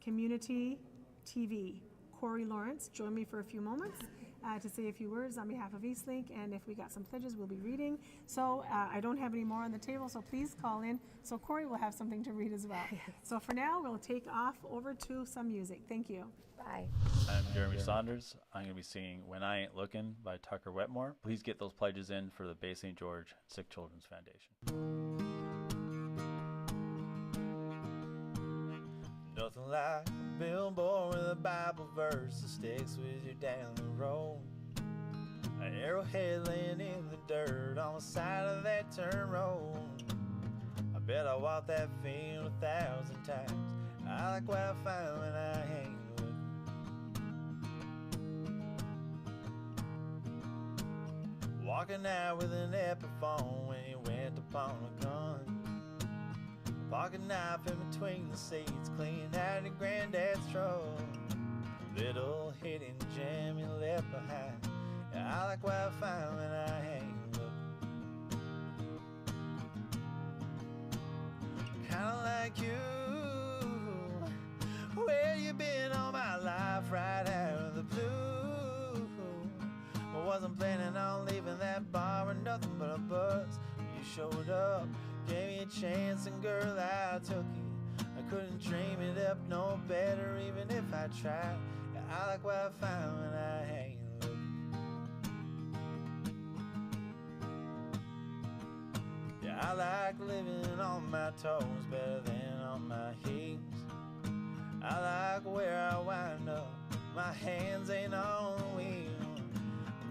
Community TV, Corey Lawrence, join me for a few moments to say a few words on behalf of Eastlink, and if we got some pledges, we'll be reading. So I don't have any more on the table, so please call in. So Corey will have something to read as well. So for now, we'll take off over to some music. Thank you. Bye. I'm Jeremy Saunders. I'm going to be singing When I Ain't Lookin' by Tucker Wetmore. Please get those pledges in for the Bay St. George Sick Children's Foundation. Nothing like a billboard with a Bible verse that sticks with you down the road. An arrowhead laying in the dirt on the side of that turn road. I bet I walked that field 1,000 times. I like what I find when I ain't looking. Walking out with an Epiphone when you went upon a gun. Pocket knife in between the seats, clean out of granddad's truck. Little hidden gem you left behind. Yeah, I like what I find when I ain't looking. Kinda like you. Where you been all my life, right out of the blue? I wasn't planning on leaving that bar with nothing but a buzz. You showed up, gave me a chance, and girl, I took it. I couldn't dream it up no better, even if I tried. Yeah, I like what I find when I ain't looking. Yeah, I like living on my toes better than on my heels. I like where I wind up, my hands ain't on the wheel.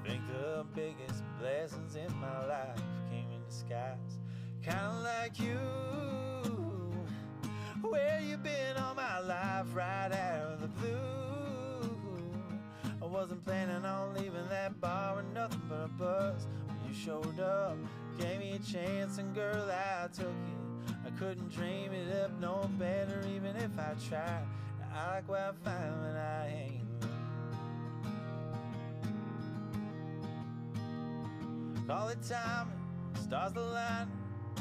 I think the biggest blessings in my life came in disguise. Kinda like you. Where you been all my life, right out of the blue? I wasn't planning on leaving that bar with nothing but a buzz. When you showed up, gave me a chance, and girl, I took it. I couldn't dream it up no better, even if I tried. I like what I find when I ain't looking. Call it timing, stars aligning.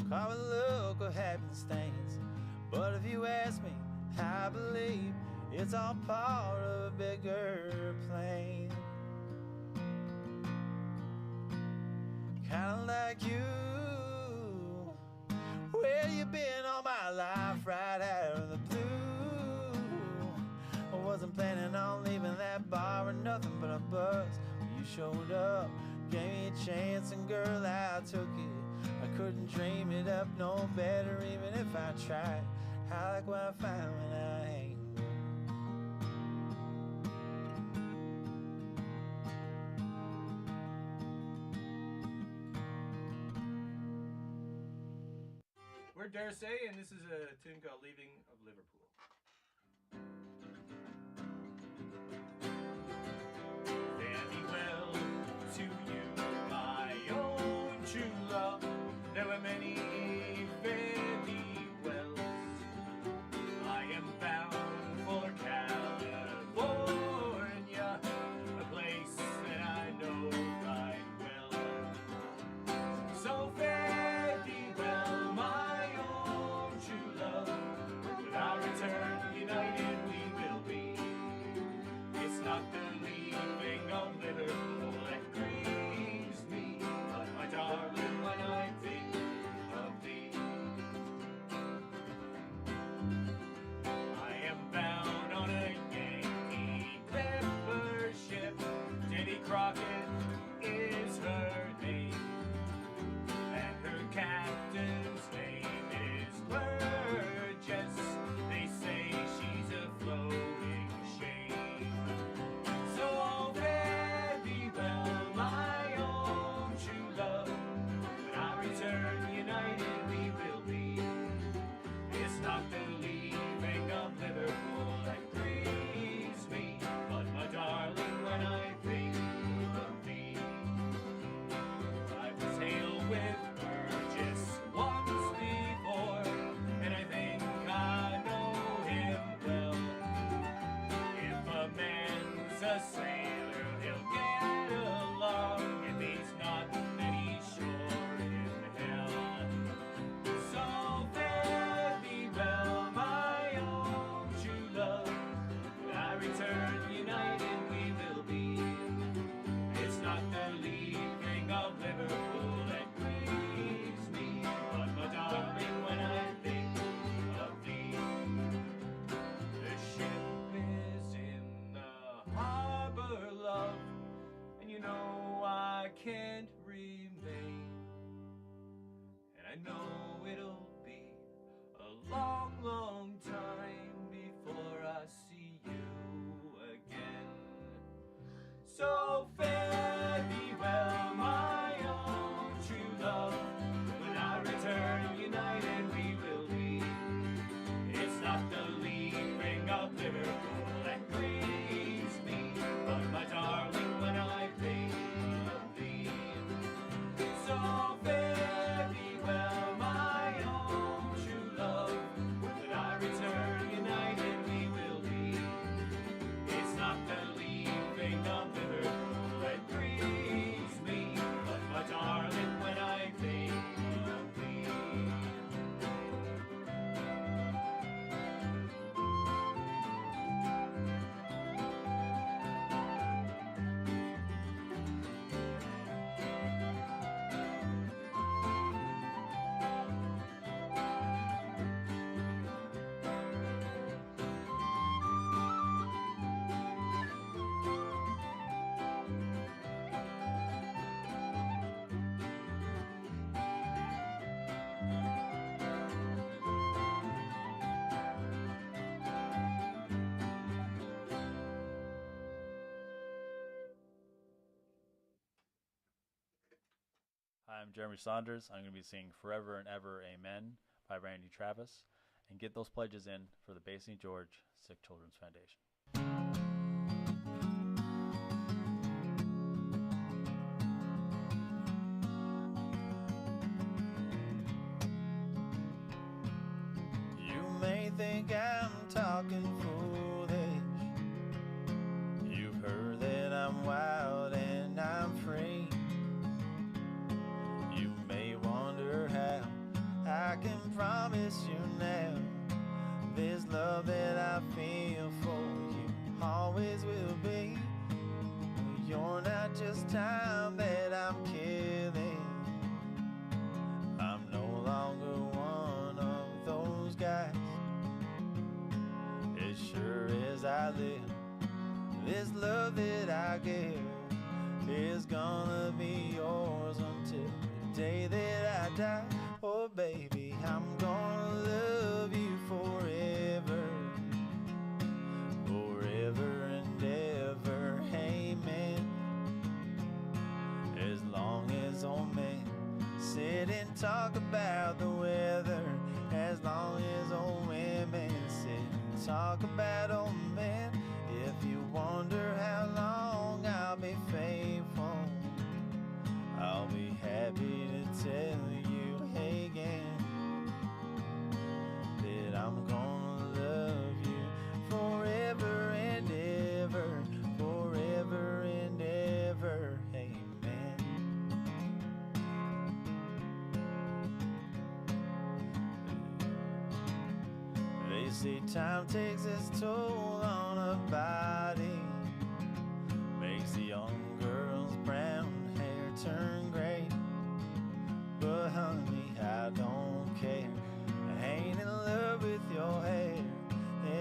Call it luck or happenstance. But if you ask me, I believe it's all part of a bigger plan. Kinda like you. Where you been all my life, right out of the blue? I wasn't planning on leaving that bar with nothing but a buzz. You showed up, gave me a chance, and girl, I took it. I couldn't dream it up no better, even if I tried. I like what I find when I ain't looking. Dare Say, and this is a tune called Leaving of Liverpool. Fare thee well to you, my own true love. There were many fare thee wells. I am bound for California, a place that I know right well. So fare thee well, my own true love. When I return, united we will be. It's not the leaving of Liverpool that grieves me, but my darling, when I think of thee. I am bound on a Yankee clipper ship. Davy Crockett is her name, and her captain's name is Burgess. They say she's a floating shame. So all fare thee well, my own true love. When I return, united we will be. It's not the leaving of Liverpool that grieves me, but my darling, when I think of thee. I was hailed with Burgess once before, and I think I know him well. If a man's a sailor, he'll get along. If he's not, then he's sure in hell. So fare thee well, my own true love. When I return, united we will be. It's not the leaving of Liverpool that grieves me, but my darling, when I think of thee. The ship is in the harbor, love, and you know I can't remain. And I know it'll be a long, long time before I see you again. So fare thee well, my own true love. When I return, united we will be. It's not the leaving of Liverpool that grieves me, but my darling, when I think of thee. So fare thee well, my own true love. When I return, united we will be. It's not the leaving of Liverpool that grieves me, but my darling, when I think of thee. Hi, I'm Jeremy Saunders. I'm going to be singing Forever and Ever Amen by Randy Travis. And get those pledges in for the Bay St. George Sick Children's Foundation. You may think I'm talking foolish. You've heard that I'm wild and I'm free. You may wonder how I can promise you now this love that I feel for you always will be. You're not just time that I'm killing. I'm no longer one of those guys. As sure as I live, this love that I give is gonna be yours until the day that I die. Oh baby, I'm gonna love you forever, forever and ever, amen. As long as old men sit and talk about the weather about old men. If you wonder how long I'll be faithful, I'll be happy to tell you again that I'm gonna love you forever and ever, forever and ever. Amen. They say time takes its toll on a body, makes the young girl's brown hair turn gray. But honey, I don't care. I ain't in love with your hair.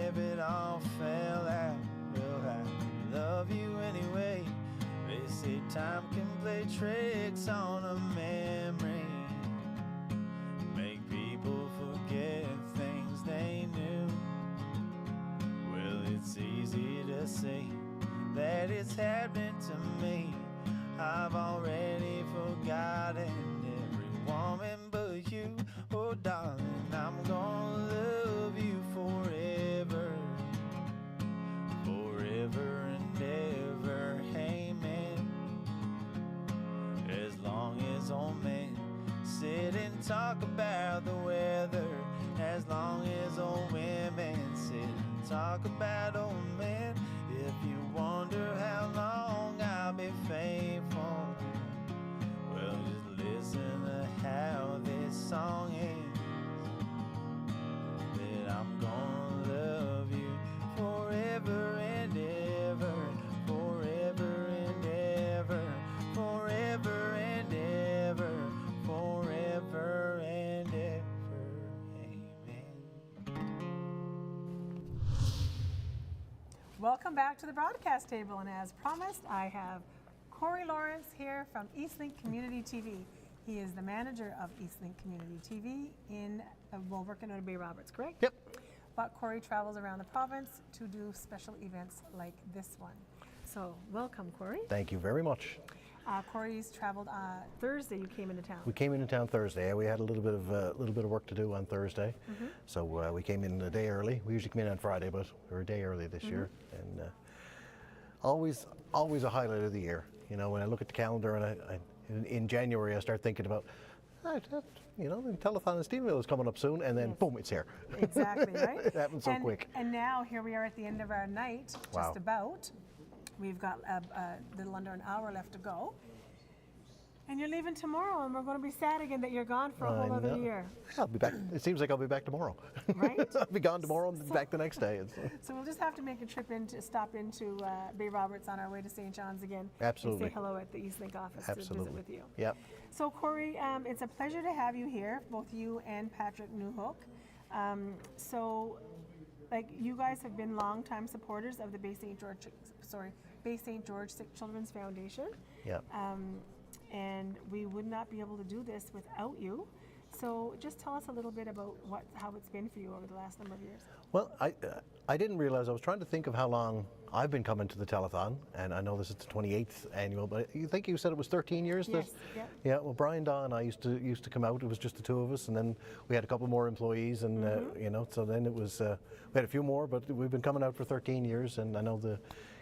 If it all fell out, well, I love you anyway. They say time can play tricks on a memory, make people forget things they knew. Well, it's easy to say that it's happened to me. I've already forgotten every woman but you. Oh darling, I'm gonna love you forever, forever and ever. Amen. As long as old men sit and talk about the weather, as long as old women sit and talk about old men. If you wonder how long I'll be faithful, well, just listen to how this song ends. That I'm gonna love you forever and ever, forever and ever, forever and ever, forever and ever. Welcome back to the broadcast table, and as promised, I have Corey Lawrence here from Eastlink Community TV. He is the manager of Eastlink Community TV working out of Bay Roberts, correct? Yep. But Corey travels around the province to do special events like this one. So welcome, Corey. Thank you very much. Corey's traveled Thursday. You came into town. We came into town Thursday. We had a little bit of work to do on Thursday, so we came in a day early. We usually come in on Friday, but we were a day early this year, and always a highlight of the year. You know, when I look at the calendar and in January I start thinking about, you know, the telethon in Stephenville is coming up soon, and then boom, it's here. Exactly, right? It happens so quick. And now here we are at the end of our night, Wow. just about. We've got a little under an hour left to go. And you're leaving tomorrow, and we're going to be sad again that you're gone for a whole other year. I'll be back. It seems like I'll be back tomorrow. Right? I'll be gone tomorrow and back the next day. So we'll just have to make a trip stop into Bay Roberts on our way to St. John's again. Absolutely. And say hello at the Eastlink office to visit with you. Yep. So Corey, it's a pleasure to have you here, both you and Patrick Newhook. Like, you guys have been longtime supporters of the Bay St. George Sick Children's Foundation. Yep. And we would not be able to do this without you. So just tell us a little bit about how it's been for you over the last number of years. Well, I didn't realize, I was trying to think of how long I've been coming to the telethon, and I know this is the 28th annual, but you said it was 13 years? Yes, yeah. Well, Brian, Daw, and I used to come out. It was just the two of us, and then we had a couple more employees, and you know, so then it was, we had a few more, but we've been coming out for 13 years, and I know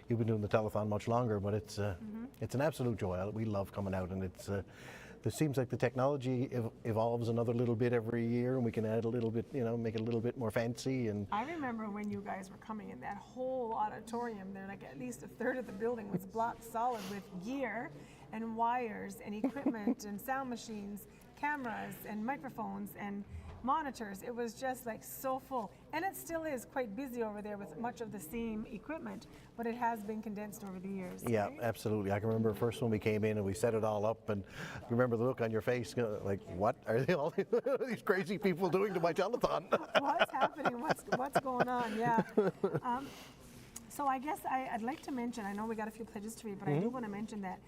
you've been doing the telethon much longer, but it's an absolute joy. We love coming out, and it seems like the technology evolves another little bit every year, and we can add a little bit, you know, make it a little bit more fancy. And I remember when you guys were coming in, that whole auditorium there, like at least a third of the building was blocked solid with gear and wires and equipment and sound machines, cameras and microphones and monitors. It was just like so full, and it still is quite busy over there with much of the same equipment, but it has been condensed over the years. Yeah, right? absolutely. I can remember first when we came in and we set it all up, and remember the look on your face, like, what are they all these crazy people doing to my telethon? What's happening? What's going on? Yeah. So I guess I'd like to mention, I know we got a few pledges to read, but I do want to mention that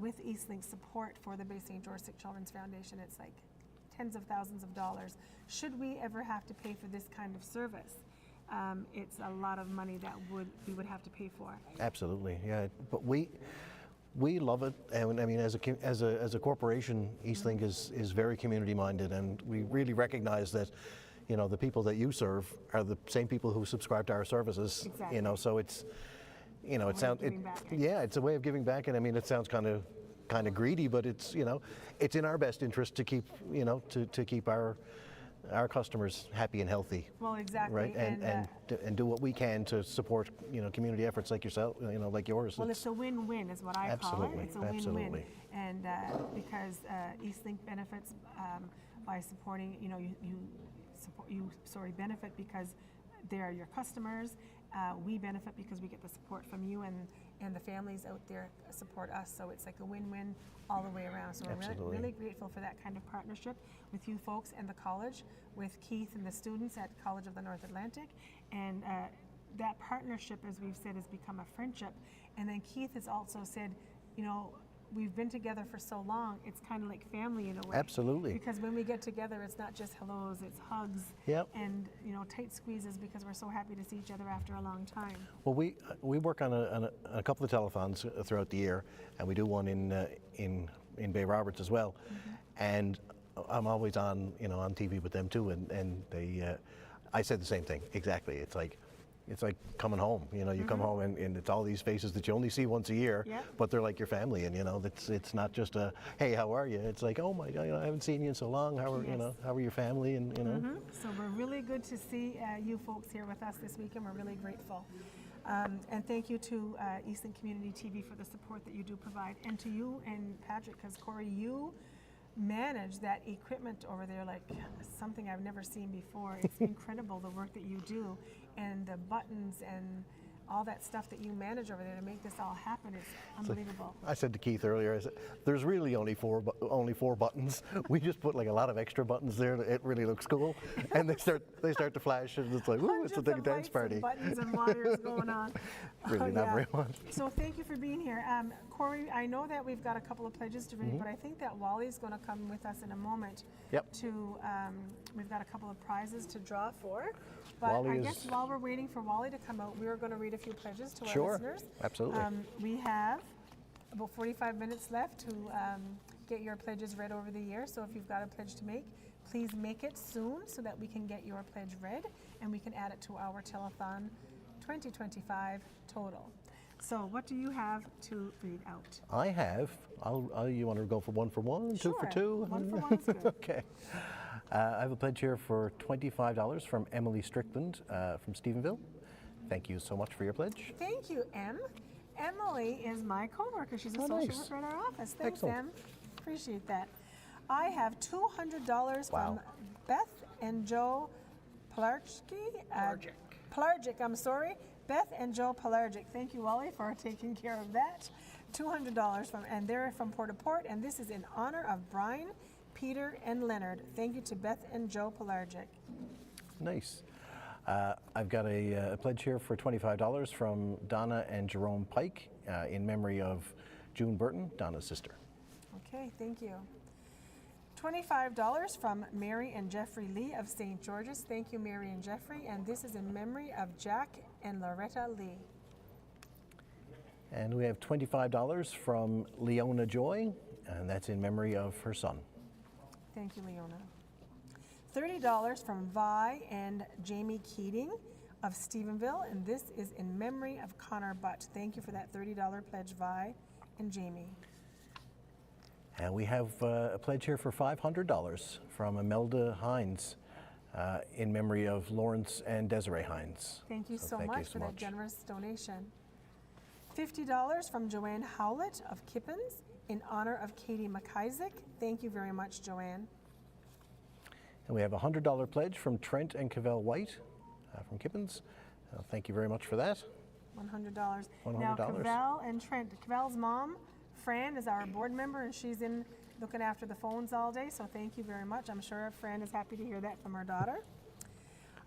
with Eastlink's support for the Bay St. George Sick Children's Foundation, it's like tens of thousands of dollars. Should we ever have to pay for this kind of service, it's a lot of money that we would have to pay for. Absolutely, yeah. But we love it, and I mean, as a corporation, Eastlink is very community minded, and we really recognize that, you know, the people that you serve are the same people who subscribe to our services. Exactly. You know, so it's, you know, it sounds, Yeah, it's a way of giving back, and I mean, it sounds kind of greedy, but it's, you know, it's in our best interest to keep, you know, to keep our customers happy and healthy. Well, exactly. Right, and do what we can to support, you know, community efforts like yourself, you know, like yours. Well, it's a win-win, is what I call it. Absolutely, It's a win-win, absolutely. and because Eastlink benefits by supporting, you know, you benefit because they are your customers. We benefit because we get the support from you, and the families out there support us. So it's like a win-win all the way around. So we're really grateful for that kind of partnership with you folks and the college, with Keith and the students at College of the North Atlantic. And that partnership, as we've said, has become a friendship. And then Keith has also said, you know, we've been together for so long, it's kind of like family in a way. Absolutely. Because when we get together, it's not just hellos, it's hugs. Yep. And, you know, tight squeezes, because we're so happy to see each other after a long time. Well, we work on a couple of telethons throughout the year, and we do one in Bay Roberts as well. And I'm always on, you know, on TV with them too, and they, I said the same thing exactly. It's like coming home. You know, you come home and it's all these faces that you only see once a year, but they're like your family, and you know, it's not just a hey, how are you? It's like, oh my God, you know, I haven't seen you in so long. How are you know, how are your family? And you know. So we're really good to see you folks here with us this week, and we're really grateful. And thank you to Eastlink Community TV for the support that you do provide, and to you and Patrick, because Corey, you manage that equipment over there like something I've never seen before. It's incredible the work that you do, and the buttons and all that stuff that you manage over there to make this all happen is unbelievable. I said to Keith earlier, I said, there's really only four buttons. We just put like a lot of extra buttons there. It really looks cool, and they start to flash, and it's like, woo, it's a big dance party. Buttons and wires going on. Really not very much. So thank you for being here. Corey, I know that we've got a couple of pledges to read, but I think that Wally's going to come with us in a moment. Yep. We've got a couple of prizes to draw for. But Wally I guess while we're waiting for Wally to come out, we are going to read a few pledges to our Sure, listeners. absolutely. We have about 45 minutes left to get your pledges read over the year. So if you've got a pledge to make, please make it soon so that we can get your pledge read and we can add it to our telethon 2025 total. So what do you have to read out? I have. You want to go for one, Sure. 2 for 2? 1 for 1 is good. Okay. I have a pledge here for $25 from Emily Strickland from Stephenville. Thank you so much for your pledge. Thank you, Em. Emily is my coworker. She's a social nice. worker in our office. Thanks, Excellent. Em. Appreciate that. I have $200 from Beth and Joe Pelargic, I'm sorry. Beth and Joe Pelargic. Thank you, Wally, for taking care of that. $200 from, and they're from Port-au-Port, and this is in honor of Brian, Peter, and Leonard. Thank you to Beth and Joe Pelargic. Nice. I've got a pledge here for $25 from Donna and Jerome Pike in memory of June Burton, Donna's sister. Okay, thank you. $25 from Mary and Jeffrey Lee of St. George's. Thank you, Mary and Jeffrey. And this is in memory of Jack and Loretta Lee. And we have $25 from Leona Joy, and that's in memory of her son. Thank you, Leona. $30 from Vi and Jamie Keating of Stephenville, and this is in memory of Connor Butt. Thank you for that $30 pledge, Vi and Jamie. And we have a pledge here for $500 from Imelda Hines in memory of Lawrence and Desiree Hines. Thank you so much for that generous donation. $50 from Joanne Howlett of Kippens in honor of Katie McIsaac. Thank you very much, Joanne. And we have a $100 pledge from Trent and Cavell White from Kippens. Thank you very much for that. $100. $100. Now, Cavell and Trent. Cavell's mom, Fran, is our board member, and she's in looking after the phones all day, so thank you very much. I'm sure Fran is happy to hear that from her daughter.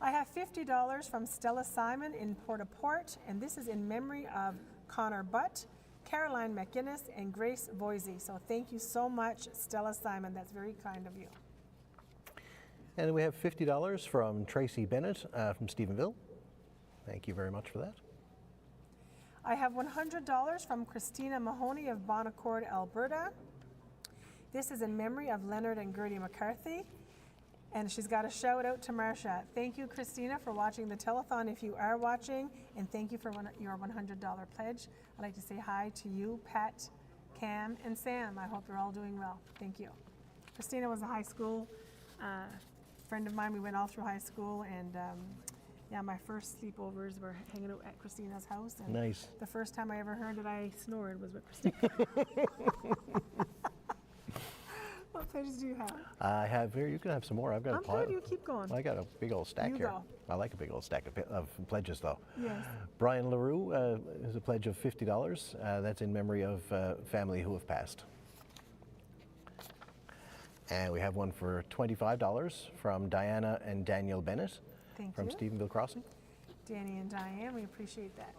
I have $50 from Stella Simon in Port-au-Port, and this is in memory of Connor Butt, Caroline McGinnis, and Grace Voisey. So thank you so much, Stella Simon. That's very kind of you. And we have $50 from Tracy Bennett from Stephenville. Thank you very much for that. I have $100 from Christina Mahoney of Bon Accord, Alberta. This is in memory of Leonard and Gertie McCarthy. And she's got a shout out to Marcia. Thank you, Christina, for watching the telethon if you are watching, and thank you for your $100 pledge. I'd like to say hi to you, Pat, Cam, and Sam. I hope you're all doing well. Thank you. Christina was a high school friend of mine. We went all through high school, and yeah, my first sleepovers were hanging out at Christina's house. And nice. The first time I ever heard that I snored was with Christina. What pledges do you have? I have here. You can have some more. I've got I'm good. You keep going. I got a big old stack You here. go. I like a big old stack of pledges, though. Yes. Brian LaRue is a pledge of $50. That's in memory of family who have passed. And we have one for $25 from Diana and Daniel Bennett from Stephenville Crossing. Danny and Diane, we appreciate that.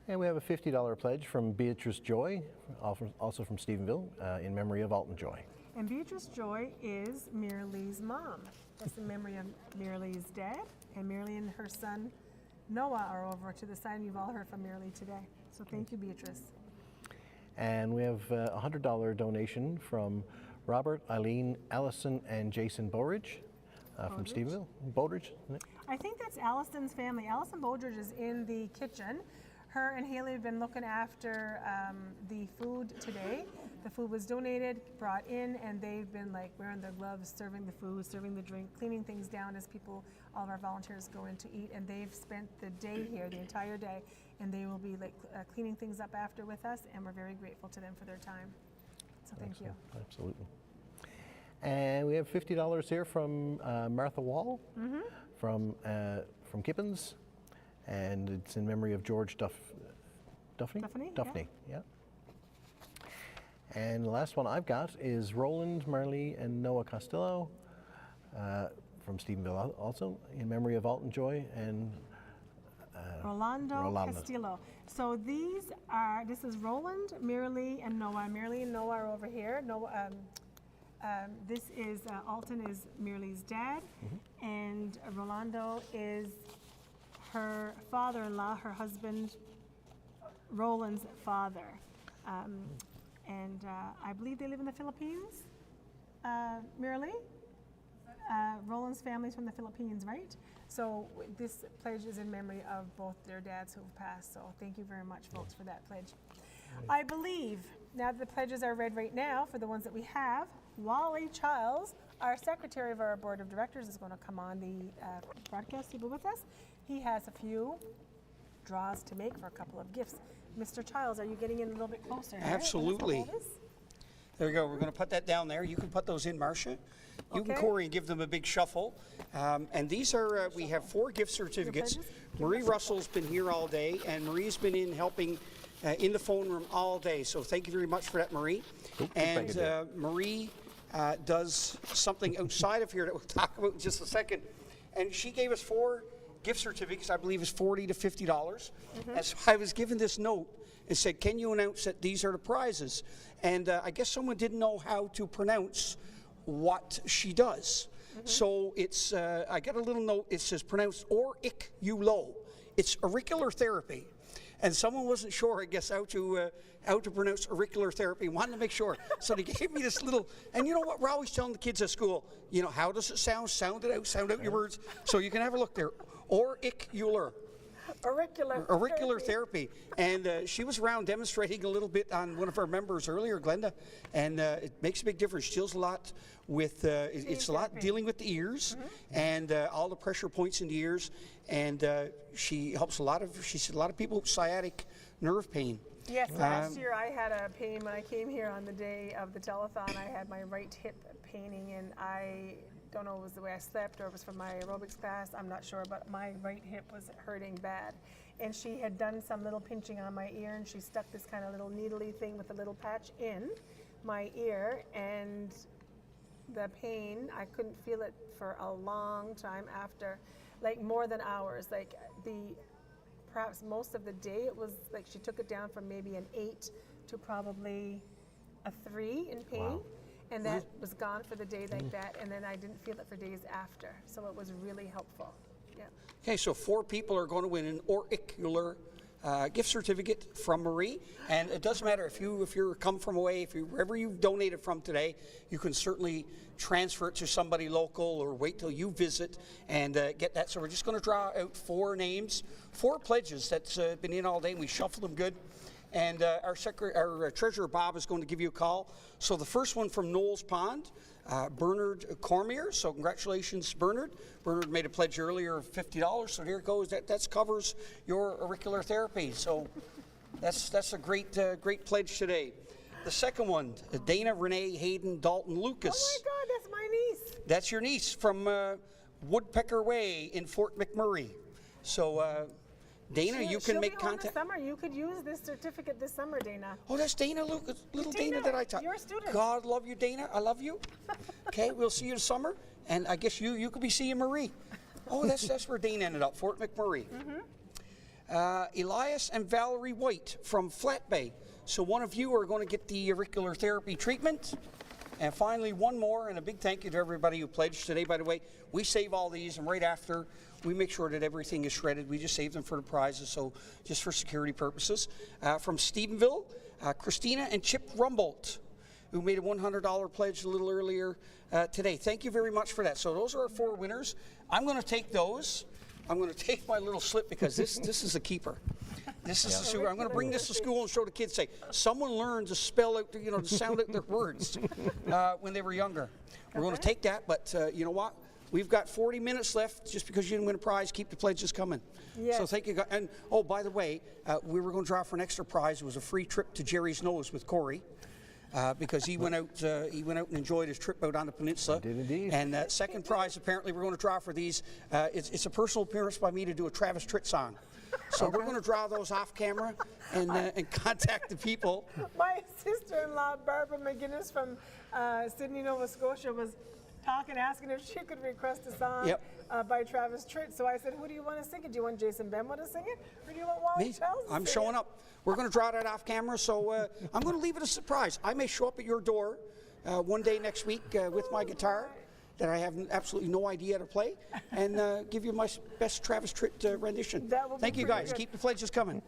And we have a $50 pledge from Beatrice Joy, also from Stephenville, in memory of Alton Joy. And Beatrice Joy is Miralee's mom. That's in memory of Miralee's dad. And Miralee and her son Noah are over to the side, and you've all heard from Miralee today. So thank you, Beatrice. And we have a $100 donation from Robert, Eileen, Allison, and Jason Bowridge from Stephenville. Bowridge? I think that's Allison's family. Allison Bowridge is in the kitchen. Her and Haley have been looking after the food today. The food was donated, brought in, and they've been like wearing their gloves, serving the food, serving the drink, cleaning things down as all of our volunteers go in to eat. And they've spent the day here, the entire day, and they will be like cleaning things up after with us, and we're very grateful to them for their time. So thank you. Absolutely. And we have $50 here from Martha Wall from Kippens. And it's in memory of George Duffney? Duffney, yeah. And the last one I've got is Roland, Marley, and Noah Costello from Stephenville, also in memory of Alton Joy and Rolando Castillo. So this is Roland, Miralee, and Noah. Miralee and Noah are over here. Noah, this is Alton is Miralee's dad, and Rolando is her father-in-law, her husband, Roland's father. And I believe they live in the Philippines, Miralee? Roland's family's from the Philippines, right? So this pledge is in memory of both their dads who have passed. So thank you very much, folks, for that pledge. I believe, now that the pledges are read right now, for the ones that we have, Wally Childs, our secretary of our board of directors, is going to come on the broadcast table with us. He has a few draws to make for a couple of gifts. Mr. Childs, are you getting in a little bit closer? Absolutely. There we go. We're going to put that down there. You can put those in, Marcia. You can, Corey, and give them a big shuffle. And these are, we have 4 gift certificates. Marie Russell's been here all day, and Marie's been in helping in the phone room all day. So thank you very much for that, Marie. And Marie does something outside of here that we'll talk about in just a second. And she gave us 4 gift certificates, I believe is $40 to $50. And so I was given this note and said, can you announce that these are the prizes? And I guess someone didn't know how to pronounce what she does. So it's, I got a little note, it says pronounced auriculo. It's auricular therapy. And someone wasn't sure, I guess, how to pronounce auricular therapy, wanted to make sure. So they gave me this little, and you know what, we're always telling the kids at school, you know, how does it sound? Sound it out, sound out your words. So you can have a look there. Auricular. Auricular therapy. And she was around demonstrating a little bit on one of our members earlier, Glenda, and it makes a big difference. She deals a lot with, it's a lot dealing with the ears and all the pressure points in the ears, and she helps she said a lot of people with sciatic nerve pain. Yes, last year I had a pain when I came here on the day of the telethon. I had my right hip paining, and I don't know if it was the way I slept or it was from my aerobics class, I'm not sure, but my right hip was hurting bad. And she had done some little pinching on my ear, and she stuck this kind of little needly thing with a little patch in my ear, and the pain, I couldn't feel it for a long time after, like more than hours. Like perhaps most of the day, it was like she took it down from maybe an 8 to probably a 3 in pain. Wow. And that was gone for the day like that, and then I didn't feel it for days after. So it was really helpful. Yeah. Okay, so 4 people are going to win an auricular gift certificate from Marie, and it doesn't matter if you're come from away, wherever you've donated from today, you can certainly transfer it to somebody local or wait till you visit and get that. So we're just going to draw out 4 names, 4 pledges that's been in all day, and we shuffle them good. And our treasurer Bob is going to give you a call. So the first one from Knowles Pond, Bernard Cormier. So congratulations, Bernard. Bernard made a pledge earlier of $50. So here it goes. That covers your auricular therapy. So that's a great pledge today. The second one, Dana Renee Hayden Dalton Lucas. Oh my God, that's my niece. That's your niece from Woodpecker Way in Fort McMurray. So. Dana, you can make contact. This summer. You could use this certificate this summer, Dana. Oh, that's Dana Lucas, little Dana that I taught. Your student. God love you, Dana. I love you. Okay, we'll see you this summer, and I guess you could be seeing Marie. Oh, that's where Dana ended up, Fort McMurray. Elias and Valerie White from Flat Bay. So one of you are going to get the auricular therapy treatment. And finally, one more, and a big thank you to everybody who pledged today. By the way, we save all these, and right after, we make sure that everything is shredded. We just save them for the prizes, so just for security purposes. From Stephenville, Christina and Chip Rumbold, who made a $100 pledge a little earlier today. Thank you very much for that. So those are our 4 winners. I'm going to take those. I'm going to take my little slip because this is a keeper. This is the super. I'm going to bring this to school and show the kids. Say, someone learned to spell out, to sound out their words when they were younger. We're going to take that, but you know what? We've got 40 minutes left. Just because you didn't win a prize, keep the pledges coming. Yes. So thank you. And oh, by the way, we were going to draw for an extra prize. It was a free trip to Jerry's Nose with Corey. Because he went out and enjoyed his trip out on the peninsula. Did indeed. And second prize, apparently, we're going to draw for these. It's a personal appearance by me to do a Travis Tritt song. So we're going to draw those off camera and contact the people. My sister-in-law, Barbara McGinnis from Sydney, Nova Scotia, was asking if she could request a song by Travis Tritt. So I said, who do you want to sing it? Do you want Jason Benwa to sing it? Or do you want Wally Chels to I'm sing showing it? up. We're going to draw that off camera, so I'm going to leave it a surprise. I may show up at your door one day next week with my guitar that I have absolutely no idea how to play, and give you my best Travis Tritt rendition. Thank you, guys. Good. Keep the pledges coming.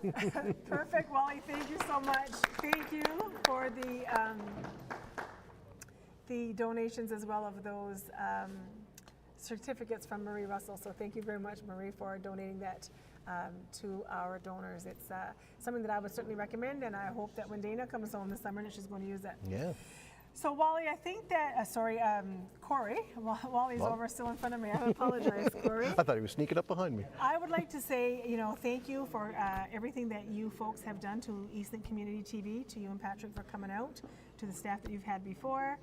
Perfect, Wally. Thank you so much. Thank you for the donations as well of those certificates from Marie Russell. So thank you very much, Marie, for donating that to our donors. It's something that I would certainly recommend, and I hope that when Dana comes home this summer, that she's going to use it. Yeah. So Wally, I think that, Corey, Wally's over still in front of me. I apologize, Corey. I thought he was sneaking up behind me. I would like to say, thank you for everything that you folks have done to Eastlink Community TV, to you and Patrick for coming out, to the staff that you've had before,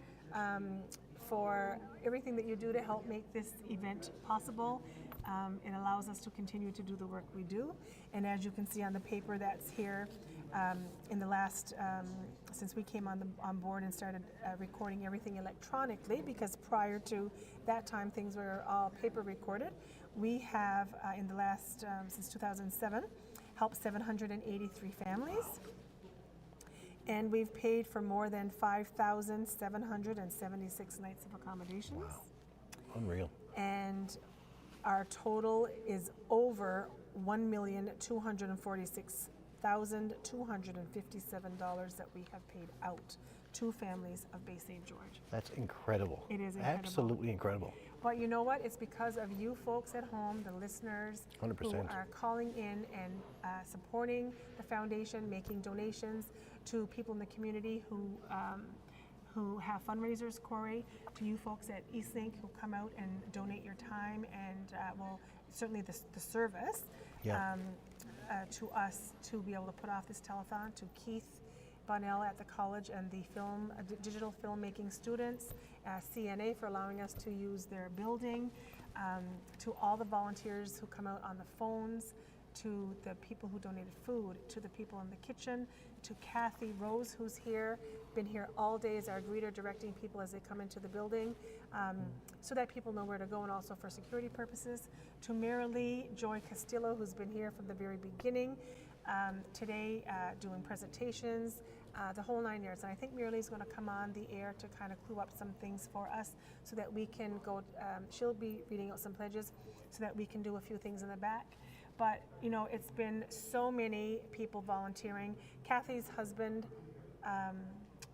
for everything that you do to help make this event possible. It allows us to continue to do the work we do. And as you can see on the paper that's here, in the last, since we came on board and started recording everything electronically, because prior to that time things were all paper recorded, we have in the last, since 2007, helped 783 families. And we've paid for more than 5,776 nights of accommodations. Wow. Unreal. And our total is over $1,246,257 that we have paid out to families of Bay St. George. That's incredible. It is incredible. Absolutely incredible. But you know what? It's because of you folks at home, the listeners, 100%. who are calling in and supporting the foundation, making donations to people in the community who have fundraisers, Corey, to you folks at Eastlink who come out and donate your time and certainly the service to us to be able to put off this telethon, to Keith Bonnell at the college and the digital filmmaking students, CNA for allowing us to use their building, to all the volunteers who come out on the phones, to the people who donated food, to the people in the kitchen, to Kathy Rose, who's here, been here all day as our greeter, directing people as they come into the building, so that people know where to go and also for security purposes, to Marilee Joy Castillo, who's been here from the very beginning, today doing presentations, the whole 9 yards. And I think Marilee's going to come on the air to kind of clue up some things for us so that we can go, she'll be reading out some pledges so that we can do a few things in the back. but you know, it's been so many people volunteering. Kathy's husband,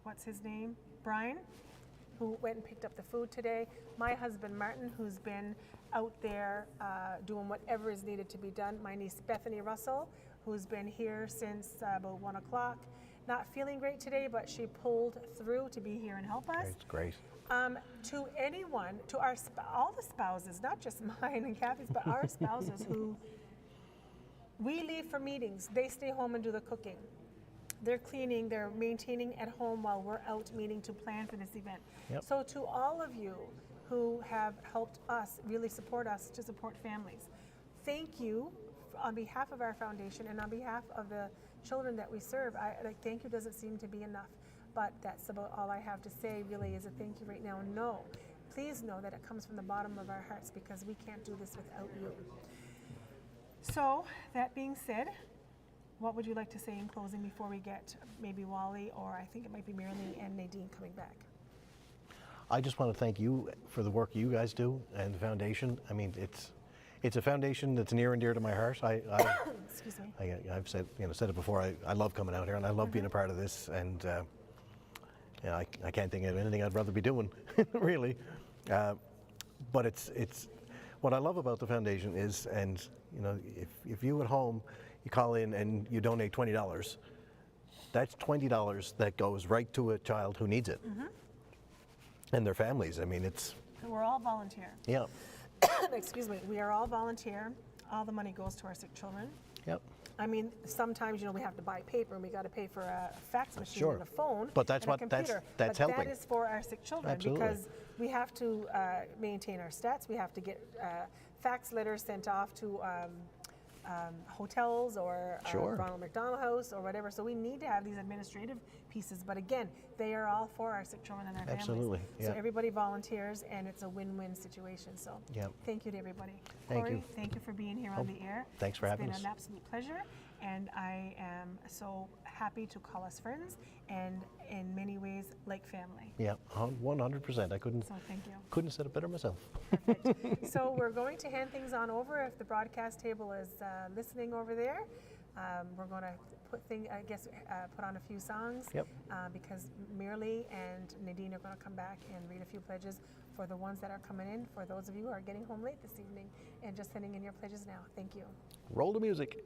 what's his name? Brian, who went and picked up the food today. My husband, Martin, who's been out there doing whatever is needed to be done. My niece, Bethany Russell, who's been here since about 1 o'clock. Not feeling great today, but she pulled through to be here and help us. It's great. To anyone, to our all the spouses, not just mine and Kathy's, but our spouses who, we leave for meetings, they stay home and do the cooking. They're cleaning, they're maintaining at home while we're out meeting to plan for this event. Yep. So to all of you who have helped us, really support us to support families, thank you on behalf of our foundation and on behalf of the children that we serve. Thank you doesn't seem to be enough, but that's about all I have to say really is a thank you right now. And no, please know that it comes from the bottom of our hearts because we can't do this without you. So that being said, what would you like to say in closing before we get maybe Wally, or I think it might be Marilee and Nadine coming back? I just want to thank you for the work you guys do and the foundation. I mean, it's a foundation that's near and dear to my heart. Excuse me. I've said it before. I love coming out here and I love being a part of this. And I can't think of anything I'd rather be doing, really. But it's what I love about the foundation is, and you know, if you at home, you call in and you donate $20, that's $20 that goes right to a child who needs it. And their families. I mean, we're all volunteer. Yeah. Excuse me. We are all volunteer. All the money goes to our sick children. Yep. I mean, sometimes, you know, we have to buy paper and we got to pay for a fax machine Sure. and a phone. But that's and what a computer. that's but helping. That is for our sick children. Absolutely. Because we have to maintain our stats. We have to get fax letters sent off to hotels or Sure. Ronald McDonald House or whatever. So we need to have these administrative pieces. But again, they are all for our sick children and their families. Absolutely, So yeah. everybody volunteers and it's a win-win situation. So Yep. thank you to everybody. Thank Corey, you. thank you for being here on the air. Thanks for having It's us. been an absolute pleasure. And I am so happy to call us friends and in many ways like family. Yeah, 100%. I couldn't. So thank you. Couldn't have said it better myself. So we're going to hand things on over. If the broadcast table is listening over there, we're going to put on a few songs. Yep. Because Marilee and Nadine are going to come back and read a few pledges for the ones that are coming in. For those of you who are getting home late this evening and just sending in your pledges now. Thank you. Roll the music.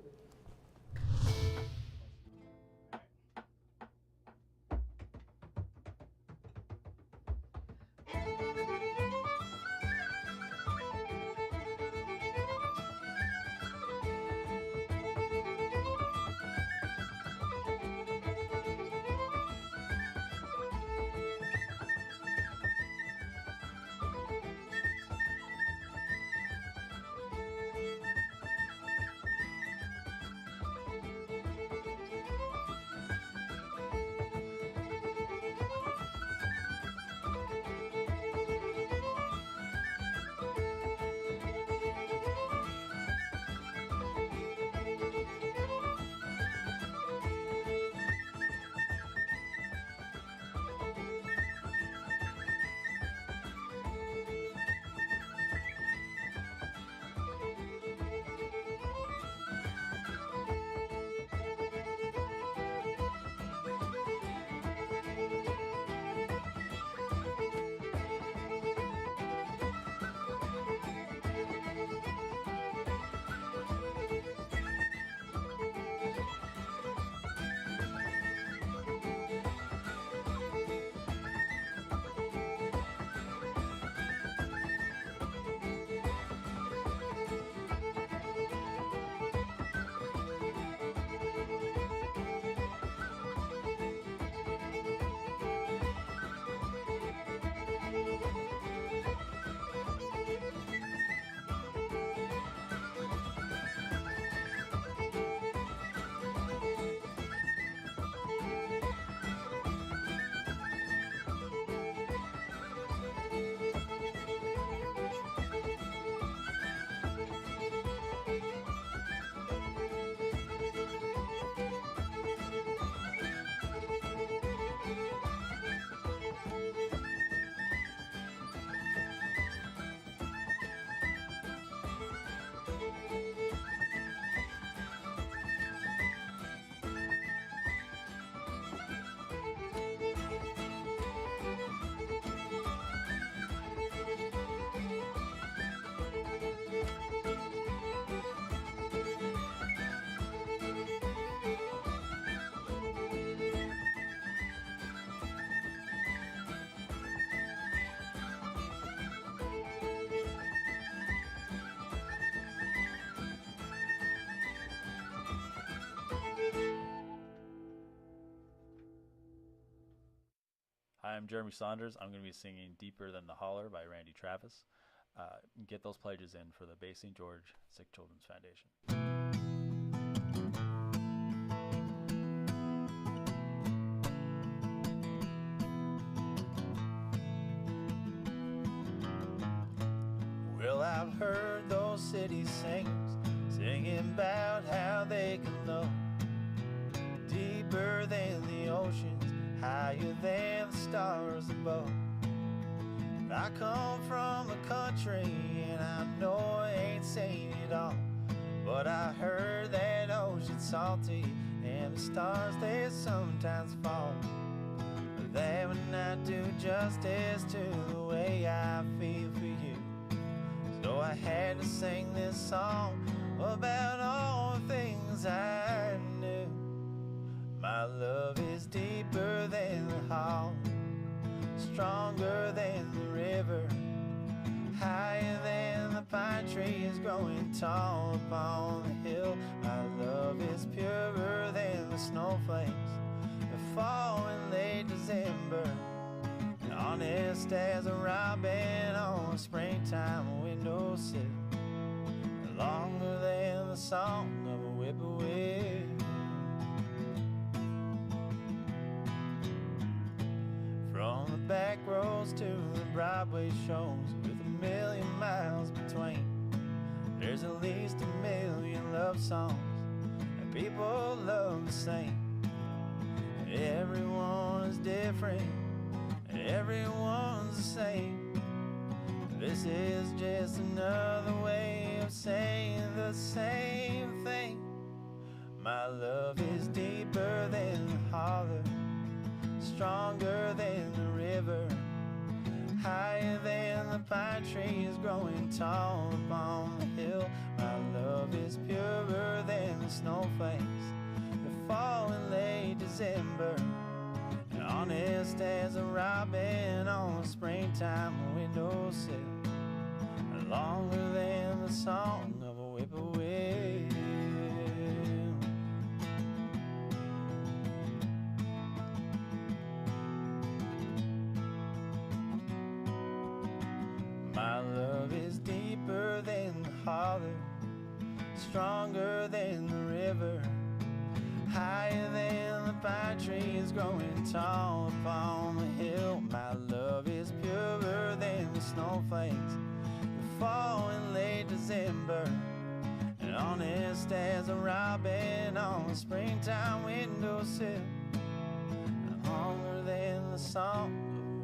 I'm Jeremy Saunders. I'm going to be singing Deeper Than the Holler by Randy Travis. Get those pledges in for the Bay St. George Sick Children's Foundation. Well, I've heard those city singers singing about how they can love deeper than the oceans, higher than the stars above. I come from the country and I know I ain't saying it all, but I heard that ocean's salty and the stars they sometimes fall. But that would not do justice to the way I feel for you. So I had to sing this song about all the things I knew. My love is deeper than the hall, stronger than the river, higher than the pine trees growing tall upon the hill. My love is purer than the snowflakes that fall in late December, honest as a robin on a springtime windowsill, longer than the song of a whippoorwill. From the back roads to the Broadway shows, with 1,000,000 miles between, there's at least 1,000,000 love songs that people love to sing. Everyone is different, everyone's the same. This is just another way of saying the same thing. My love is deeper than the holler, stronger than the river, higher than the pine trees growing tall upon the hill. My love is purer than the snowflakes that fall in late December, honest as a robin on a springtime windowsill, longer than the song of a whippoorwill. My love is deeper than the holler, stronger than the river, higher than the pine trees growing tall upon the hill. My love is purer than the snowflakes that fall in late December, and honest as a robin on a springtime windowsill, longer than the song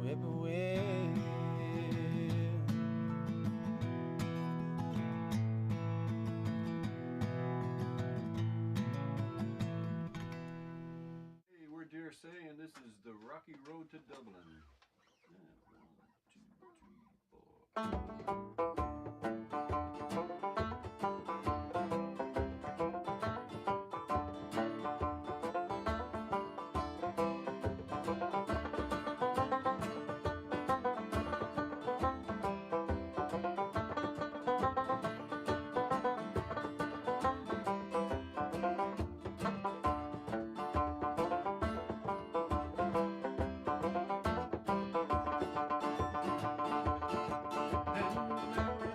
of a whippoorwill. We're Dare Say, and this is the Rocky Road to Dublin. One, two, 3, 4. And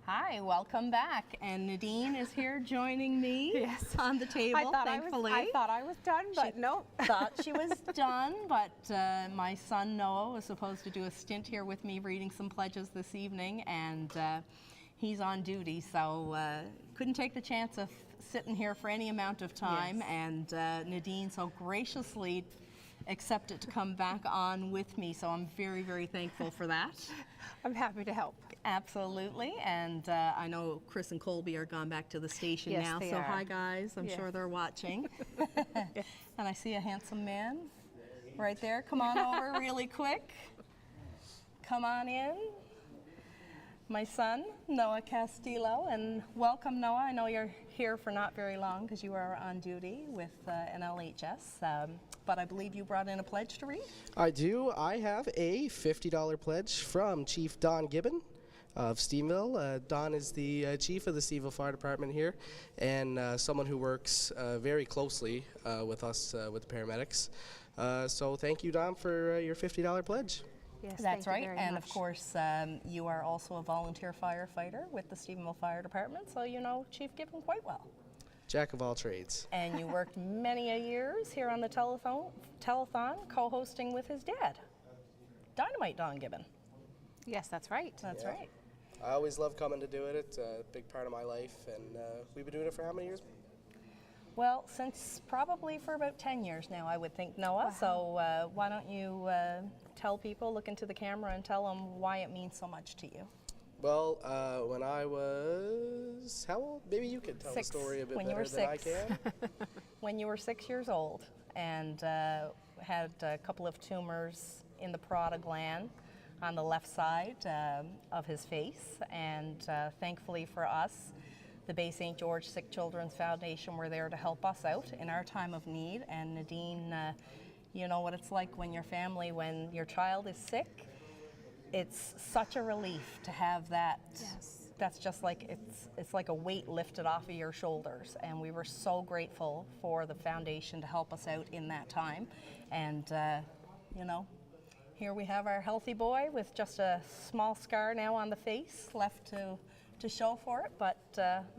Hi, welcome back. And Nadine is here joining me on the table, thankfully. I thought I was done, but no. Thought she was done, but my son Noah was supposed to do a stint here with me reading some pledges this evening, and he's on duty, so couldn't take the chance of sitting here for any amount of time, and Nadine so graciously accepted to come back on with me, so I'm very, very thankful for that. I'm happy to help. Absolutely, and I know Chris and Colby are gone back to the station now, so hi guys, I'm sure they're watching. And I see a handsome man right there. Come on over really quick. Come on in. My son, Noah Castillo, and welcome, Noah. I know you're here for not very long because you are on duty with NLHS, but I believe you brought in a pledge to read? I do. I have a $50 pledge from Chief Don Gibbon of Stevensville. Don is the chief of the Stevensville Fire Department here, and someone who works very closely with us, with the paramedics. So thank you, Don, for your $50 pledge. Yes, that's thank you right, very and much. of course you are also a volunteer firefighter with the Stevensville Fire Department, so you know Chief Gibbon quite well. Jack of all trades. And you worked many a years here on the telethon, co-hosting with his dad, Dynamite Don Gibbon. Yes, that's right. That's right. I always love coming to do it. It's a big part of my life, and we've been doing it for how many years? Well, since probably for about 10 years now, I would think, Noah. Wow. So why don't you tell people, look into the camera and tell them why it means so much to you. Well, when I was, how old? Maybe you could tell the story a bit better than I can. When you were 6 years old and had a couple of tumors in the parotid gland on the left side of his face, and thankfully for us, the Bay St. George Sick Children's Foundation were there to help us out in our time of need. And Nadine, you know what it's like when your family, when your child is sick, it's such a relief to have that. Yes. That's just like, it's like a weight lifted off of your shoulders. And we were so grateful for the foundation to help us out in that time. And, you know, here we have our healthy boy with just a small scar now on the face left to show for it, but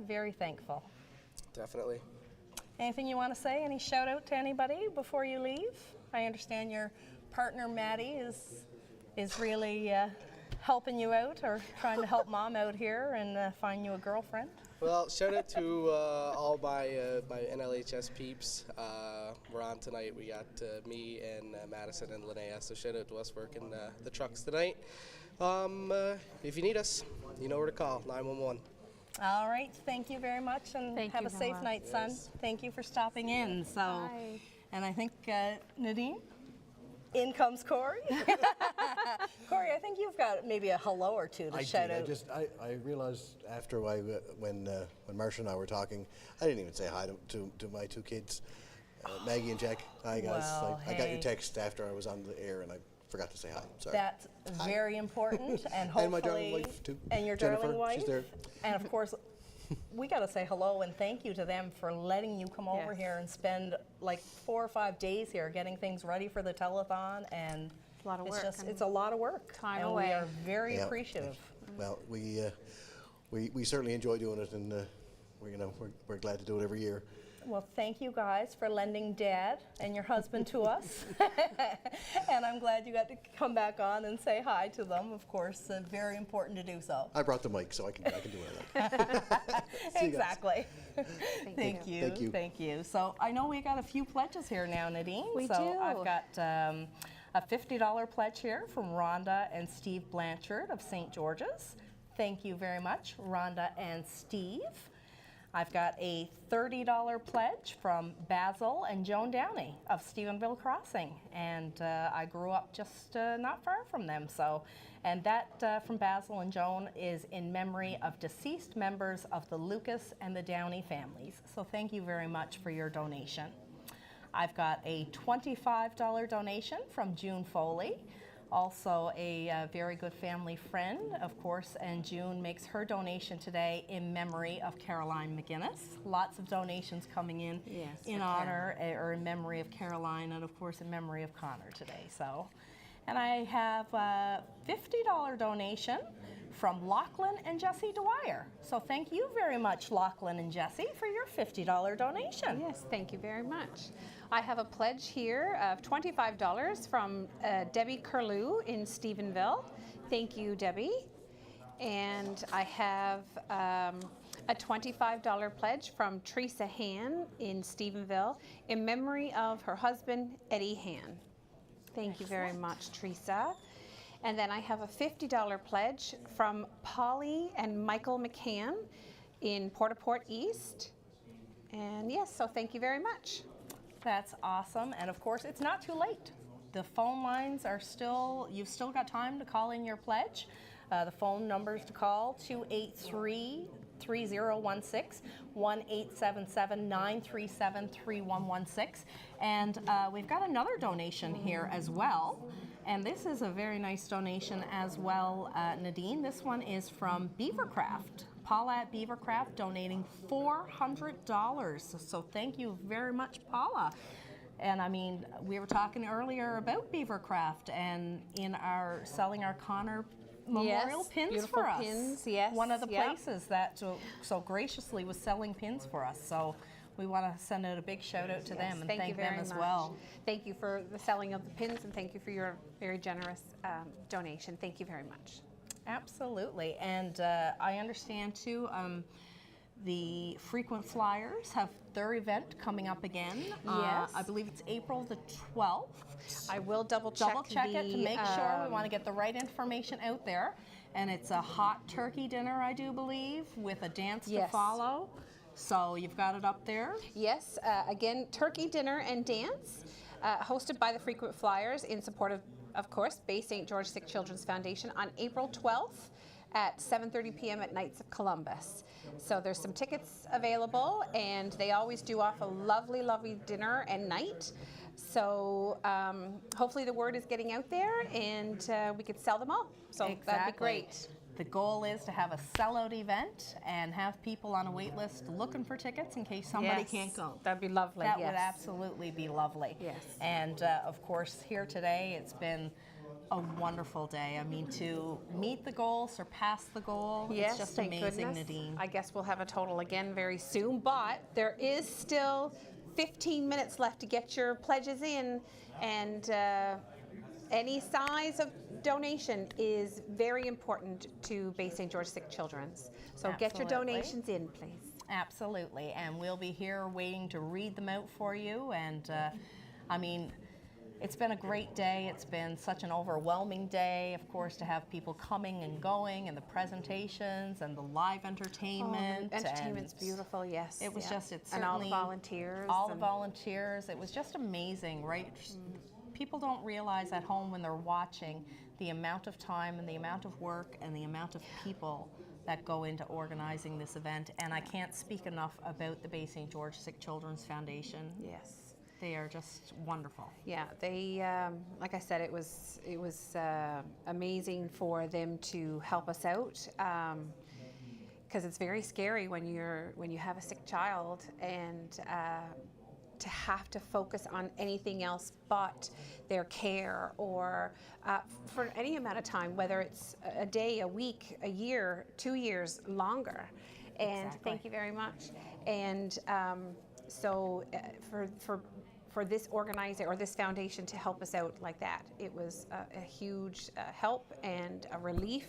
very thankful. Definitely. Anything you want to say? Any shout out to anybody before you leave? I understand your partner Maddie is really helping you out, or trying to help Mom out here and find you a girlfriend. Well, shout out to all my NLHS peeps. We're on tonight. We got me and Madison and Linnea, so shout out to us working the trucks tonight. If you need us, you know where to call, 911. All right, thank you very much, and have a safe night, son. Yes. Thank you for stopping in. So, Bye. And I think Nadine, in comes Corey. Corey, I think you've got maybe a hello or two to shout out. I realized after when Marcia and I were talking, I didn't even say hi to my two kids, Maggie and Jack. Hi guys. Well, I got your text after I was on the air, and I forgot to say hi. Sorry. That's very important, and hopefully, and my darling wife too. And your Jennifer, darling wife. she's there. And of course, we got to say hello and thank you to them for letting you come over here and spend like 4 or 5 days here getting things ready for the telethon, and it's a lot of work. It's a lot of work. Time and away. We are very appreciative. Well, we certainly enjoy doing it, and we're glad to do it every year. Well, thank you guys for lending Dad and your husband to us. And I'm glad you got to come back on and say hi to them. Of course, very important to do so. I brought the mic, so I can do what I like. Exactly. Thank you. Thank you. Thank you. So I know we got a few pledges here now, Nadine. We so do. I've got a $50 pledge here from Rhonda and Steve Blanchard of St. George's. Thank you very much, Rhonda and Steve. I've got a $30 pledge from Basil and Joan Downey of Stephenville Crossing, and I grew up just not far from them. So, and that from Basil and Joan is in memory of deceased members of the Lucas and the Downey families. So thank you very much for your donation. I've got a $25 donation from June Foley, also a very good family friend, of course, and June makes her donation today in memory of Caroline McGinnis. Lots of donations coming in in honor or in memory of Caroline, and of course in memory of Connor today. So, and I have a $50 donation from Lachlan and Jesse Dwyer. So thank you very much, Lachlan and Jesse, for your $50 donation. Yes, thank you very much. I have a pledge here of $25 from Debbie Curlew in Stephenville. Thank you, Debbie. And I have a $25 pledge from Teresa Han in Stephenville in memory of her husband, Eddie Han. Thank you very much, Teresa. And then I have a $50 pledge from Polly and Michael McCann in Port-au-Port East. And yes, so thank you very much. That's awesome. And of course, it's not too late. The phone lines are still, you've still got time to call in your pledge. The phone numbers to call, 283-3016, 1-877-937-3116. And we've got another donation here as well. And this is a very nice donation as well, Nadine. This one is from Beavercraft. Paula at Beavercraft donating $400. So thank you very much, Paula. And I mean, we were talking earlier about Beavercraft and in our selling our Connor memorial pins beautiful for us. Pins, yes. One of the places that so graciously was selling pins for us. So we want to send out a big shout out to them and thank them as well. Thank you for the selling of the pins and thank you for your very generous donation. Thank you very much. Absolutely. And I understand too, the Frequent Flyers have their event coming up again. Yes. I believe it's April the 12th. I will double check it to make sure. We want to get the right information out there. And it's a hot turkey dinner, I do believe, with a dance to follow. So you've got it up there? Yes. Again, turkey dinner and dance, hosted by the Frequent Flyers in support of course, Bay St. George Sick Children's Foundation on April 12th at 7:30 p.m. at Knights of Columbus. So there's some tickets available, and they always do off a lovely, lovely dinner and night. So hopefully the word is getting out there, and we could sell them all. So that'd be great. The goal is to have a sellout event and have people on a wait list looking for tickets in case somebody can't go. That'd be lovely. That would absolutely be lovely. Yes. And of course, here today, it's been a wonderful day. I mean, to meet the goal, surpass the goal, Yes, it's just thank amazing, goodness. Nadine. I guess we'll have a total again very soon, but there is still 15 minutes left to get your pledges in, and any size of donation is very important to Bay St. George Sick Children's. So get your donations in, please. Absolutely, and we'll be here waiting to read them out for you. And I mean, it's been a great day. It's been such an overwhelming day, of course, to have people coming and going, and the presentations and the live entertainment. Oh, the entertainment's beautiful, yes. It was just, it's and all the certainly volunteers. all the volunteers. It was just amazing, right? People don't realize at home when they're watching the amount of time and the amount of work and the amount of people that go into organizing this event. And I can't speak enough about the Bay St. George Sick Children's Foundation. Yes. They are just wonderful. Yeah, they, like I said, it was amazing for them to help us out, because it's very scary when you have a sick child and to have to focus on anything else but their care, or for any amount of time, whether it's a day, a week, a year, 2 years, longer. And thank you very much. And so for this organizer or this foundation to help us out like that, it was a huge help and a relief.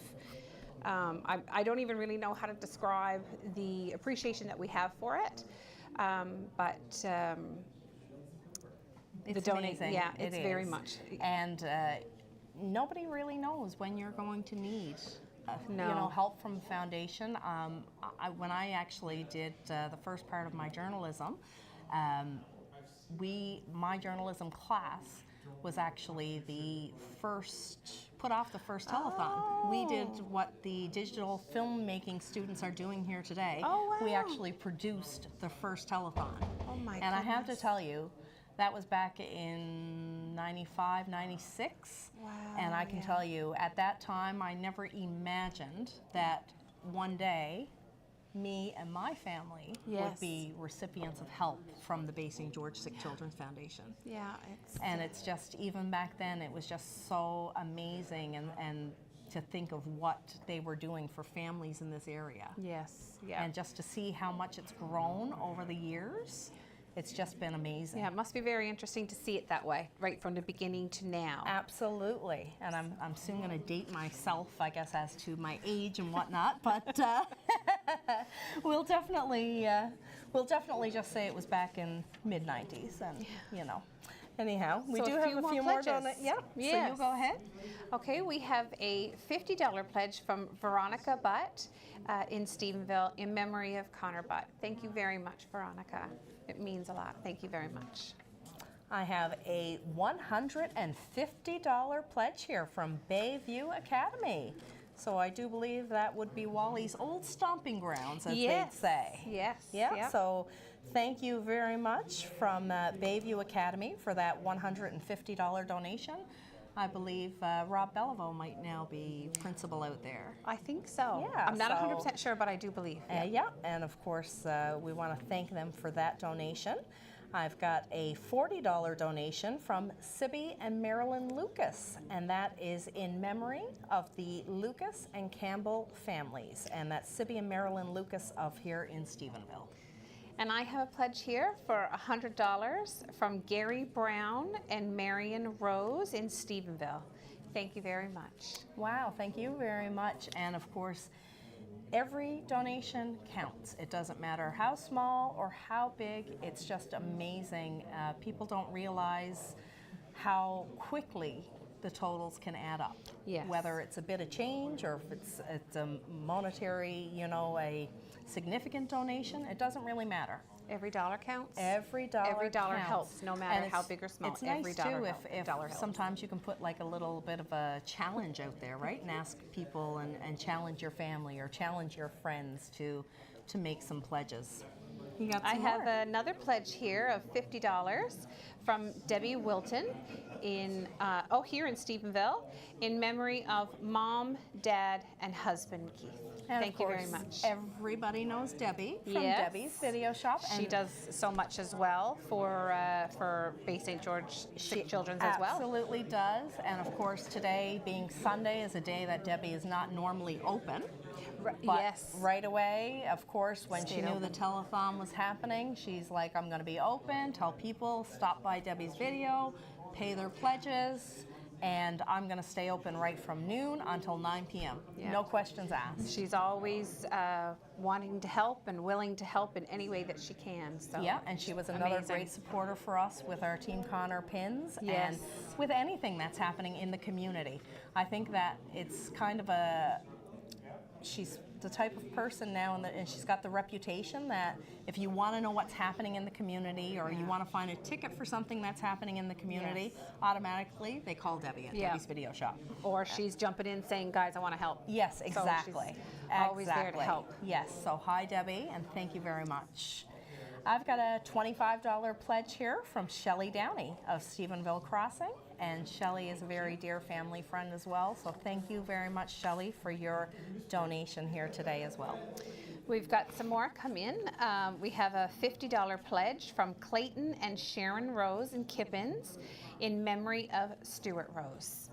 I don't even really know how to describe the appreciation that we have for it, but it's the donation, amazing. yeah, it's very is. much. And nobody really knows when you're going to need No. help from the foundation. When I actually did the first part of my journalism, my journalism class was actually put off the first telethon. We did what the digital filmmaking students are doing here today. Oh, wow. We actually produced the first telethon. Oh my And I have to goodness. tell you, that was back in 95, 96. Wow, And I can tell you, at that time, I never imagined that one day, me and my family would Yes. be recipients of help from the Bay St. George Sick Children's Foundation. Yeah, And it's just, even back then, it was just so amazing. And to think of what they were doing for families in this area. Yes, yeah. And just to see how much it's grown over the years, it's just been amazing. Yeah, it must be very interesting to see it that way, right from the beginning to now. Absolutely. And I'm soon going to date myself, I guess, as to my age and whatnot, but we'll definitely just say it was back in mid-90s, and you know. Anyhow, we do have a few more donations. Yeah, yes. So you go ahead. Okay, we have a $50 pledge from Veronica Butt in Stephenville in memory of Connor Butt. Thank you very much, Veronica. It means a lot. Thank you very much. I have a $150 pledge here from Bayview Academy. So I do believe that would be Wally's old stomping grounds, as they'd say. Yes. Yeah, Yep. so thank you very much from Bayview Academy for that $150 donation. I believe Rob Bellevaux might now be principal out there. I think so. Yeah, I'm not so- 100% sure, but I do believe. Yeah, and of course, we want to thank them for that donation. I've got a $40 donation from Sibby and Marilyn Lucas, and that is in memory of the Lucas and Campbell families, and that's Sibby and Marilyn Lucas of here in Stephenville. And I have a pledge here for $100 from Gary Brown and Marion Rose in Stephenville. Thank you very much. Wow, thank you very much. And of course, every donation counts. It doesn't matter how small or how big, it's just amazing. People don't realize how quickly the totals can add up. Yes. Whether it's a bit of change or if it's a monetary, you know, a significant donation, it doesn't really matter. Every dollar counts. Every dollar helps, counts. no matter And how it's- big or small. It's Every nice dollar too helps. if Dollar helps. sometimes you can put like a little bit of a challenge out there, right? And ask people and challenge your family or challenge your friends to make some pledges. You got I some have more. another pledge here of $50 from Debbie Wilton in here in Stephenville in memory of Mom, Dad, and husband Keith. And Thank of you very course, much. Everybody knows Debbie from Yes. Debbie's Video Shop. She does so much as well for Bay St. George Sick Children's as well. Absolutely does. And of course, today being Sunday is a day that Debbie is not normally open. But yes. right away, of course, when she Stayed knew open. the telethon was happening, she's like, I'm going to be open, tell people, stop by Debbie's Video, pay their pledges, and I'm going to stay open right from noon until 9 p.m. Yeah. No questions asked. She's always wanting to help and willing to help in any way that she can. So Yeah, and she was another amazing. great supporter for us with our Team Connor pins Yes. and with anything that's happening in the community. I think that it's kind of she's the type of person now, and she's got the reputation that if you want to know what's happening in the community or you want to find a ticket for something that's happening in the community, automatically they call Debbie at Debbie's Video Shop. Or she's jumping in saying, guys, I want to help. Yes, So exactly. she's always there to help. Yes, so hi Debbie, and thank you very much. I've got a $25 pledge here from Shelley Downey of Stephenville Crossing, and Shelley is a very dear family friend as well, so thank you very much, Shelley, for your donation here today as well. We've got some more come in. We have a $50 pledge from Clayton and Sharon Rose in Kippens in memory of Stuart Rose.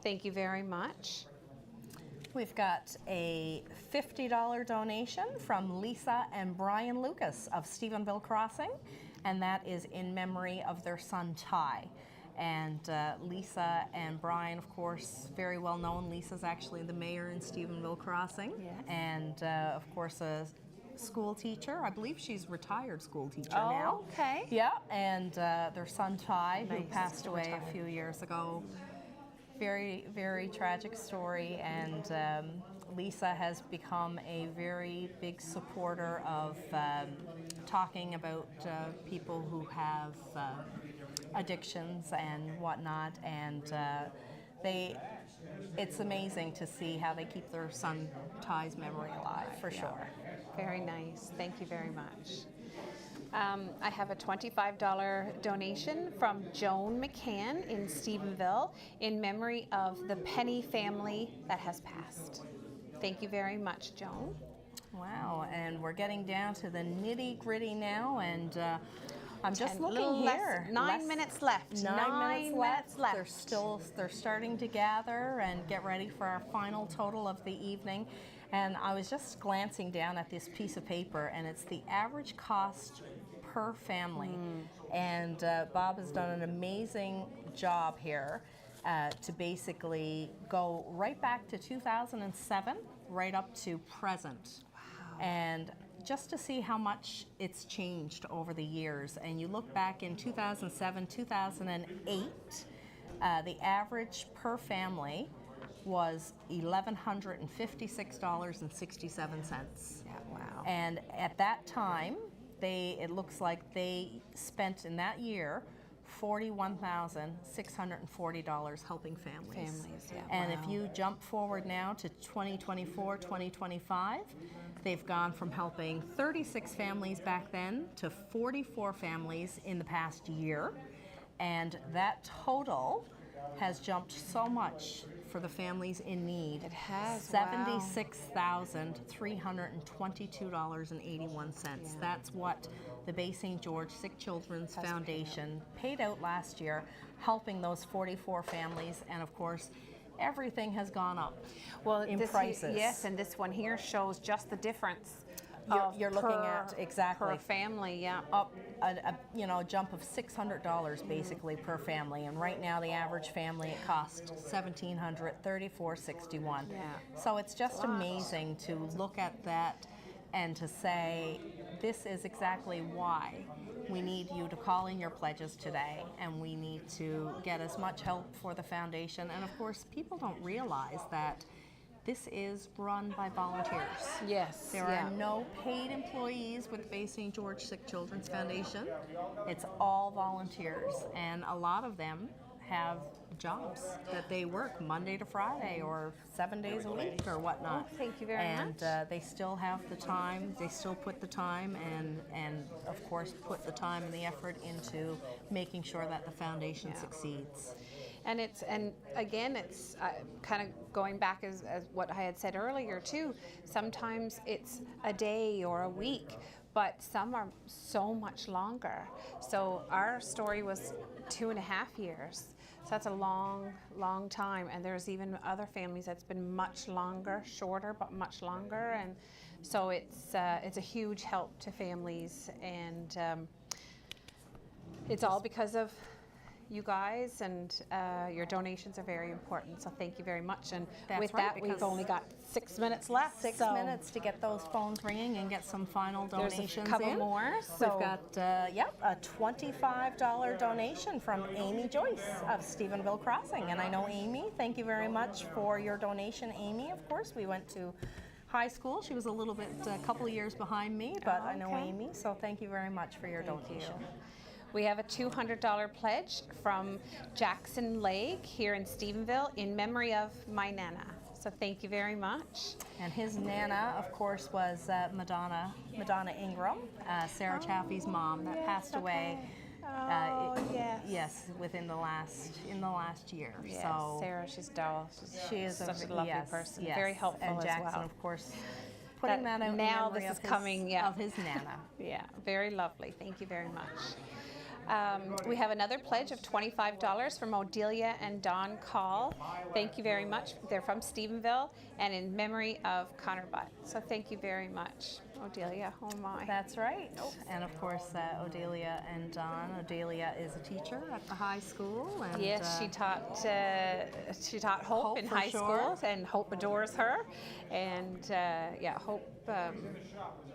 Thank you very much. We've got a $50 donation from Lisa and Brian Lucas of Stephenville Crossing, and that is in memory of their son Ty. And Lisa and Brian, of course, very well known. Lisa's actually the mayor in Stephenville Crossing, and of course a school teacher. I believe she's retired school teacher now. Oh, okay. Yeah, and their son Ty, who Nice. passed away Retired. a few years ago. Very, very tragic story, and Lisa has become a very big supporter of talking about people who have addictions and whatnot, and it's amazing to see how they keep their son Ty's memory alive, for sure. Very nice. Thank you very much. I have a $25 donation from Joan McCann in Stephenville in memory of the Penny family that has passed. Thank you very much, Joan. Wow, and we're getting down to the nitty-gritty now, and I'm just 10, looking little here. 9 minutes left. 9 minutes left. They're starting to gather and get ready for our final total of the evening. And I was just glancing down at this piece of paper, and it's the average cost per family. And Bob has done an amazing job here to basically go right back to 2007, right up to present. Wow. And just to see how much it's changed over the years. And you look back in 2007, 2008, the average per family was $1,156.67. Yeah, wow. And at that time, it looks like they spent in that year $41,640 helping families. And if you jump forward now to 2024, 2025, they've gone from helping 36 families back then to 44 families in the past year. And that total has jumped so much for the families in need. It has, $76,322.81. That's what the Bay St. George Sick Children's Foundation paid out last year, helping those 44 families. And of course, everything has gone up in prices. Yes, and this one here shows just the difference. You're looking at exactly per family, yeah. Up a jump of $600 basically per family, and right now the average family it costs $1,734.61. Yeah. So it's just amazing to look at that and to say this is exactly why we need you to call in your pledges today, and we need to get as much help for the foundation. And of course, people don't realize that this is run by volunteers. Yes. There are no paid employees with Bay St. George Sick Children's Foundation. It's all volunteers, and a lot of them have jobs that they work Monday to Friday or 7 days a week or whatnot. Oh, thank you very much. And they still have the time, they still put the time and of course put the time and the effort into making sure that the foundation succeeds. And again, it's kind of going back as what I had said earlier too. Sometimes it's a day or a week, but some are so much longer. So our story was 2.5 years. So that's a long, long time. And there's even other families that's been much longer, shorter, but much longer. And so it's a huge help to families, and it's all because of you guys, and your donations are very important, so thank you very much. And with that, we've only got 6 minutes left. 6 minutes to get those phones ringing and get some final donations. There's a couple more. So we've got a $25 donation from Amy Joyce of Stephenville Crossing. And I know Amy, thank you very much for your donation. Amy, of course, we went to high school. She was a couple of years behind me, but I know Amy, so thank you very much for your donation. We have a $200 pledge from Jackson Lake here in Stephenville in memory of my Nana. So thank you very much. And his Nana, of course, was Madonna Ingram, Sarah Chaffee's mom, that passed away. Yes, within the last year. Yes, so Sarah, she's dull. She is such a lovely person. Yes. Very helpful and Jackson, as well. of course, putting that out now. In this is of coming. Of his Nana. Yeah, very lovely. Thank you very much. We have another pledge of $25 from Odelia and Don Call. Thank you very much. They're from Stephenville and in memory of Connor Butt. So thank you very much, Odelia. Oh my. That's right. And of course, Odelia and Don. Odelia is a teacher at the high school. And, yes, she taught Hope in high school, and Hope adores her. And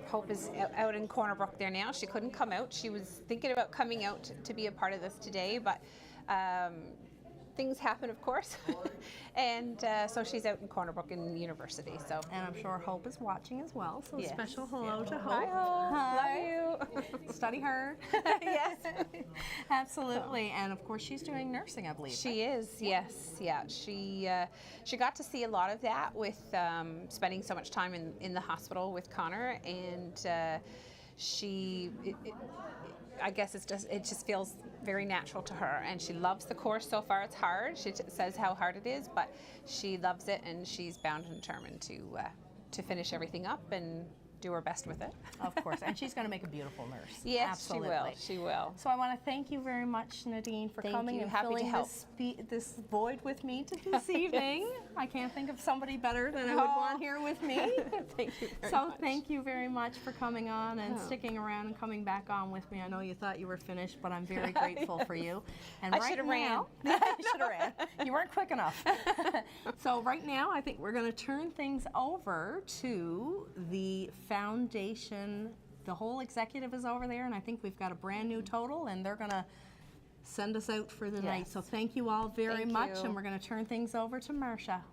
Hope is out in Corner Brook there now. She couldn't come out. She was thinking about coming out to be a part of this today, but things happen, of course. And so she's out in Corner Brook in university. So, and I'm sure Hope is watching as well. So yes. Special hello to Hope. Hi, Hope. Hi. Love you. Study hard. Yes. Absolutely. And of course, she's doing nursing, I believe. She is. Yes. Yeah. She got to see a lot of that with spending so much time in the hospital with Connor, and I guess it just feels very natural to her, and she loves the course so far. It's hard. She says how hard it is, but she loves it, and she's bound and determined to finish everything up and do her best with it. Of course, and she's going to make a beautiful nurse. Yes, absolutely. she will. So I want to thank you very much, Nadine, for Thank coming you. and Happy to filling help. this void with me this evening. I can't think of somebody better than I would want here with me. Thank you very So much. thank you very much for coming on and sticking around and coming back on with me. I know you thought you were finished, but I'm very grateful for you. And I right should have now, ran. you should have ran. You weren't quick enough. So right now, I think we're going to turn things over to the foundation. The whole executive is over there, and I think we've got a brand new total, and they're going to send us out for the night. So thank you all very Thank much, you. and we're going to turn things over to Marcia.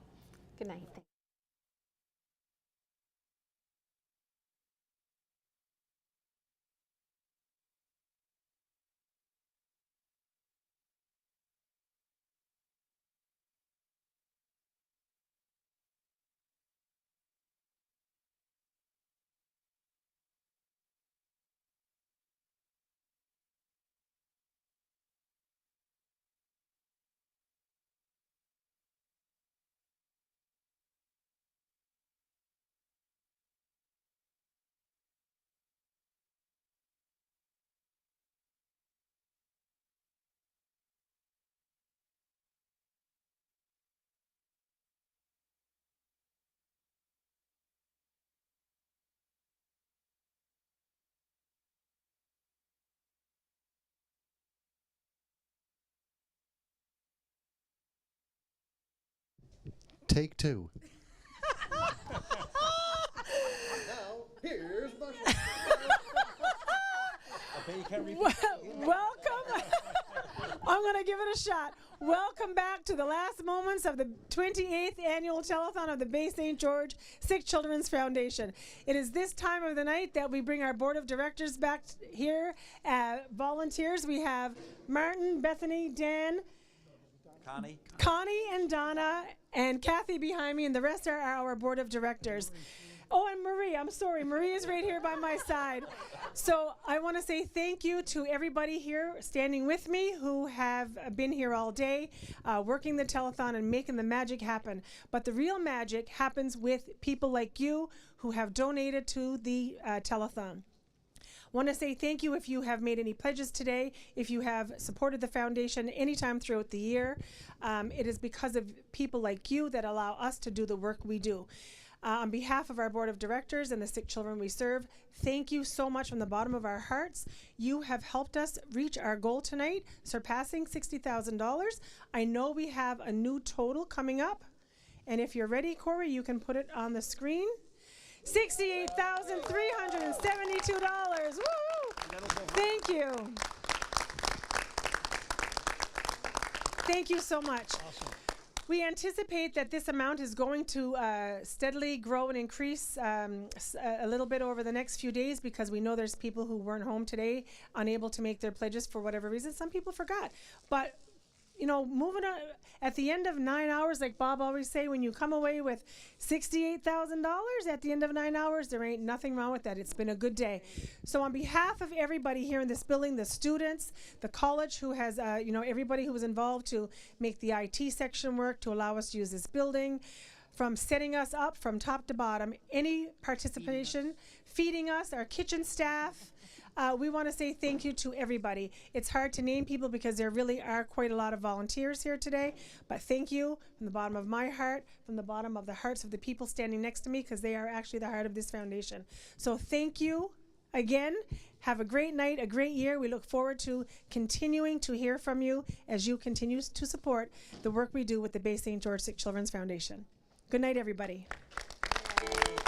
Good night. Take two. Here's Welcome. I'm going to give it a shot. Welcome back to the last moments of the 28th annual telethon of the Bay St. George Sick Children's Foundation. It is this time of the night that we bring our board of directors back here. Volunteers, we have Martin, Bethany, Dan, Connie and Donna, and Kathy behind me, and the rest are our board of directors. Oh, and Marie, I'm sorry. Marie is right here by my side. So I want to say thank you to everybody here standing with me who have been here all day, working the telethon and making the magic happen. But the real magic happens with people like you who have donated to the telethon. Want to say thank you if you have made any pledges today, if you have supported the foundation anytime throughout the year. It is because of people like you that allow us to do the work we do. On behalf of our board of directors and the sick children we serve, thank you so much from the bottom of our hearts. You have helped us reach our goal tonight, surpassing $60,000. I know we have a new total coming up. And if you're ready, Corey, you can put it on the screen. $68,372. Woo! Thank you. Thank you so much. Awesome. We anticipate that this amount is going to steadily grow and increase a little bit over the next few days, because we know there's people who weren't home today, unable to make their pledges for whatever reason. Some people forgot. But you know, moving on at the end of 9 hours, like Bob always say, when you come away with $68,000 at the end of 9 hours, there ain't nothing wrong with that. It's been a good day. So on behalf of everybody here in this building, the students, the college who has, you know, everybody who was involved to make the IT section work, to allow us to use this building, from setting us up from top to bottom, any participation, feeding us, our kitchen staff, we want to say thank you to everybody. It's hard to name people because there really are quite a lot of volunteers here today, but thank you from the bottom of my heart, from the bottom of the hearts of the people standing next to me, because they are actually the heart of this foundation. So thank you again. Have a great night, a great year. We look forward to continuing to hear from you as you continue to support the work we do with the Bay St. George Sick Children's Foundation. Good night, everybody. Yay.